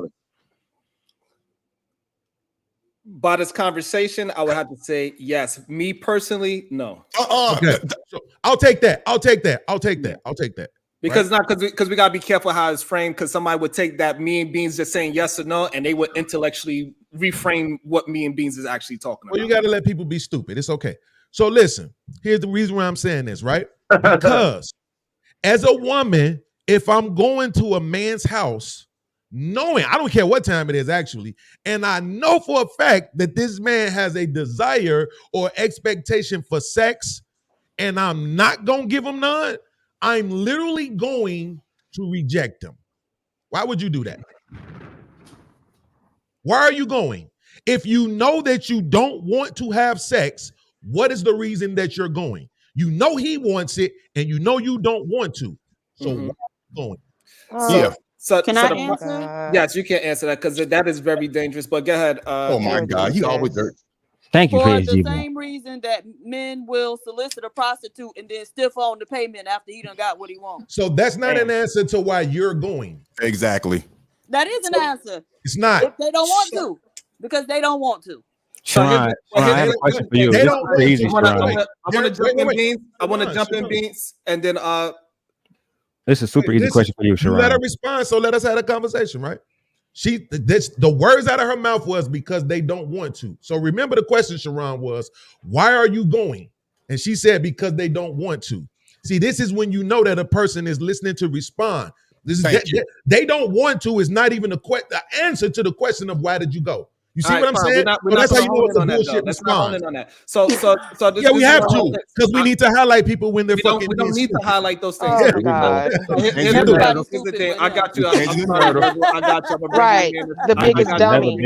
S1: By this conversation, I would have to say yes. Me personally, no.
S11: Okay. So I'll take that. I'll take that.
S1: Because not because we gotta be careful how it's framed, because somebody would take that me and Beans just saying yes or no, and they would intellectually reframe what me and Beans is actually talking about.
S11: Well, you got to let people be stupid. It's okay. So listen, here's the reason why I'm saying this, right? Because as a woman, if I'm going to a man's house, knowing, I don't care what time it is actually, and I know for a fact that this man has a desire or expectation for sex, and I'm not going to give him none, I'm literally going to reject him. Why would you do that? Why are you going? If you know that you don't want to have sex, what is the reason that you're going? You know he wants it, and you know you don't want to. So why are you going?
S7: Can I answer?
S1: Yes, you can answer that because that is very dangerous. But go ahead.
S3: Oh my God, he always dirt.
S12: Thank you,
S7: For
S12: Crazy
S7: the
S12: G.
S7: same reason that men will solicit a prostitute and then stiff on the payment after he done got what he wants.
S11: So that's not an answer to why you're going.
S3: Exactly.
S7: That is an answer.
S11: It's not.
S7: If they don't want to, because they don't want to.
S12: Sharon, I have a question for you.
S11: They
S12: This
S11: don't
S12: is crazy,
S1: I want
S12: Sharon.
S1: to jump in, Beans. I want to jump in, Beans, and then
S12: This is a super easy question for you,
S11: You let her
S12: Sharon.
S11: respond, so let us have a conversation, right? The words out of her mouth was because they don't want to. So remember the question, Sharon, was, why are you going? And she said, because they don't want to. See, this is when you know that a person is listening to respond. This is they don't want to is not even the answer to the question of why did you go? You see what I'm saying?
S1: We're not
S11: That's how you know it's a
S1: on that,
S11: bullshit
S1: Let's not hone
S11: response.
S1: in on that. So this,
S11: Yeah, we
S1: this
S11: have
S1: is what
S11: to, because we need to highlight people when they're fucking.
S1: We don't need to highlight those things.
S22: Oh, God.
S1: Here's the thing. I got you. I'm sorry, Virgil. I got you. I'm a
S22: Right. The biggest dummy.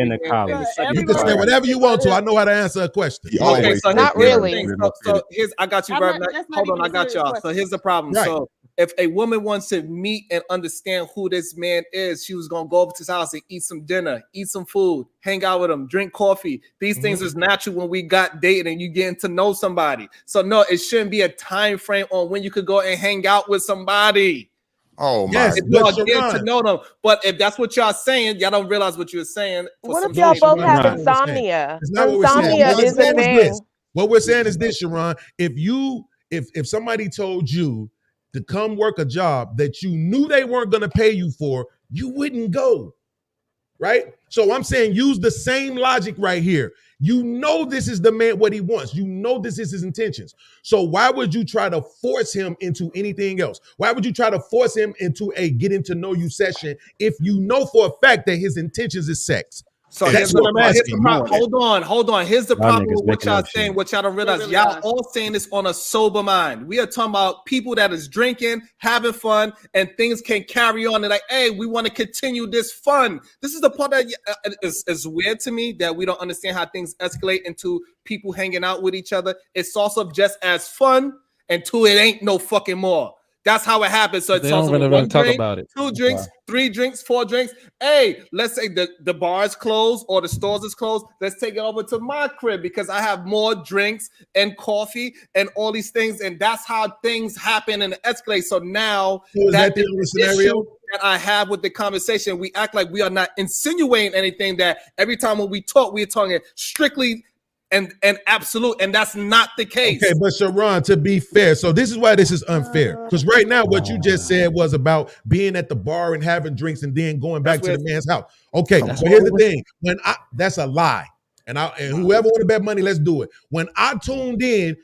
S11: You can say whatever you want to. I know how to answer a question.
S1: Okay, so
S22: Not really.
S1: So here's, I got you,
S7: I'm
S1: Verb.
S7: not- that's not
S1: Hold on,
S7: even
S1: I
S7: a
S1: got
S7: serious
S1: y'all. So
S7: question.
S1: here's the problem.
S11: Right.
S1: So if a woman wants to meet and understand who this man is, she was gonna go over to his house and eat some dinner, eat some food, hang out with him, drink coffee. These things is natural when we got dated and you getting to know somebody. So no, it shouldn't be a time frame on when you could go and hang out with somebody.
S3: Oh my!
S11: Yes,
S1: If y'all
S11: but
S1: getting
S11: Sharon,
S1: to know them, but if that's what y'all saying, y'all don't realize what you're saying.
S22: What if y'all both have insomnia?
S11: It's not what we're saying.
S22: Insomnia
S11: What we're
S22: is a
S11: saying
S22: thing.
S11: this. What we're saying is this, Sharon. If somebody told you to come work a job that you knew they weren't going to pay you for, you wouldn't go. Right? So I'm saying use the same logic right here. You know this is the man, what he wants. You know this is his intentions. So why would you try to force him into anything else? Why would you try to force him into a getting to know you session if you know for a fact that his intentions is sex?
S1: So
S11: That's
S1: here's
S11: what I'm asking.
S1: Hold on. Here's the
S12: Y'all
S1: problem
S12: niggas
S1: with what
S12: making
S1: y'all
S12: up
S1: saying,
S12: shit.
S1: what y'all don't realize. Y'all all saying this on a sober mind. We are talking about people that is drinking, having fun, and things can carry on. And like, hey, we want to continue this fun. This is the part that is weird to me, that we don't understand how things escalate into people hanging out with each other. It's also just as fun until it ain't no fucking more. That's how it happens. So it's
S15: They don't
S1: also
S15: really
S1: one
S15: talk
S1: drink,
S15: about it.
S1: 2 drinks, 3 drinks, 4 drinks. Hey, let's say the bar is closed or the stores is closed. Let's take it over to my crib because I have more drinks and coffee and all these things. And that's how things happen and escalate. So now
S11: So is that the
S1: is
S11: only
S1: the
S11: scenario?
S1: issue that I have with the conversation. We act like we are not insinuating anything, that every time when we talk, we're talking strictly and absolute, and that's not the case.
S11: Okay, but Sharon, to be fair, so this is why this is unfair. Because right now, what you just said was about being at the bar and having drinks and then going back to the man's house. Okay,
S15: That's
S11: but here's
S15: what
S11: the thing: that's a lie. And whoever want to bet money, let's do it. When I tuned in,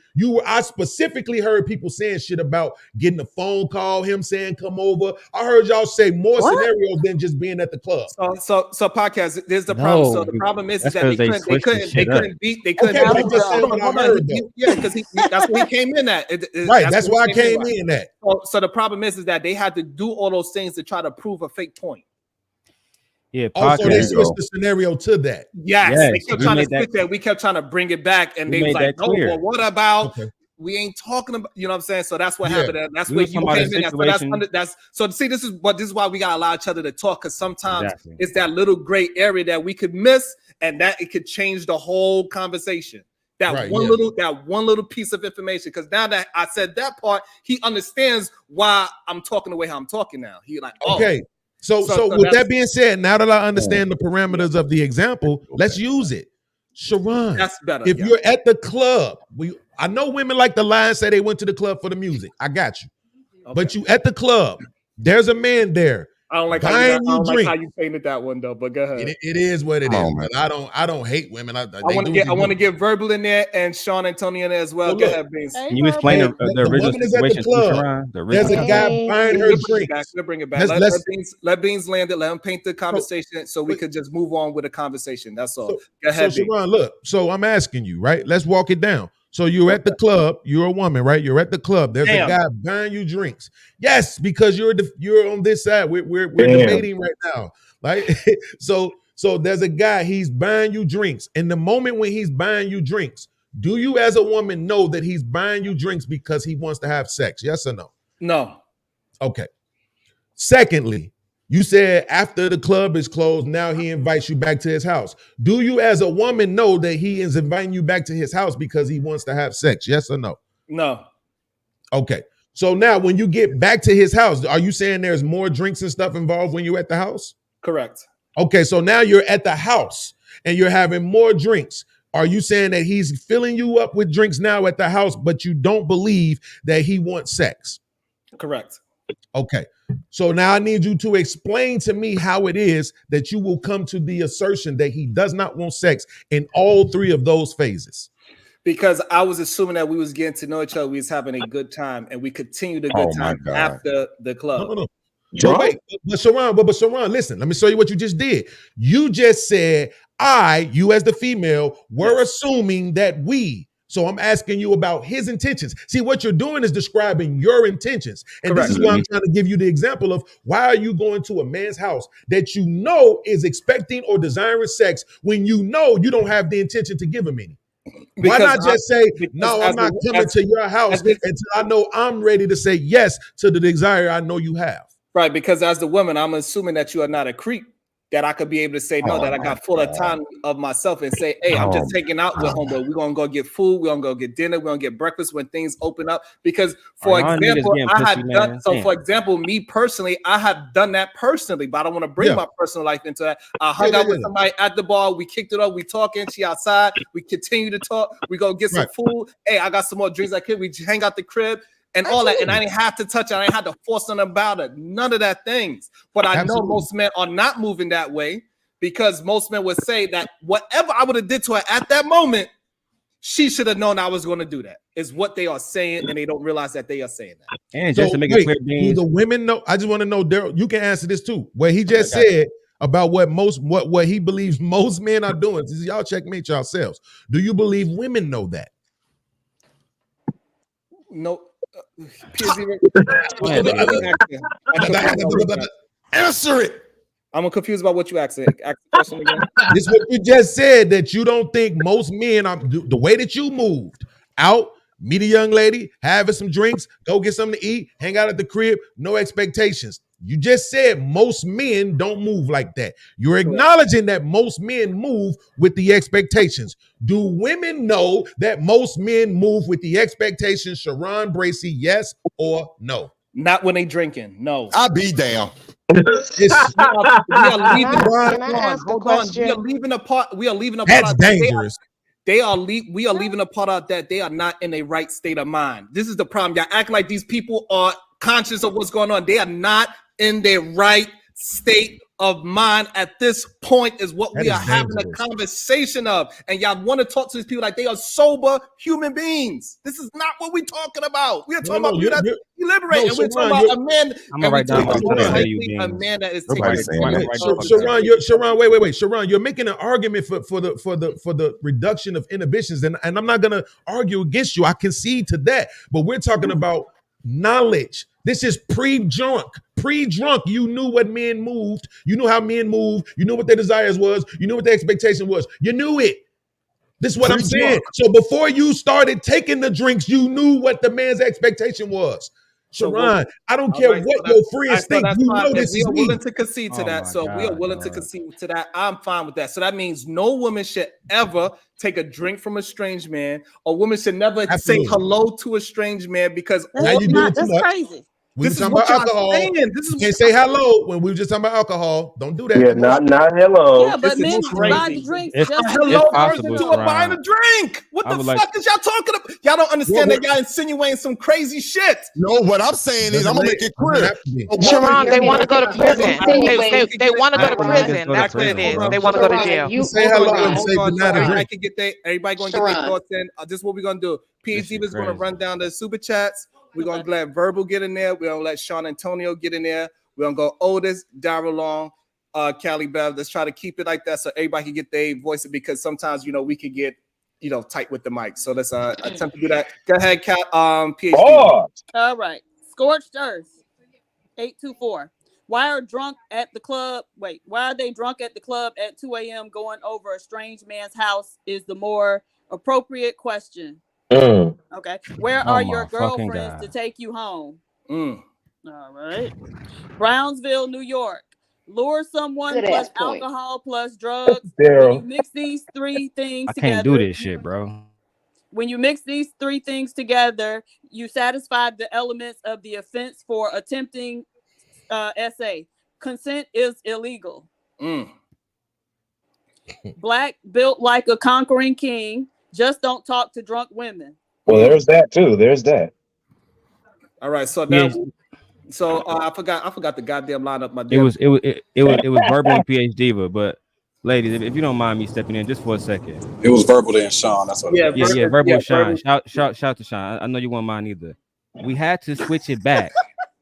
S11: I specifically heard people saying shit about getting a phone call, him saying come over. I heard y'all say more scenarios than just being at the club.
S1: So podcast. There's the problem. So the problem is that they couldn't beat.
S11: Okay, but I'm just saying what I heard, though.
S1: Yeah, because that's what he came in at.
S11: Right, that's why I came in at.
S1: So the problem is that they had to do all those things to try to prove a fake point.
S12: Yeah,
S11: also they switched the scenario to that.
S1: Yes, they kept trying to switch that. We kept trying to bring it back, and they was like, "No, well, what about?" We ain't talking about, you know what I'm saying? So that's what happened. That's where you came in. So see, this is why we gotta allow each other to talk, because sometimes it's that little gray area that we could miss, and that it could change the whole conversation. That one little piece of information. Because now that I said that part, he understands why I'm talking the way how I'm talking now. He like, oh.
S11: Okay. So with that being said, now that I understand the parameters of the example, let's use it. Sharon,
S1: that's better.
S11: If you're at the club, I know women like to lie and say they went to the club for the music. I got you. Okay. But you at the club, there's a man there.
S1: I don't like how you painted that one though, but go ahead.
S11: It is what it is, man. I don't hate women. I
S1: want to get Verbal in there and Sean Antonio in there as well. Go ahead, Beans.
S12: Can you explain the original situation to Sharon?
S11: There's a guy buying her drinks.
S1: We'll bring it back. Let Beans land it. Let him paint the conversation so we could just move on with the conversation. That's all. Go ahead,
S11: so Sharon, look. So I'm asking you, right? Let's walk it down. So you're at the club. You're a woman, right? You're at the club. There's a guy buying you drinks. Yes, because you're on this side. We're debating right now, right? So there's a guy. He's buying you drinks. In the moment when he's buying you drinks, do you as a woman know that he's buying you drinks because he wants to have sex? Yes or no?
S1: No.
S11: Okay. Secondly, you said after the club is closed, now he invites you back to his house. Do you as a woman know that he is inviting you back to his house because he wants to have sex? Yes or no?
S1: No.
S11: Okay. So now when you get back to his house, are you saying there's more drinks and stuff involved when you're at the house?
S1: Correct.
S11: Okay. So now you're at the house and you're having more drinks. Are you saying that he's filling you up with drinks now at the house, but you don't believe that he wants sex?
S1: Correct.
S11: Okay. So now I need you to explain to me how it is that you will come to the assertion that he does not want sex in all three of those phases.
S1: Because I was assuming that we was getting to know each other, we was having a good time, and we continued a good time after the club.
S11: No. So wait, but Sharon, listen, let me show you what you just did. You just said you as the female were assuming that we. So I'm asking you about his intentions. See, what you're doing is describing your intentions. And Correct. This is why I'm trying to give you the example of why are you going to a man's house that you know is expecting or desiring sex when you know you don't have the intention to give him any? Why not just say, no, I'm not coming to your house until I know I'm ready to say yes to the desire I know you have?
S1: Right, because as the woman, I'm assuming that you are not a creep. That I could be able to say no, that I got full of time of myself and say, hey, I'm just taking out with homeboy. We're gonna go get food, we're gonna go get dinner, we're gonna get breakfast when things open up. Because for example, for example, me personally, I have done that personally, but I don't want to bring my personal life into that. I hung out with somebody at the bar, we kicked it up, we talking, she outside, we continue to talk, we go get some food. Hey, I got some more drinks I could, we hang out the crib. And all that, and I didn't have to touch it. I didn't have to force nothing about it. None of that things. But I know most men are not moving that way because most men would say that whatever I would have did to her at that moment, she should have known I was going to do that. Is what they are saying, and they don't realize that they are saying that.
S12: And just to make it clear,
S11: do the women know? I just want to know, Daryl. You can answer this too. What he just said about what he believes most men are doing. This is y'all checkmate yourselves. Do you believe women know that?
S1: No.
S11: Answer it.
S1: I'm confused about what you asked. Ask the question again.
S11: This is what you just said, that you don't think most men are the way that you moved out, meet a young lady, having some drinks, go get something to eat, hang out at the crib, no expectations. You just said most men don't move like that. You're acknowledging that most men move with the expectations. Do women know that most men move with the expectations? Sharon Bracy, yes or no?
S1: Not when they drinking. No.
S3: I'll be down.
S1: We are leaving a part.
S11: That's dangerous.
S1: We are leaving a part out that they are not in a right state of mind. This is the problem. Y'all acting like these people are conscious of what's going on. They are not in their right state of mind at this point is what we are having a conversation of. And y'all want to talk to these people like they are sober human beings. This is not what we're talking about. We are talking about people that liberate. And we're talking about a man.
S12: I'm gonna write down
S1: a man that is
S11: taking Sharon, wait. Sharon, you're making an argument for the reduction of inhibitions. And I'm not gonna argue against you. I concede to that. But we're talking about knowledge. This is pre-drunk. You knew what men moved. You knew how men move. You knew what their desires was. You knew what their expectation was. You knew it. This is what I'm saying. So before you started taking the drinks, you knew what the man's expectation was. Sharon, I don't
S1: all
S11: care
S1: right,
S11: what
S1: so
S11: your friends
S1: so
S11: think.
S1: that's
S11: You
S1: fine.
S11: know
S1: If
S11: this
S1: we
S11: is
S1: are
S11: me.
S1: willing to concede to
S12: Oh
S1: that,
S12: my
S1: so if we are
S12: God,
S1: willing to
S12: dog.
S1: concede to that, I'm fine with that. So that means no woman should ever take a drink from a strange man. A woman should never say
S11: Absolutely.
S1: hello to a strange man because
S11: Now
S1: all
S11: you doing too much.
S7: crazy.
S11: We were
S1: This is
S11: talking
S1: what
S11: about
S1: y'all
S11: alcohol.
S1: saying. This is
S11: You
S1: what
S11: can't say hello when we were just talking about alcohol. Don't do that.
S8: Yeah,
S11: Come on.
S8: not hello.
S7: Yeah, but
S1: This is
S7: men buy the
S1: crazy.
S7: drinks
S12: It's
S1: A
S7: just to
S1: hello
S7: get
S12: possible,
S1: versus to
S7: comfortable.
S1: a buying a
S12: Sharon.
S1: drink. What
S12: I
S1: the
S12: would like.
S1: fuck is y'all talking about? Y'all don't understand
S3: What-
S1: that y'all insinuating some crazy shit.
S3: No, what I'm saying is, I'm gonna make it
S11: Doesn't
S3: clear.
S11: have to be.
S3: A woman
S15: Sharon, they
S3: can
S15: want to go to
S3: drink.
S1: Hold on,
S15: prison.
S1: hold on. So we
S22: Insinuate.
S1: can
S15: They
S1: get it.
S15: want to go to
S12: Black women
S22: Sharon,
S15: prison.
S12: just go to
S15: That's what it
S12: prison,
S15: is.
S12: bro.
S15: They want to go to
S22: Sharon,
S15: jail.
S22: you
S11: Say hello and
S22: Sharon,
S11: say
S1: Hold on, so
S11: deny the
S1: everybody
S11: drink.
S1: can get their everybody gonna get their
S22: Sharon.
S1: thoughts in. This is what we're gonna do.
S12: This
S1: PhD
S12: shit
S1: is gonna
S12: crazy.
S1: run down the super chats. We're gonna let Verbal get in there. We're gonna let Sean Antonio get in there. We're gonna go Otis, Daryl Long, Cali Bev. Let's try to keep it like that so everybody can get their voice because sometimes we can get tight with the mic. So let's attempt to do that. Go ahead, PhD.
S8: Oh,
S7: All right. Scorched Earth 824. Why are drunk at the club? Wait, why are they drunk at the club at 2 a.m. going over a strange man's house is the more appropriate question. Okay. Where
S12: Oh
S7: are
S12: my
S7: your
S12: fucking
S7: girlfriends to
S12: God.
S7: take you home? All right. Brownsville, New York. Lure someone
S22: Good
S7: plus
S22: ass point.
S7: alcohol plus drugs. When you
S8: Daryl.
S7: mix these three things
S12: I can't do
S7: together,
S12: this shit, bro.
S7: when you mix these three things together, you satisfy the elements of the offense for attempting essay. Consent is illegal. Black, built like a conquering king. Just don't talk to drunk women.
S8: Well, there's that too. There's that.
S1: All right, so
S12: Yeah,
S1: now, I forgot the goddamn lineup. My
S12: it
S1: damn.
S12: was verbal and PhD, but ladies, if you don't mind me stepping in just for a second.
S18: It was verbal then Sean. That's what it was.
S12: Yeah, verbal Sean. Shout to Sean. I know you won't mind either. We had to switch it back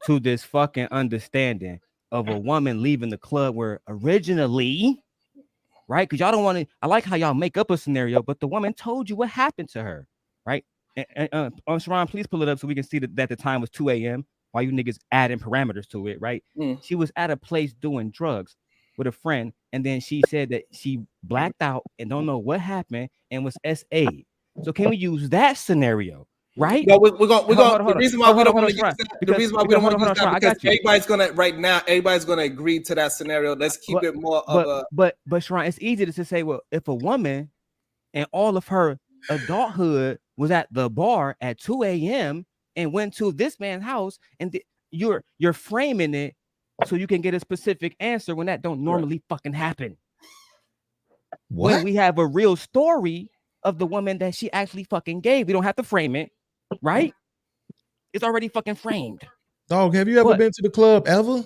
S12: to this fucking understanding of a woman leaving the club where originally, right? Because y'all don't want to. I like how y'all make up a scenario, but the woman told you what happened to her, right? And Sharon, please pull it up so we can see that the time was 2 a.m. While you niggas adding parameters to it, right? She was at a place doing drugs with a friend, and then she said that she blacked out and don't know what happened and was SA. So can we use that scenario, right?
S1: No, we're going. The reason why we don't want to use
S12: Sharon,
S1: that. The reason why we don't want to use that
S12: Sharon,
S1: because everybody's gonna agree to that scenario. Let's keep it more of a.
S12: But Sharon, it's easy to say, well, if a woman and all of her adulthood was at the bar at 2 a.m. and went to this man's house, and you're framing it so you can get a specific answer when that don't normally fucking happen.
S11: What?
S12: When we have a real story of the woman that she actually fucking gave, we don't have to frame it, right? It's already fucking framed.
S11: Dog, have you ever been to the club ever?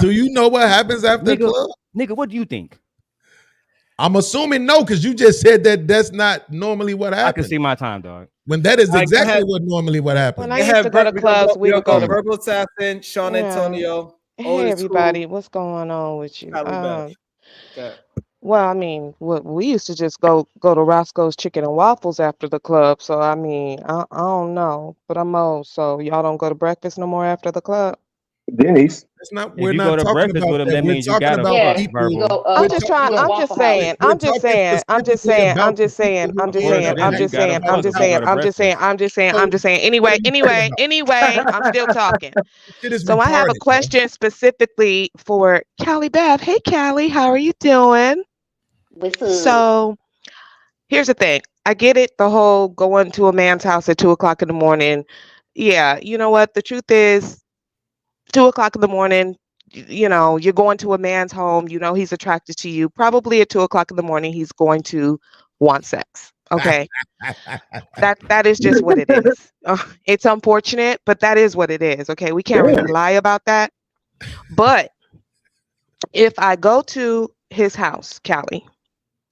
S11: Do you know what happens after the club?
S12: Nigga, what do you think?
S11: I'm assuming no, because you just said that's not normally what happens.
S12: I can see my time, dog.
S11: When that is exactly what normally what happens.
S15: When I used to go to clubs, we would go to
S1: Verbal Assassin, Sean Antonio.
S15: Hey everybody, what's going on with you? Well, I mean, we used to just go to Roscoe's Chicken and Waffles after the club. So I mean, I don't know, but I'm old, so y'all don't go to breakfast no more after the club.
S8: Denny's.
S11: That's not.
S12: If
S11: We're
S12: you
S11: not
S12: go to
S11: talking
S12: breakfast
S11: about
S12: with them,
S11: that.
S12: that
S11: We're
S12: means you
S11: talking
S12: gotta
S11: about
S12: fuck,
S11: people.
S12: Verbal.
S15: I'm just trying. I'm just saying. I'm just saying. I'm just saying. I'm just saying. I'm just saying. I'm just saying. I'm just saying. I'm just saying. I'm just saying. I'm just saying. Anyway, I'm still talking. So I have a question specifically for Callie Beth. Hey, Callie, how are you doing? So here's the thing. I get it. The whole going to a man's house at 2 o'clock in the morning. Yeah, you know what? The truth is, 2 o'clock in the morning, you know, you're going to a man's home, you know, he's attracted to you. Probably at 2 o'clock in the morning, he's going to want sex. Okay. that is just what it is. It's unfortunate, but that is what it is. Okay. We can't really lie about that. But if I go to his house, Callie,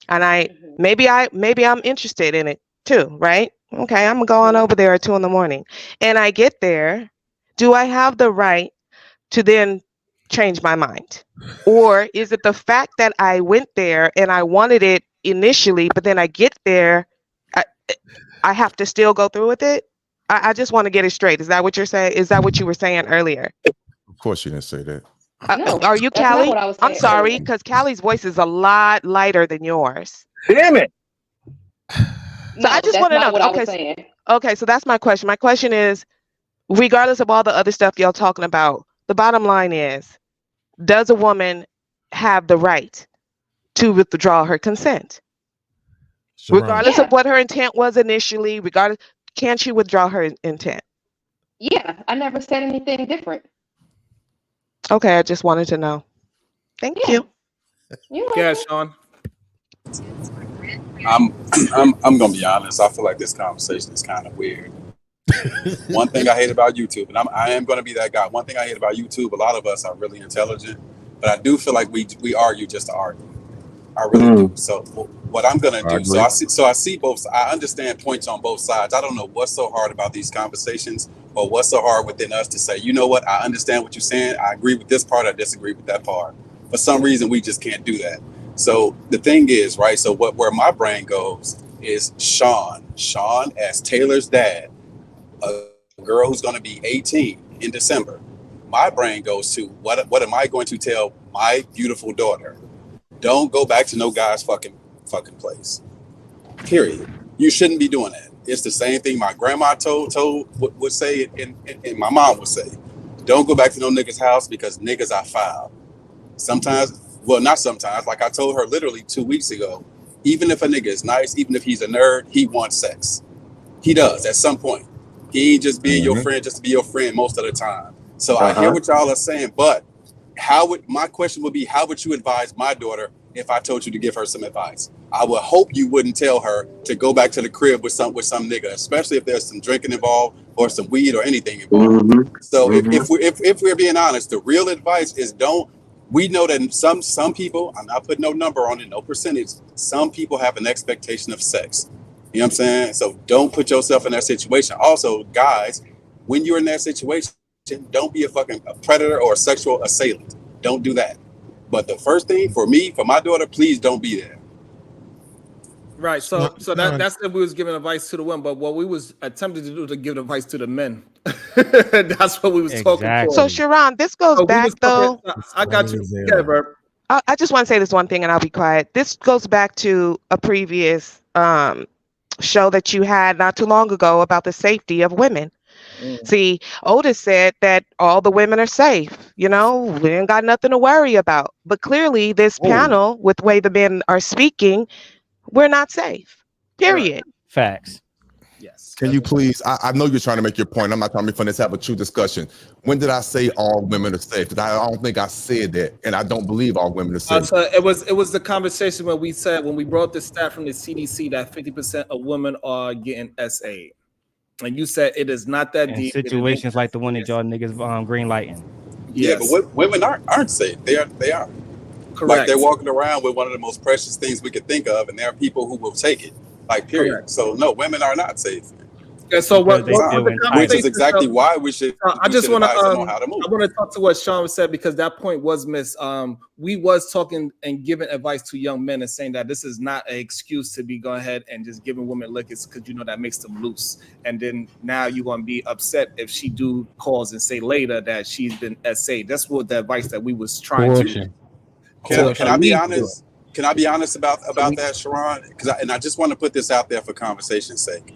S15: and maybe I'm interested in it too, right? Okay, I'm gonna go on over there at 2 in the morning. And I get there, do I have the right to then change my mind? Or is it the fact that I went there and I wanted it initially, but then I get there, I have to still go through with it? I just want to get it straight. Is that what you're saying? Is that what you were saying earlier?
S3: Of course, you didn't say that.
S22: No,
S15: are you
S22: that's not
S15: Callie?
S22: what I was
S15: I'm
S22: saying
S15: sorry,
S22: earlier.
S15: because Callie's voice is a lot lighter than yours.
S8: Damn it.
S15: So I just want to know.
S22: what I was saying.
S15: Okay, so that's my question. My question is, regardless of all the other stuff y'all talking about, the bottom line is, does a woman have the right to withdraw her consent?
S11: Sharon.
S15: Regardless of what her intent was initially, regardless, can she withdraw her intent?
S22: Yeah, I never said anything different.
S15: Okay, I just wanted to know. Thank you.
S1: Yeah, Sean.
S18: I'm gonna be honest. I feel like this conversation is kind of weird. One thing I hate about YouTube, and I am gonna be that guy. One thing I hate about YouTube, a lot of us are really intelligent, but I do feel like we argue just to argue. I really do. So what I'm gonna do, so I see both. I understand points on both sides. I don't know what's so hard about these conversations, or what's so hard within us to say, you know what, I understand what you're saying. I agree with this part. I disagree with that part. For some reason, we just can't do that. So the thing is, right? So where my brain goes is Sean as Taylor's dad, a girl who's going to be 18 in December. My brain goes to what am I going to tell my beautiful daughter? Don't go back to no guy's fucking place. Period. You shouldn't be doing that. It's the same thing my grandma would say, and my mom would say. Don't go back to no nigga's house because niggas are foul. Sometimes, well, not sometimes. Like I told her literally 2 weeks ago, even if a nigga is nice, even if he's a nerd, he wants sex. He does at some point. He ain't just being your friend just to be your friend most of the time. So I hear what y'all are saying, but my question would be, how would you advise my daughter if I told you to give her some advice? I would hope you wouldn't tell her to go back to the crib with some nigga, especially if there's some drinking involved or some weed or anything involved. So if we're being honest, the real advice is don't. We know that some people, I'm not putting no number on it, no percentage. Some people have an expectation of sex. You know what I'm saying? So don't put yourself in that situation. Also, guys, when you're in that situation, don't be a predator or a sexual assailant. Don't do that. But the first thing for me, for my daughter, please don't be there.
S1: Right. So that's if we was giving advice to the women, but what we was attempting to do to give advice to the men. That's what we was talking for.
S15: So Sharon, this goes back though.
S1: I got you. Yeah, bro.
S15: I just want to say this one thing and I'll be quiet. This goes back to a previous show that you had not too long ago about the safety of women. See, Otis said that all the women are safe. You know, we ain't got nothing to worry about. But clearly this panel, with the way the men are speaking, we're not safe. Period.
S12: Facts.
S1: Yes.
S3: Can you please, I know you're trying to make your point. I'm not trying to be funny. Let's have a true discussion. When did I say all women are safe? Because I don't think I said that. And I don't believe all women are safe.
S1: So it was the conversation when we brought the stat from the CDC that 50% of women are getting SA. And you said it is not that deep.
S12: Situations like the one that y'all niggas green lighting.
S18: Yeah, but women aren't safe. They are.
S1: Correct.
S18: Like they're walking around with one of the most precious things we could think of, and there are people who will take it. Like period.
S1: Correct.
S18: So no, women are not safe.
S1: And so
S18: which is exactly why we should.
S1: I just want to
S18: how to move.
S1: I want to talk to what Sean said because that point was missed. We was talking and giving advice to young men and saying that this is not an excuse to be going ahead and just giving women lickers because you know that makes them loose. And then now you're gonna be upset if she do calls and say later that she's been SA. That's what the advice that we was trying to.
S18: Can I be honest? Can I be honest about that, Sharon? I just want to put this out there for conversation's sake.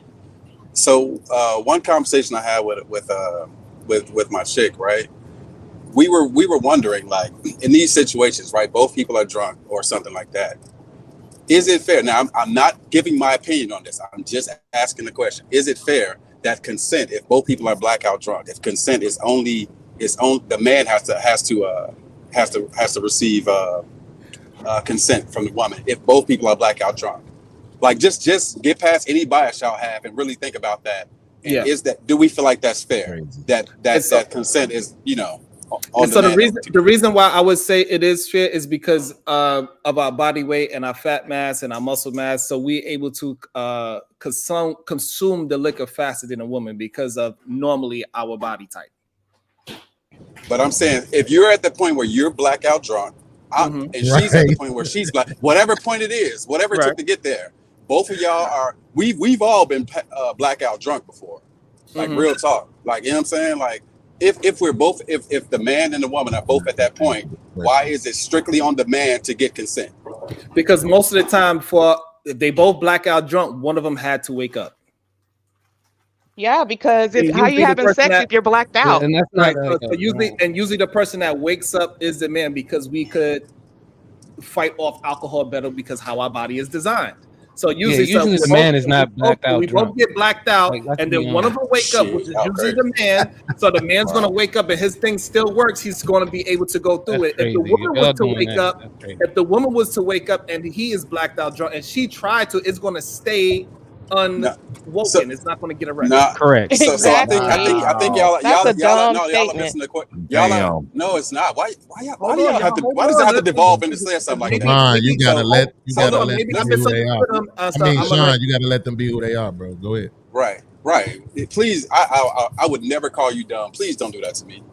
S18: So one conversation I had with my chick, right? We were wondering, like, in these situations, right? Both people are drunk or something like that. Is it fair? Now, I'm not giving my opinion on this. I'm just asking the question. Is it fair that consent, if both people are blackout drunk, if consent is only the man has to receive consent from the woman if both people are blackout drunk? Like just get past any bias y'all have and really think about that. And do we feel like that's fair? That consent is, on
S1: so the reason why I would say it is fair is because of our body weight and our fat mass and our muscle mass. So we're able to consume the liquor faster than a woman because of normally our body type.
S18: But I'm saying if you're at the point where you're blackout drunk, and she's at the point where she's black, whatever point it is, whatever it took to get there, both of y'all are. We've all been blackout drunk before, like real talk. Like, you know what I'm saying? Like if we're both, if the man and the woman are both at that point, why is it strictly on the man to get consent?
S1: Because most of the time, if they both blackout drunk, one of them had to wake up.
S15: Yeah, because
S1: And
S15: if how you
S1: usually the
S15: having
S1: person
S15: sex
S1: that
S15: if you're blacked out?
S17: And that's
S1: right.
S17: not
S1: So,
S17: like
S1: so usually the person that wakes up is the man because we could fight off alcohol better because how our body is designed. So
S17: yeah.
S1: usually,
S17: Usually the man is not blacked out
S1: we both
S17: drunk.
S1: get blacked out,
S17: Like let's
S1: and
S17: be
S1: then one of
S17: honest.
S1: them wake up, which
S18: Shit,
S1: is
S18: y'all
S1: usually
S18: crazy.
S1: the man. So the man's gonna
S3: Wow.
S1: wake up, and his thing still works. He's gonna be able to go through
S17: That's
S1: it. If the
S17: crazy. If
S1: woman was
S17: y'all
S1: to
S17: doing
S1: wake
S17: that,
S1: up,
S17: that's crazy.
S1: if the woman was to wake up and he is blacked out drunk, and she tried to, it's gonna stay
S18: No, so
S1: unwoken. It's not gonna get erected.
S18: nah.
S12: Correct.
S18: So I think
S15: Exactly.
S18: y'all
S15: That's a dumb
S18: no, y'all are
S15: statement.
S18: missing the question. Y'all are
S3: Damn.
S18: no, it's not. Why
S1: Hold
S18: do
S1: on,
S18: y'all
S1: y'all.
S18: have to?
S1: Hold
S18: Why does it
S1: on.
S18: have to devolve into saying something like that?
S11: Sean, you gotta
S18: So
S11: let
S1: Hold on.
S11: them
S1: Maybe I
S11: be who they are.
S1: misunderstood him.
S11: I mean,
S1: I'm gonna.
S11: Sean, you gotta let them be who they are, bro. Go ahead.
S18: right. Please, I would never call you dumb. Please don't do that to me.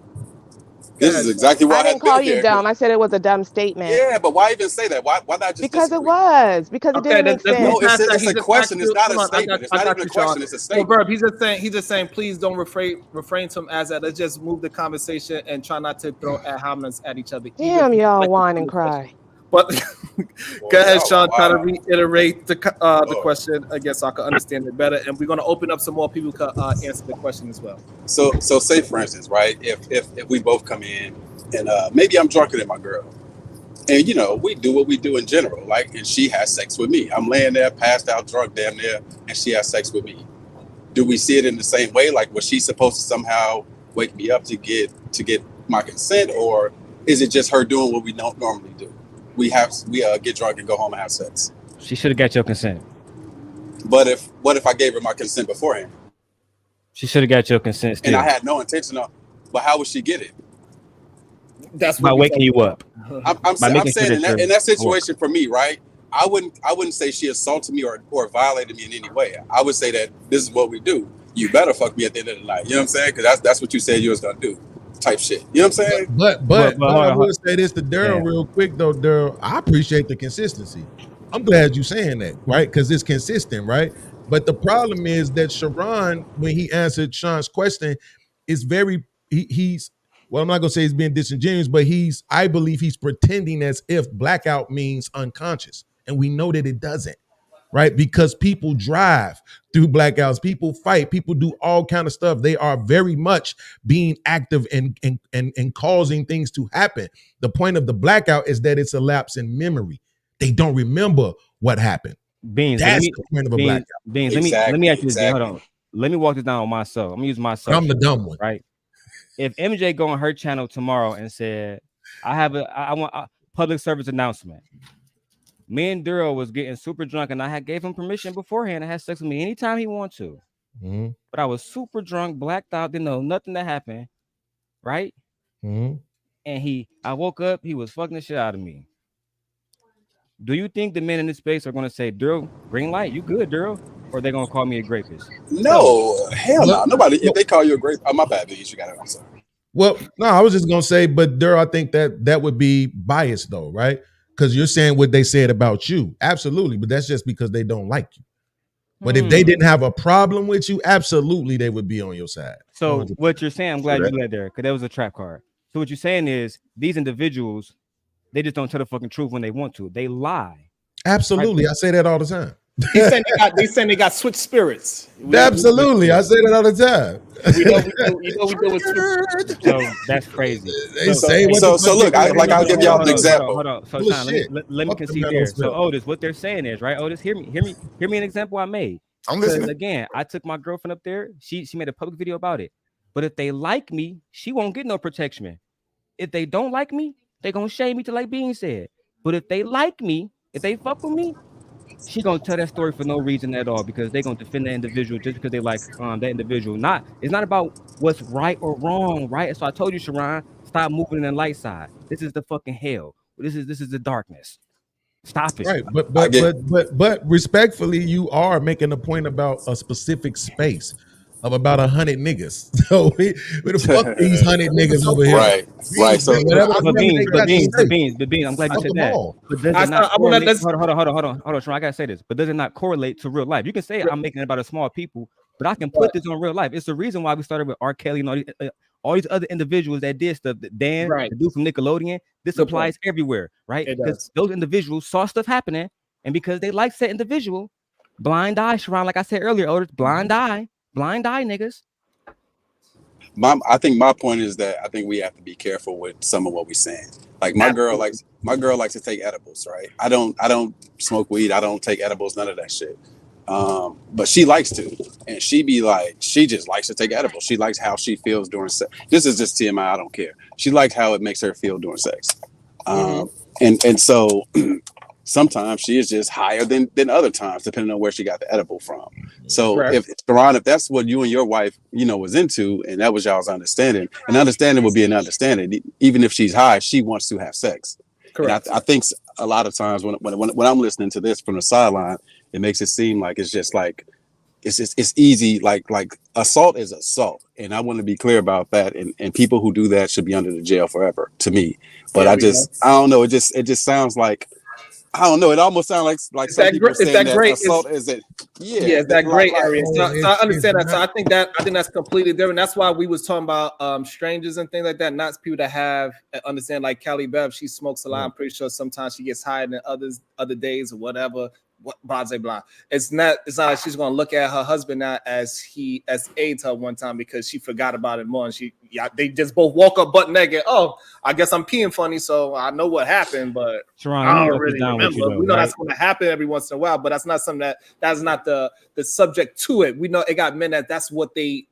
S18: This is exactly why
S15: I
S18: I had
S15: didn't
S18: to be
S15: call
S18: the
S15: you
S18: character.
S15: dumb. I said it was a dumb statement.
S18: Yeah, but why even say that? Why not just
S15: Because it
S18: disagree?
S15: was. Because it
S1: Okay,
S15: didn't make
S1: there's no
S15: sense.
S18: No,
S1: past that.
S18: it's
S1: He
S18: a
S1: just
S18: question.
S1: asked
S18: It's
S1: you.
S18: not a
S1: Hold on,
S18: statement. It's
S1: I
S18: not
S1: got
S18: even a
S1: you, Sean.
S18: question. It's a
S1: So,
S18: statement.
S1: Verb, he's just saying, please don't refrain to him as that. Let's just move the conversation and try not to throw ad hominems at each other, even if
S15: Damn,
S1: we
S15: y'all
S1: like the
S15: whine and
S1: conversation.
S15: cry.
S1: But go ahead,
S18: Y'all are
S1: Sean. Try to
S18: wild.
S1: reiterate the
S18: Lord.
S1: question again, so I can understand it better. And we're going to open up some more people to answer the question as well.
S18: So say for instance, right? If we both come in and maybe I'm drunker than my girl, and we do what we do in general, like, and she has sex with me. I'm laying there, passed out, drunk, damn near, and she has sex with me. Do we see it in the same way? Like, was she supposed to somehow wake me up to get my consent, or is it just her doing what we don't normally do? We get drunk and go home and have sex.
S12: She should have got your consent.
S18: But what if I gave her my consent beforehand?
S12: She should have got your consent
S18: And
S12: still.
S18: I had no intention of. But how would she get it?
S1: That's
S12: by waking you up.
S18: I'm saying in that situation for me, right? I wouldn't say she assaulted me or violated me in any way. I would say that this is what we do. You better fuck me at the end of the night. You know what I'm saying? Because that's what you said you was gonna do, type shit. You know what I'm saying?
S11: But I will say this to Daryl
S12: Yeah.
S11: real quick though, Daryl. I appreciate the consistency. I'm glad you saying that, right? Because it's consistent, right? But the problem is that Sharon, when he answered Sean's question, is very he's well, I'm not gonna say he's being disingenuous, but I believe he's pretending as if blackout means unconscious, and we know that it doesn't, right? Because people drive through blackouts, people fight, people do all kind of stuff. They are very much being active and causing things to happen. The point of the blackout is that it's a lapse in memory. They don't remember what happened.
S12: Beans,
S11: That's the point of a blackout.
S12: Beans, let me ask you this again. Hold on. Let me walk this down on myself. I'm gonna use myself.
S11: I'm the dumb one,
S12: right? If MJ go on her channel tomorrow and said, I want a public service announcement. Me and Daryl was getting super drunk, and I gave him permission beforehand to have sex with me anytime he wanted to.
S11: Mm-hmm.
S12: But I was super drunk, blacked out, didn't know nothing that happened, right?
S11: Mm-hmm.
S12: And I woke up, he was fucking the shit out of me. Do you think the men in this space are going to say, Daryl, green light, you good, Daryl? Or are they going to call me a rapist?
S18: No, hell no. Nobody, if they call you a grape, my bad, Beans, you got it. I'm sorry.
S11: Well, no, I was just gonna say, but Daryl, I think that would be biased though, right? Because you're saying what they said about you. Absolutely, but that's just because they don't like you. But if they didn't have a problem with you, absolutely they would be on your side.
S12: So
S11: 100%.
S12: what you're saying, I'm glad you led there, because that was a trap card. So what you're saying is these individuals, they just don't tell the fucking truth when they want to. They lie.
S11: Absolutely. Right? I say that all the time.
S1: They saying they got switch spirits.
S11: Absolutely. I say that all the time.
S1: We know with switch.
S12: So that's crazy.
S18: So look, I'll give y'all an example.
S12: Hold on. So Sean, let me concede there. So Otis, what they're saying is, right? Otis, hear me an example I made.
S3: I'm listening.
S12: Again, I took my girlfriend up there. She made a public video about it. But if they like me, she won't get no protection. If they don't like me, they gonna shame me to like Bean said. But if they like me, if they fuck with me, she gonna tell that story for no reason at all, because they gonna defend the individual just because they like that individual. It's not about what's right or wrong, right? So I told you, Sharon, stop moving in the light side. This is the fucking hell. This is the darkness. Stop it.
S11: Right, but respectfully, you are making a point about a specific space of about 100 niggas. So we the fuck these 100 niggas over here.
S18: Right. So
S12: Beans. I'm glad you said that. But does it not correlate? Hold on, Sharon, I gotta say this. But does it not correlate to real life? You can say I'm making it about a small people, but I can put this on real life. It's the reason why we started with R. Kelly and all these other individuals that did stuff. Dan, the dude from Nickelodeon. This applies everywhere, right? Because those individuals saw stuff happening, and because they like that individual, blind eye, Sharon, like I said earlier, blind eye. blind eye niggas.
S18: I think my point is that I think we have to be careful with some of what we're saying. Like my girl likes to take edibles, right? I don't smoke weed. I don't take edibles. None of that shit. But she likes to, and she just likes to take edibles. She likes how she feels during sex. This is just TMI. I don't care. She likes how it makes her feel during sex. And so sometimes she is just higher than other times, depending on where she got the edible from. So if Sharon, if that's what you and your wife, was into, and that was y'all's understanding, an understanding would be an understanding. Even if she's high, she wants to have sex. Correct. And I think a lot of times when I'm listening to this from the sideline, it makes it seem like it's just like it's easy, like assault is assault, and I want to be clear about that. And people who do that should be under the jail forever, to me. But I don't know. It just sounds like, I don't know. It almost sounds like some people are saying that assault isn't. Yeah,
S1: it's that gray area. So I understand that. So I think that's completely different. That's why we was talking about strangers and things like that, not people that have understand. Like Callie Bev, she smokes a lot. I'm pretty sure sometimes she gets higher than other days or whatever. Blah blah blah. It's not like she's gonna look at her husband now as AIDS her one time because she forgot about it more, and they just both woke up butt naked. Oh, I guess I'm peeing funny, so I know what happened, but
S12: Sharon,
S1: I don't really remember. We know that's gonna happen every once in a while, but that's not something that's not the subject to it. We know it got men that's what they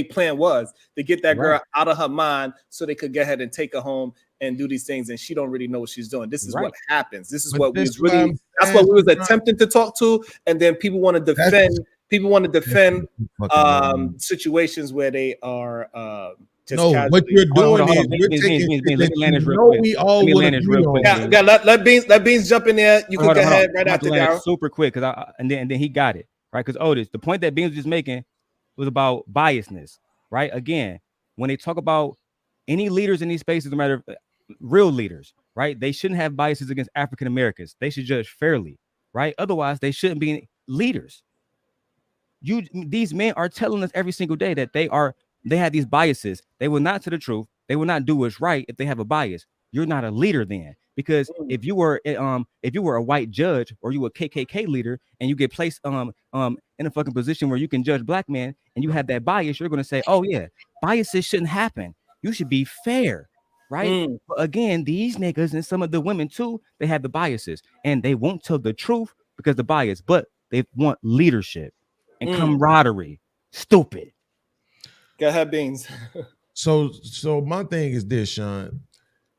S1: plan was to get that girl out of her mind so they could go ahead and take her home and do these things, and she don't really know what she's doing. This is what happens. This is what we was really. That's what we was attempting to talk to, and then people want to defend. People want to defend situations where they are. Just
S11: what you're doing is you're taking. We all would agree on.
S1: Yeah, let Beans jump in there. You can go ahead right after that.
S12: Super quick, because and then he got it right. Because Otis, the point that Beans was just making was about biasness, right? Again, when they talk about any leaders in these spaces, no matter real leaders, right? They shouldn't have biases against African Americans. They should judge fairly, right? Otherwise, they shouldn't be leaders. These men are telling us every single day that they have these biases. They will not tell the truth. They will not do what's right if they have a bias. You're not a leader then, because if you were a white judge or you were a KKK leader and you get placed in a fucking position where you can judge black men and you have that bias, you're gonna say, oh yeah, biases shouldn't happen. You should be fair. Right. But again, these niggas and some of the women too, they have the biases and they won't tell the truth because the bias, but they want leadership and camaraderie. Stupid.
S1: Go ahead, Beans.
S11: So my thing is this, Sean.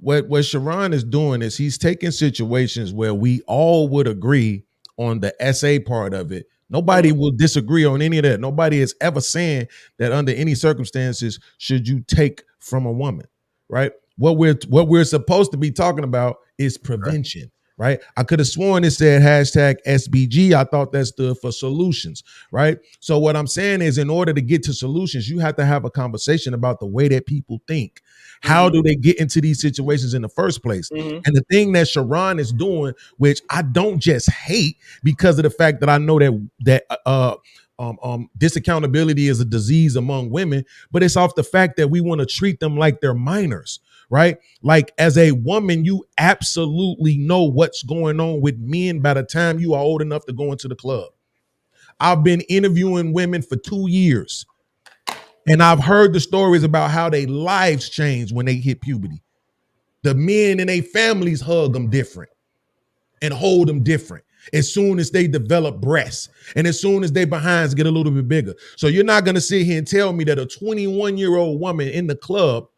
S11: What Sharon is doing is he's taking situations where we all would agree on the SA part of it. Nobody will disagree on any of that. Nobody is ever saying that under any circumstances should you take from a woman, right? What we're supposed to be talking about is prevention, right? I could have sworn it said hashtag SBG. I thought that stood for solutions, right? So what I'm saying is, in order to get to solutions, you have to have a conversation about the way that people think. How do they get into these situations in the first place? And the thing that Sharon is doing, which I don't just hate because of the fact that I know that this accountability is a disease among women, but it's off the fact that we want to treat them like they're minors, right? Like as a woman, you absolutely know what's going on with men by the time you are old enough to go into the club. I've been interviewing women for 2 years, and I've heard the stories about how their lives change when they hit puberty. The men and their families hug them different and hold them different as soon as they develop breasts and as soon as their behinds get a little bit bigger. So you're not going to sit here and tell me that a 21-year-old woman in the club,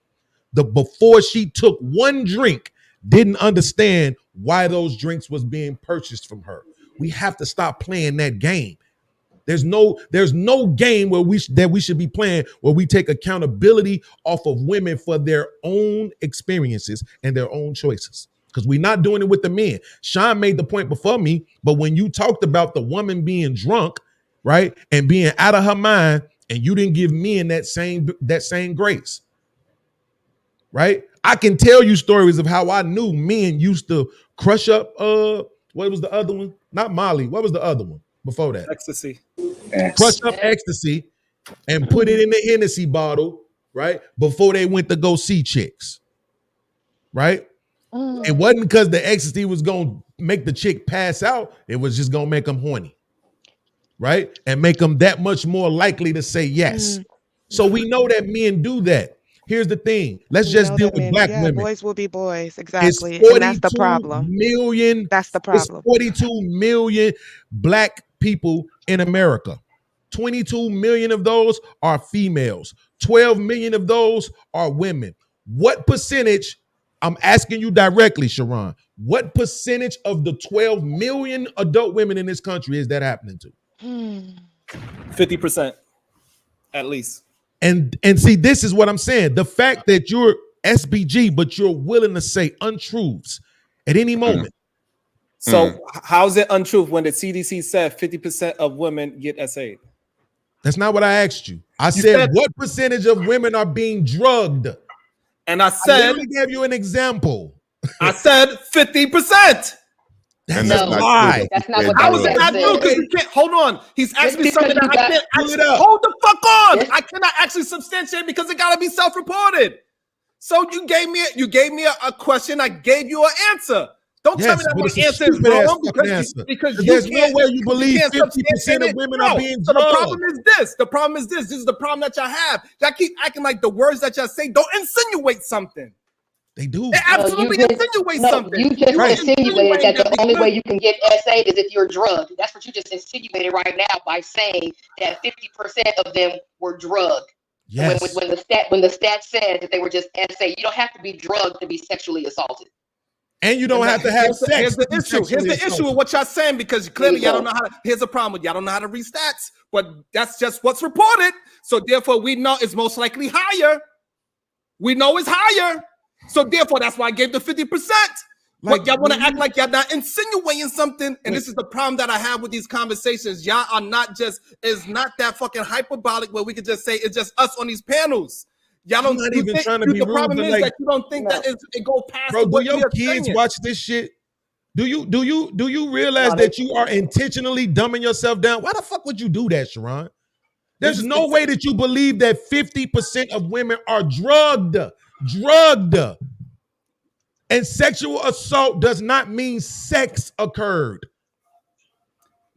S11: before she took one drink, didn't understand why those drinks was being purchased from her. We have to stop playing that game. There's no game where we should be playing where we take accountability off of women for their own experiences and their own choices. Because we're not doing it with the men. Sean made the point before me, but when you talked about the woman being drunk, right, and being out of her mind, and you didn't give men that same grace, right? I can tell you stories of how I knew men used to crush up. What was the other one? Not Molly. What was the other one before that?
S1: Ecstasy.
S11: Crush up ecstasy and put it in the Hennessy bottle, right? Before they went to go see chicks, right? It wasn't because the ecstasy was going to make the chick pass out. It was just going to make them horny. right? And make them that much more likely to say yes. So we know that men do that. Here's the thing. Let's just deal with black women.
S15: Boys will be boys,
S11: It's
S15: exactly, and that's the
S11: 42
S15: problem.
S11: million.
S15: That's the
S11: It's
S15: problem.
S11: 42 million black people in America. 22 million of those are females. 12 million of those are women. What percentage, I'm asking you directly, Sharon, what percentage of the 12 million adult women in this country is that happening to?
S1: 50%, at least.
S11: And see, this is what I'm saying. The fact that you're SBG, but you're willing to say untruths at any moment.
S1: So how's it untruth when the CDC said 50% of women get SA'd?
S11: That's not what I asked you. I said what percentage of women are being drugged?
S1: And I said,
S11: literally gave you an example.
S1: I said 50%.
S11: That's a lie.
S22: That's not what
S1: How
S22: that
S1: is it not
S22: said.
S1: true? Because you can't. Hold on. He's asking me something that I can't actually. Hold the fuck on. I cannot actually substantiate because it got to be self-reported. So you gave me a question. I gave you an answer. Don't tell me that my answer is wrong because
S11: there's
S1: you can't,
S11: no way you believe 50%
S1: substantiate
S11: of
S1: it.
S11: women
S1: No.
S11: are being
S1: So the
S11: drugged.
S1: problem is this. The problem is this. This is the problem that y'all have. Y'all keep acting like the words that y'all say don't insinuate something.
S11: They do.
S1: It absolutely insinuates something.
S22: You just insinuated that the only way you can get SA is if you're drugged. That's what you just insinuated right now by saying that 50% of them were drugged.
S11: Yes.
S22: When the stat said that they were just SA, you don't have to be drugged to be sexually assaulted.
S11: And you don't have to have sex.
S1: Here's the issue. Here's the issue with what y'all saying because clearly y'all don't know how to. Here's the problem with y'all don't know how to read stats, but that's just what's reported. So therefore, we know it's most likely higher. We know it's higher. So therefore, that's why I gave the 50%. But y'all want to act like y'all not insinuating something, and this is the problem that I have with these conversations. Y'all are not just. It's not that fucking hyperbolic where we could just say it's just us on these panels. Y'all don't
S11: not even trying to be
S1: the
S11: rude,
S1: problem
S11: but
S1: is
S11: like,
S1: that you don't think that it go past.
S11: Bro, do
S1: what
S11: your
S1: we are
S11: kids
S1: saying.
S11: watch this shit? Do you realize that you are intentionally dumbing yourself down? Why the fuck would you do that, Sharon? There's no way that you believe that 50% of women are drugged. And sexual assault does not mean sex occurred.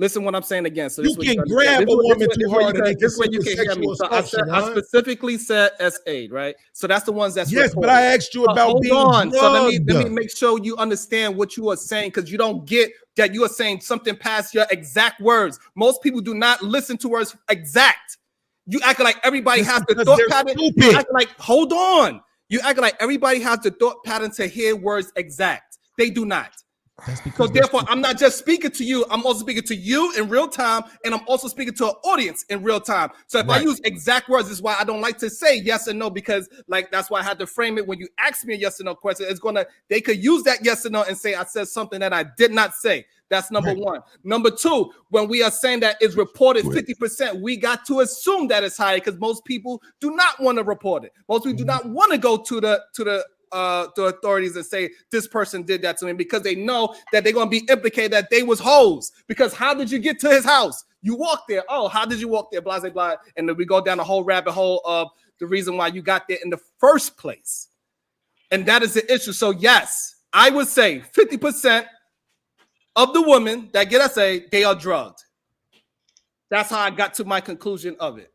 S1: Listen, what I'm saying again. So
S11: you
S1: this
S11: can grab a woman too hard and they can
S1: this way you can hear me. So I specifically said SA, right? So that's the ones that's
S11: yes.
S1: reported.
S11: But I asked you about
S1: hold
S11: being
S1: on.
S11: drugged.
S1: So let me make sure you understand what you are saying because you don't get that you are saying something past your exact words. Most people do not listen to words exact. You act like everybody has the thought pattern. You act like hold on. You act like everybody has the thought pattern to hear words exact. They do not. So therefore, I'm not just speaking to you. I'm also speaking to you in real time, and I'm also speaking to an audience in real time. So if I use exact words, this is why I don't like to say yes or no because, like, that's why I had to frame it. When you ask me a yes or no question, they could use that yes or no and say I said something that I did not say. That's number one. Number two, when we are saying that it's reported 50%, we got to assume that it's higher because most people do not want to report it. Most people do not want to go to the authorities and say this person did that to me because they know that they're going to be implicated that they was hoes. Because how did you get to his house? You walked there. Oh, how did you walk there? Blah, blah, blah. And then we go down the whole rabbit hole of the reason why you got there in the first place. And that is the issue. So yes, I would say 50% of the women that get SA, they are drugged. That's how I got to my conclusion of it.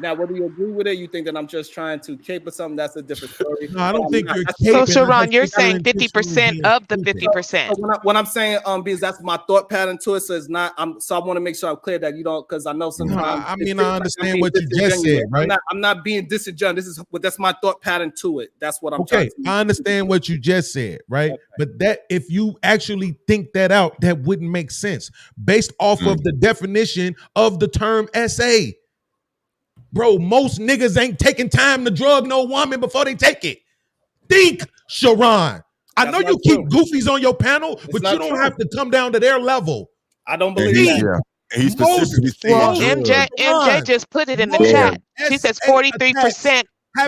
S1: Now, whether you agree with it, you think that I'm just trying to caper something, that's a different story.
S11: No, I don't think you're
S15: caping. So, Sharon, you're saying 50% of the 50%.
S1: So what I'm saying, because that's my thought pattern to it, so it's not. So I want to make sure I'm clear that you don't, because I know sometimes.
S11: I mean, I understand what you just said, right?
S1: I'm not being disingenuous. That's my thought pattern to it. That's what I'm.
S11: Okay, I understand what you just said, right? Okay. But that if you actually think that out, that wouldn't make sense based off of the definition of the term SA. Bro, most niggas ain't taking time to drug no woman before they take it. Think, Sharon. I know you keep goofies on your panel, but you don't have to come down to their level.
S1: I don't believe that.
S3: Yeah. He specifically said
S15: MJ just put it in the chat. She says 43%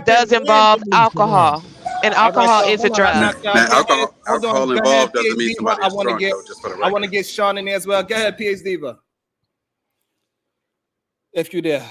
S15: does involve alcohol. And alcohol is a drug.
S18: Alcohol involved doesn't mean somebody is drunk, though, just for the record.
S1: I want to get Sean in there as well. Go ahead, PH Diva. If you're there.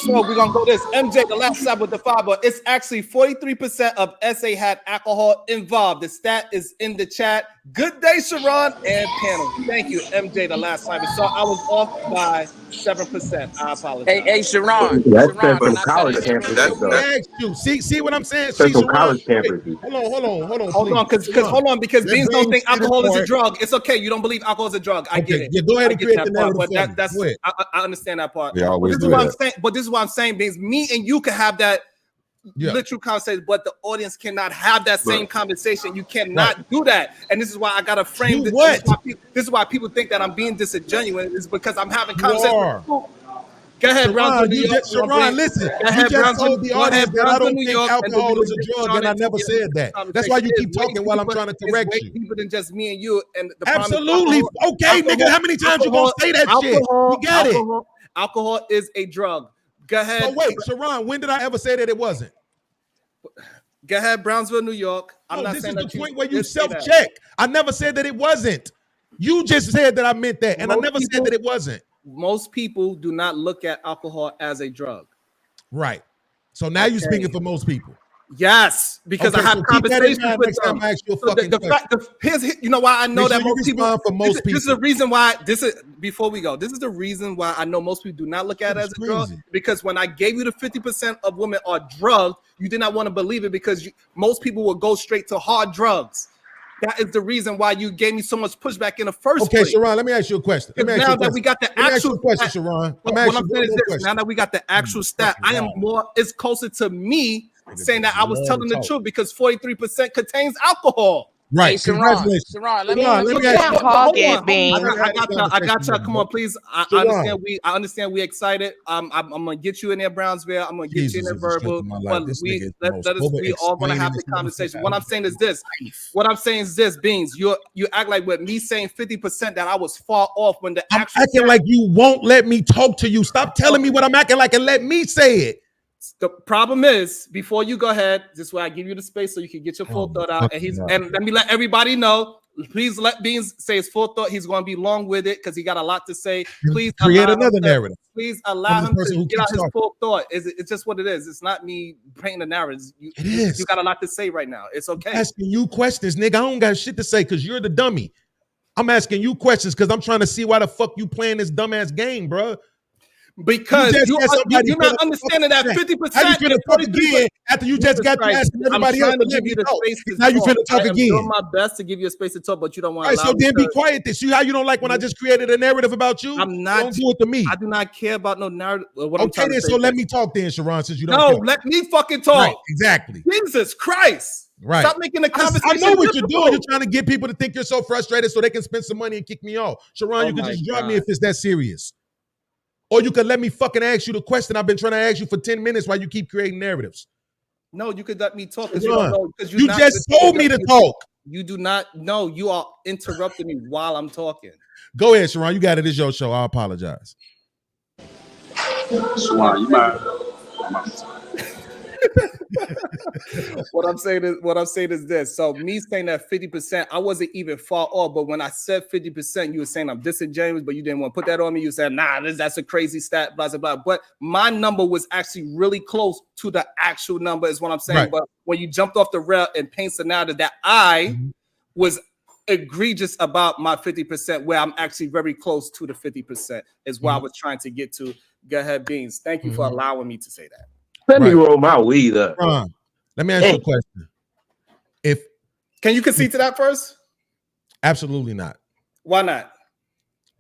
S1: So we're gonna go this. MJ, the last side with the fiber. It's actually 43% of SA had alcohol involved. The stat is in the chat. Good day, Sharon and panel. Thank you, MJ, the last time. So I was off by 7%. I apologize.
S5: Hey, Sharon.
S9: That's
S5: Sharon,
S9: some
S5: can I tell
S9: college
S5: you something
S9: campus
S5: real
S9: shit,
S11: Let
S9: though.
S11: me
S5: quick?
S11: ask you. See what I'm saying?
S9: That's
S11: See,
S9: some
S11: Sharon.
S9: college campus shit.
S1: Hold on, because Beans don't think alcohol is a drug. It's okay. You don't believe alcohol is a drug. I get it.
S11: Yeah, go ahead and create the
S1: part,
S11: narrative
S1: but
S11: for me.
S1: that's
S11: Go ahead.
S1: I understand that part.
S3: They
S1: But
S3: always
S1: this is
S3: do
S1: what I'm
S3: that.
S1: saying. But this is what I'm saying, Beans. Me and you can have that literal conversation, but the audience cannot have that same conversation. You cannot do that. And this is why I gotta frame this. This is why people think that I'm being disingenuous, is because I'm having conversations. Go ahead, Brownsville, New York.
S11: Sharon, listen. You just told the audience that I don't think alcohol is a drug, and I never said that. That's why you keep talking while I'm trying to correct you.
S1: Deeper than just me and you. And the
S11: Absolutely. Okay, nigga. How many times you gonna say that shit? We get it.
S1: Alcohol is a drug. Go ahead.
S11: So wait, Sharon, when did I ever say that it wasn't?
S1: Go ahead, Brownsville, New York. I'm not
S11: this
S1: saying
S11: is
S1: that
S11: the point
S1: you
S11: where you
S1: did say that.
S11: self-check. I never said that it wasn't. You just said that I meant that, and I never said that it wasn't.
S1: Most people do not look at alcohol as a drug.
S11: Right. So now you're speaking for most people.
S1: Yes, because I have conversations with
S11: next
S1: them.
S11: time I ask you a
S1: So
S11: fucking
S1: here's you know why I know
S11: Make
S1: that
S11: sure you
S1: most people.
S11: respond for most
S1: This is the reason why. This is before we go. This is the reason why I know most people do not look at it as a drug. Because when I gave you the 50% of women are drugged, you did not want to believe it because most people will go straight to hard drugs. That is the reason why you gave me so much pushback in the first place.
S11: Okay, Sharon, let me ask you a question.
S1: Now that we got the actual
S11: question, Sharon.
S1: what I'm saying is this. Now that we got the actual stat, I am more. It's closer to me saying that I was telling the truth because 43% contains alcohol.
S11: Right.
S5: Hey,
S11: Congratulations.
S5: Sharon, let
S11: me
S5: me
S11: ask you.
S15: Hog it, Beans.
S1: I got y'all. Come on, please. I understand. We excited. I'm gonna get you in there, Brownsville. I'm gonna get you in there, verbal. But we all gonna have the conversation. What I'm saying is this. Beans. You act like with me saying 50% that I was far off when the
S11: I'm acting like you won't let me talk to you. Stop telling me what I'm acting like and let me say it.
S1: The problem is, before you go ahead, this way I give you the space so you can get your full thought out. And let me let everybody know. Please let Beans say his full thought. He's going to be long with it because he got a lot to say. Please
S11: create another narrative.
S1: Please allow him to get out his full thought. It's just what it is. It's not me painting the narrative.
S11: It is.
S1: You got a lot to say right now. It's okay.
S11: I'm asking you questions, nigga. I don't got shit to say because you're the dummy. I'm asking you questions because I'm trying to see why the fuck you playing this dumbass game, bro.
S1: Because you're not understanding that 50%.
S11: How you finna talk again after you just got to asking everybody else to give you the space to now you finna talk again.
S1: I'm doing my best to give you a space to talk, but you don't want to.
S11: All right, so then be quiet. See how you don't like when I just created a narrative about you?
S1: I'm not.
S11: Don't do it to me.
S1: I do not care about no narrative.
S11: Okay, then so let me talk then, Sharon, since you don't.
S1: No, let me fucking talk.
S11: Right, exactly.
S1: Jesus Christ.
S11: Right.
S1: Stop making the conversation.
S11: I know what you're doing. You're trying to get people to think you're so frustrated so they can spend some money and kick me off. Sharon, you can just drop me if it's that serious. Or you could let me fucking ask you the question I've been trying to ask you for 10 minutes while you keep creating narratives.
S1: No, you could let me talk because you don't know.
S11: You just told me to talk.
S1: You do not know. You are interrupting me while I'm talking.
S11: Go ahead, Sharon. You got it. It's your show. I apologize.
S18: Sharon, you mind?
S1: What I'm saying is this. So me saying that 50%, I wasn't even far off. But when I said 50%, you were saying I'm disingenuous, but you didn't want to put that on me. You said, nah, that's a crazy stat, blah, blah, blah. But my number was actually really close to the actual number is what I'm saying. Right. But when you jumped off the rail and paints the narrative that I was egregious about my 50%, where I'm actually very close to the 50% is what I was trying to get to. Go ahead, Beans. Thank you for allowing me to say that.
S9: Let me roll my weed up.
S11: Let me ask you a question.
S1: Can you concede to that first?
S11: Absolutely not.
S1: Why not?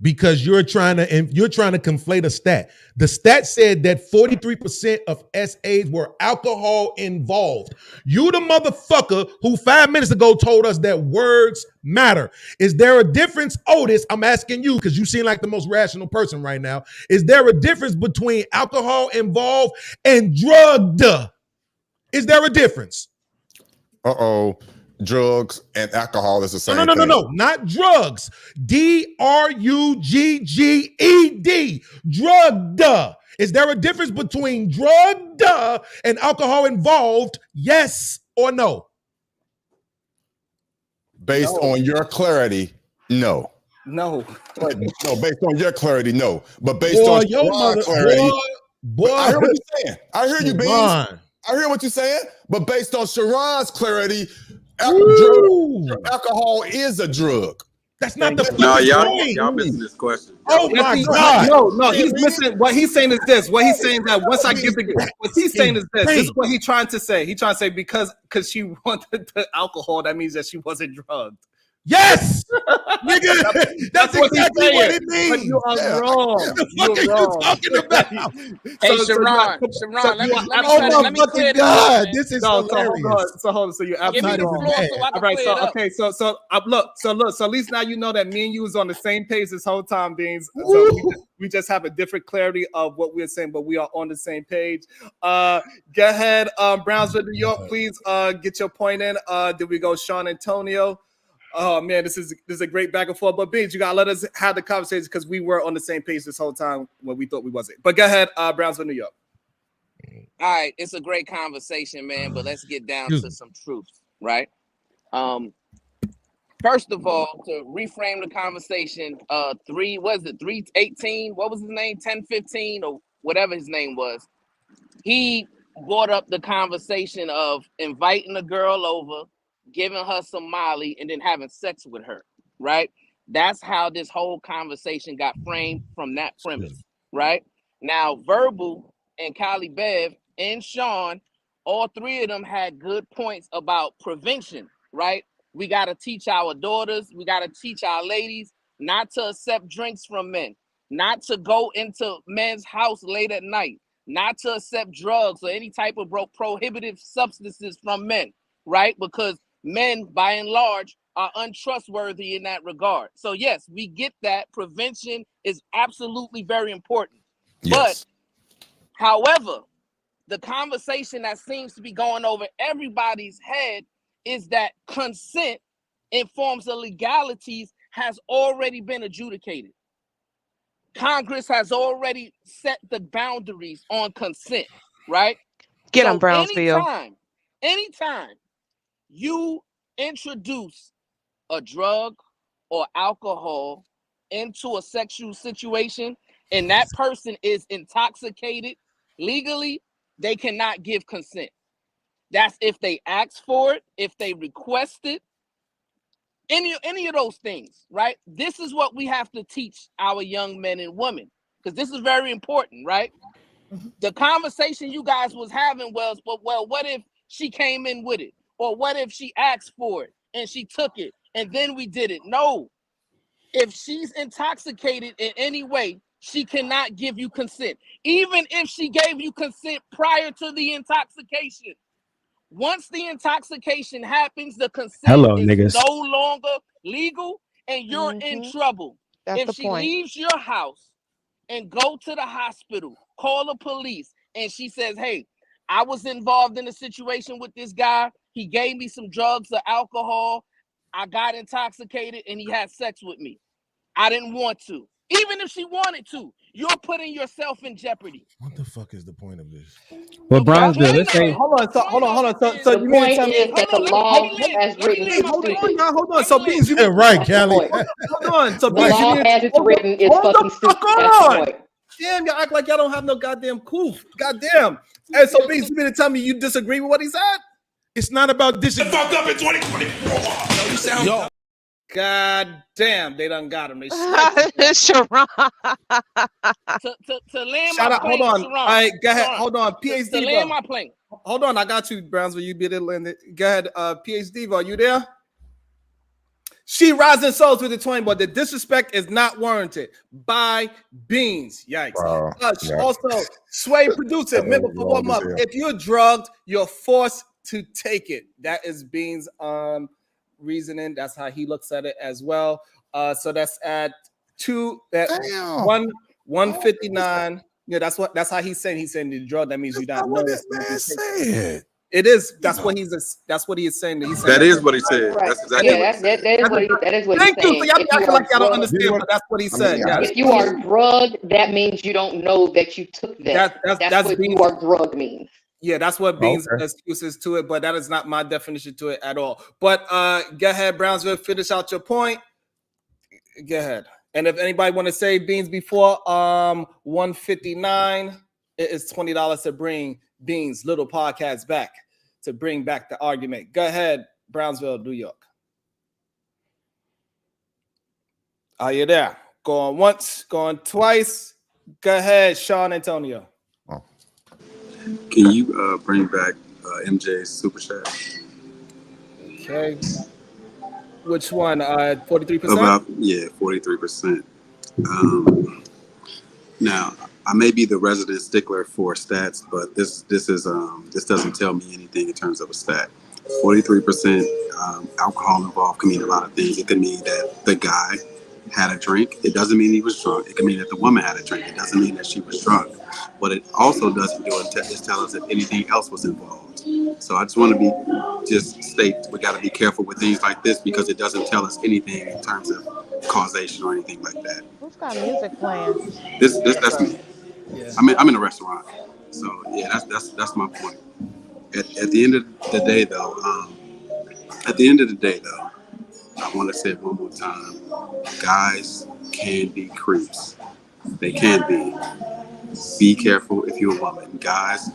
S11: Because you're trying to conflate a stat. The stat said that 43% of SAs were alcohol involved. You the motherfucker who 5 minutes ago told us that words matter. Is there a difference, Otis? I'm asking you because you seem like the most rational person right now. Is there a difference between alcohol involved and drugged? Is there a difference?
S3: Drugs and alcohol is the same
S11: thing. No, not drugs. DRUGGED. Drugged. Is there a difference between drugged and alcohol involved? Yes or no?
S3: Based on your clarity, no.
S1: No.
S3: No, based on your clarity, no. But based on your clarity,
S11: Boy,
S3: I hear what you're saying. I hear you, Beans.
S11: Sharon.
S3: I hear what you're saying. But based on Sharon's clarity, alcohol is a drug.
S11: That's not the
S18: No,
S11: fucking
S18: y'all
S11: point.
S18: missing this question.
S11: Oh
S1: Yes,
S11: my
S1: he,
S11: God.
S1: no, he's missing. What he's saying is this. What he's saying that once I give the, what he's saying is this. This is what he's trying to say. He's trying to say because she wanted the alcohol, that means that she wasn't drugged.
S11: Yes, nigga. That's exactly what it means.
S1: But you are wrong.
S11: What the fuck are you talking about?
S5: Hey, Sharon, let me clear this up, man.
S11: This is
S1: no,
S11: hilarious.
S1: So hold on. So you're
S5: Give
S1: absolutely
S5: me the
S1: wrong.
S5: floor so I can
S1: All right.
S5: clear
S1: So
S5: it up.
S1: okay. So at least now you know that me and you was on the same page this whole time, Beans. So we just have a different clarity of what we're saying, but we are on the same page. Go ahead, Brownsville, New York. Please get your point in. Did we go Sean Antonio? Oh man, this is a great back and forth. But Beans, you gotta let us have the conversation because we were on the same page this whole time when we thought we wasn't. But go ahead, Brownsville, New York.
S5: All right, it's a great conversation, man. But let's get down to some truths, right? First of all, to reframe the conversation, 318? What was his name? 1015 or whatever his name was. He brought up the conversation of inviting a girl over, giving her some Molly, and then having sex with her, right? That's how this whole conversation got framed from that premise, right? Now, Verbal and Kylie Bev and Sean, all three of them had good points about prevention, right? We got to teach our daughters, we got to teach our ladies not to accept drinks from men, not to go into men's house late at night, not to accept drugs or any type of prohibitive substances from men, right? Because men, by and large, are untrustworthy in that regard. So yes, we get that prevention is absolutely very important. Yes. But however, the conversation that seems to be going over everybody's head is that consent in forms of legalities has already been adjudicated. Congress has already set the boundaries on consent, right?
S15: Get them, Brownsville.
S5: Anytime you introduce a drug or alcohol into a sexual situation and that person is intoxicated legally, they cannot give consent. That's if they ask for it, if they request it, any of those things, right? This is what we have to teach our young men and women, because this is very important, right? The conversation you guys was having was, well, what if she came in with it? Or what if she asked for it and she took it and then we did it? No. If she's intoxicated in any way, she cannot give you consent. Even if she gave you consent prior to the intoxication. Once the intoxication happens, the consent is no longer legal and you're in trouble.
S15: That's
S5: if she leaves your house and go to the hospital, call the police, and she says, hey, I was involved in a situation with this guy. He gave me some drugs or alcohol. I got intoxicated and he had sex with me. I didn't want to. Even if she wanted to, you're putting yourself in jeopardy.
S11: What the fuck is the point of this?
S12: Well, Brownsville, this ain't.
S1: Hold on. So
S22: the point is that the law has written is stupid.
S1: Hold on. So Beans, you
S11: right, Callie.
S1: Hold on. So
S22: The
S1: Beans,
S22: law as it's written is fucking stupid. That's the point.
S1: Damn, y'all act like y'all don't have no goddamn proof. Goddamn. Hey, so Beans, you mean to tell me you disagree with what he said?
S11: It's not about disagreeing.
S6: Fucked up in 2024.
S1: Yo. God damn, they done got him. They
S15: Sharon.
S5: To land
S1: shout
S5: my
S1: out.
S5: plane,
S1: Hold on.
S5: Sharon,
S1: All right, go ahead.
S5: Sharon,
S1: Hold on. PhD.
S5: to land my plane.
S1: Hold on. I got you, Brownsville. You be able to land it. Go ahead. PhD, are you there? She rising souls with the 20, but the disrespect is not warranted by Beans. Yikes.
S3: Wow.
S1: Also, Sway producer, remember for warm up. If you're drugged, you're forced to take it. That is Beans' reasoning. That's how he looks at it as well. So that's at 159. Yeah, that's how he's saying. He's saying the drug. That means you don't know this. It is. That's what he is saying.
S18: That is what he said.
S22: Right.
S18: That's exactly
S22: That is what he's
S1: Thank you.
S22: saying.
S1: So y'all acting like y'all don't understand, but that's what he said. Yes.
S22: If you are drugged, that means you don't know that you took that. That's what you are drugged means.
S1: Yeah, that's what Beans' excuses to it, but that is not my definition to it at all. But go ahead, Brownsville, finish out your point. Go ahead. And if anybody want to say Beans before 159, It is $20 to bring Beans Little Podcast back, to bring back the argument. Go ahead, Brownsville, New York. Are you there? Going once, going twice. Go ahead, Sean Antonio.
S18: Can you bring back MJ's Super Chat?
S1: Okay. Which one? 43%?
S18: About 43%. Now, I may be the resident stickler for stats, but this doesn't tell me anything in terms of a stat. 43% alcohol involved can mean a lot of things. It could mean that the guy had a drink. It doesn't mean he was drunk. It could mean that the woman had a drink. It doesn't mean that she was drunk. What it also doesn't do is tell us if anything else was involved. So I just want to state we got to be careful with things like this because it doesn't tell us anything in terms of causation or anything like that.
S15: Who's got music playing?
S18: That's me.
S1: Yeah.
S18: I'm in a restaurant, so yeah, that's my point. At the end of the day, though, I want to say it one more time. Guys can be creeps. They can be. Be careful if you're a woman. Guys,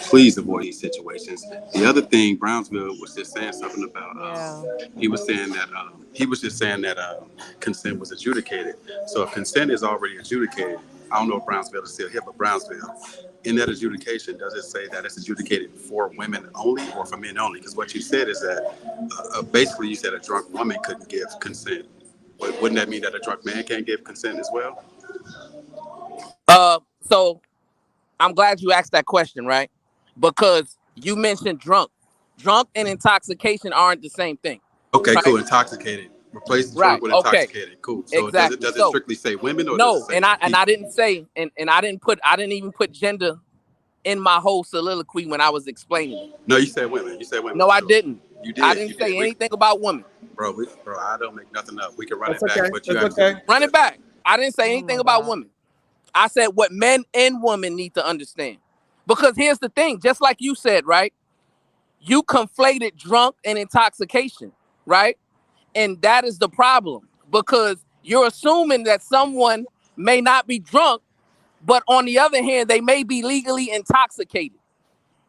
S18: please avoid these situations. The other thing, Brownsville was just saying something about. He was saying that consent was adjudicated. So if consent is already adjudicated, I don't know if Brownsville is still here, but Brownsville, in that adjudication, does it say that it's adjudicated for women only or for men only? Because what you said is that basically you said a drunk woman couldn't give consent. Wouldn't that mean that a drunk man can't give consent as well?
S5: So I'm glad you asked that question, right? Because you mentioned drunk. Drunk and intoxication aren't the same thing.
S18: Okay,
S5: right?
S18: cool. Intoxicated. Replace drunk with intoxicated.
S5: Okay.
S18: Cool. So
S5: exactly.
S18: does it strictly say women or
S5: no?
S18: does it say
S5: And I
S18: people?
S5: didn't say and I didn't even put gender in my whole soliloquy when I was explaining it.
S18: No, you said women. You said women.
S5: No, I didn't.
S18: You did.
S5: I didn't say anything about women.
S18: Bro, I don't make nothing up. We can run
S1: That's
S18: it back,
S1: okay.
S18: but you
S1: That's
S18: actually
S1: okay.
S5: Run it back. I didn't say anything about women. I said what men and women need to understand. Because here's the thing, just like you said, right? You conflated drunk and intoxication, right? And that is the problem because you're assuming that someone may not be drunk, but on the other hand, they may be legally intoxicated.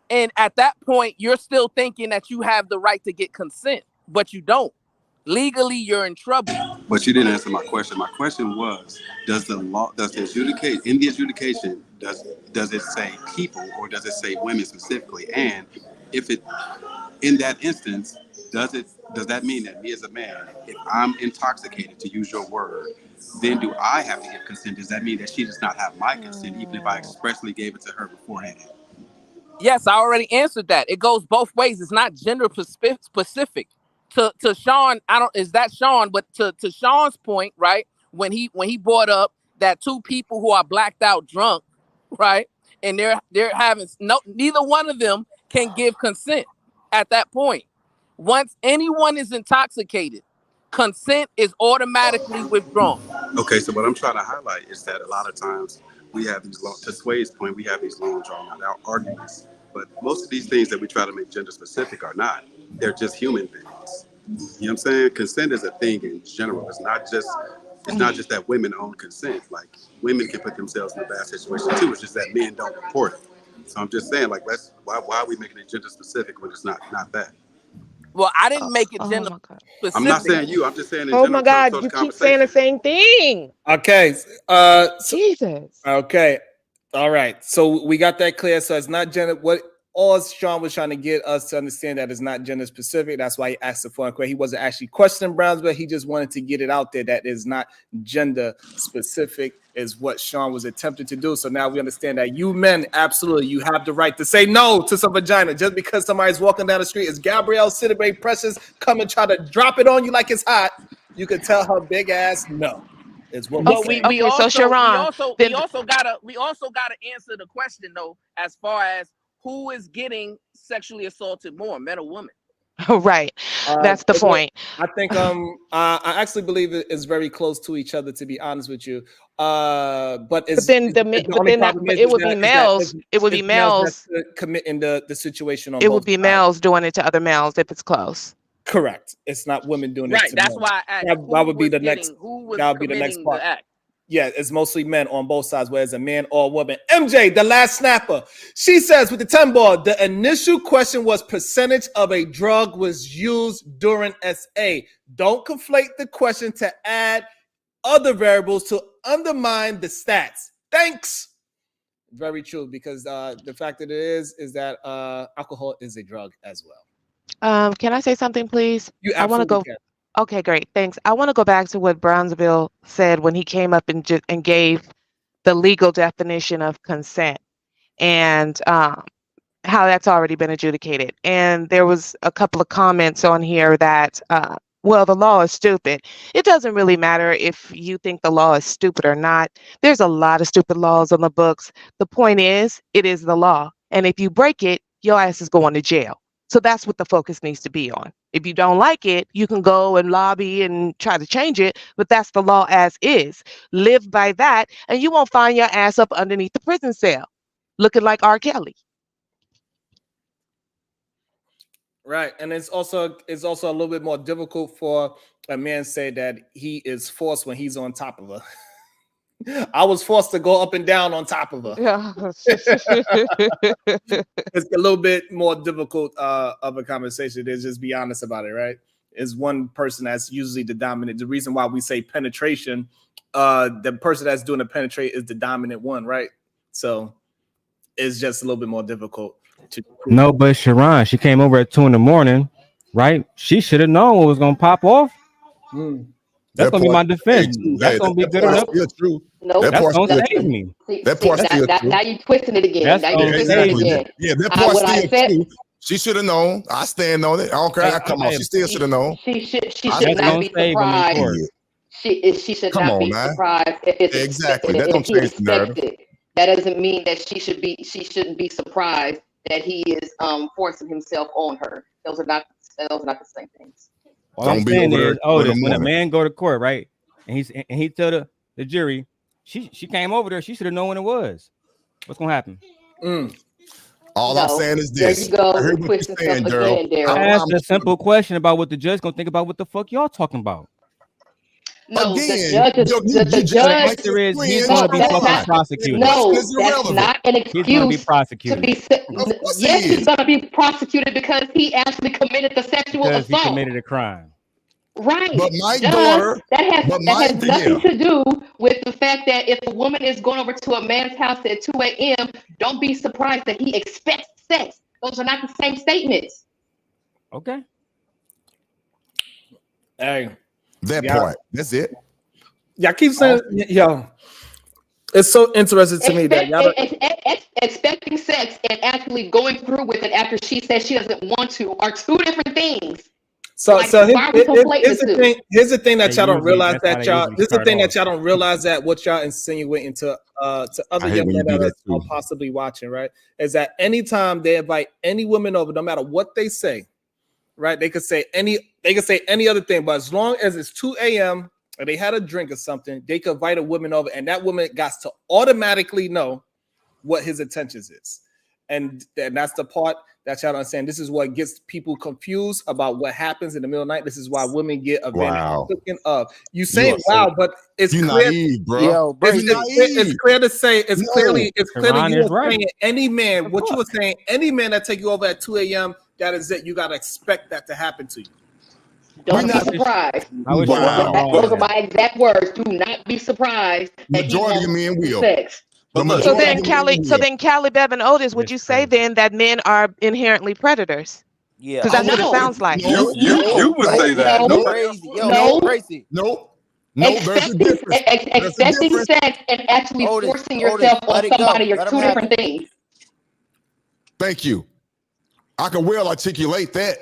S5: And at that point, you're still thinking that you have the right to get consent, but you don't. Legally, you're in trouble.
S18: But you didn't answer my question. My question was, does the adjudication, does it say people or does it say women specifically? And if it, in that instance, does that mean that me as a man, if I'm intoxicated, to use your word, then do I have to give consent? Does that mean that she does not have my consent, even if I expressly gave it to her beforehand?
S5: Yes, I already answered that. It goes both ways. It's not gender specific. To Sean, is that Sean? But to Sean's point, right? When he brought up that two people who are blacked out drunk, right, and they're having neither one of them can give consent at that point. Once anyone is intoxicated, consent is automatically withdrawn.
S18: Okay, so what I'm trying to highlight is that a lot of times we have these to Sway's point, we have these long drawn out arguments. But most of these things that we try to make gender specific are not. They're just human things. You know what I'm saying? Consent is a thing in general. It's not just that women own consent. Like women can put themselves in a bad situation too. It's just that men don't report it. So I'm just saying, like, why are we making it gender specific when it's not that?
S5: Well, I didn't make it gender specific.
S18: I'm not saying you. I'm just saying in
S15: Oh
S18: general.
S15: my God, you keep saying the same thing.
S1: Okay.
S15: Jesus.
S1: Okay. All right. So we got that clear. So it's not gender. What all Sean was trying to get us to understand that it's not gender specific. That's why he asked the foreign question. He wasn't actually questioning Browns, but he just wanted to get it out there that is not gender specific is what Sean was attempting to do. So now we understand that you men, absolutely, you have the right to say no to some vagina. Just because somebody's walking down the street, is Gabrielle Cinnabay Precious come and try to drop it on you like it's hot, you could tell her big ass no. Is what
S5: But
S1: we
S5: we also
S15: Sharon,
S5: we also gotta answer the question though, as far as who is getting sexually assaulted more, men or women?
S15: Oh, right. That's the point.
S1: I think I actually believe it is very close to each other, to be honest with you. But
S15: it would be males. It would be males
S1: committing the situation on
S15: it
S1: both
S15: would be
S1: sides.
S15: males doing it to other males if it's close.
S1: Correct. It's not women doing it.
S5: Right.
S1: To
S5: That's
S1: men.
S5: why I asked
S1: that would be the next.
S5: who was
S1: That would be the next
S5: committing
S1: part.
S5: the act.
S1: Yeah, it's mostly men on both sides, whether it's a man or a woman. MJ, the last snapper. She says with the 10 ball, the initial question was percentage of a drug was used during SA. Don't conflate the question to add other variables to undermine the stats. Thanks. Very true, because the fact that it is that alcohol is a drug as well.
S15: Can I say something, please?
S1: You
S15: I want to
S1: absolutely
S15: go.
S1: can.
S15: Okay, great. Thanks. I want to go back to what Brownsville said when he came up and gave the legal definition of consent and how that's already been adjudicated. And there was a couple of comments on here that, well, the law is stupid. It doesn't really matter if you think the law is stupid or not. There's a lot of stupid laws on the books. The point is, it is the law. And if you break it, your ass is going to jail. So that's what the focus needs to be on. If you don't like it, you can go and lobby and try to change it, but that's the law as is. Live by that, and you won't find your ass up underneath the prison cell looking like R. Kelly.
S1: Right, and it's also a little bit more difficult for a man to say that he is forced when he's on top of her. I was forced to go up and down on top of her.
S15: Yeah.
S1: It's a little bit more difficult of a conversation. To just be honest about it, right? Is one person that's usually the dominant. The reason why we say penetration, the person that's doing the penetrate is the dominant one, right? So it's just a little bit more difficult to.
S12: No, but Sharon, she came over at 2 a.m, right? She should have known what was gonna pop off. That's
S3: That
S12: gonna be
S3: part-
S12: my defense.
S3: Hey,
S12: That's
S3: hey,
S12: gonna be
S3: that
S12: good
S3: part's
S12: enough.
S3: still true.
S22: Nope.
S3: That
S12: That's
S3: part's
S12: gonna
S3: still
S12: save
S3: true.
S12: me.
S3: That part's still true.
S22: Now you twisting it again.
S12: That's
S22: Now
S12: gonna
S22: you twisting
S12: save
S22: it
S12: me.
S22: again.
S3: Yeah, that part's
S22: What I
S3: still
S22: said,
S3: true. She should have known. I stand on it. I don't care.
S12: Hey,
S3: I come on. She still should have known.
S22: she should
S3: I
S22: should
S3: stand-
S22: not
S12: gonna
S22: be
S12: save him in
S22: surprised.
S12: court.
S22: She should
S3: Come
S22: not
S3: on,
S22: be
S3: man.
S22: surprised if it's
S3: Exactly. That
S22: if
S3: don't
S22: he
S3: change the narrative.
S22: expects it. That doesn't mean that she shouldn't be surprised that he is forcing himself on her. Those are not the same things.
S12: All
S3: Don't
S12: I'm
S3: be
S12: saying
S3: over there
S12: is,
S3: at 2 in the
S12: Otis, when a
S3: morning.
S12: man go to court, right, and he tell the jury, she came over there, she should have known when it was. What's gonna happen?
S3: All
S22: No.
S3: I'm saying is
S22: There
S3: this.
S22: you go.
S3: I heard what you're
S22: Twisting
S3: saying,
S22: stuff
S3: Daryl.
S22: again, Daryl.
S12: I asked a simple question about what the judge gonna think about what the fuck y'all talking about.
S22: No, the
S3: Again,
S22: judge is
S3: you
S22: the
S3: just
S12: The
S22: judge.
S12: answer is he's
S22: No,
S12: gonna be
S22: that's
S12: fucking
S22: not.
S12: prosecuted.
S22: No,
S3: It's
S22: that's
S3: irrelevant.
S22: not an
S12: He's gonna be
S22: excuse to
S12: prosecuted
S22: be.
S3: Of course
S22: Yes,
S3: he
S22: he's
S3: is.
S22: gonna be prosecuted because he actually committed the sexual
S12: because he
S22: assault.
S12: committed a crime.
S22: Right.
S3: But my
S22: Duh.
S3: daughter,
S22: That has
S3: but my
S22: nothing to do with the fact that if a woman is going over to a man's house at 2 a.m., don't be surprised that he expects sex. Those are not the same statements.
S12: Okay.
S1: Hey,
S3: that
S1: yeah.
S3: part. That's it.
S1: Yeah, I keep saying, yo, it's so interesting to me that y'all
S22: Expecting sex and actually going through with it after she says she doesn't want to are two different things.
S1: So,
S22: Like,
S1: so
S22: why are we conflating
S1: here's
S22: the
S1: the
S22: two?
S1: thing. Here's the thing that
S12: They
S1: y'all don't
S12: usually-
S1: realize
S12: that's how
S1: that
S12: they
S1: y'all.
S12: usually
S1: This is the
S12: start
S1: thing
S12: off.
S1: that y'all don't realize that what y'all insinuating to other
S3: I hate
S1: young
S3: when you
S1: men
S3: do
S1: that
S3: that
S1: are
S3: too.
S1: possibly watching, right? Is that anytime they invite any woman over, no matter what they say, right? They could say any other thing, but as long as it's 2 a.m. or they had a drink or something, they could invite a woman over, and that woman got to automatically know what his intentions is. And that's the part that y'all don't understand. This is what gets people confused about what happens in the middle of the night. This is why women get a
S3: Wow.
S1: cooking up. You
S3: You
S1: say
S3: are
S1: wow,
S3: so-
S1: but it's
S3: You
S1: clear.
S3: naive, bro.
S19: Yo,
S3: It's
S19: Brady.
S1: It's clear to say it's
S3: No.
S1: clear that
S12: Sharon
S1: you
S12: is
S1: are
S12: right.
S1: saying any man.
S12: Of
S1: What you were
S12: course.
S1: saying, any man that take you over at 2 a.m. That is it. You gotta expect that to happen to you.
S22: Don't be
S3: not-
S22: surprised.
S12: I wish
S3: Wow.
S12: Sharon wrong
S22: Those
S12: on
S22: are
S12: that.
S22: my exact words. Do not be surprised that he
S3: Majority of
S22: wants
S3: men will.
S22: sex.
S3: The
S18: But look,
S15: So
S3: majority
S15: then,
S3: of men
S15: Callie,
S3: will.
S15: Bev, and Otis, would
S12: It's
S15: you say
S12: crazy.
S15: then that men are inherently predators?
S19: Yeah.
S15: Because that's what it
S22: No.
S15: sounds like.
S3: No,
S18: you would say that.
S19: Yo,
S22: No.
S18: Nobody else
S19: crazy.
S18: would.
S19: Yo,
S22: No.
S19: crazy.
S3: Nope. No, there's a difference. There's a
S22: Expecting
S3: difference.
S22: sex and actually
S19: Otis,
S22: forcing yourself
S19: let
S22: on
S19: it go.
S22: somebody are
S19: Let him
S22: two
S19: have
S22: different
S19: it.
S22: things.
S3: Thank you. I can well articulate that.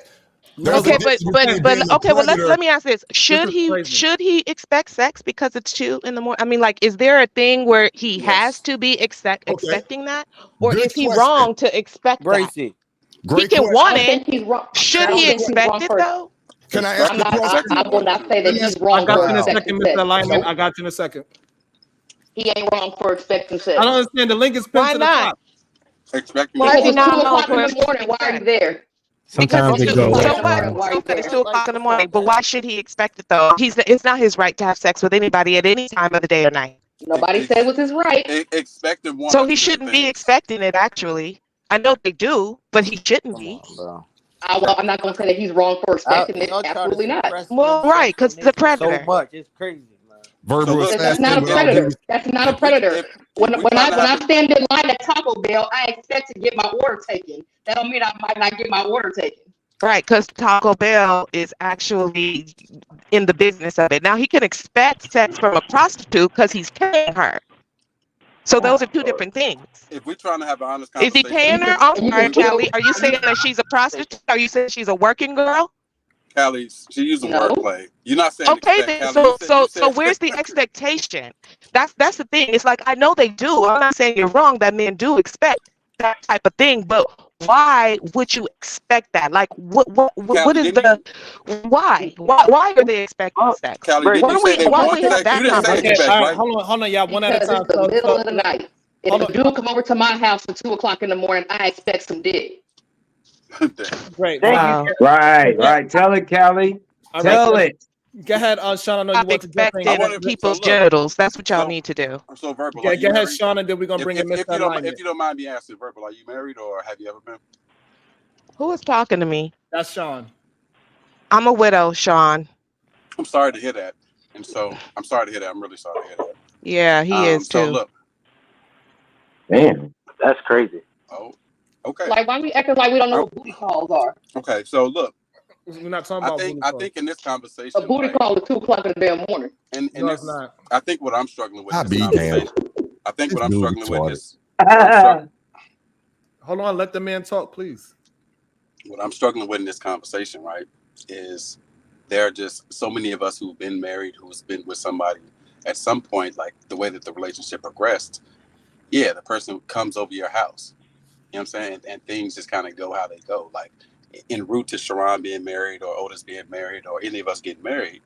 S3: There's
S15: Okay,
S3: a difference between being a
S15: okay. Well,
S3: predator.
S15: let me ask this: Should he expect sex because it's 2 in the morning? I mean, like, is there a thing where he has to be expecting that, or
S3: Good
S15: is he
S3: question.
S15: wrong to expect that?
S19: Gracie.
S15: He
S3: Great
S15: can
S3: question.
S15: want
S22: I think
S15: it.
S22: he's wrong.
S15: Should
S22: I don't
S15: he
S22: think he's
S15: expect
S22: wrong
S15: it
S22: for.
S15: though?
S3: Can I ask
S22: I'm
S3: the
S22: not.
S3: question?
S22: I will not say
S3: Let
S22: that
S3: me
S22: he's
S3: ask-
S22: wrong
S1: I got
S22: for
S1: you in a
S22: expecting
S1: second,
S22: sex.
S1: Mr. Alignment.
S22: Nope.
S1: I got you in a second.
S22: He ain't wrong for expecting sex.
S1: I don't understand. The link is pinned
S15: Why
S1: to the
S15: not?
S1: top.
S18: Expecting
S15: Why is
S22: Because
S15: he
S22: it's
S15: not
S22: 2
S15: wrong
S22: o'clock
S15: for
S22: in the morning. Why are you there?
S15: Because
S12: Sometimes
S15: it's
S12: it
S15: two,
S12: go
S15: so
S12: like
S15: what?
S12: that.
S22: Why are you
S15: Okay, it's
S22: there?
S15: 2 o'clock in the morning. But why should he expect it though? It's not his right to have sex with anybody at any time of the day or night.
S22: Nobody said it was his right.
S18: Expecting one
S15: So
S18: or
S15: he
S18: two
S15: shouldn't
S18: things.
S15: be expecting it. Actually, I know they do, but he shouldn't
S16: Come
S15: be.
S16: on, bro.
S22: I'm not gonna say that he's wrong for expecting it.
S16: Y'all try to
S22: Absolutely not.
S16: suppress
S15: Well,
S16: men's
S15: right,
S16: sexual
S15: because he's a
S16: nature so
S15: predator.
S16: much. It's crazy, man.
S18: So
S3: Verbal
S18: look,
S22: That's
S3: assassin
S22: not a
S3: with all due
S22: predator.
S3: respect.
S22: That's not a
S18: if we
S22: predator.
S18: if
S22: When
S18: we trying to
S22: I
S18: have
S22: stand in line at Taco Bell, I expect to get my order taken. That don't mean I might not get my order taken.
S15: Right, because Taco Bell is actually in the business of it. Now he can expect sex from a prostitute because he's paying her. So those are two different things.
S18: if we trying to have an honest
S15: Is he
S18: conversation,
S15: paying her? I'm sorry,
S18: we,
S15: Callie. Are you saying that she's a prostitute? Are you saying she's a working girl?
S18: Callie, she used the
S22: No.
S18: wordplay. You're not saying
S15: Okay,
S18: expect,
S15: then.
S18: Callie. You
S15: So
S18: said
S15: where's the expectation? That's the thing. It's like I know they do. I'm not saying you're wrong that men do expect that type of thing, but why would you expect that? Like what
S18: Callie,
S15: is the why are they expecting sex?
S18: Callie, didn't you say they
S15: Why don't
S18: want
S15: we have
S18: sex? You
S15: that
S18: didn't say
S1: Okay,
S18: expect,
S1: all
S15: conversation?
S1: right,
S18: right?
S1: hold on, y'all, one at a
S22: Because
S1: time.
S22: it's the middle of the night. If
S1: hold
S22: a
S1: on.
S22: dude come over to my house at 2:00 in the morning, I expect some dick.
S1: Great.
S15: Wow.
S10: Right. Tell it, Callie.
S1: All right,
S10: Tell
S1: so
S10: it.
S1: go ahead, Sean. I know you want to jump in.
S15: Expecting people's genitals. That's what y'all need to do.
S18: So verbal.
S1: Okay,
S18: Are you
S1: go ahead,
S18: married?
S1: Sean, and then we're gonna bring in Mr.
S18: If
S1: Alignment.
S18: you don't mind me asking, verbal, are you married or have you ever been?
S15: Who is talking to me?
S1: That's Sean.
S15: I'm a widow, Sean.
S18: I'm sorry to hear that, and so I'm sorry to hear that. I'm really sorry to hear that.
S15: Yeah, he is
S18: So
S15: too.
S18: look.
S10: Damn, that's crazy.
S18: Oh, okay.
S22: Like, why we acting like we don't know what booty calls are?
S18: Okay, so look.
S1: We're not talking about booty
S18: I
S1: calls.
S18: think in this conversation,
S22: A booty call at 2:00 in the damn morning.
S18: And
S1: No, it's not.
S18: I think what I'm struggling with
S3: I
S18: in this
S3: be
S18: conversation.
S3: damned.
S18: I think
S3: This
S18: what I'm
S3: dude
S18: struggling with
S3: retarded.
S18: is
S1: Hold on, let the man talk, please.
S18: what I'm struggling with in this conversation, right, is there are just so many of us who've been married, who's been with somebody at some point, like the way that the relationship progressed. Yeah, the person comes over your house. You know what I'm saying? And things just kind of go how they go. Like en route to Sharon being married or Otis being married or any of us getting married,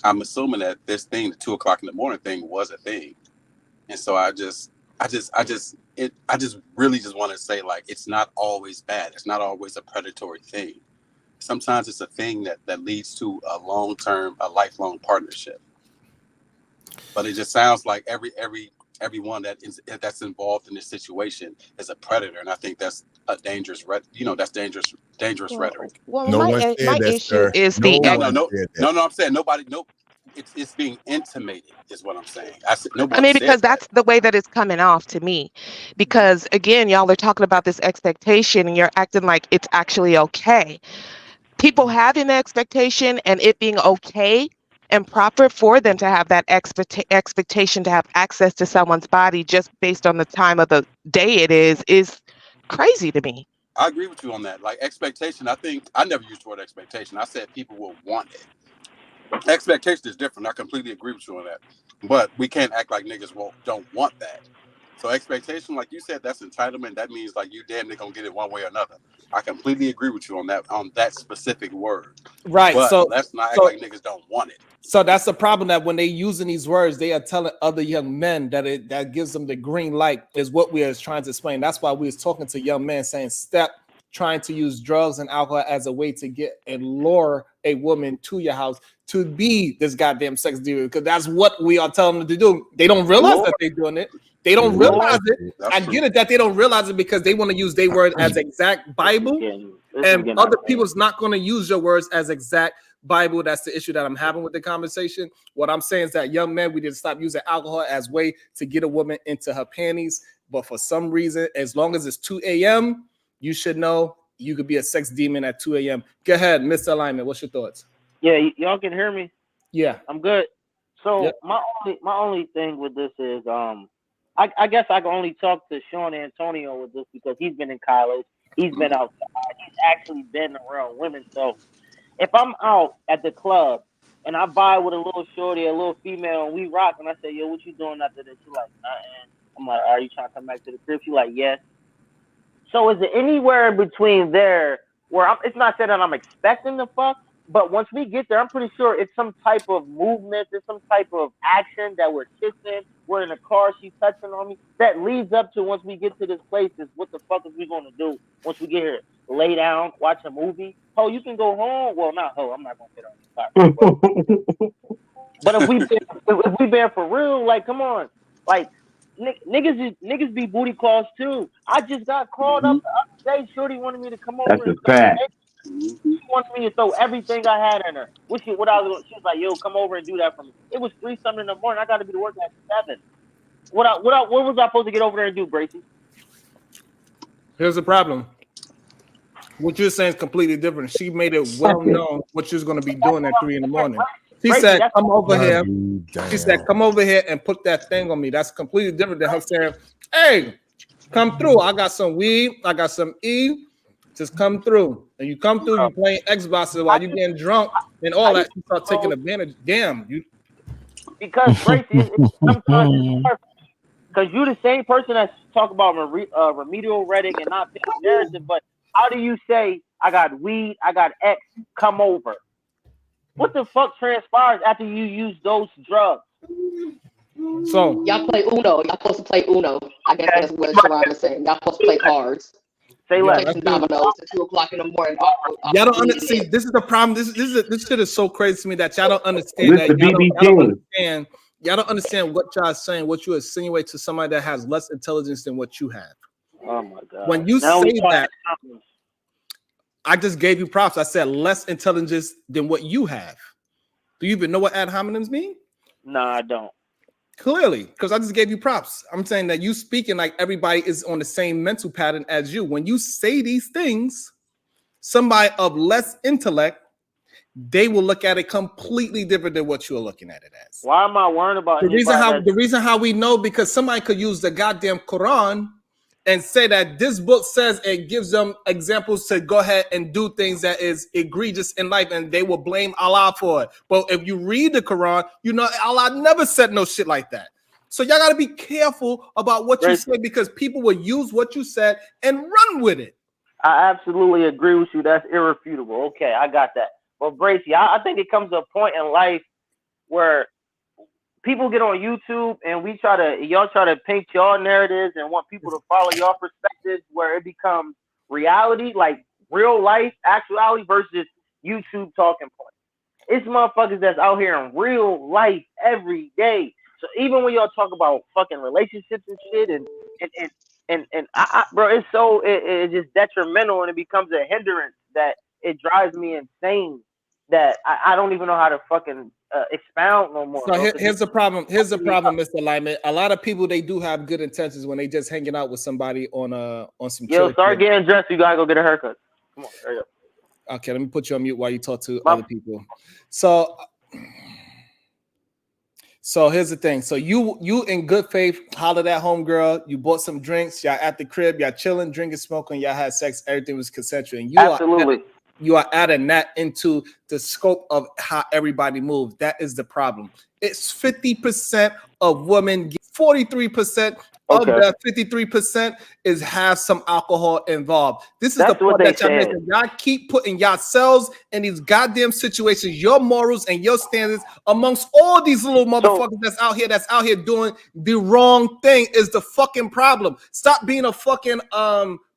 S18: I'm assuming that this thing, the 2:00 in the morning thing, was a thing. And so I just really just want to say, like, it's not always bad. It's not always a predatory thing. Sometimes it's a thing that leads to a a lifelong partnership. But it just sounds like everyone that's involved in this situation is a predator, and I think that's a dangerous, that's dangerous rhetoric.
S15: Well,
S3: No one
S15: my
S3: said that,
S15: issue
S3: sir.
S15: is
S3: No
S15: the
S3: one said that.
S18: No, I'm saying nobody. Nope. It's being intimated, is what I'm saying. I said
S15: I
S18: nobody
S15: mean,
S18: said
S15: because
S18: that.
S15: that's the way that it's coming off to me. Because again, y'all are talking about this expectation and you're acting like it's actually okay. People having the expectation and it being okay and proper for them to have that expectation to have access to someone's body just based on the time of the day it is crazy to me.
S18: I agree with you on that. Like expectation, I think I never used the word expectation. I said people will want it. Expectation is different. I completely agree with you on that. But we can't act like niggas don't want that. So expectation, like you said, that's entitlement. That means like you damn near gonna get it one way or another. I completely agree with you on that specific word.
S1: Right.
S18: But
S1: So
S18: let's not act like niggas don't want it.
S1: So that's the problem, that when they using these words, they are telling other young men that gives them the green light, is what we are trying to explain. That's why we was talking to young men saying, step trying to use drugs and alcohol as a way to get and lure a woman to your house to be this goddamn sex dealer, because that's what we are telling them to do. They don't realize that they're doing it. They don't realize it. I get it that they don't realize it because they want to use their word as exact Bible, and other people's not going to use your words as exact Bible. That's the issue that I'm having with the conversation. What I'm saying is that young men, we need to stop using alcohol as way to get a woman into her panties. But for some reason, as long as it's 2 a.m., you should know you could be a sex demon at 2 a.m. Go ahead, Mr. Alignment. What's your thoughts?
S19: Yeah, y'all can hear me.
S1: Yeah,
S19: I'm good. So
S1: yep.
S19: my only thing with this is I guess I can only talk to Sean Antonio with this because he's been in college, he's been outside, he's actually been around women. So if I'm out at the club and I vibe with a little shorty, a little female, and we rock, and I say, yo, what you doing after this? She like, nothing. I'm like, are you trying to come back to the crib? She like, yes. So is it anywhere in between there where it's not saying that I'm expecting the fuck, but once we get there, I'm pretty sure it's some type of movement, there's some type of action that we're kissing, we're in a car, she's touching on me, that leads up to once we get to this place is what the fuck is we going to do once we get here? Lay down, watch a movie? Ho, you can go home. Well, not ho, I'm not going to get on your car. But if we been for real, like, come on. Like niggas be booty calls too. I just got called up the other day. Shorty wanted me to come over
S9: That's
S19: and
S9: a fact.
S19: she wanted me to throw everything I had in her. She was like, yo, come over and do that for me. It was 3-something in the morning. I got to be to work at 7. What was I supposed to get over there and do, Bracy?
S1: Here's the problem. What you're saying is completely different. She made it well known what she was going to be doing at 3 in the morning. She said, come over here. She said, come over here and put that thing on me. That's completely different than her saying, hey, come through. I got some weed. I got some E. Just come through. And you come through, you playing Xboxes while you getting drunk and all that. You start taking advantage. Damn.
S19: Because, Bracy, sometimes because you're the same person that's talk about remedial rhetoric and not being narrative, but how do you say, I got weed, I got X, come over? What the fuck transpires after you use those drugs?
S1: So
S22: y'all play Uno. Y'all supposed to play Uno. I guess that's what Sharon is saying. Y'all supposed to play cards.
S19: Say
S22: less. Dominoes at 2:00 in the morning.
S1: Y'all don't understand. This is the problem. This shit is so crazy to me that y'all don't understand that. Y'all don't understand what y'all saying. What you insinuate to somebody that has less intelligence than what you have.
S19: Oh my god!
S1: When you say that, I just gave you props. I said less intelligence than what you have. Do you even know what ad hominems mean?
S19: No, I don't.
S1: Clearly, because I just gave you props. I'm saying that you speaking like everybody is on the same mental pattern as you. When you say these things, somebody of less intellect, they will look at it completely different than what you're looking at it as.
S19: Why am I worrying about
S1: the reason how we know? Because somebody could use the goddamn Quran and say that this book says it gives them examples to go ahead and do things that is egregious in life, and they will blame Allah for it. But if you read the Quran, you know Allah never said no shit like that. So y'all got to be careful about what you say, because people will use what you said and run with it.
S19: I absolutely agree with you. That's irrefutable. Okay, I got that. But Bracy, I think it comes to a point in life where people get on YouTube and y'all try to paint y'all narratives and want people to follow y'all perspectives, where it becomes reality, like real life, actuality versus YouTube talking points. It's motherfuckers that's out here in real life every day. So even when y'all talk about fucking relationships and shit and bro, it's just detrimental, and it becomes a hindrance that it drives me insane that I don't even know how to fucking expound no more.
S1: So here's the problem. Here's the problem, Mr. Lyman. A lot of people, they do have good intentions when they just hanging out with somebody on some.
S19: Yo, start getting dressed. You gotta go get a haircut. Come on, hurry up.
S1: Okay, let me put you on mute while you talk to other people. So here's the thing. So you in good faith hollered at homegirl. You bought some drinks. Y'all at the crib. Y'all chilling, drinking, smoking. Y'all had sex. Everything was consensual. And you are adding that into the scope of how everybody moves. That is the problem. It's 50% of women, 43% of that 53% have some alcohol involved. This is the part that y'all missing. Y'all keep putting yourselves in these goddamn situations, your morals and your standards amongst all these little motherfuckers that's out here doing the wrong thing is the fucking problem. Stop being a fucking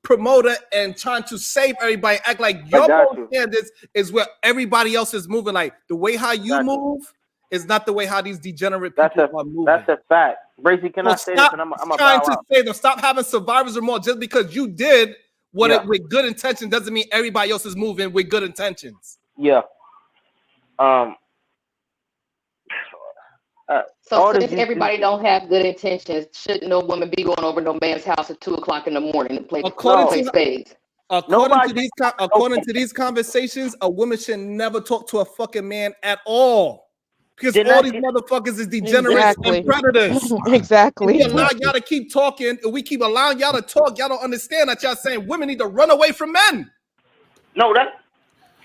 S1: promoter and trying to save everybody. Act like your standards is where everybody else is moving. Like the way how you move is not the way how these degenerate people are moving.
S19: That's a fact. Bracy, can I say this? And I'm
S1: trying to say them. Stop having survivor's remorse just because you did with good intention doesn't mean everybody else is moving with good intentions.
S19: Yeah.
S22: So since everybody don't have good intentions, shouldn't no woman be going over no man's house at 2:00 in the morning to play spades?
S1: According to these conversations, a woman should never talk to a fucking man at all. Because all these motherfuckers is degenerates and predators.
S15: Exactly.
S1: We allow y'all to keep talking, and we keep allowing y'all to talk. Y'all don't understand that y'all saying women need to run away from men.
S19: No, that's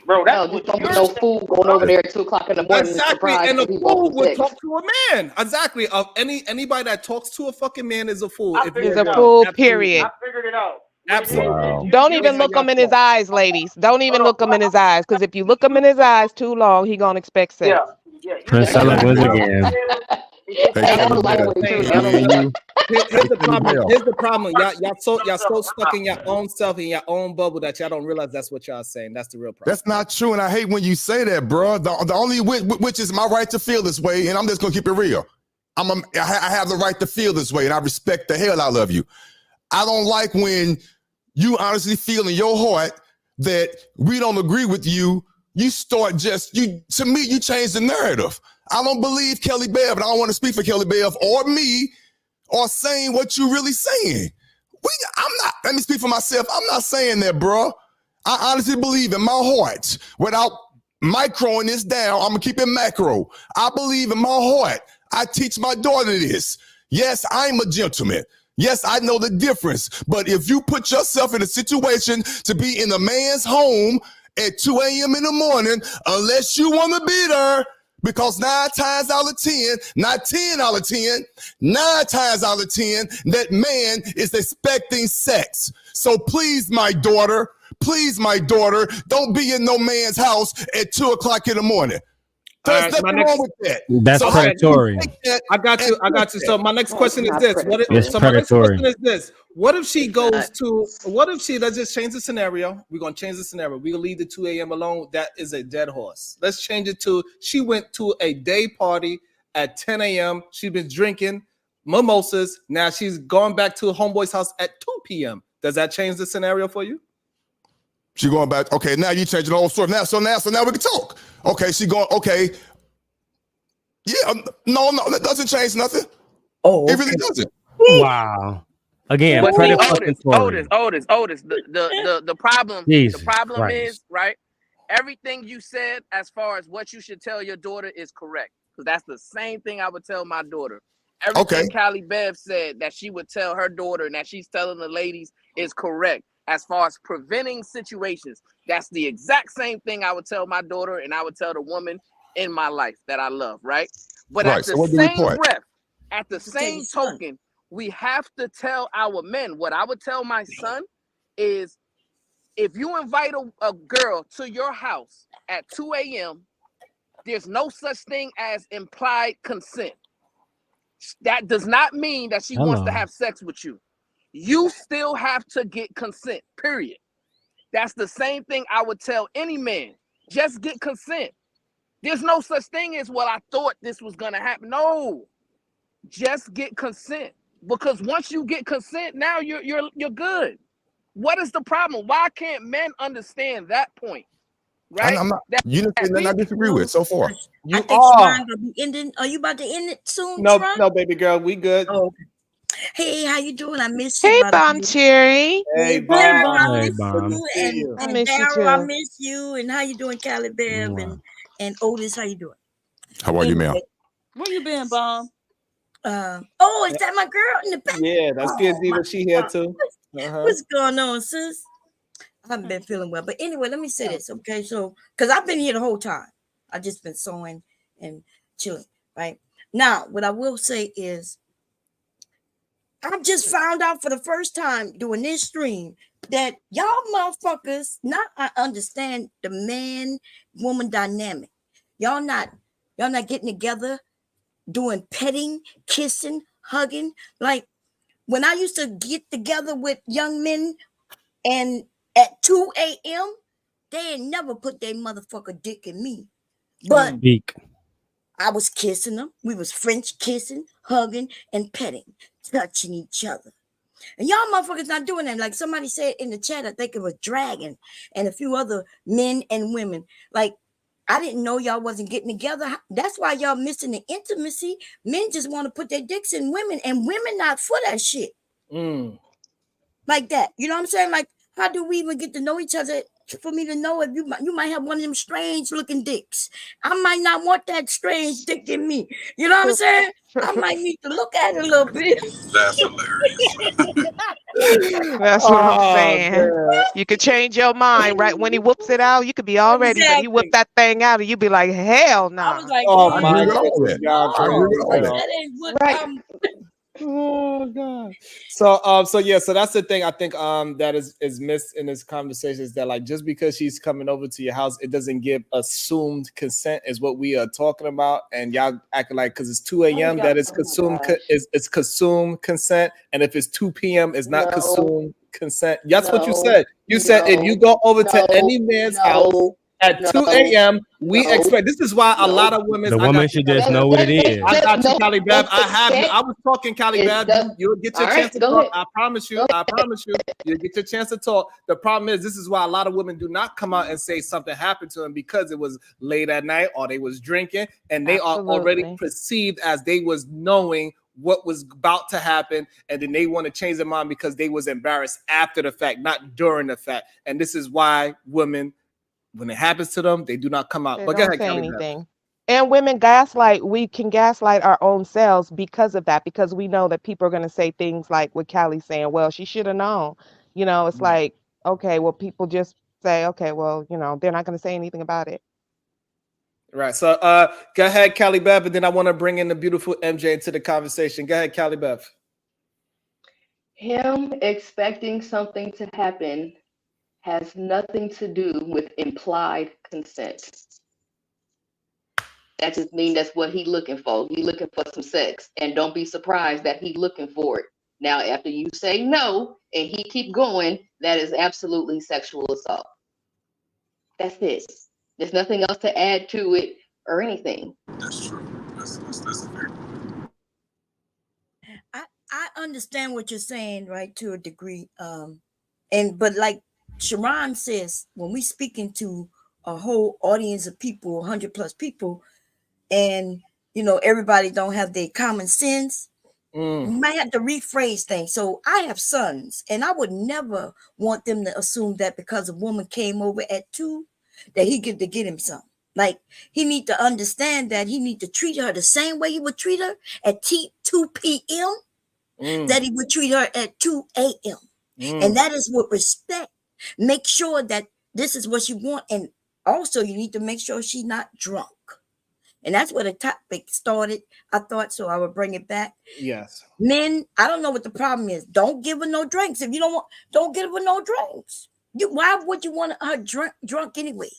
S22: just don't be no fool going over there at 2:00 in the morning.
S1: Exactly, and a fool would talk to a man. Exactly. Anybody that talks to a fucking man is a fool.
S15: Is a fool. Period.
S19: I figured it out.
S1: Absolutely.
S15: Wow. Don't even look him in his eyes, ladies. Don't even look him in his eyes, because if you look him in his eyes too long, he gonna expect sex.
S19: Yeah.
S12: Prince Ella wins again.
S1: Here's the problem. Y'all so stuck in your own self, in your own bubble, that y'all don't realize that's what y'all saying. That's the real problem.
S3: That's not true, and I hate when you say that, bro. The only which is my right to feel this way, and I'm just gonna keep it real. I have the right to feel this way, and I respect the hell out of you. I don't like when you honestly feel in your heart that we don't agree with you. You start to me, you change the narrative. I don't believe Kelly Bev, and I don't want to speak for Kelly Bev or me, are saying what you really saying. Let me speak for myself. I'm not saying that, bro. I honestly believe in my heart, without microing this down, I'm gonna keep it macro. I believe in my heart. I teach my daughter this. Yes, I'm a gentleman. Yes, I know the difference. But if you put yourself in a situation to be in a man's home at 2 a.m. in the morning, unless you want to be there, because 9 times out of 10, not 10 out of 10, 9 times out of 10, that man is expecting sex. So please, my daughter, don't be in no man's house at 2 o'clock in the morning. There's nothing wrong with that.
S12: That's predatory.
S1: I got you. So my next question is this. My next
S12: predatory.
S1: question is this. What if she let's just change the scenario. We're going to change the scenario. We're going to leave the 2 a.m. alone. That is a dead horse. Let's change it to, she went to a day party at 10 a.m. She's been drinking mimosas. Now she's going back to a homeboy's house at 2 p.m. Does that change the scenario for you?
S3: She going back. Okay, now you changing the whole story. So now we can talk. Okay, she going. Okay, yeah. No, that doesn't change nothing.
S1: Oh, okay.
S3: It really doesn't.
S12: Wow. Again,
S5: But
S12: predatory.
S5: Otis. The problem is, right? Everything you said as far as what you should tell your daughter is correct, because that's the same thing I would tell my daughter. Everything Callie Bev said that she would tell her daughter and that she's telling the ladies is correct. As far as preventing situations, that's the exact same thing I would tell my daughter, and I would tell the woman in my life that I love, right? But at the same breath, at the same token, we have to tell our men. What I would tell my son is, if you invite a girl to your house at 2 a.m., there's no such thing as implied consent. That does not mean that she wants to have sex with you. You still have to get consent, period. That's the same thing I would tell any man. Just get consent. There's no such thing as, well, I thought this was going to happen. No, just get consent. Because once you get consent, now you're good. What is the problem? Why can't men understand that point? Right?
S3: You didn't I disagree with so far.
S16: I think Sharon gonna be ending. Are you about to end it soon?
S1: No,
S16: Sharon?
S1: no, baby girl, we good.
S16: Oh, okay. Hey, how you doing? I miss you.
S15: Hey, Bomb Cherry.
S1: Hey,
S16: Bomb. I
S12: Hey,
S16: miss
S12: Bomb.
S16: you. And
S15: I miss you
S16: Daryl, I
S15: too.
S16: miss you. And how you doing, Callie Bev? And Otis, how you doing?
S3: How are you, ma'am?
S7: Where you been, Bomb?
S16: Oh, is that my girl in the back?
S1: Yeah, that's good. Diva. She here too.
S16: What's going on, sis? I haven't been feeling well. But anyway, let me say this, okay? So, because I've been here the whole time. I've just been sewing and chilling, right? Now, what I will say is, I just found out for the first time doing this stream that y'all motherfuckers, I understand the man-woman dynamic. Y'all not getting together, doing petting, kissing, hugging. Like when I used to get together with young men and at 2 a.m., they ain't never put their motherfucker dick in me. But I was kissing them. We was French kissing, hugging, and petting, touching each other. And y'all motherfuckers not doing that. Like somebody said in the chat, I think it was Dragon and a few other men and women. Like, I didn't know y'all wasn't getting together. That's why y'all missing the intimacy. Men just want to put their dicks in women, and women not for that shit. Like that. You know what I'm saying? Like, how do we even get to know each other for me to know if you might have one of them strange looking dicks? I might not want that strange dick in me. You know what I'm saying? I might need to look at it a little bit.
S18: That's hilarious.
S15: That's what I'm saying. Man. You could change your mind, right? When he whoops it out, you could be all ready, but he whipped that thing out and you'd be like, hell no. Nah.
S16: I was like,
S1: oh my
S16: God. That ain't what
S1: Oh God. So that's the thing I think that is missed in this conversation, is that like just because she's coming over to your house, it doesn't give assumed consent is what we are talking about, and y'all acting like because it's 2 a.m. that is consumed it's consumed consent, and if it's 2 p.m. it's not consumed consent. That's what you said. You said if you go over to any man's house At 2 a.m., we expect. This is why a lot of women.
S12: The woman should just know what it is.
S1: I got you, Cali Bab. I have you. I was talking, Cali Bab. You'll get your chance to talk. I promise you. I promise you. You'll get your chance to talk. The problem is, this is why a lot of women do not come out and say something happened to them because it was late at night or they was drinking, and they are already perceived as they was knowing what was about to happen, and then they want to change their mind because they was embarrassed after the fact, not during the fact. And this is why women, when it happens to them, they do not come out.
S15: They
S1: But go
S15: don't
S1: ahead,
S15: say
S1: Kelly.
S15: anything. And women gaslight. We can gaslight our own selves because of that, because we know that people are going to say things like what Callie's saying. Well, she should have known. You know, it's like, okay, well, people just say, okay, well, you know, they're not going to say anything about it.
S1: Right. So go ahead, Cali Bev, and then I want to bring in the beautiful MJ into the conversation. Go ahead, Cali Bev.
S22: Him expecting something to happen has nothing to do with implied consent. That just means that's what he looking for. He looking for some sex. And don't be surprised that he looking for it. Now, after you say no and he keep going, that is absolutely sexual assault. That's it. There's nothing else to add to it or anything.
S18: That's true. That's fair.
S16: I understand what you're saying, right, to a degree. But like Sharon says, when we speaking to a whole audience of people, 100 plus people, and you know everybody don't have their common sense, you might have to rephrase things. So I have sons, and I would never want them to assume that because a woman came over at 2, that he get to get him some. Like, he need to understand that he need to treat her the same way he would treat her at 2 p.m. That he would treat her at 2 a.m. And that is with respect. Make sure that this is what you want. And also you need to make sure she's not drunk. And that's where the topic started. I thought so. I would bring it back.
S1: Yes.
S16: Men, I don't know what the problem is. Don't give her no drinks. If you don't give her no drinks. Why would you want her drunk anyway?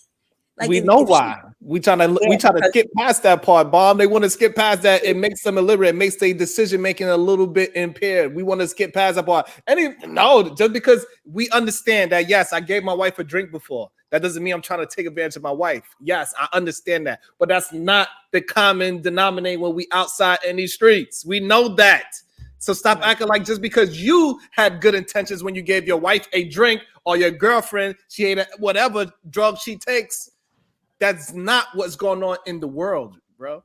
S16: Like
S1: we know why. We try to skip past that part, Bob. They want to skip past that. It makes them illiterate. It makes their decision making a little bit impaired. We want to skip past that part. Just because we understand that, yes, I gave my wife a drink before. That doesn't mean I'm trying to take advantage of my wife. Yes, I understand that. But that's not the common denominator when we outside in these streets. We know that. So stop acting like just because you had good intentions when you gave your wife a drink or your girlfriend, she ate whatever drug she takes. That's not what's going on in the world, bro.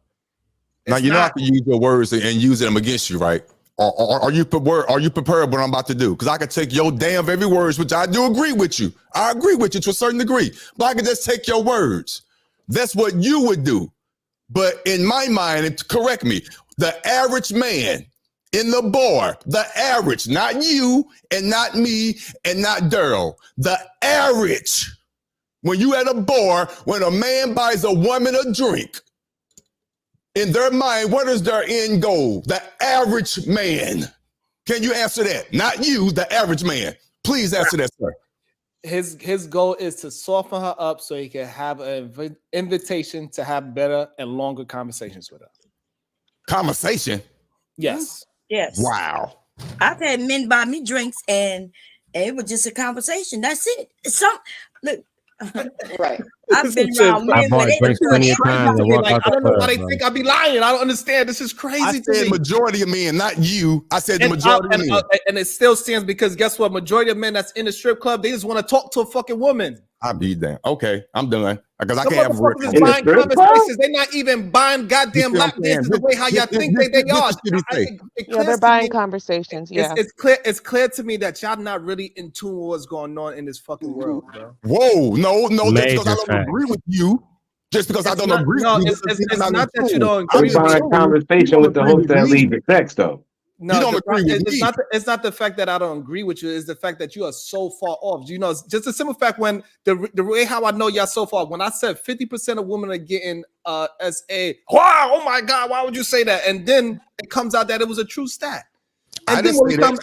S3: Now you know I can use your words and use them against you, right? Are you prepared? Are you prepared what I'm about to do? Because I can take your damn very words, which I do agree with you. I agree with you to a certain degree, but I can just take your words. That's what you would do. But in my mind, and correct me, the average man in the bar, the average, not you and not me and not Daryl, the average. When you at a bar, when a man buys a woman a drink, in their mind, what is their end goal? The average man. Can you answer that? Not you, the average man. Please answer that, sir.
S1: His goal is to soften her up so he can have an invitation to have better and longer conversations with her.
S3: Conversation?
S1: Yes.
S16: Yes.
S3: Wow.
S16: I've had men buy me drinks and it was just a conversation. That's it. Look.
S22: Right.
S16: I've been around men where they
S12: plenty of times.
S1: I don't know why they think I be lying. I don't understand. This is crazy.
S3: I said majority of men, not you. I said the majority of men.
S1: And it still stands because guess what? Majority of men that's in the strip club, they just want to talk to a fucking woman.
S3: I'll be damn. Okay, I'm done. Because I
S1: Some
S3: can't have
S1: motherfuckers is buying conversations. They're not even buying goddamn lap dances the way how y'all think they are.
S15: Yeah, they're buying conversations. Yeah,
S1: it's clear to me that y'all not really in tune with what's going on in this fucking world, bro.
S3: Whoa, no, just because I don't agree with you. Just because I don't agree with you.
S1: It's not that you don't agree with me.
S10: I'm buying conversation with the host that leads the text, though.
S1: No,
S3: you don't agree with me.
S1: It's not the fact that I don't agree with you. It's the fact that you are so far off. You know, it's just a simple fact when the way how I know y'all so far. When I said 50% of women are getting SA, wow, oh my God, why would you say that? And then it comes out that it was a true stat. And then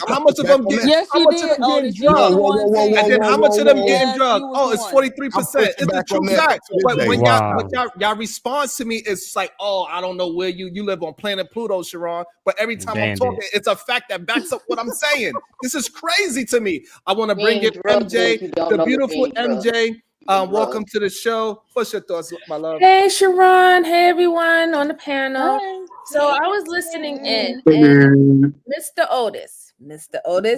S1: how much of them get?
S7: Yes, you did.
S1: And then how much of them getting drugged? Oh, it's 43%. It's the true fact. But when y'all response to me is like, oh, I don't know where you live on planet Pluto, Sharon. But every time I'm talking, it's a fact that backs up what I'm saying. This is crazy to me. I want to bring in MJ, the beautiful MJ. Welcome to the show. What's your thoughts, my love?
S13: Hey, Sharon. Hey, everyone on the panel. So I was listening in, and Mr. Otis,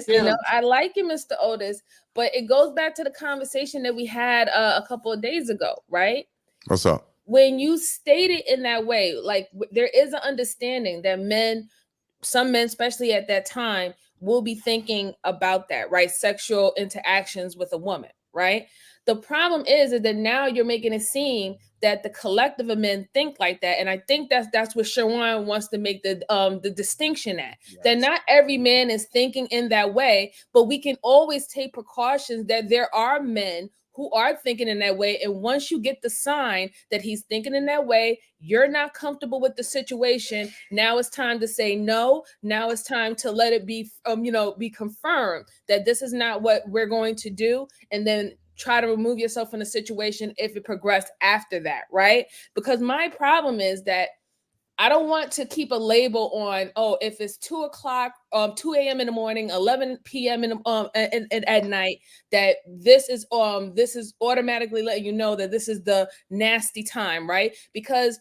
S13: you know, I like you, Mr. Otis, but it goes back to the conversation that we had a couple of days ago, right?
S3: What's up?
S13: When you state it in that way, like there is an understanding that some men, especially at that time, will be thinking about that, right? Sexual interactions with a woman, right? The problem is that now you're making it seem that the collective of men think like that, and I think that's what Shawan wants to make the distinction at. Yes. That not every man is thinking in that way, but we can always take precautions that there are men who are thinking in that way. And once you get the sign that he's thinking in that way, you're not comfortable with the situation. Now it's time to say no. Now it's time to let it be, be confirmed that this is not what we're going to do. And then try to remove yourself from the situation if it progressed after that, right? Because my problem is that I don't want to keep a label on, if it's 2 o'clock, 2 a.m. in the morning, 11 p.m. At night, that this is automatically letting you know that this is the nasty time, right? Because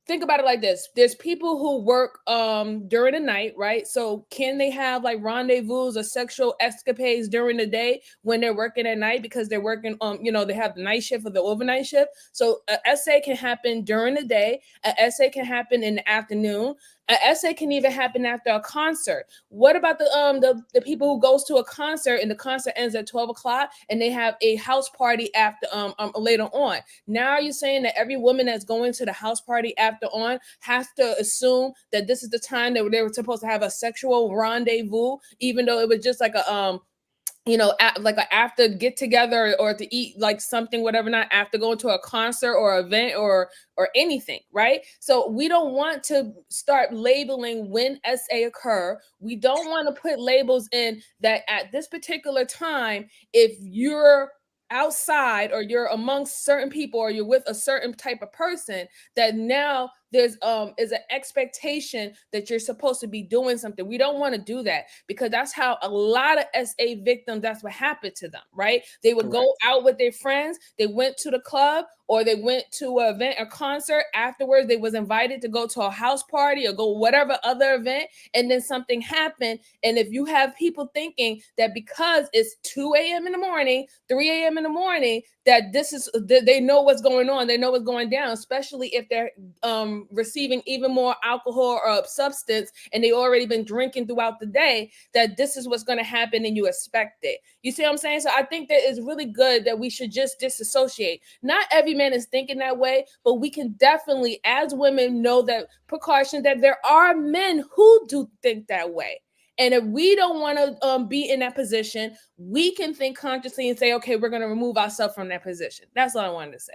S13: think about it like this. There's people who work during the night, right? So can they have like rendezvous or sexual escapades during the day when they're working at night because they're working they have the night shift or the overnight shift. So a SA can happen during the day, a SA can happen in the afternoon, a SA can even happen after a concert. What about the people who goes to a concert and the concert ends at 12 o'clock and they have a house party after later on? Now are you saying that every woman that's going to the house party after on has to assume that this is the time that they were supposed to have a sexual rendezvous, even though it was just like a like an after get together or to eat like something, whatever, not after going to a concert or event or anything, right? So we don't want to start labeling when SA occur. We don't want to put labels in that at this particular time, if you're outside or you're amongst certain people or you're with a certain type of person, that now there's is an expectation that you're supposed to be doing something. We don't want to do that because that's how a lot of SA victims, that's what happened to them, right? They would go out with their friends, they went to the club or they went to an event or concert. Afterwards, they was invited to go to a house party or go whatever other event, and then something happened. And if you have people thinking that because it's 2 a.m. in the morning, 3 a.m. in the morning, that they know what's going on, they know what's going down, especially if they're receiving even more alcohol or substance and they already been drinking throughout the day, that this is what's going to happen and you expect it. You see what I'm saying? So I think that it's really good that we should just disassociate. Not every man is thinking that way, but we can definitely, as women, know that precaution that there are men who do think that way. And if we don't want to be in that position, we can think consciously and say, okay, we're going to remove ourselves from that position. That's all I wanted to say.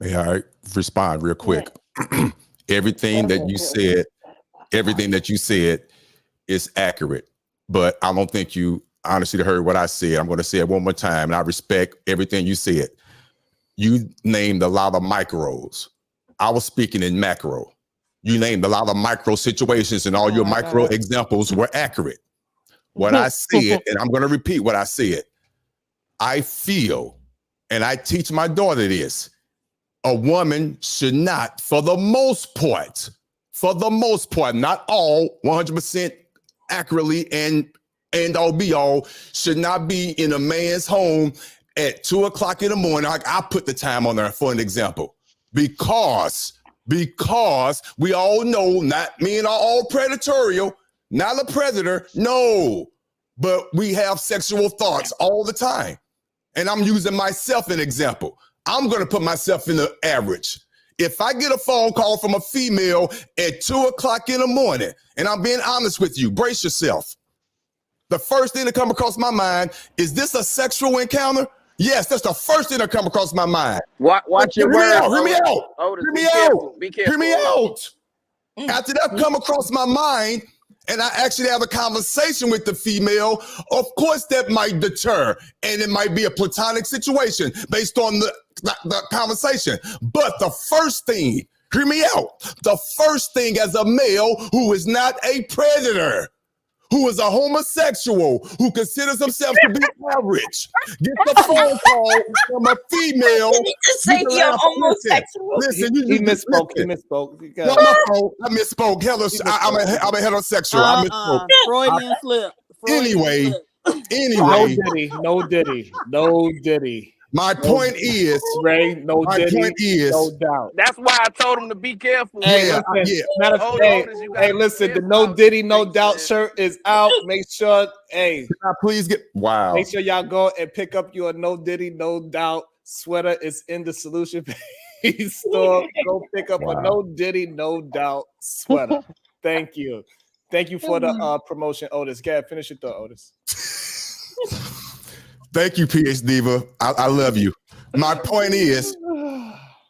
S3: Hey, all right, respond real quick. Everything that you said is accurate, but I don't think you honestly heard what I said. I'm going to say it one more time, and I respect everything you said. You named a lot of micros. I was speaking in macro. You named a lot of micro situations, and all your micro examples were accurate. What I said, and I'm going to repeat what I said, I feel, and I teach my daughter this, a woman should not, for the most part, not all 100% accurately and all be all, should not be in a man's home at 2 o'clock in the morning. I put the time on there for an example, because we all know, not men are all predatorial, not a predator, no, but we have sexual thoughts all the time. And I'm using myself an example. I'm going to put myself in the average. If I get a phone call from a female at 2 o'clock in the morning, and I'm being honest with you, brace yourself. The first thing that come across my mind, is this a sexual encounter? Yes, that's the first thing that come across my mind.
S5: Watch your words.
S3: Hear me out.
S5: Be careful.
S3: Hear me out. After that come across my mind, and I actually have a conversation with the female, of course that might deter, and it might be a platonic situation based on the conversation. But the first thing, hear me out, the first thing as a male who is not a predator, who is a homosexual who considers himself to be average gets a phone call from a female.
S16: Did he just say you're homosexual?
S3: Listen,
S1: He misspoke. He misspoke. You got
S3: Well, my fault. I misspoke. I'm a heterosexual. I misspoke.
S7: Freudian slip.
S3: Anyway.
S1: No Diddy.
S3: My point is,
S1: Ray, no
S3: my
S1: Diddy,
S3: point is,
S1: no doubt.
S5: That's why I told him to be careful.
S1: Hey, matter of fact, listen, the no Diddy, no doubt shirt is out. Make sure,
S3: please get
S1: Make sure y'all go and pick up your no Diddy, no doubt sweater. It's in the Solution Page store. Go pick up a no Diddy, no doubt sweater. Thank you for the promotion, Otis. Gab, finish it though, Otis.
S3: Thank you, PH Diva. I love you. My point is,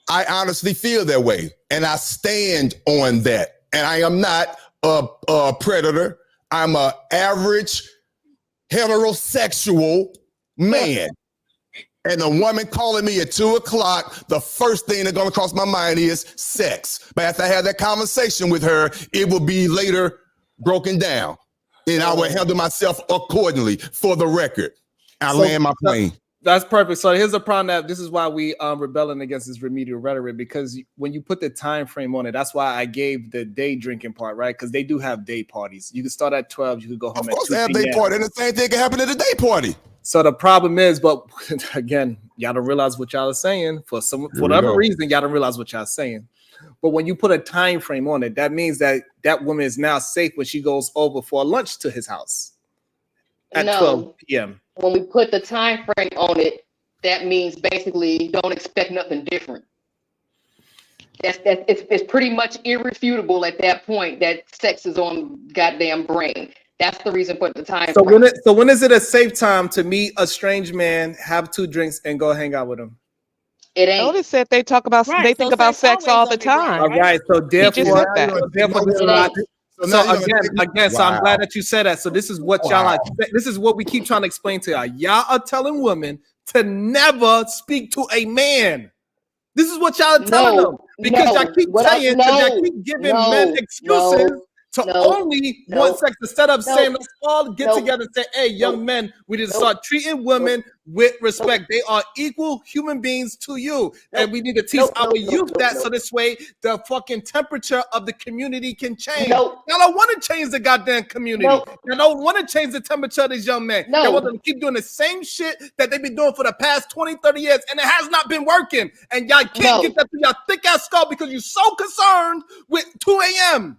S3: I honestly feel that way, and I stand on that. And I am not a predator. I'm an average heterosexual man. And a woman calling me at 2 o'clock, the first thing that's gonna cross my mind is sex. But after I have that conversation with her, it will be later broken down. And I will handle myself accordingly for the record. I land my plane.
S1: That's perfect. So here's the problem that this is why we rebelling against this remedial rhetoric, because when you put the time frame on it, that's why I gave the day drinking part, right? Because they do have day parties. You can start at 12, you could go home at 2
S3: Of course they have day party, and the same thing can happen at a day party.
S1: So the problem is, but again, y'all don't realize what y'all are saying. For whatever reason, y'all don't realize what y'all are saying. But when you put a time frame on it, that means that that woman is now safe when she goes over for lunch to his house at 12 p.m.
S22: When we put the time frame on it, that means basically don't expect nothing different. It's pretty much irrefutable at that point that sex is on goddamn brain. That's the reason for the time frame.
S1: So when is it a safe time to meet a strange man, have 2 drinks, and go hang out with him?
S22: It ain't.
S15: Otis said they talk about they think about sex all the time.
S1: All right, so therefore, so I'm glad that you said that. So this is what y'all are. This is what we keep trying to explain to y'all. Y'all are telling women to never speak to a man. This is what y'all are telling them because y'all keep saying, y'all keep giving men excuses to only want sex instead of saying let's all get together and say, hey, young men, we need to start treating women with respect. They are equal human beings to you. And we need to teach our youth that so this way the fucking temperature of the community can change. Y'all don't want to change the goddamn community. Y'all don't want to change the temperature of these young men. Y'all want them to keep doing the same shit that they've been doing for the past 20, 30 years, and it has not been working. And y'all can't get that through your thick ass skull because you're so concerned with 2 a.m.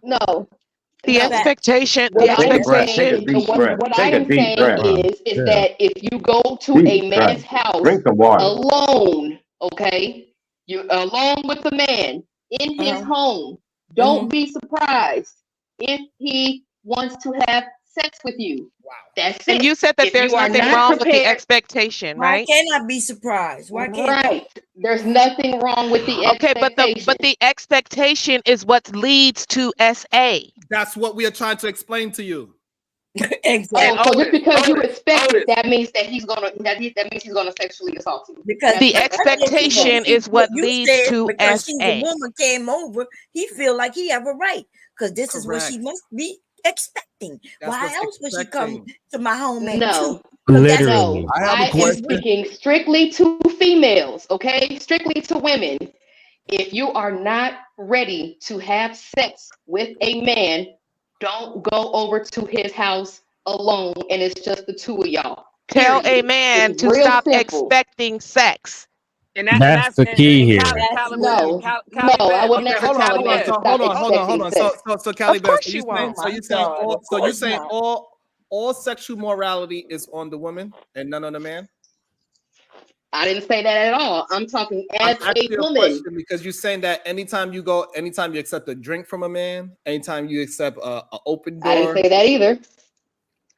S15: The expectation,
S22: what I am saying is that if you go to a man's house alone, okay, you're alone with a man in his home, don't be surprised if he wants to have sex with you. Wow. That's it.
S15: And you said that there's nothing wrong with the expectation, right?
S16: Why can't I be surprised? Why can't
S22: Right. There's nothing wrong with the expectation.
S15: but the expectation is what leads to SA.
S1: That's what we are trying to explain to you.
S22: Exactly. So just because you respect it, that means that he's gonna sexually assault you.
S15: Because the expectation is what leads to
S16: because
S15: SA.
S16: The woman came over, he feel like he have a right because this is what she must be expecting. Why else would she come to my home?
S22: Literally. I am speaking strictly to females, okay? Strictly to women. If you are not ready to have sex with a man, don't go over to his house alone and it's just the 2 of y'all.
S15: Tell a man to stop expecting sex.
S10: And that's the key here.
S22: No, I would never tell a man to stop expecting sex.
S1: So Callie Bear, so you saying all sexual morality is on the woman and none on the man?
S22: I didn't say that at all. I'm talking as a woman.
S1: Because you're saying that anytime you accept a drink from a man, anytime you accept an open door.
S22: I didn't say that either.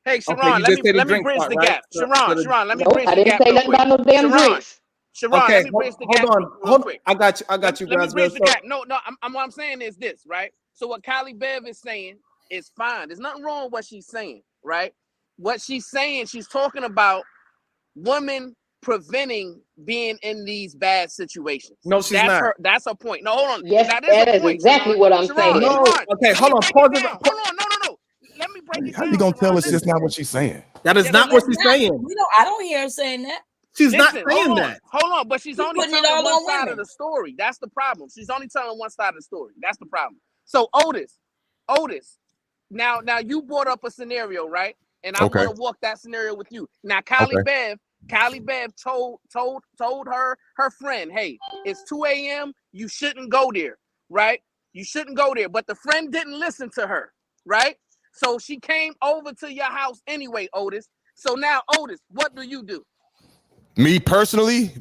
S5: Hey, Sharon, let me bridge the gap. Sharon, let me bridge the gap.
S22: I didn't say nothing about no damn drinks.
S5: Sharon, let me bridge the gap.
S1: Hold on. I got you.
S5: Let me bridge the gap. No, what I'm saying is this, right? So what Kylie Bev is saying is fine. There's nothing wrong with what she's saying, right? What she's saying, she's talking about women preventing being in these bad situations.
S1: No, she's not.
S5: That's her point. No, hold on.
S22: Yes, that is exactly what I'm saying.
S1: No. Okay, hold on. Pause it.
S5: Hold on. No. Let me break it
S3: How
S5: down.
S3: you gonna tell
S5: Sharon.
S3: us that's not what she's saying?
S1: That is not what she's saying.
S16: I don't hear her saying that.
S1: She's not
S5: Listen,
S1: saying that.
S5: Hold on, but she's only
S16: putting it
S5: telling
S16: all
S5: one
S16: on
S5: side
S16: women.
S5: of the story. That's the problem. She's only telling one side of the story. That's the problem. So Otis, now you brought up a scenario, right? And I want to walk that scenario with you. Now, Callie Bev told her friend, hey, it's 2 a.m. You shouldn't go there, right? You shouldn't go there. But the friend didn't listen to her, right? So she came over to your house anyway, Otis. So now, Otis, what do you do?
S3: Me personally,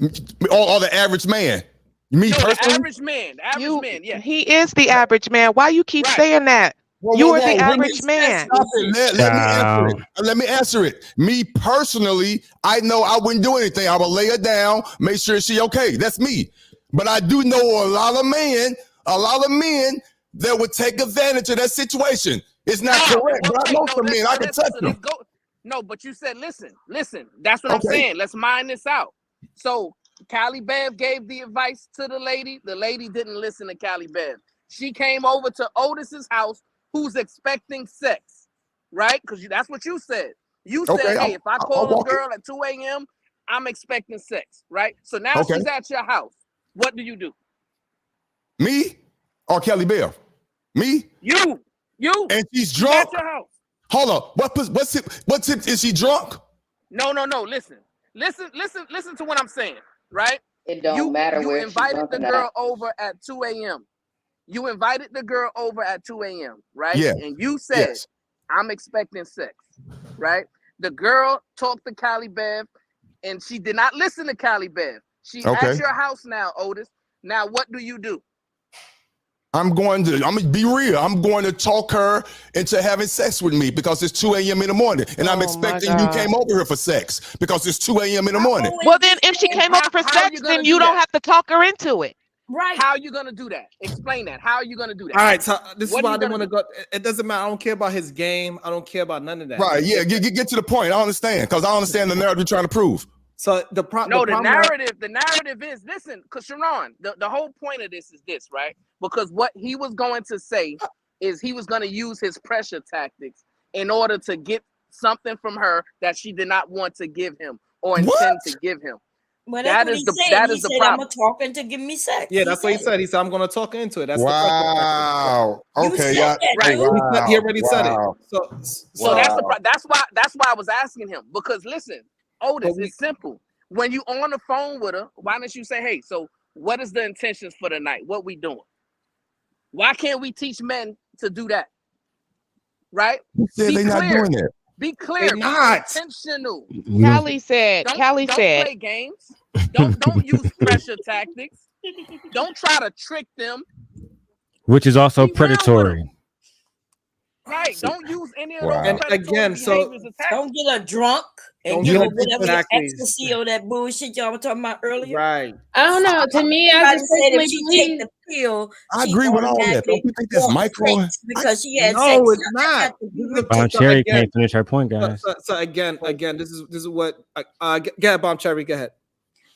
S3: or the average man? Me personally?
S5: The average man, yeah.
S15: He is the average man. Why you keep saying that? You are the average man.
S3: Let me answer it. Me personally, I know I wouldn't do anything. I would lay her down, make sure she okay. That's me. But I do know a lot of men that would take advantage of that situation. It's not correct, but I know some men. I can touch them.
S5: No, but you said listen. That's what I'm saying. Let's mine this out. So Callie Bev gave the advice to the lady. The lady didn't listen to Callie Bev. She came over to Otis's house, who's expecting sex, right? Because that's what you said. You said, hey, if I call a girl at 2 a.m., I'm expecting sex, right? So now she's at your house. What do you do?
S3: Me or Callie Bev? Me?
S5: You.
S3: And she's drunk?
S5: At your house.
S3: Hold up. What's it? Is she drunk?
S5: No. Listen to what I'm saying, right?
S22: It don't matter where
S5: you invited
S22: she's
S5: the girl over at 2 a.m. You invited the girl over at 2 a.m., right?
S3: Yeah.
S5: And you said, I'm expecting sex, right? The girl talked to Callie Bev, and she did not listen to Callie Bev. She's at your house now, Otis. Now, what do you do?
S3: I'm gonna be real. I'm going to talk her into having sex with me because it's 2 a.m. in the morning. And I'm expecting you came over here for sex because it's 2 a.m. in the morning.
S15: Well, then if she came over for sex, then you don't have to talk her into it.
S16: Right.
S5: How are you going to do that? Explain that. How are you going to do that?
S1: All right, so this is why I didn't want to go. It doesn't matter. I don't care about his game. I don't care about none of that.
S3: Right, yeah, get to the point. I understand because I understand the narrative you're trying to prove.
S1: So the
S5: narrative is, listen, because Sharon, the whole point of this is this, right? Because what he was going to say is he was going to use his pressure tactics in order to get something from her that she did not want to give him or intend to give him.
S16: Well,
S5: that is the problem.
S16: I'm talking to give me sex.
S1: Yeah, that's what he said. He said, I'm going to talk into it. That's
S3: wow. Okay,
S5: right.
S1: Wow. He already said it.
S5: So that's why I was asking him, because listen, Otis, it's simple. When you on the phone with her, why don't you say, hey, so what is the intentions for the night? What we doing? Why can't we teach men to do that? Right?
S3: They're not doing it.
S5: Be clear.
S1: They're not.
S5: Be intentional.
S15: Callie said.
S5: Don't play games. Don't use pressure tactics. Don't try to trick them.
S12: Which is also predatory.
S5: Right. Don't use any of those.
S1: And again, so
S16: don't get her drunk and give her whatever that ecstasy or that bullshit y'all were talking about earlier.
S1: Right.
S20: I don't know. To me, I just
S16: said
S20: personally
S16: if she
S20: believe
S16: take the pill,
S3: I agree with all that. Don't you think that's micro?
S16: Because she had
S1: No,
S16: sex.
S1: it's not.
S12: Bomb Cherry can't finish her point, guys.
S1: So again, this is what. Go ahead, Bomb Cherry. Go ahead.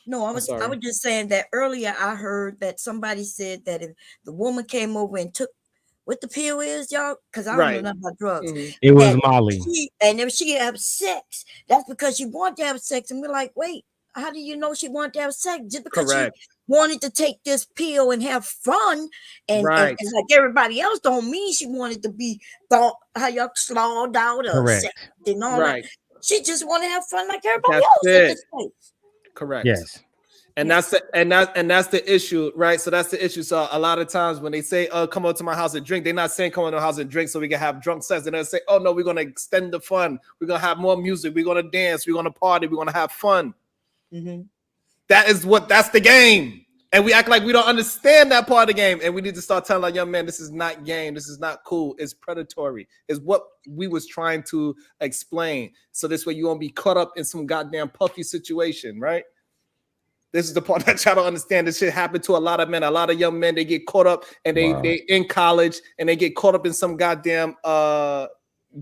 S16: No, I was just saying that earlier. I heard that somebody said that if the woman came over and took what the pill is, y'all, because I don't know nothing about drugs.
S12: It was Molly.
S16: And if she have sex, that's because she wanted to have sex. And we're like, wait, how do you know she wanted to have sex? Just because she wanted to take this pill and have fun and like everybody else don't mean she wanted to be thought how y'all slawed out or sex and all that. She just want to have fun like everybody else in this place.
S1: Correct.
S12: Yes.
S1: And that's the issue, right? So that's the issue. So a lot of times when they say, "Oh, come over to my house and drink," they're not saying come over to my house and drink so we can have drunk sex. They're gonna say, "Oh no, we're gonna extend the fun. We're gonna have more music. We're gonna dance. We're gonna party. We're gonna have fun."
S16: Mm-hmm.
S1: That's the game. And we act like we don't understand that part of the game. And we need to start telling our young men, this is not game. This is not cool. It's predatory. It's what we was trying to explain. So this way you won't be caught up in some goddamn puffy situation, right? This is the part that y'all don't understand. This shit happened to a lot of men. A lot of young men, they get caught up and they in college and they get caught up in some goddamn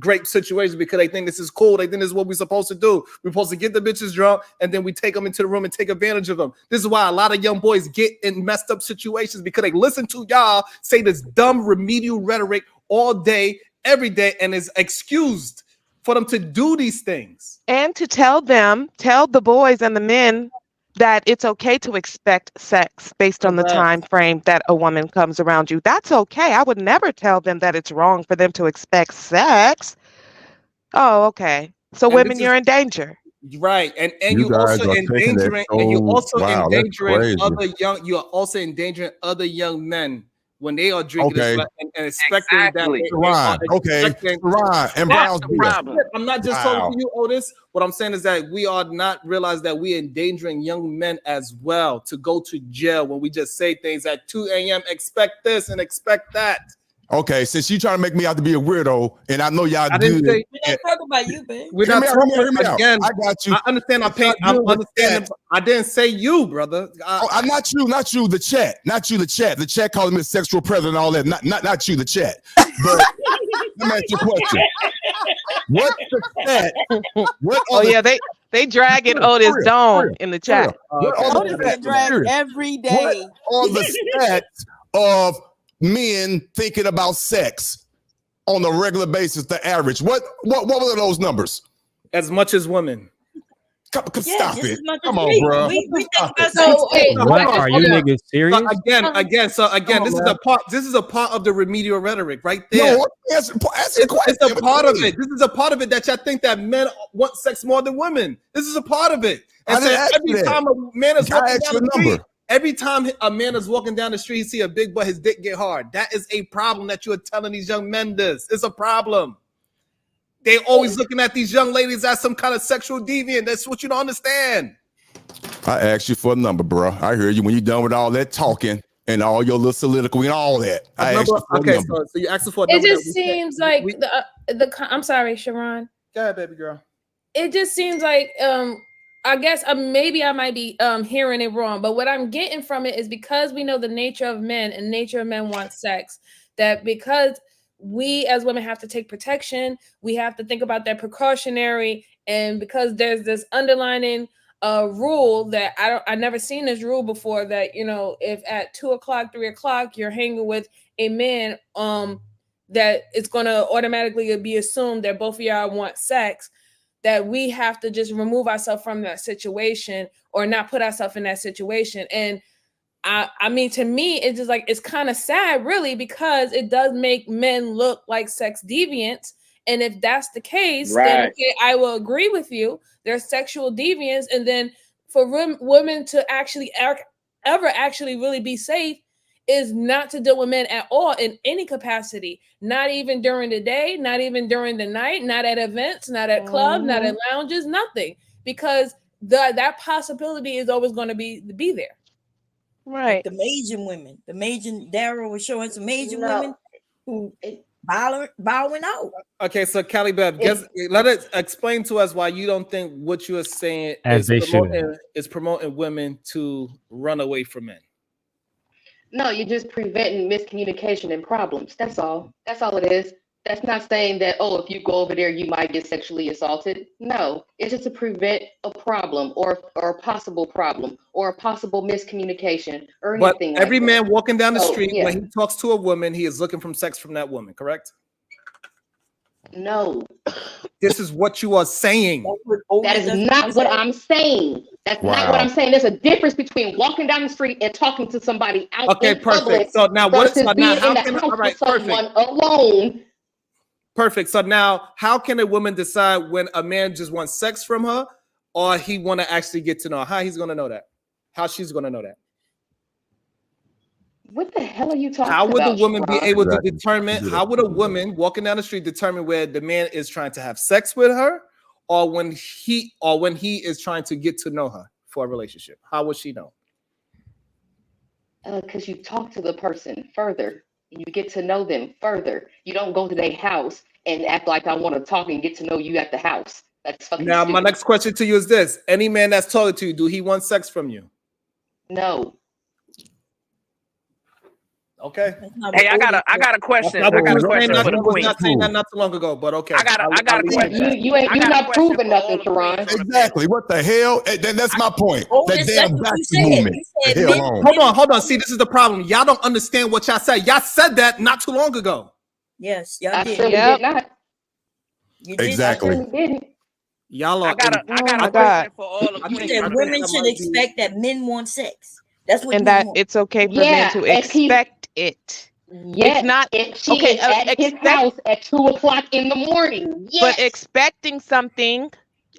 S1: great situation because they think this is cool. They think this is what we're supposed to do. We're supposed to get the bitches drunk and then we take them into the room and take advantage of them. This is why a lot of young boys get in messed up situations because they listen to y'all say this dumb remedial rhetoric all day every day and is excused for them to do these things.
S15: And to tell the boys and the men that it's okay to expect sex based on the time frame that a woman comes around you. That's okay. I would never tell them that it's wrong for them to expect sex. Oh, okay. So
S1: And
S15: women, you're in danger.
S1: Right, and
S3: You
S1: you
S3: guys
S1: also
S3: are taking that
S1: endangering, and you
S3: so
S1: also
S3: wow, that's
S1: endangering
S3: crazy.
S1: other young. You are also endangering other young men when they are drinking
S3: Okay.
S1: as well, and expecting that they
S3: Ron,
S1: are
S3: okay.
S1: expecting.
S3: Ron and
S1: That's
S3: Brown's
S1: the problem. I'm not just talking
S3: Wow.
S1: to you, Otis. What I'm saying is that we are not realize that we are endangering young men as well to go to jail when we just say things at 2 a.m. Expect this and expect that.
S3: Okay, since you trying to make me out to be a weirdo, and I know y'all
S1: I didn't
S3: do.
S1: say-
S16: We're not talking about you, babe.
S1: We're
S3: Hear
S1: not
S3: me out,
S1: talking
S3: hear me out.
S1: again.
S3: I got you.
S1: I understand. I'm understanding. I didn't say you, brother.
S3: I'm not you, the chat. Not you, the chat. The chat calling me a sexual predator and all that. Not you, the chat. But let me ask you a question. What's the chat?
S15: Oh yeah, they dragging Otis Dome in the chat.
S16: Otis get dragged every day.
S3: What are the stats of men thinking about sex on a regular basis, the average? What were those numbers?
S1: As much as women.
S3: Stop
S16: just
S3: it.
S16: as much
S3: Come
S16: as
S3: on,
S16: we.
S3: bro.
S16: We think about
S13: So,
S16: sex.
S13: wait,
S12: What are you niggas serious?
S1: So again, this is a part of the remedial rhetoric right there.
S3: No, it's a
S1: part of it. This is a part of it that y'all think that men want sex more than women. This is a part of it. And so every time a man is walking down the street, every time a man is walking down the street, he see a big boy, his dick get hard. That is a problem that you are telling these young men this. It's a problem. They always looking at these young ladies as some kind of sexual deviant. That's what you don't understand.
S3: I asked you for a number, bro. I hear you when you're done with all that talking and all your little soliloquy and all that. I asked you for a number.
S1: So you asked for a
S13: It
S1: number.
S13: just seems like I'm sorry, Sharon.
S1: Go ahead, baby girl.
S13: It just seems like I guess maybe I might be hearing it wrong, but what I'm getting from it is because we know the nature of men and nature of men want sex, that because we as women have to take protection, we have to think about that precautionary, and because there's this underlining rule that I never seen this rule before, that you know, if at 2 o'clock, 3 o'clock you're hanging with a man, that it's gonna automatically be assumed that both of y'all want sex, that we have to just remove ourselves from that situation or not put ourselves in that situation. And I mean, to me, it's just like, it's kind of sad, really, because it does make men look like sex deviants. And if that's the case, then okay, I will agree with you. There's sexual deviance. And then for women to actually ever actually really be safe is not to deal with men at all in any capacity, not even during the day, not even during the night, not at events, not at clubs, not at lounges, nothing, because that possibility is always going to be there.
S15: Right.
S16: The Asian women, Daryl was showing some Asian women who bowing out.
S1: Okay, so Callie Bev, let it explain to us why you don't think what you are saying is promoting women to run away from men.
S22: No, you're just preventing miscommunication and problems. That's all. That's all it is. That's not saying that, oh, if you go over there, you might get sexually assaulted. No, it's just to prevent a problem or a possible problem or a possible miscommunication or
S1: But
S22: anything.
S1: every
S22: like
S1: man
S22: that.
S1: walking down the
S22: So,
S1: street,
S22: yeah.
S1: when he talks to a woman, he is looking for sex from that woman, correct?
S22: No.
S1: This is what you are saying.
S22: That is not what I'm saying. That's not what I'm saying. There's a difference between walking down the street and talking to somebody out in public.
S1: So now
S22: versus
S1: how
S22: being
S1: can
S22: in the house with someone alone.
S1: Perfect. So now how can a woman decide when a man just wants sex from her or he want to actually get to know her? How he's going to know that? How she's going to know that?
S22: What the hell are you talking about?
S1: How would the woman be able to
S22: Exactly.
S1: determine? How would a woman walking down the street determine where the man is trying to have sex with her, or when he is trying to get to know her for a relationship? How would she know?
S22: Because you talk to the person further, you get to know them further. You don't go to their house and act like I want to talk and get to know you at the house. That's fucking
S1: Now,
S22: stupid.
S1: my next question to you is this: any man that's talking to you, do he want sex from you?
S22: No.
S1: Okay.
S5: Hey, I got a question. I got a question for the
S1: was
S5: queen.
S1: not saying that not too long ago, but okay.
S5: I got a question.
S22: You're not proving nothing, Sharon.
S3: Exactly. What the hell? That's my point. That damn vacuum movement. The hell on.
S1: Hold on. See, this is the problem. Y'all don't understand what y'all said. Y'all said that not too long ago.
S16: Yes, y'all
S22: I
S16: did.
S22: certainly did not.
S16: You did.
S22: I
S3: Exactly.
S22: certainly didn't.
S1: Y'all
S5: I
S1: are.
S5: got a
S15: Oh my
S5: question
S15: God.
S5: for all the
S1: I
S16: You
S1: think
S5: queens.
S16: said
S1: I
S5: Real
S1: think
S16: women
S5: quick.
S1: that
S16: should
S1: might be.
S16: expect that men want sex. That's what
S15: And
S16: men
S15: that
S16: want.
S15: it's okay for men
S22: Yeah,
S15: to
S22: if he's
S15: expect it. It's
S22: yes,
S15: not
S22: if she
S15: okay.
S22: is at his
S15: Expect,
S22: house at 2 o'clock in the morning.
S15: but
S22: Yes.
S15: expecting something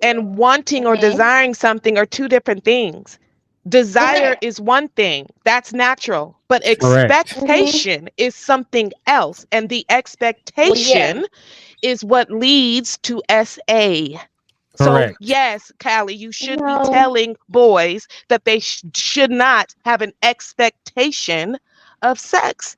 S15: and wanting or
S22: Hmm.
S15: desiring something are two different things. Desire
S22: Correct.
S15: is one thing, that's natural, but
S17: Correct.
S22: Hmm.
S15: expectation is something else. And the
S22: Well, yeah.
S15: expectation is what leads to SA. So,
S17: Correct.
S15: yes, Callie, you should be
S22: No.
S15: telling boys that they should not have an expectation of sex.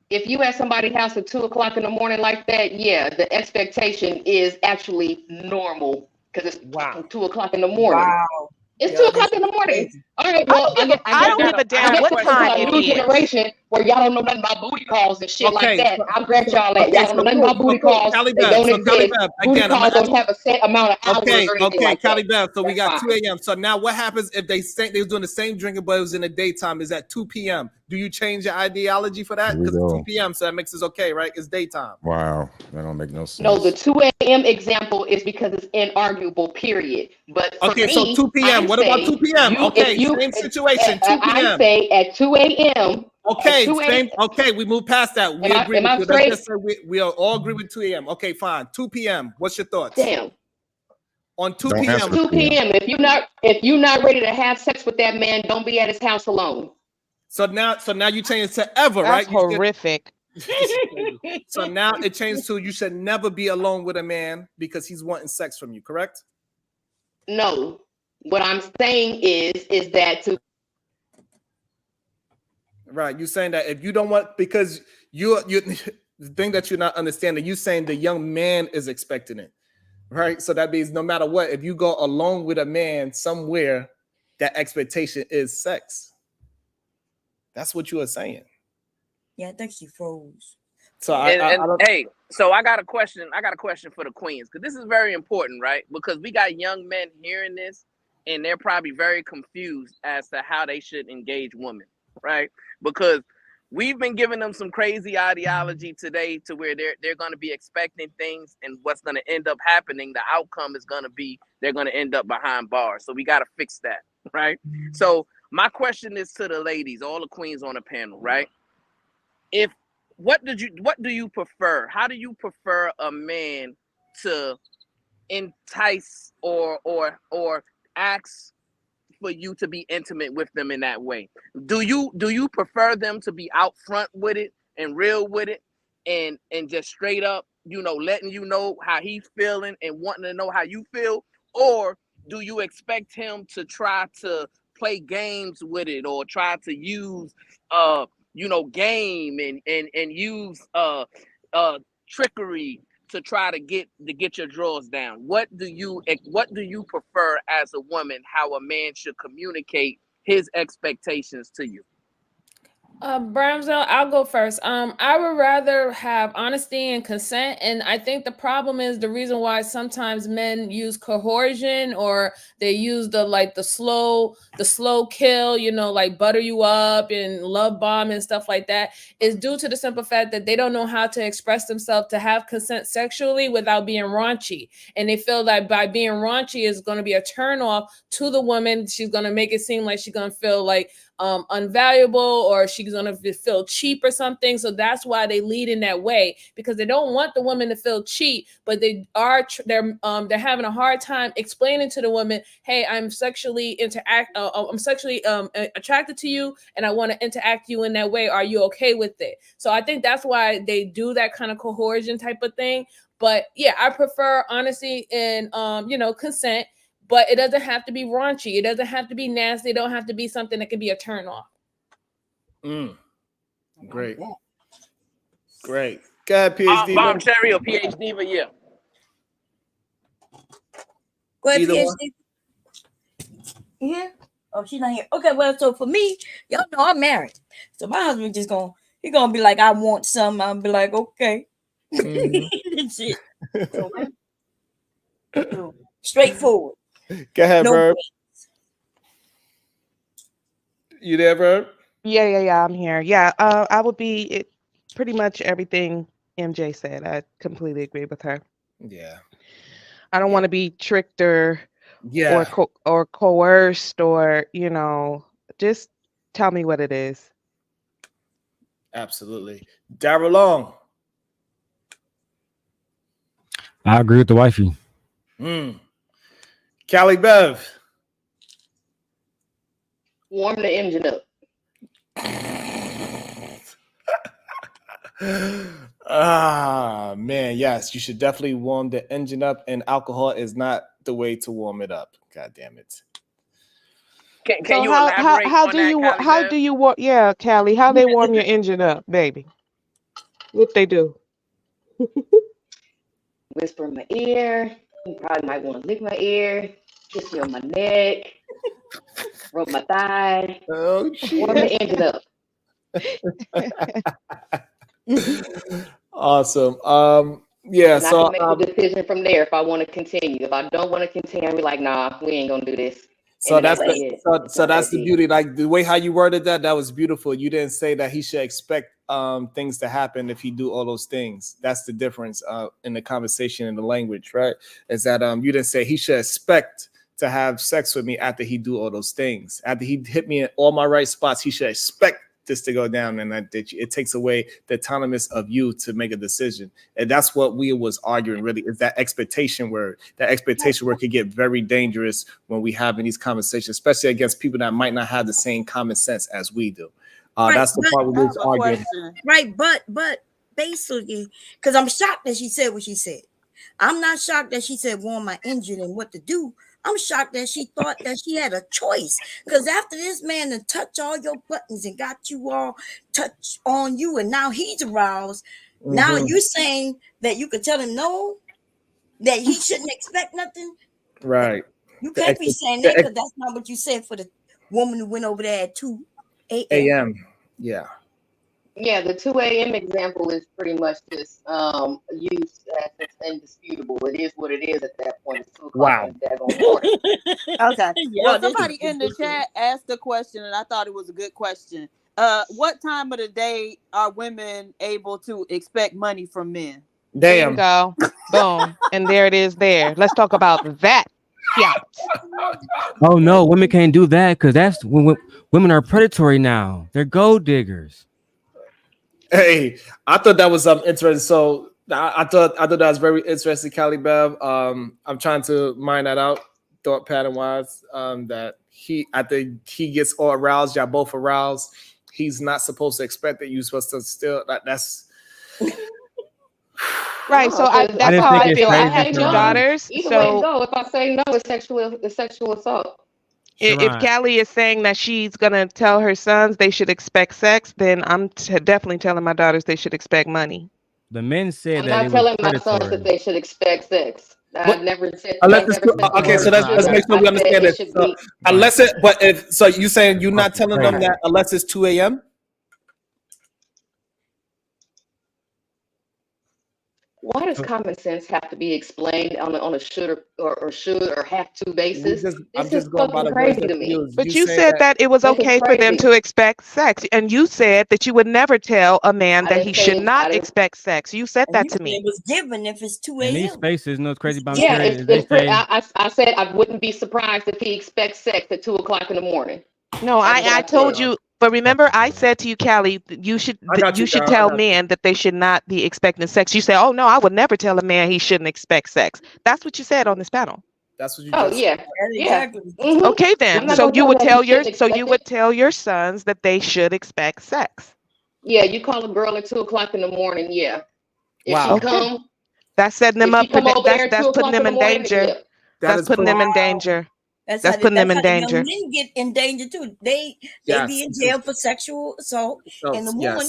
S22: If you at somebody's house at 2 o'clock in the morning like that, yeah, the expectation is actually normal because it's
S1: Wow.
S22: fucking 2 o'clock in the morning.
S16: Wow.
S22: It's two
S16: Yo, this
S22: o'clock in
S16: is
S22: the morning.
S16: crazy.
S22: All right.
S15: I
S22: Well,
S15: don't give a
S22: I
S15: I
S22: guess
S15: don't
S22: we're
S15: give a
S22: I
S15: damn
S22: guess
S15: what
S22: we're some
S15: time
S22: kind
S15: it
S22: of new
S15: is.
S22: generation where y'all don't know nothing about booty calls and shit like
S1: Okay.
S22: that. I'll grant y'all that.
S1: Okay.
S22: Y'all don't know
S1: So
S22: nothing
S1: cool.
S22: about
S1: So
S22: booty
S1: cool.
S22: calls.
S1: Cali
S22: They
S1: Bev.
S22: don't
S1: So Cali
S22: exist.
S1: Bev.
S22: Booty
S1: Again, I'm
S22: calls
S1: gonna ask
S22: don't
S1: you.
S22: have a set amount of hours
S1: Okay.
S22: or anything
S1: Okay.
S22: like
S1: Cali
S22: that.
S1: Bev. So we
S22: That's
S1: got 2
S22: fine.
S1: a.m. So now what happens if they was doing the same drinking, but it was in the daytime? Is at 2 p.m. Do you change your ideology for that?
S3: Here we
S1: Because it's 2
S3: go.
S1: p.m. So that makes it okay, right? It's daytime.
S3: Wow, that don't make no
S22: No, the
S3: sense.
S22: 2 a.m. example is because it's inarguable, period. But for
S1: Okay. So
S22: me,
S1: 2 p.m.
S22: I
S1: What about 2
S22: say
S1: p.m.?
S22: you if
S1: Okay.
S22: you
S1: Same situation. 2
S22: I
S1: p.m.
S22: say at 2 a.m. at
S1: Okay,
S22: 2 a.m.
S1: same. Okay, we move past that. We agree
S22: Am
S1: with
S22: I
S1: you. Let's just
S22: straight?
S1: say we all agree with 2 a.m. Okay, fine. 2 p.m. What's your thoughts
S22: Damn.
S1: on 2
S3: Don't answer
S1: p.m.?
S3: the
S22: 2
S3: PM.
S22: p.m. If you're not ready to have sex with that man, don't be at his house alone.
S1: So now you change it to ever,
S15: That's
S1: right? You should.
S15: horrific.
S1: This is crazy. So now it changed to you should never be alone with a man because he's wanting sex from you. Correct?
S22: No. What I'm saying is that to
S1: Right. You're saying that if you don't want because you the thing that you're not understanding, you saying the young man is expecting it. Right. So that means no matter what, if you go alone with a man somewhere, that expectation is sex. That's what you are saying.
S16: Yeah, I think she froze.
S1: So
S5: And
S1: I don't.
S5: hey, so I got a question. I got a question for the queens because this is very important, right? Because we got young men hearing this, and they're probably very confused as to how they should engage women, right? Because we've been giving them some crazy ideology today to where they're going to be expecting things, and what's going to end up happening, the outcome is going to be they're going to end up behind bars. So we got to fix that, right? So my question is to the ladies, all the queens on the panel, right? If what do you prefer? How do you prefer a man to entice or ask for you to be intimate with them in that way? Do you prefer them to be out front with it and real with it and just straight up, letting you know how he's feeling and wanting to know how you feel? Or do you expect him to try to play games with it or try to use game and use trickery to try to get your drawers down? What do you prefer as a woman, how a man should communicate his expectations to you?
S13: Bramsville, I'll go first. I would rather have honesty and consent, and I think the problem is the reason why sometimes men use coercion or they use the slow kill, like butter you up and love bomb and stuff like that, is due to the simple fact that they don't know how to express themselves to have consent sexually without being raunchy, and they feel that by being raunchy is going to be a turn off to the woman. She's going to make it seem like she's going to feel like unvaluable, or she's gonna feel cheap or something. So that's why they lead in that way, because they don't want the woman to feel cheap, but they're having a hard time explaining to the woman, hey, I'm sexually attracted to you, and I want to interact you in that way. Are you okay with it? So I think that's why they do that kind of coercion type of thing. But yeah, I prefer honesty and consent. But it doesn't have to be raunchy. It doesn't have to be nasty. It don't have to be something that can be a turn off.
S1: Great. Great. Go ahead, PhD.
S5: Bomb Cherry or PhD, but yeah.
S16: Go ahead,
S1: Either
S16: PhD.
S1: one.
S16: Yeah. Oh, she's not here. Okay, well, so for me, y'all know I'm married. So my husband he gonna be like, I want some. I'll be like, okay. That's it. So, straightforward.
S1: Go ahead,
S16: No
S1: Verb.
S16: games.
S1: You there, Verb?
S15: Yeah, I'm here. Yeah, I would be pretty much everything MJ said. I completely agree with her.
S1: Yeah.
S15: I don't want to be tricked or
S1: Yeah.
S15: or coerced or, just tell me what it is.
S1: Absolutely. Darryl Long.
S12: I agree with the wifey.
S1: Callie Bev.
S22: Warm the engine up.
S1: Man, yes, you should definitely warm the engine up, and alcohol is not the way to warm it up. God damn it.
S5: Can
S15: So
S5: you
S15: how
S5: elaborate on that, Callie
S15: how
S5: Bev?
S15: do you warm? Yeah, Callie, how they warm your engine up, baby? What they do?
S22: Whisper in my ear. You probably might want to lick my ear. Kiss me on my neck. Rub my thigh.
S1: Oh,
S22: Warm the engine up.
S1: Awesome. Yeah,
S22: And I
S1: so
S22: can make a decision from there if I want to continue. If I don't want to continue, I'll be like, nah, we ain't gonna do this.
S1: So
S22: And then
S1: that's
S22: I say, yeah,
S1: so,
S22: it's
S1: so
S22: not
S1: that's
S22: that
S1: the
S22: deep.
S1: beauty. Like the way how you worded that was beautiful. You didn't say that he should expect things to happen if he do all those things. That's the difference in the conversation and the language, right? Is that you didn't say he should expect to have sex with me after he do all those things. After he hit me in all my right spots, he should expect this to go down, and that it takes away the autonomous of you to make a decision. And that's what we was arguing really, is that expectation word. That expectation word could get very dangerous when we having these conversations, especially against people that might not have the same common sense as we do. That's the part we was arguing.
S16: Right, but basically, because I'm shocked that she said what she said. I'm not shocked that she said warm my engine and what to do. I'm shocked that she thought that she had a choice. Because after this man to touch all your buttons and got you all touch on you, and now he's aroused. Now you're saying that you could tell him no, that he shouldn't expect nothing.
S1: Right.
S16: You can't be saying that because that's not what you said for the woman who went over there at 2 a.m.
S1: Yeah.
S22: Yeah, the 2 a.m. example is pretty much just used as it's indisputable. It is what it is at that point. It's 2 o'clock in the daggone morning.
S7: Okay.
S16: Yeah,
S7: Well,
S16: this
S7: somebody
S16: is
S7: in the chat asked a question, and I thought it was a good question. What time of the day are women able to expect money from men?
S1: Damn.
S15: Bingo. Boom. And there it is there. Let's talk about that. Yeah.
S12: Oh no, women can't do that because that's when women are predatory now. They're gold diggers.
S1: Hey, I thought that was interesting. So I thought that was very interesting, Callie Bev. I'm trying to mine that out, thought pattern wise. That I think he gets all aroused, y'all both aroused. He's not supposed to expect that you're supposed to still. That's
S15: right. So that's how I feel. I have 2 daughters.
S22: Either
S15: so
S22: way it go, if I say no, it's sexual assault.
S15: If Callie is saying that she's gonna tell her sons they should expect sex, then I'm definitely telling my daughters they should expect money.
S12: The men said
S22: I'm
S12: that
S22: not
S12: it was
S22: telling my
S12: predatory.
S22: sons that they should expect sex. I never said.
S1: Okay, so let's make sure we understand this. So, unless it, but if so, you saying you're not telling them that unless it's 2 a.m.
S22: Why does common sense have to be explained on a should or should or have to basis?
S1: I'm
S22: This
S1: just
S22: is
S1: going by
S22: fucking
S1: the words
S22: crazy
S1: that
S22: to me.
S1: you use.
S15: But you said that it was
S22: This is
S15: okay for them
S22: crazy.
S15: to expect sex, and you said that you would never tell a man that he should not expect sex. You said that to me.
S16: It was given if it's 2
S12: In these
S16: a.m.
S12: spaces, no, it's crazy about
S22: Yeah,
S12: Terry, they say
S22: I said I wouldn't be surprised if he expects sex at 2 o'clock in the morning.
S15: No,
S22: That's what
S15: I told
S22: said.
S15: you, but remember I said to you, Callie, you should tell men that they should not be expecting sex. You said, "Oh no, I would never tell a man he shouldn't expect sex." That's what you said on this panel.
S1: That's what you
S22: Oh
S1: just
S22: yeah, yeah. Mhm.
S15: Okay,
S22: I'm
S15: then.
S22: not
S15: So
S22: gonna
S15: you would
S22: that he
S15: tell your
S22: shouldn't expect it.
S15: sons that they should expect sex.
S22: Yeah, you call a girl at 2 o'clock in the morning. Yeah, if
S1: Wow.
S22: she come,
S15: That's setting them
S22: if she
S15: up for
S22: come over there at
S15: that's
S22: 2
S15: putting
S22: o'clock
S15: them
S22: in the
S15: in
S22: morning,
S15: danger.
S22: yeah.
S15: That's putting them in danger. That's putting them in
S16: That's how the
S15: danger.
S16: young men get in danger too. They be in jail for sexual assault, and the woman.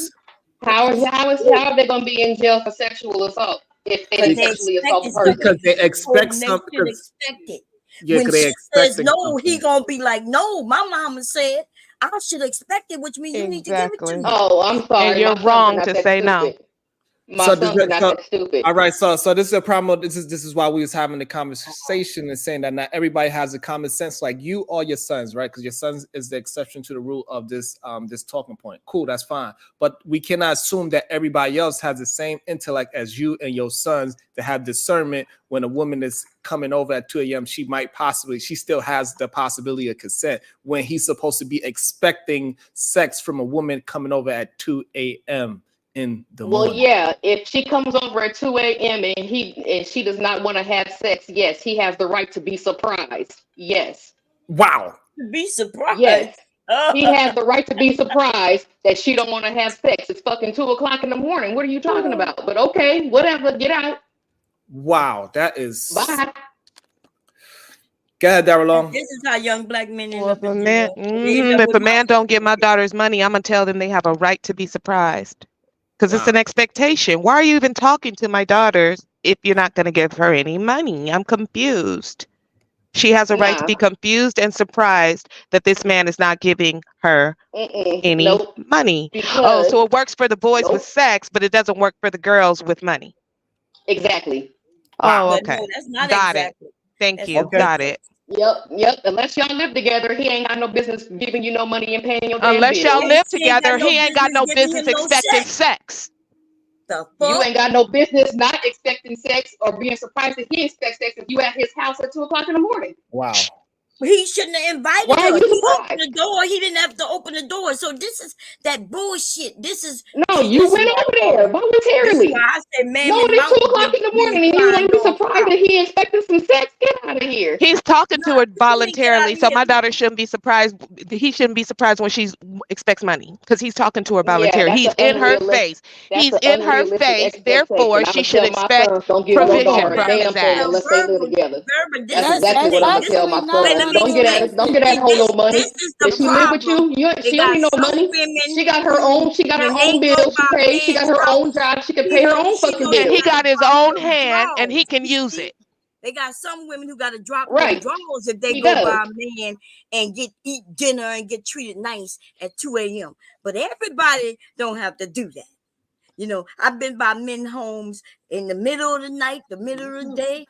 S22: How are they going to be in jail for sexual assault if they sexually assault a person?
S1: Because they expect
S16: They
S1: something.
S16: should expect it.
S1: Yeah,
S16: When
S1: because they
S16: she
S1: expect
S16: says no, he gonna be like, no. My mama said I should expect it, which means you need to give it to me.
S22: Oh, I'm sorry.
S15: And you're
S22: My sons are
S15: wrong
S22: not
S15: to
S22: that
S15: say no.
S22: stupid. My
S1: So
S22: sons are not that stupid.
S1: all right, so this is a problem. This is why we was having the conversation and saying that not everybody has a common sense like you or your sons, right? Because your sons is the exception to the rule of this this talking point. Cool, that's fine. But we cannot assume that everybody else has the same intellect as you and your sons to have discernment when a woman is coming over at 2 a.m. She still has the possibility of consent when he's supposed to be expecting sex from a woman coming over at 2 a.m. in the morning.
S22: Yeah, if she comes over at 2 a.m. and she does not want to have sex, yes, he has the right to be surprised. Yes.
S1: Wow.
S16: Be surprised.
S22: Yes. He has the right to be surprised that she don't want to have sex. It's fucking 2 o'clock in the morning. What are you talking about? But okay, whatever, get out.
S1: Wow, that is.
S22: Bye.
S1: Go ahead, Darrell.
S16: This is how young black men end
S15: Well,
S16: up
S15: if a
S16: in
S15: man,
S16: jail. They end up
S15: if
S16: with
S15: a man don't get my daughter's money, I'm gonna tell them they have a right to be surprised because it's an expectation. Why are you even talking to my daughters if you're not gonna give her any money? I'm confused. She has a right to be confused and surprised that this man is not giving her any money. Oh, so it works for the boys with sex, but it doesn't work for the girls with money.
S22: Exactly.
S15: Oh,
S16: But
S15: okay.
S16: no, that's not
S15: Got
S16: exactly.
S15: it. Thank
S16: That's
S15: you.
S16: okay.
S15: Got it.
S22: Yep. Unless y'all live together, he ain't got no business giving you no money and paying your damn
S15: Unless
S22: bills.
S15: y'all live together, he ain't got no business expecting sex.
S22: You ain't got no business not expecting sex or being surprised that he expects sex if you at his house at 2 o'clock in the morning.
S1: Wow.
S16: He shouldn't have invited
S22: Why are
S16: her.
S22: you
S16: He
S22: surprised?
S16: opened the door. He didn't have to open the door. So this is that bullshit. This is
S22: No, you went over there voluntarily.
S16: This is why I said, man,
S22: No, it's 2 o'clock in the morning and you want to be surprised that he expecting some sex? Get out of here.
S15: He's talking to her voluntarily, so my daughter shouldn't be surprised. He shouldn't be surprised when she expects money because he's talking to her voluntarily. He's in her face. He's in her face. Therefore, she should expect provision from his ass.
S22: Unless they live together. That's
S16: That's
S22: exactly what I'm gonna tell my son. Don't get at her no money. If she live with you, she don't need no money. She got her own. She got her own bills. She pays. She got her own job. She can pay her own fucking bills.
S15: And he got his own hand, and he can use it.
S16: They got some women who got to drop
S22: Right.
S16: their drawers if they
S22: He
S16: go
S22: does.
S16: by a man and eat dinner and get treated nice at 2 a.m. But everybody don't have to do that. You know, I've been by men homes in the middle of the night, the middle of the day,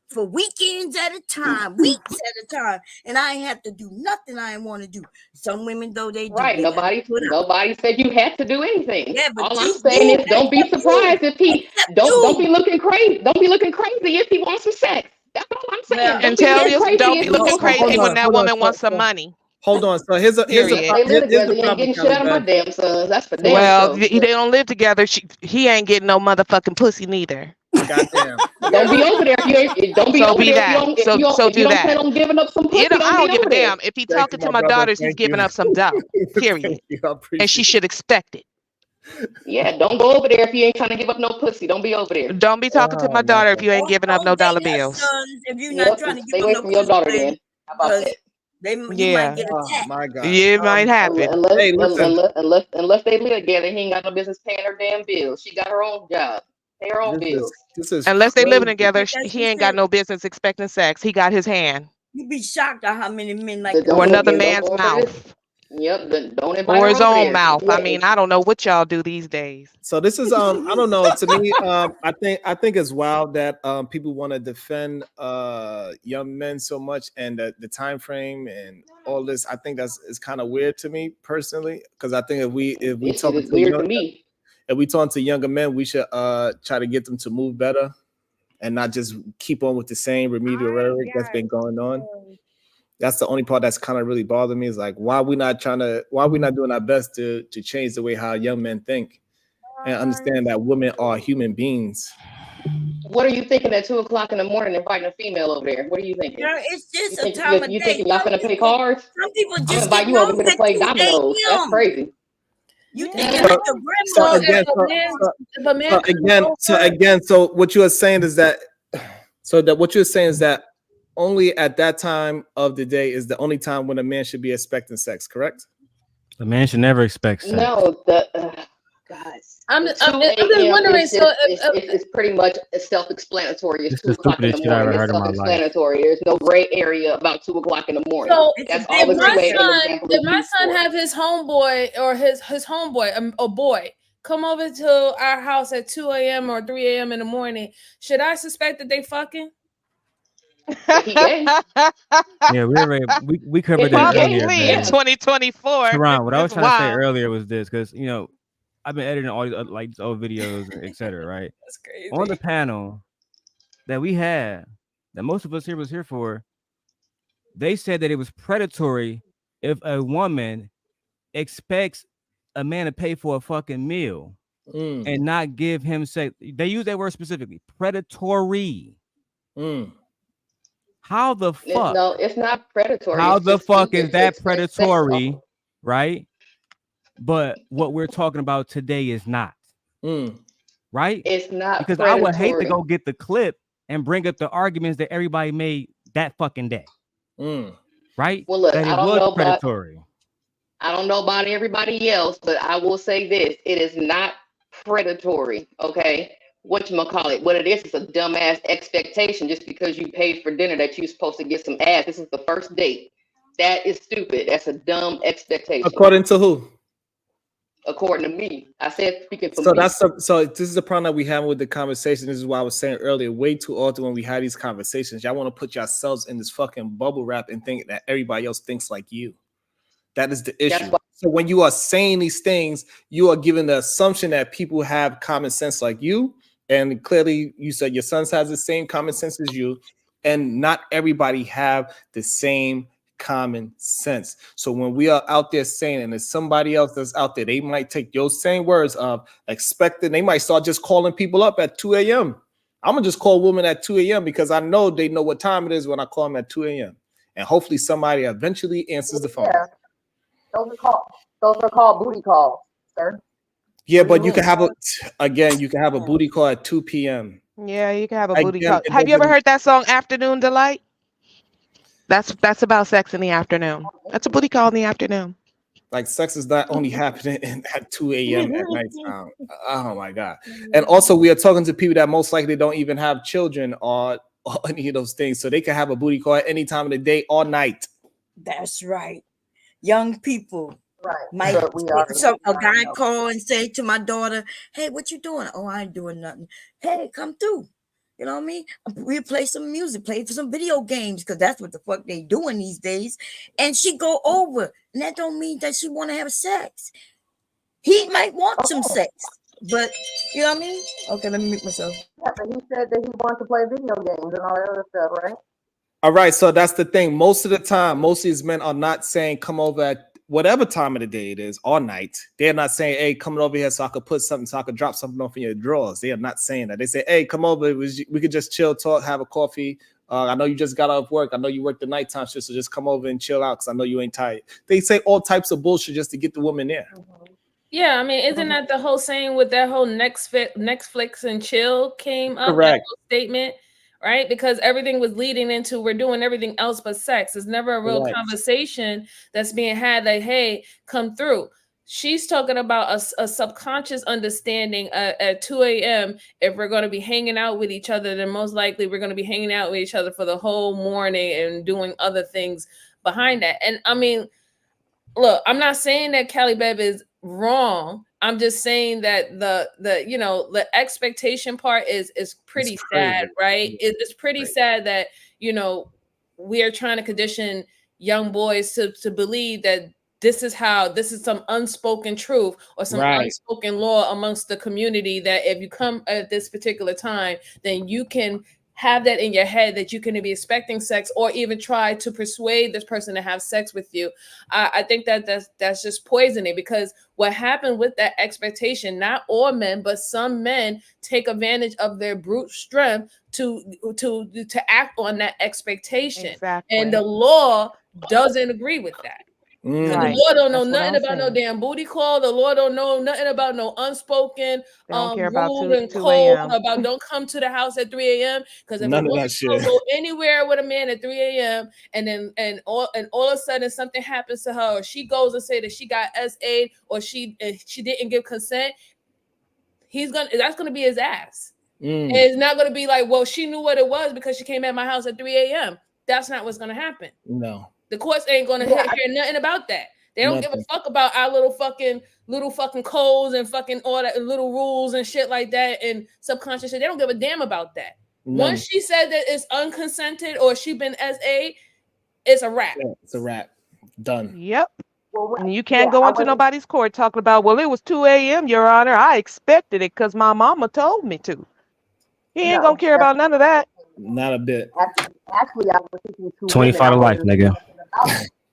S16: for weekends at a time, weeks at a time, and I ain't have to do nothing I ain't want to do. Some women though they do.
S22: Right.
S16: They
S22: Nobody said you had to do anything.
S16: Yeah, but
S22: all I'm
S16: you
S22: saying
S16: do.
S22: is don't be surprised if he don't be looking crazy. Don't be looking crazy if he wants some sex. That's all I'm saying.
S15: And tell you, don't
S22: if
S15: be
S22: he
S15: looking
S22: wants some
S15: crazy
S22: sex.
S15: when that woman wants some money.
S1: Hold on. So here's
S15: Period.
S22: They live together. He ain't
S1: problem,
S22: getting shit out of my
S1: Kelly,
S22: damn sons. That's for damn
S15: Well,
S22: sure.
S15: they don't live together. He ain't getting no motherfucking pussy neither.
S1: Goddamn.
S22: Don't be over there if you ain't. Don't be
S15: So
S22: over
S15: be
S22: there
S15: that.
S22: if you don't
S15: do that.
S22: plan on giving up some pussy.
S15: You know, I don't give a
S22: over there.
S15: damn. If he talking to my daughters, he's giving up some dough. Period. And she should expect it.
S22: Yeah, don't go over there if you ain't trying to give up no pussy. Don't be over there.
S15: Don't be talking to my daughter if you ain't giving up no dollar bills.
S16: If you're not trying to
S22: Stay
S16: give
S22: away
S16: them
S22: from
S16: no
S22: your daughter
S16: pussy,
S22: then. How about that?
S16: You might get attacked.
S1: My God.
S15: Yeah, it might happen.
S22: Unless they live together, he ain't got no business paying her damn bills. She got her own job. Pay her own bills.
S15: Unless they living together, he ain't got no business expecting sex. He got his hand.
S16: You'd be shocked at how many men like
S15: Or another man's mouth.
S22: Yep, don't invite
S15: Or
S22: her
S15: his
S22: over
S15: own
S22: there.
S15: mouth.
S22: Yeah.
S15: I mean, I don't know what y'all do these days.
S1: So this is I don't know. To me, I think it's wild that people want to defend young men so much and the time frame and all this. I think it's kind of weird to me personally, because I think if we talk
S22: It's weird to me.
S1: If we talk to younger men, we should try to get them to move better and not just keep on with the same remedial rhetoric that's been going on. That's the only part that's kind of really bothering me, is like, why we not doing our best to change the way how young men think and understand that women are human beings.
S22: What are you thinking at 2 o'clock in the morning inviting a female over there? What are you thinking?
S16: Girl, it's just
S22: you
S16: a time of
S22: you
S16: day.
S22: thinking y'all gonna play cards?
S16: Some people
S22: I'm
S16: just
S22: invite
S16: get
S22: you over
S16: lost
S22: here to
S16: at
S22: play
S16: 2
S22: dominoes. That's
S16: a.m.
S22: crazy.
S16: You thinking like your
S1: So
S16: grandma?
S1: so what you are saying is that only at that time of the day is the only time when a man should be expecting sex, correct?
S12: The man should never expect sex.
S22: No, guys.
S13: I'm just
S22: 2
S13: wondering.
S22: It's,
S13: So,
S22: it's pretty much self-explanatory. It's
S12: It's
S22: 2
S12: the
S22: o'clock in
S12: stupidest
S22: the
S12: shit I ever
S22: morning. It's
S12: heard in my life.
S22: self-explanatory. There's no gray area about 2 o'clock in the morning.
S13: So
S22: That's all the 2 a.m. example
S13: if
S22: is
S13: my
S22: used
S13: son
S22: for.
S13: have his homeboy or his homeboy, a boy come over to our house at 2 a.m. or 3 a.m. in the morning, should I suspect that they fucking?
S22: If he gay.
S12: Yeah, we covered that earlier,
S15: Probably in
S12: man.
S15: 2024.
S12: Sharon, what I was
S15: That's
S12: trying to say
S15: wild.
S12: earlier was this, because I've been editing all these like old videos, etc. Right?
S13: That's crazy.
S12: On the panel that we had, that most of us here was here for, they said that it was predatory if a woman expects a man to pay for a fucking meal and not give him sex. They use that word specifically, predatory. How the fuck?
S22: No, it's not predatory.
S12: How
S22: It's
S12: the
S22: just
S12: fuck
S22: stupid
S12: is
S22: to
S12: that
S22: expect sex
S12: predatory,
S22: off.
S12: right? But what we're talking about today is not. Right?
S22: It's not
S12: Because
S22: predatory.
S12: I would hate to go get the clip and bring up the arguments that everybody made that fucking day. Right?
S22: Well, look,
S12: That it was predatory.
S22: I don't know about everybody else, but I will say this: it is not predatory. Okay, whatchamacallit, what it is a dumbass expectation just because you paid for dinner that you're supposed to get some ass. This is the first date. That is stupid. That's a dumb expectation.
S1: According to who?
S22: According to me. I said speaking for
S1: So
S22: me.
S1: so this is the problem that we have with the conversation. This is why I was saying earlier, way too often when we have these conversations, y'all want to put yourselves in this fucking bubble wrap and think that everybody else thinks like you. That is the issue. So when you are saying these things, you are giving the assumption that people have common sense like you. And clearly you said your son has the same common sense as you. And not everybody have the same common sense. So when we are out there saying, and there's somebody else that's out there, they might take your same words of expecting, they might start just calling people up at 2 a.m. I'm going to just call women at 2 a.m. because I know they know what time it is when I call them at 2 a.m. And hopefully somebody eventually answers the phone.
S22: Yeah. Those are called booty calls, sir.
S1: Yeah, but you can have you can have a booty call at 2 p.m.
S15: Yeah, you can have a booty call. Have you ever heard that song Afternoon Delight? That's about sex in the afternoon. That's a booty call in the afternoon.
S1: Like sex is not only happening at 2 a.m. at nighttime. Oh my God. And also we are talking to people that most likely don't even have children or any of those things. So they can have a booty call at any time of the day or night.
S16: That's right. Young people.
S22: Right.
S16: A guy call and say to my daughter, "Hey, what you doing?" "Oh, I ain't doing nothing." "Hey, come through." You know what I mean? We play some music, play for some video games, because that's what the fuck they doing these days. And she go over, and that don't mean that she want to have sex. He might want some sex, but you know what I mean? Okay, let me mute myself.
S22: Yeah, but he said that he wants to play video games and all that other stuff, right?
S1: All right, so that's the thing. Most of the time, most of these men are not saying come over at whatever time of the day it is, all night. They're not saying, hey, come over here so I could put something, so I could drop something off in your drawers. They are not saying that. They say, hey, come over. We could just chill, talk, have a coffee. I know you just got off work. I know you work the nighttime shift, so just come over and chill out because I know you ain't tired. They say all types of bullshit just to get the woman there.
S13: Yeah, I mean, isn't that the whole saying with that whole Netflix and chill came up?
S1: Correct.
S13: That whole statement, right? Because everything was leading into we're doing everything else but sex. It's never a real conversation that's being had like, hey, come through. She's talking about a subconscious understanding at 2 a.m. If we're going to be hanging out with each other, then most likely we're going to be hanging out with each other for the whole morning and doing other things behind that. And I mean, look, I'm not saying that Cali Beb is wrong. I'm just saying that the expectation part is pretty sad, right? It's pretty sad that we are trying to condition young boys to believe that this is some unspoken truth or some unspoken law amongst the community that if you come at this particular time, then you can have that in your head that you can be expecting sex or even try to persuade this person to have sex with you. I think that's just poisoning, because what happened with that expectation, not all men, but some men take advantage of their brute strength to act on that expectation.
S15: Exactly.
S13: And the law doesn't agree with that.
S15: Right.
S13: The Lord don't know
S15: That's what
S13: nothing
S15: I'm
S13: about no
S15: saying.
S13: damn booty call. The Lord don't know nothing about no unspoken
S15: They don't care about
S13: rule
S15: 2
S13: and
S15: 2
S13: code
S15: a.m.
S13: about don't come to the house at 3 a.m. Because if
S1: None
S13: a
S1: of
S13: woman
S1: that shit.
S13: don't go anywhere with a man at 3 a.m. and all of a sudden something happens to her, or she goes and say that she got SA or she didn't give consent, that's gonna be his ass. And it's not gonna be like, well, she knew what it was because she came at my house at 3 a.m. That's not what's gonna happen.
S1: No.
S13: The courts ain't gonna hear nothing about that. They don't give a fuck about our little fucking codes and fucking all that little rules and shit like that and subconscious shit. They don't give a damn about that. Once she said that it's unconsented or she been SA, it's a wrap.
S1: Yeah, it's a wrap. Done.
S15: Yep. And you can't go into nobody's court talking about, well, it was 2 a.m., Your Honor. I expected it because my mama told me to. He ain't gonna care about none of that.
S1: Not a bit.
S4: Actually, I was thinking
S12: 25 to life, nigga.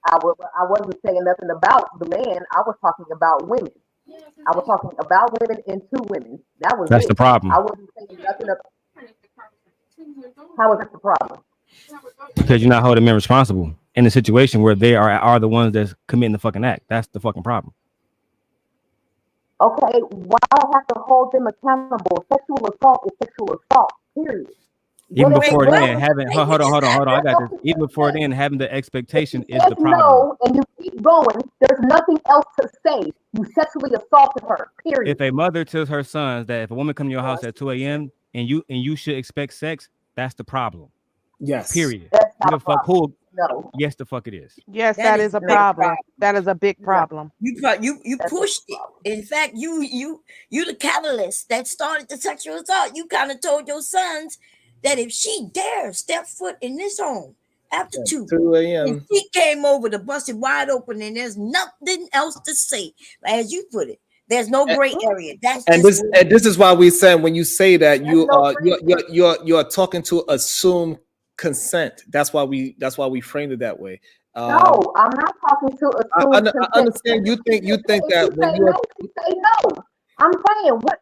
S4: I wasn't saying nothing about the man. I was talking about women. I was talking about women and two women. That's
S12: the problem.
S4: I wasn't saying nothing about. How is that the problem?
S12: Because you're not holding men responsible in a situation where they are the ones that's committing the fucking act. That's the fucking problem.
S4: Okay, why do I have to hold them accountable? Sexual assault is sexual assault, period.
S12: Even before then, hold on. I got this. Even before then, having the expectation is the problem.
S4: No, and you keep going. There's nothing else to say. You sexually assaulted her, period.
S12: If a mother tells her sons that if a woman comes to your house at 2 a.m. and you should expect sex, that's the problem.
S1: Yes.
S12: Period.
S4: That's not
S12: the fuck who?
S4: No.
S12: Yes, the fuck it is.
S15: Yes, that is a problem. That is a big problem.
S16: You pushed it. In fact, you the catalyst that started the sexual assault. You kind of told your sons that if she dares step foot in this home after 2
S1: a.m.
S16: and she came over to bust it wide open and there's nothing else to say, as you put it. There's no gray area. That's
S1: and this is why we said when you say that you're talking to assume consent. That's why we framed it that way.
S4: No, I'm not talking to assume consent.
S1: I understand you think that when you
S4: say no. I'm saying what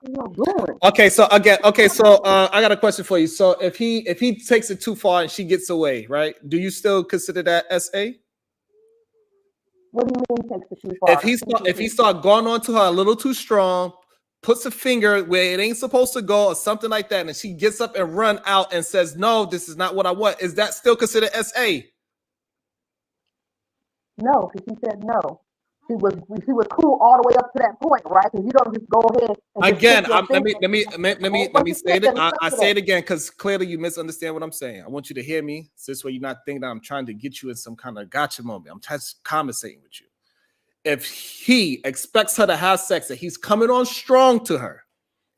S4: you're doing.
S1: Okay, so I got a question for you. So if he takes it too far and she gets away, right? Do you still consider that SA?
S4: What do you mean takes it too far?
S1: If he start going on to her a little too strong, puts a finger where it ain't supposed to go or something like that, and she gets up and run out and says, "No, this is not what I want." Is that still considered SA?
S4: No, because she said no. She was cool all the way up to that point, right? Because you don't just go ahead. And
S1: again, let me say it. I say it again because clearly you misunderstand what I'm saying. I want you to hear me. So this way you're not thinking that I'm trying to get you in some kind of gotcha moment. I'm just conversating with you. If he expects her to have sex and he's coming on strong to her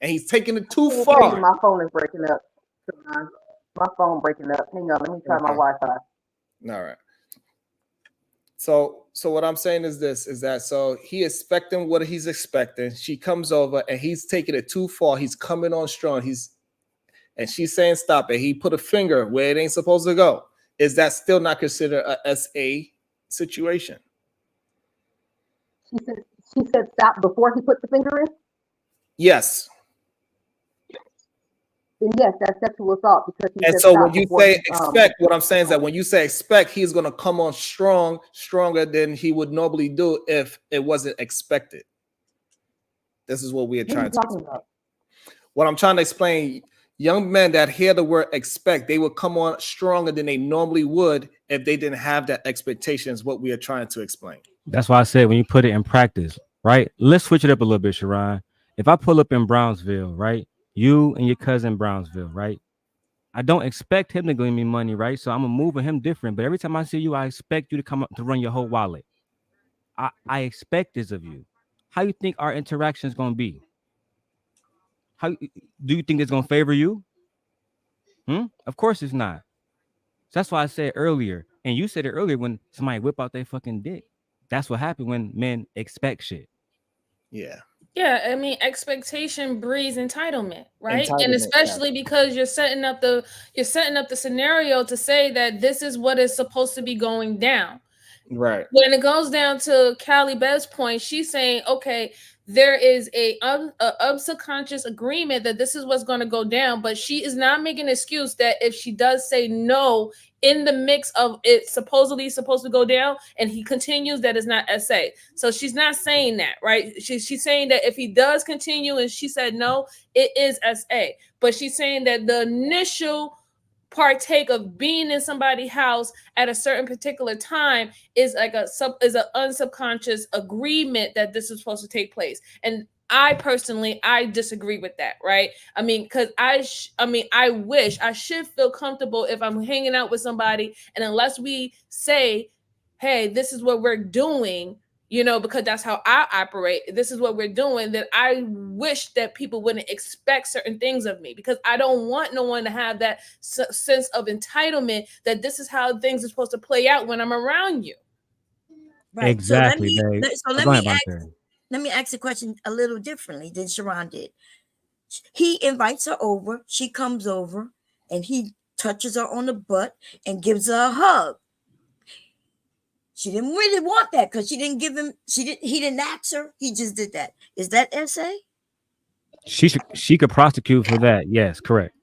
S1: and he's taking it too far.
S4: My phone is breaking up. My phone breaking up. Hang on, let me try my Wi-Fi.
S1: All right. So what I'm saying is that so he expecting what he's expecting. She comes over and he's taking it too far. He's coming on strong. And she's saying stop it. He put a finger where it ain't supposed to go. Is that still not considered a SA situation?
S4: She said stop before he put the finger in?
S1: Yes.
S4: Then yes, that's sexual assault because he
S1: and
S4: said
S1: so
S4: stop
S1: when you
S4: before
S1: say
S4: he,
S1: expect, what I'm saying is that when you say expect, he's gonna come on stronger than he would normally do if it wasn't expected. This is what we are trying to explain. What I'm trying to explain, young men that hear the word expect, they will come on stronger than they normally would if they didn't have that expectation, is what we are trying to explain.
S12: That's why I said when you put it in practice, right? Let's switch it up a little bit, Sharon. If I pull up in Brownsville, right? You and your cousin Brownsville, right? I don't expect him to give me money, right? So I'm gonna move with him different. But every time I see you, I expect you to come up to run your whole wallet. I expect this of you. How you think our interaction is gonna be? How do you think it's gonna favor you? Of course it's not. So that's why I said earlier, and you said it earlier, when somebody whip out their fucking dick. That's what happened when men expect shit.
S1: Yeah.
S13: Yeah, I mean, expectation breeds entitlement, right? And especially because you're setting up the scenario to say that this is what is supposed to be going down.
S1: Right.
S13: When it goes down to Callie Beth's point, she's saying, okay, there is a subconscious agreement that this is what's going to go down, but she is not making an excuse that if she does say no in the mix of it supposedly supposed to go down and he continues, that is not SA. So she's not saying that, right? She's saying that if he does continue and she said no, it is SA. But she's saying that the initial partake of being in somebody's house at a certain particular time is like an unsubconscious agreement that this is supposed to take place. And I personally disagree with that, right? I mean, because I wish I should feel comfortable if I'm hanging out with somebody, and unless we say, hey, this is what we're doing, you know, because that's how I operate. This is what we're doing. That I wish that people wouldn't expect certain things of me, because I don't want no one to have that sense of entitlement that this is how things are supposed to play out when I'm around you.
S16: Right.
S12: Exactly, babe.
S16: Let me ask the question a little differently than Sharon did. He invites her over, she comes over, and he touches her on the butt and gives her a hug. She didn't really want that because he didn't ask her. He just did that. Is that SA?
S12: She could prosecute for that. Yes, correct.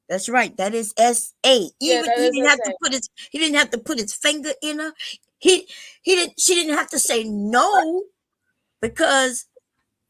S16: That's right. That is SA. Even he didn't have to put his finger in her. She didn't have to say no because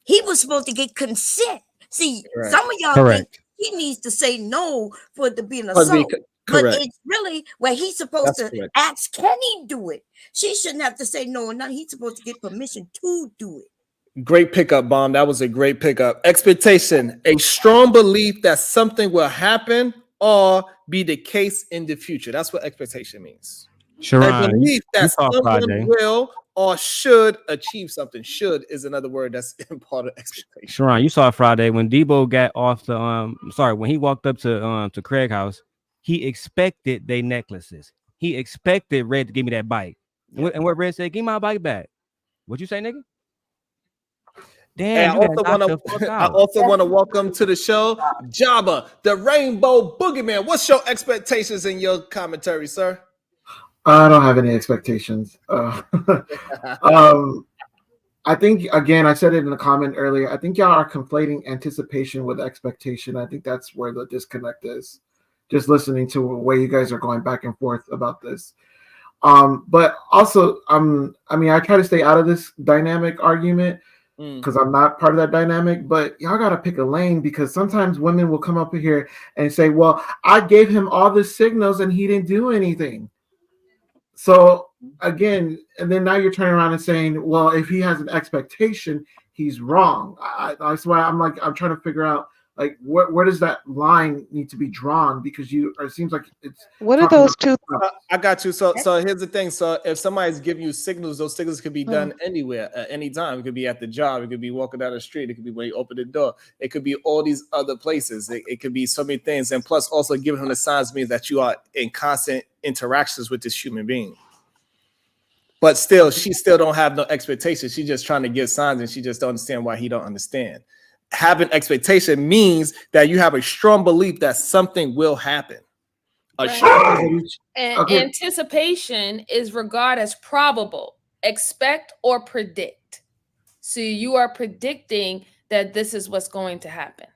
S16: he was supposed to get consent. See, some of y'all think he needs to say no for it to be an assault. But it's really where he's supposed to ask, can he do it? She shouldn't have to say no, and now he's supposed to get permission to do it.
S1: Great pickup, Bomb. That was a great pickup. Expectation, a strong belief that something will happen or be the case in the future. That's what expectation means.
S12: Sharon,
S1: a belief that someone
S12: Friday.
S1: will or should achieve something. Should is another word that's in part of expectation.
S12: Sharon, you saw it Friday when Debo got off the when he walked up to Craig house, he expected they necklaces. He expected Red to give me that bike. Yeah. And what Red said, give me my bike back. What'd you say, nigga? Damn,
S1: I also want to welcome to the show Jabba, the Rainbow Boogeyman. What's your expectations in your commentary, sir?
S14: I don't have any expectations. I think, again, I said it in a comment earlier, I think y'all are conflating anticipation with expectation. I think that's where the disconnect is. Just listening to the way you guys are going back and forth about this. But also, I try to stay out of this dynamic argument because I'm not part of that dynamic, but y'all got to pick a lane because sometimes women will come up here and say, well, I gave him all the signals and he didn't do anything. So again, and then now you're turning around and saying, well, if he has an expectation, he's wrong. That's why I'm trying to figure out like where does that line need to be drawn? Because it seems like it's
S15: what are those two?
S1: I got you. So here's the thing. So if somebody's giving you signals, those signals could be done anywhere at any time. It could be at the job. It could be walking down the street. It could be when you open the door. It could be all these other places. It could be so many things. And plus also giving him the signs means that you are in constant interactions with this human being. But still, she still don't have no expectations. She's just trying to give signs and she just don't understand why he don't understand. Having expectation means that you have a strong belief that something will happen.
S13: Anticipation is regarded as probable, expect or predict. So you are predicting that this is what's going to happen.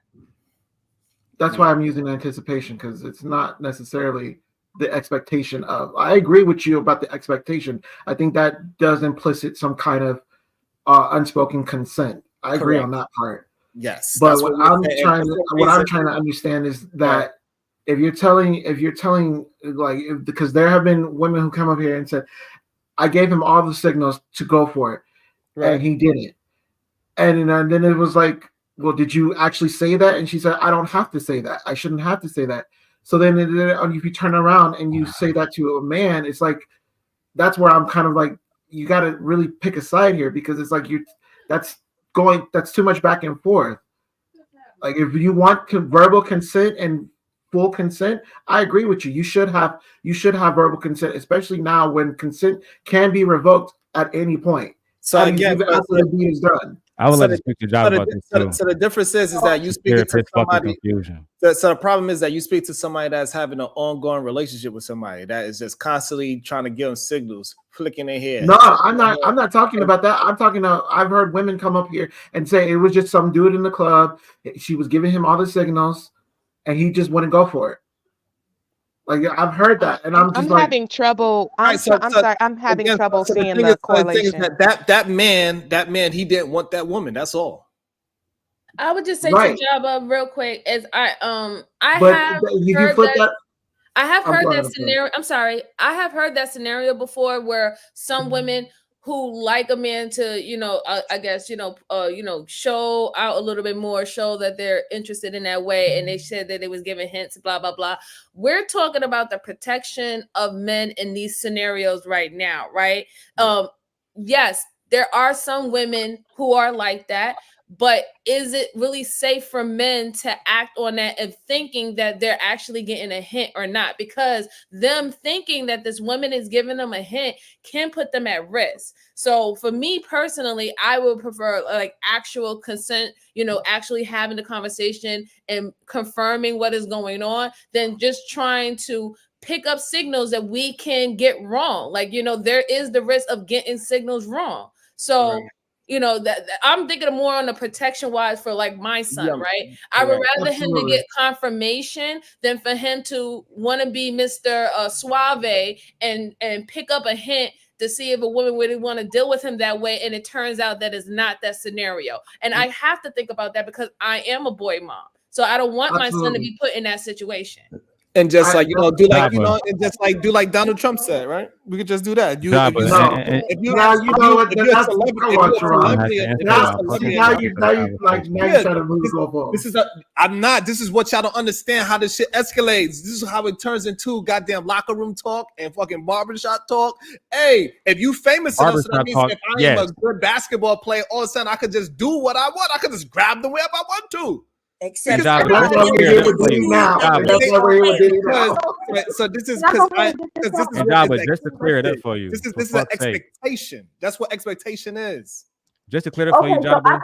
S14: That's why I'm using anticipation because it's not necessarily the expectation of. I agree with you about the expectation. I think that does implicit some kind of unspoken consent. I agree on that part.
S1: Yes,
S14: but what I'm trying to understand is that if you're telling because there have been women who come up here and said, I gave him all the signals to go for it, and he didn't, and then it was like, well, did you actually say that? And she said, I don't have to say that. I shouldn't have to say that. So then if you turn around and you say that to a man, it's like that's where I'm kind of like, you got to really pick a side here because it's like that's too much back and forth. Like if you want verbal consent and full consent, I agree with you. You should have verbal consent, especially now when consent can be revoked at any point.
S1: So again,
S14: after the deed is done.
S12: I would like to speak to John about this too.
S1: So the difference is that you speak to somebody. So the problem is that you speak to somebody that's having an ongoing relationship with somebody that is just constantly trying to give them signals, flicking their head.
S14: No, I'm not talking about that. I'm talking about, I've heard women come up here and say it was just some dude in the club. She was giving him all the signals, and he just wouldn't go for it. Like I've heard that, and I'm
S15: having trouble. I'm sorry. I'm having trouble seeing the correlation.
S1: That man, he didn't want that woman. That's all.
S13: I would just say to Jabba real quick, as I have heard that scenario. I'm sorry. I have heard that scenario before where some women who like a man to, I guess, show out a little bit more, show that they're interested in that way. And they said that they was giving hints, blah, blah, blah. We're talking about the protection of men in these scenarios right now, right? Yes, there are some women who are like that. But is it really safe for men to act on that and thinking that they're actually getting a hint or not? Because them thinking that this woman is giving them a hint can put them at risk. So for me personally, I would prefer like actual consent, actually having the conversation and confirming what is going on than just trying to pick up signals that we can get wrong. Like, there is the risk of getting signals wrong. So
S1: Right.
S13: that I'm thinking more on the protection wise for like my son, right? I would rather him to get confirmation than for him to want to be Mr. Suave and pick up a hint to see if a woman really want to deal with him that way, and it turns out that is not that scenario. And I have to think about that because I am a boy mom, so I don't want my son to be put in that situation.
S1: And just like and just like do like Donald Trump said, right? We could just do that. This is what y'all don't understand, how this shit escalates. This is how it turns into goddamn locker room talk and fucking barbershop talk. Hey, if you famous enough, so that means if I am a good basketball player, all of a sudden I could just do what I want. I could just grab the whip I want to.
S16: Except
S1: so this is
S12: just to clear it up for you.
S1: This is an expectation. That's what expectation is.
S12: Just to clear it for you, Jabba.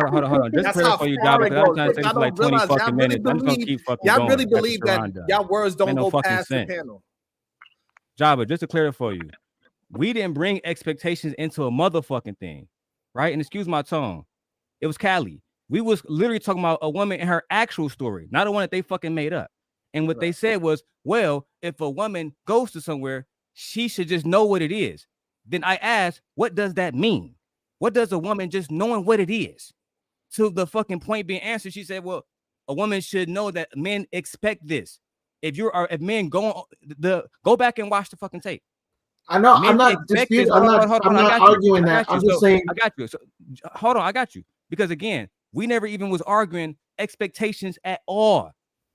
S12: Hold on. Just to clear it for you, Jabba, because I'm trying to say this for like 20 fucking minutes. I'm just gonna keep fucking going.
S1: Y'all really believe that y'all words don't go past the panel.
S12: Jabba, just to clear it for you, we didn't bring expectations into a motherfucking thing, right? And excuse my tone, it was Callie. We was literally talking about a woman in her actual story, not the one that they fucking made up. And what they said was, well, if a woman goes to somewhere, she should just know what it is. Then I asked, what does that mean? What does a woman just knowing what it is? To the fucking point being answered, she said, well, a woman should know that men expect this. If men go back and watch the fucking tape.
S14: I know. I'm not disputing. I'm not arguing that. I'm just saying.
S12: I got you. So, hold on. I got you. Because again, we never even was arguing expectations at all.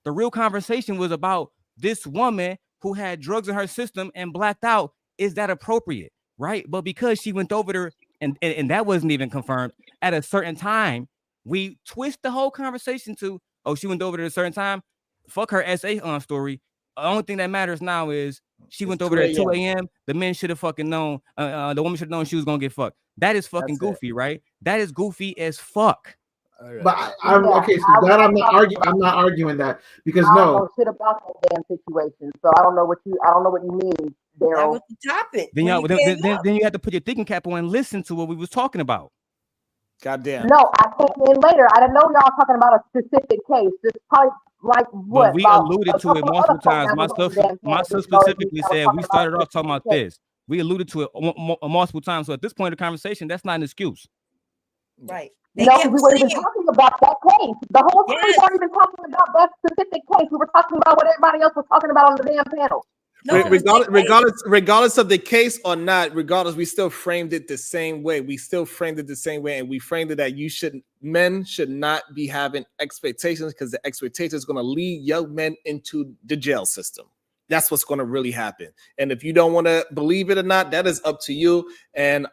S12: The real conversation was about this woman who had drugs in her system and blacked out. Is that appropriate? Right. But because she went over there and that wasn't even confirmed at a certain time, we twist the whole conversation to, oh, she went over there at a certain time. Fuck her SA story. The only thing that matters now is she went over there at 2 a.m. The men should have fucking known. The woman should have known she was going to get fucked. That is fucking goofy, right? That is goofy as fuck.
S14: Right. But I'm okay. So that I'm not arguing. I'm not arguing that because
S4: I don't know shit about that damn situation. So I don't know what you mean, Daryl.
S16: That was the topic.
S12: Then you have to put your thinking cap on and listen to what we was talking about.
S1: Goddamn.
S4: No, I came in later. I didn't know y'all talking about a specific case. This probably like what?
S12: But we alluded to it multiple times. My sister specifically said we started off talking about this. We alluded to it multiple times. So at this point of the conversation, that's not an excuse.
S16: Right.
S4: We weren't even talking about that case. The whole time we weren't even talking about that specific case. We were talking about what everybody else was talking about on the damn panel.
S1: Regardless of the case or not, we still framed it the same way. And we framed it that men should not be having expectations because the expectation is going to lead young men into the jail system. That's what's going to really happen. And if you don't want to believe it or not, that is up to you. And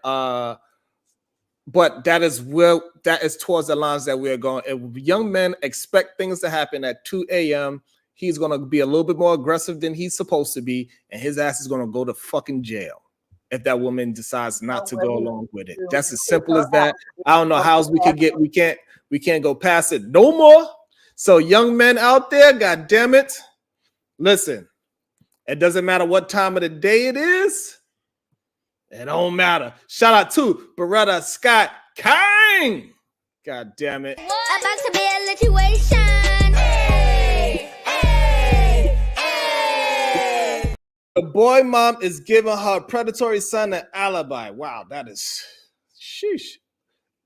S1: but that is towards the lines that we're going. If young men expect things to happen at 2 a.m., he's going to be a little bit more aggressive than he's supposed to be, and his ass is going to go to fucking jail if that woman decides not to go along with it. That's as simple as that. I don't know how else we can't go past it no more. So young men out there, God damn it, listen, it doesn't matter what time of the day it is. It don't matter. Shout out to Beretta Scott King. God damn it.
S2: About to be a situation.
S1: The boy mom is giving her predatory son an alibi. Wow, that is sheesh.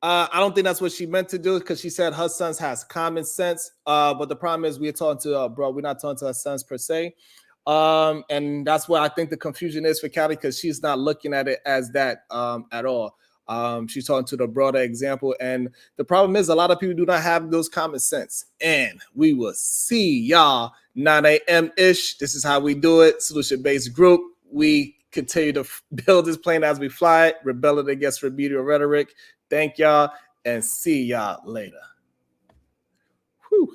S1: I don't think that's what she meant to do because she said her sons has common sense. But the problem is we're talking to we're not talking to her sons per se. And that's where I think the confusion is for Callie, because she's not looking at it as that at all. She's talking to the broader example, and the problem is a lot of people do not have those common sense. And we will see y'all 9 a.m. ish. This is how we do it. Solution-based group. We continue to build this plane as we fly it, rebelling against remedial rhetoric. Thank y'all, and see y'all later.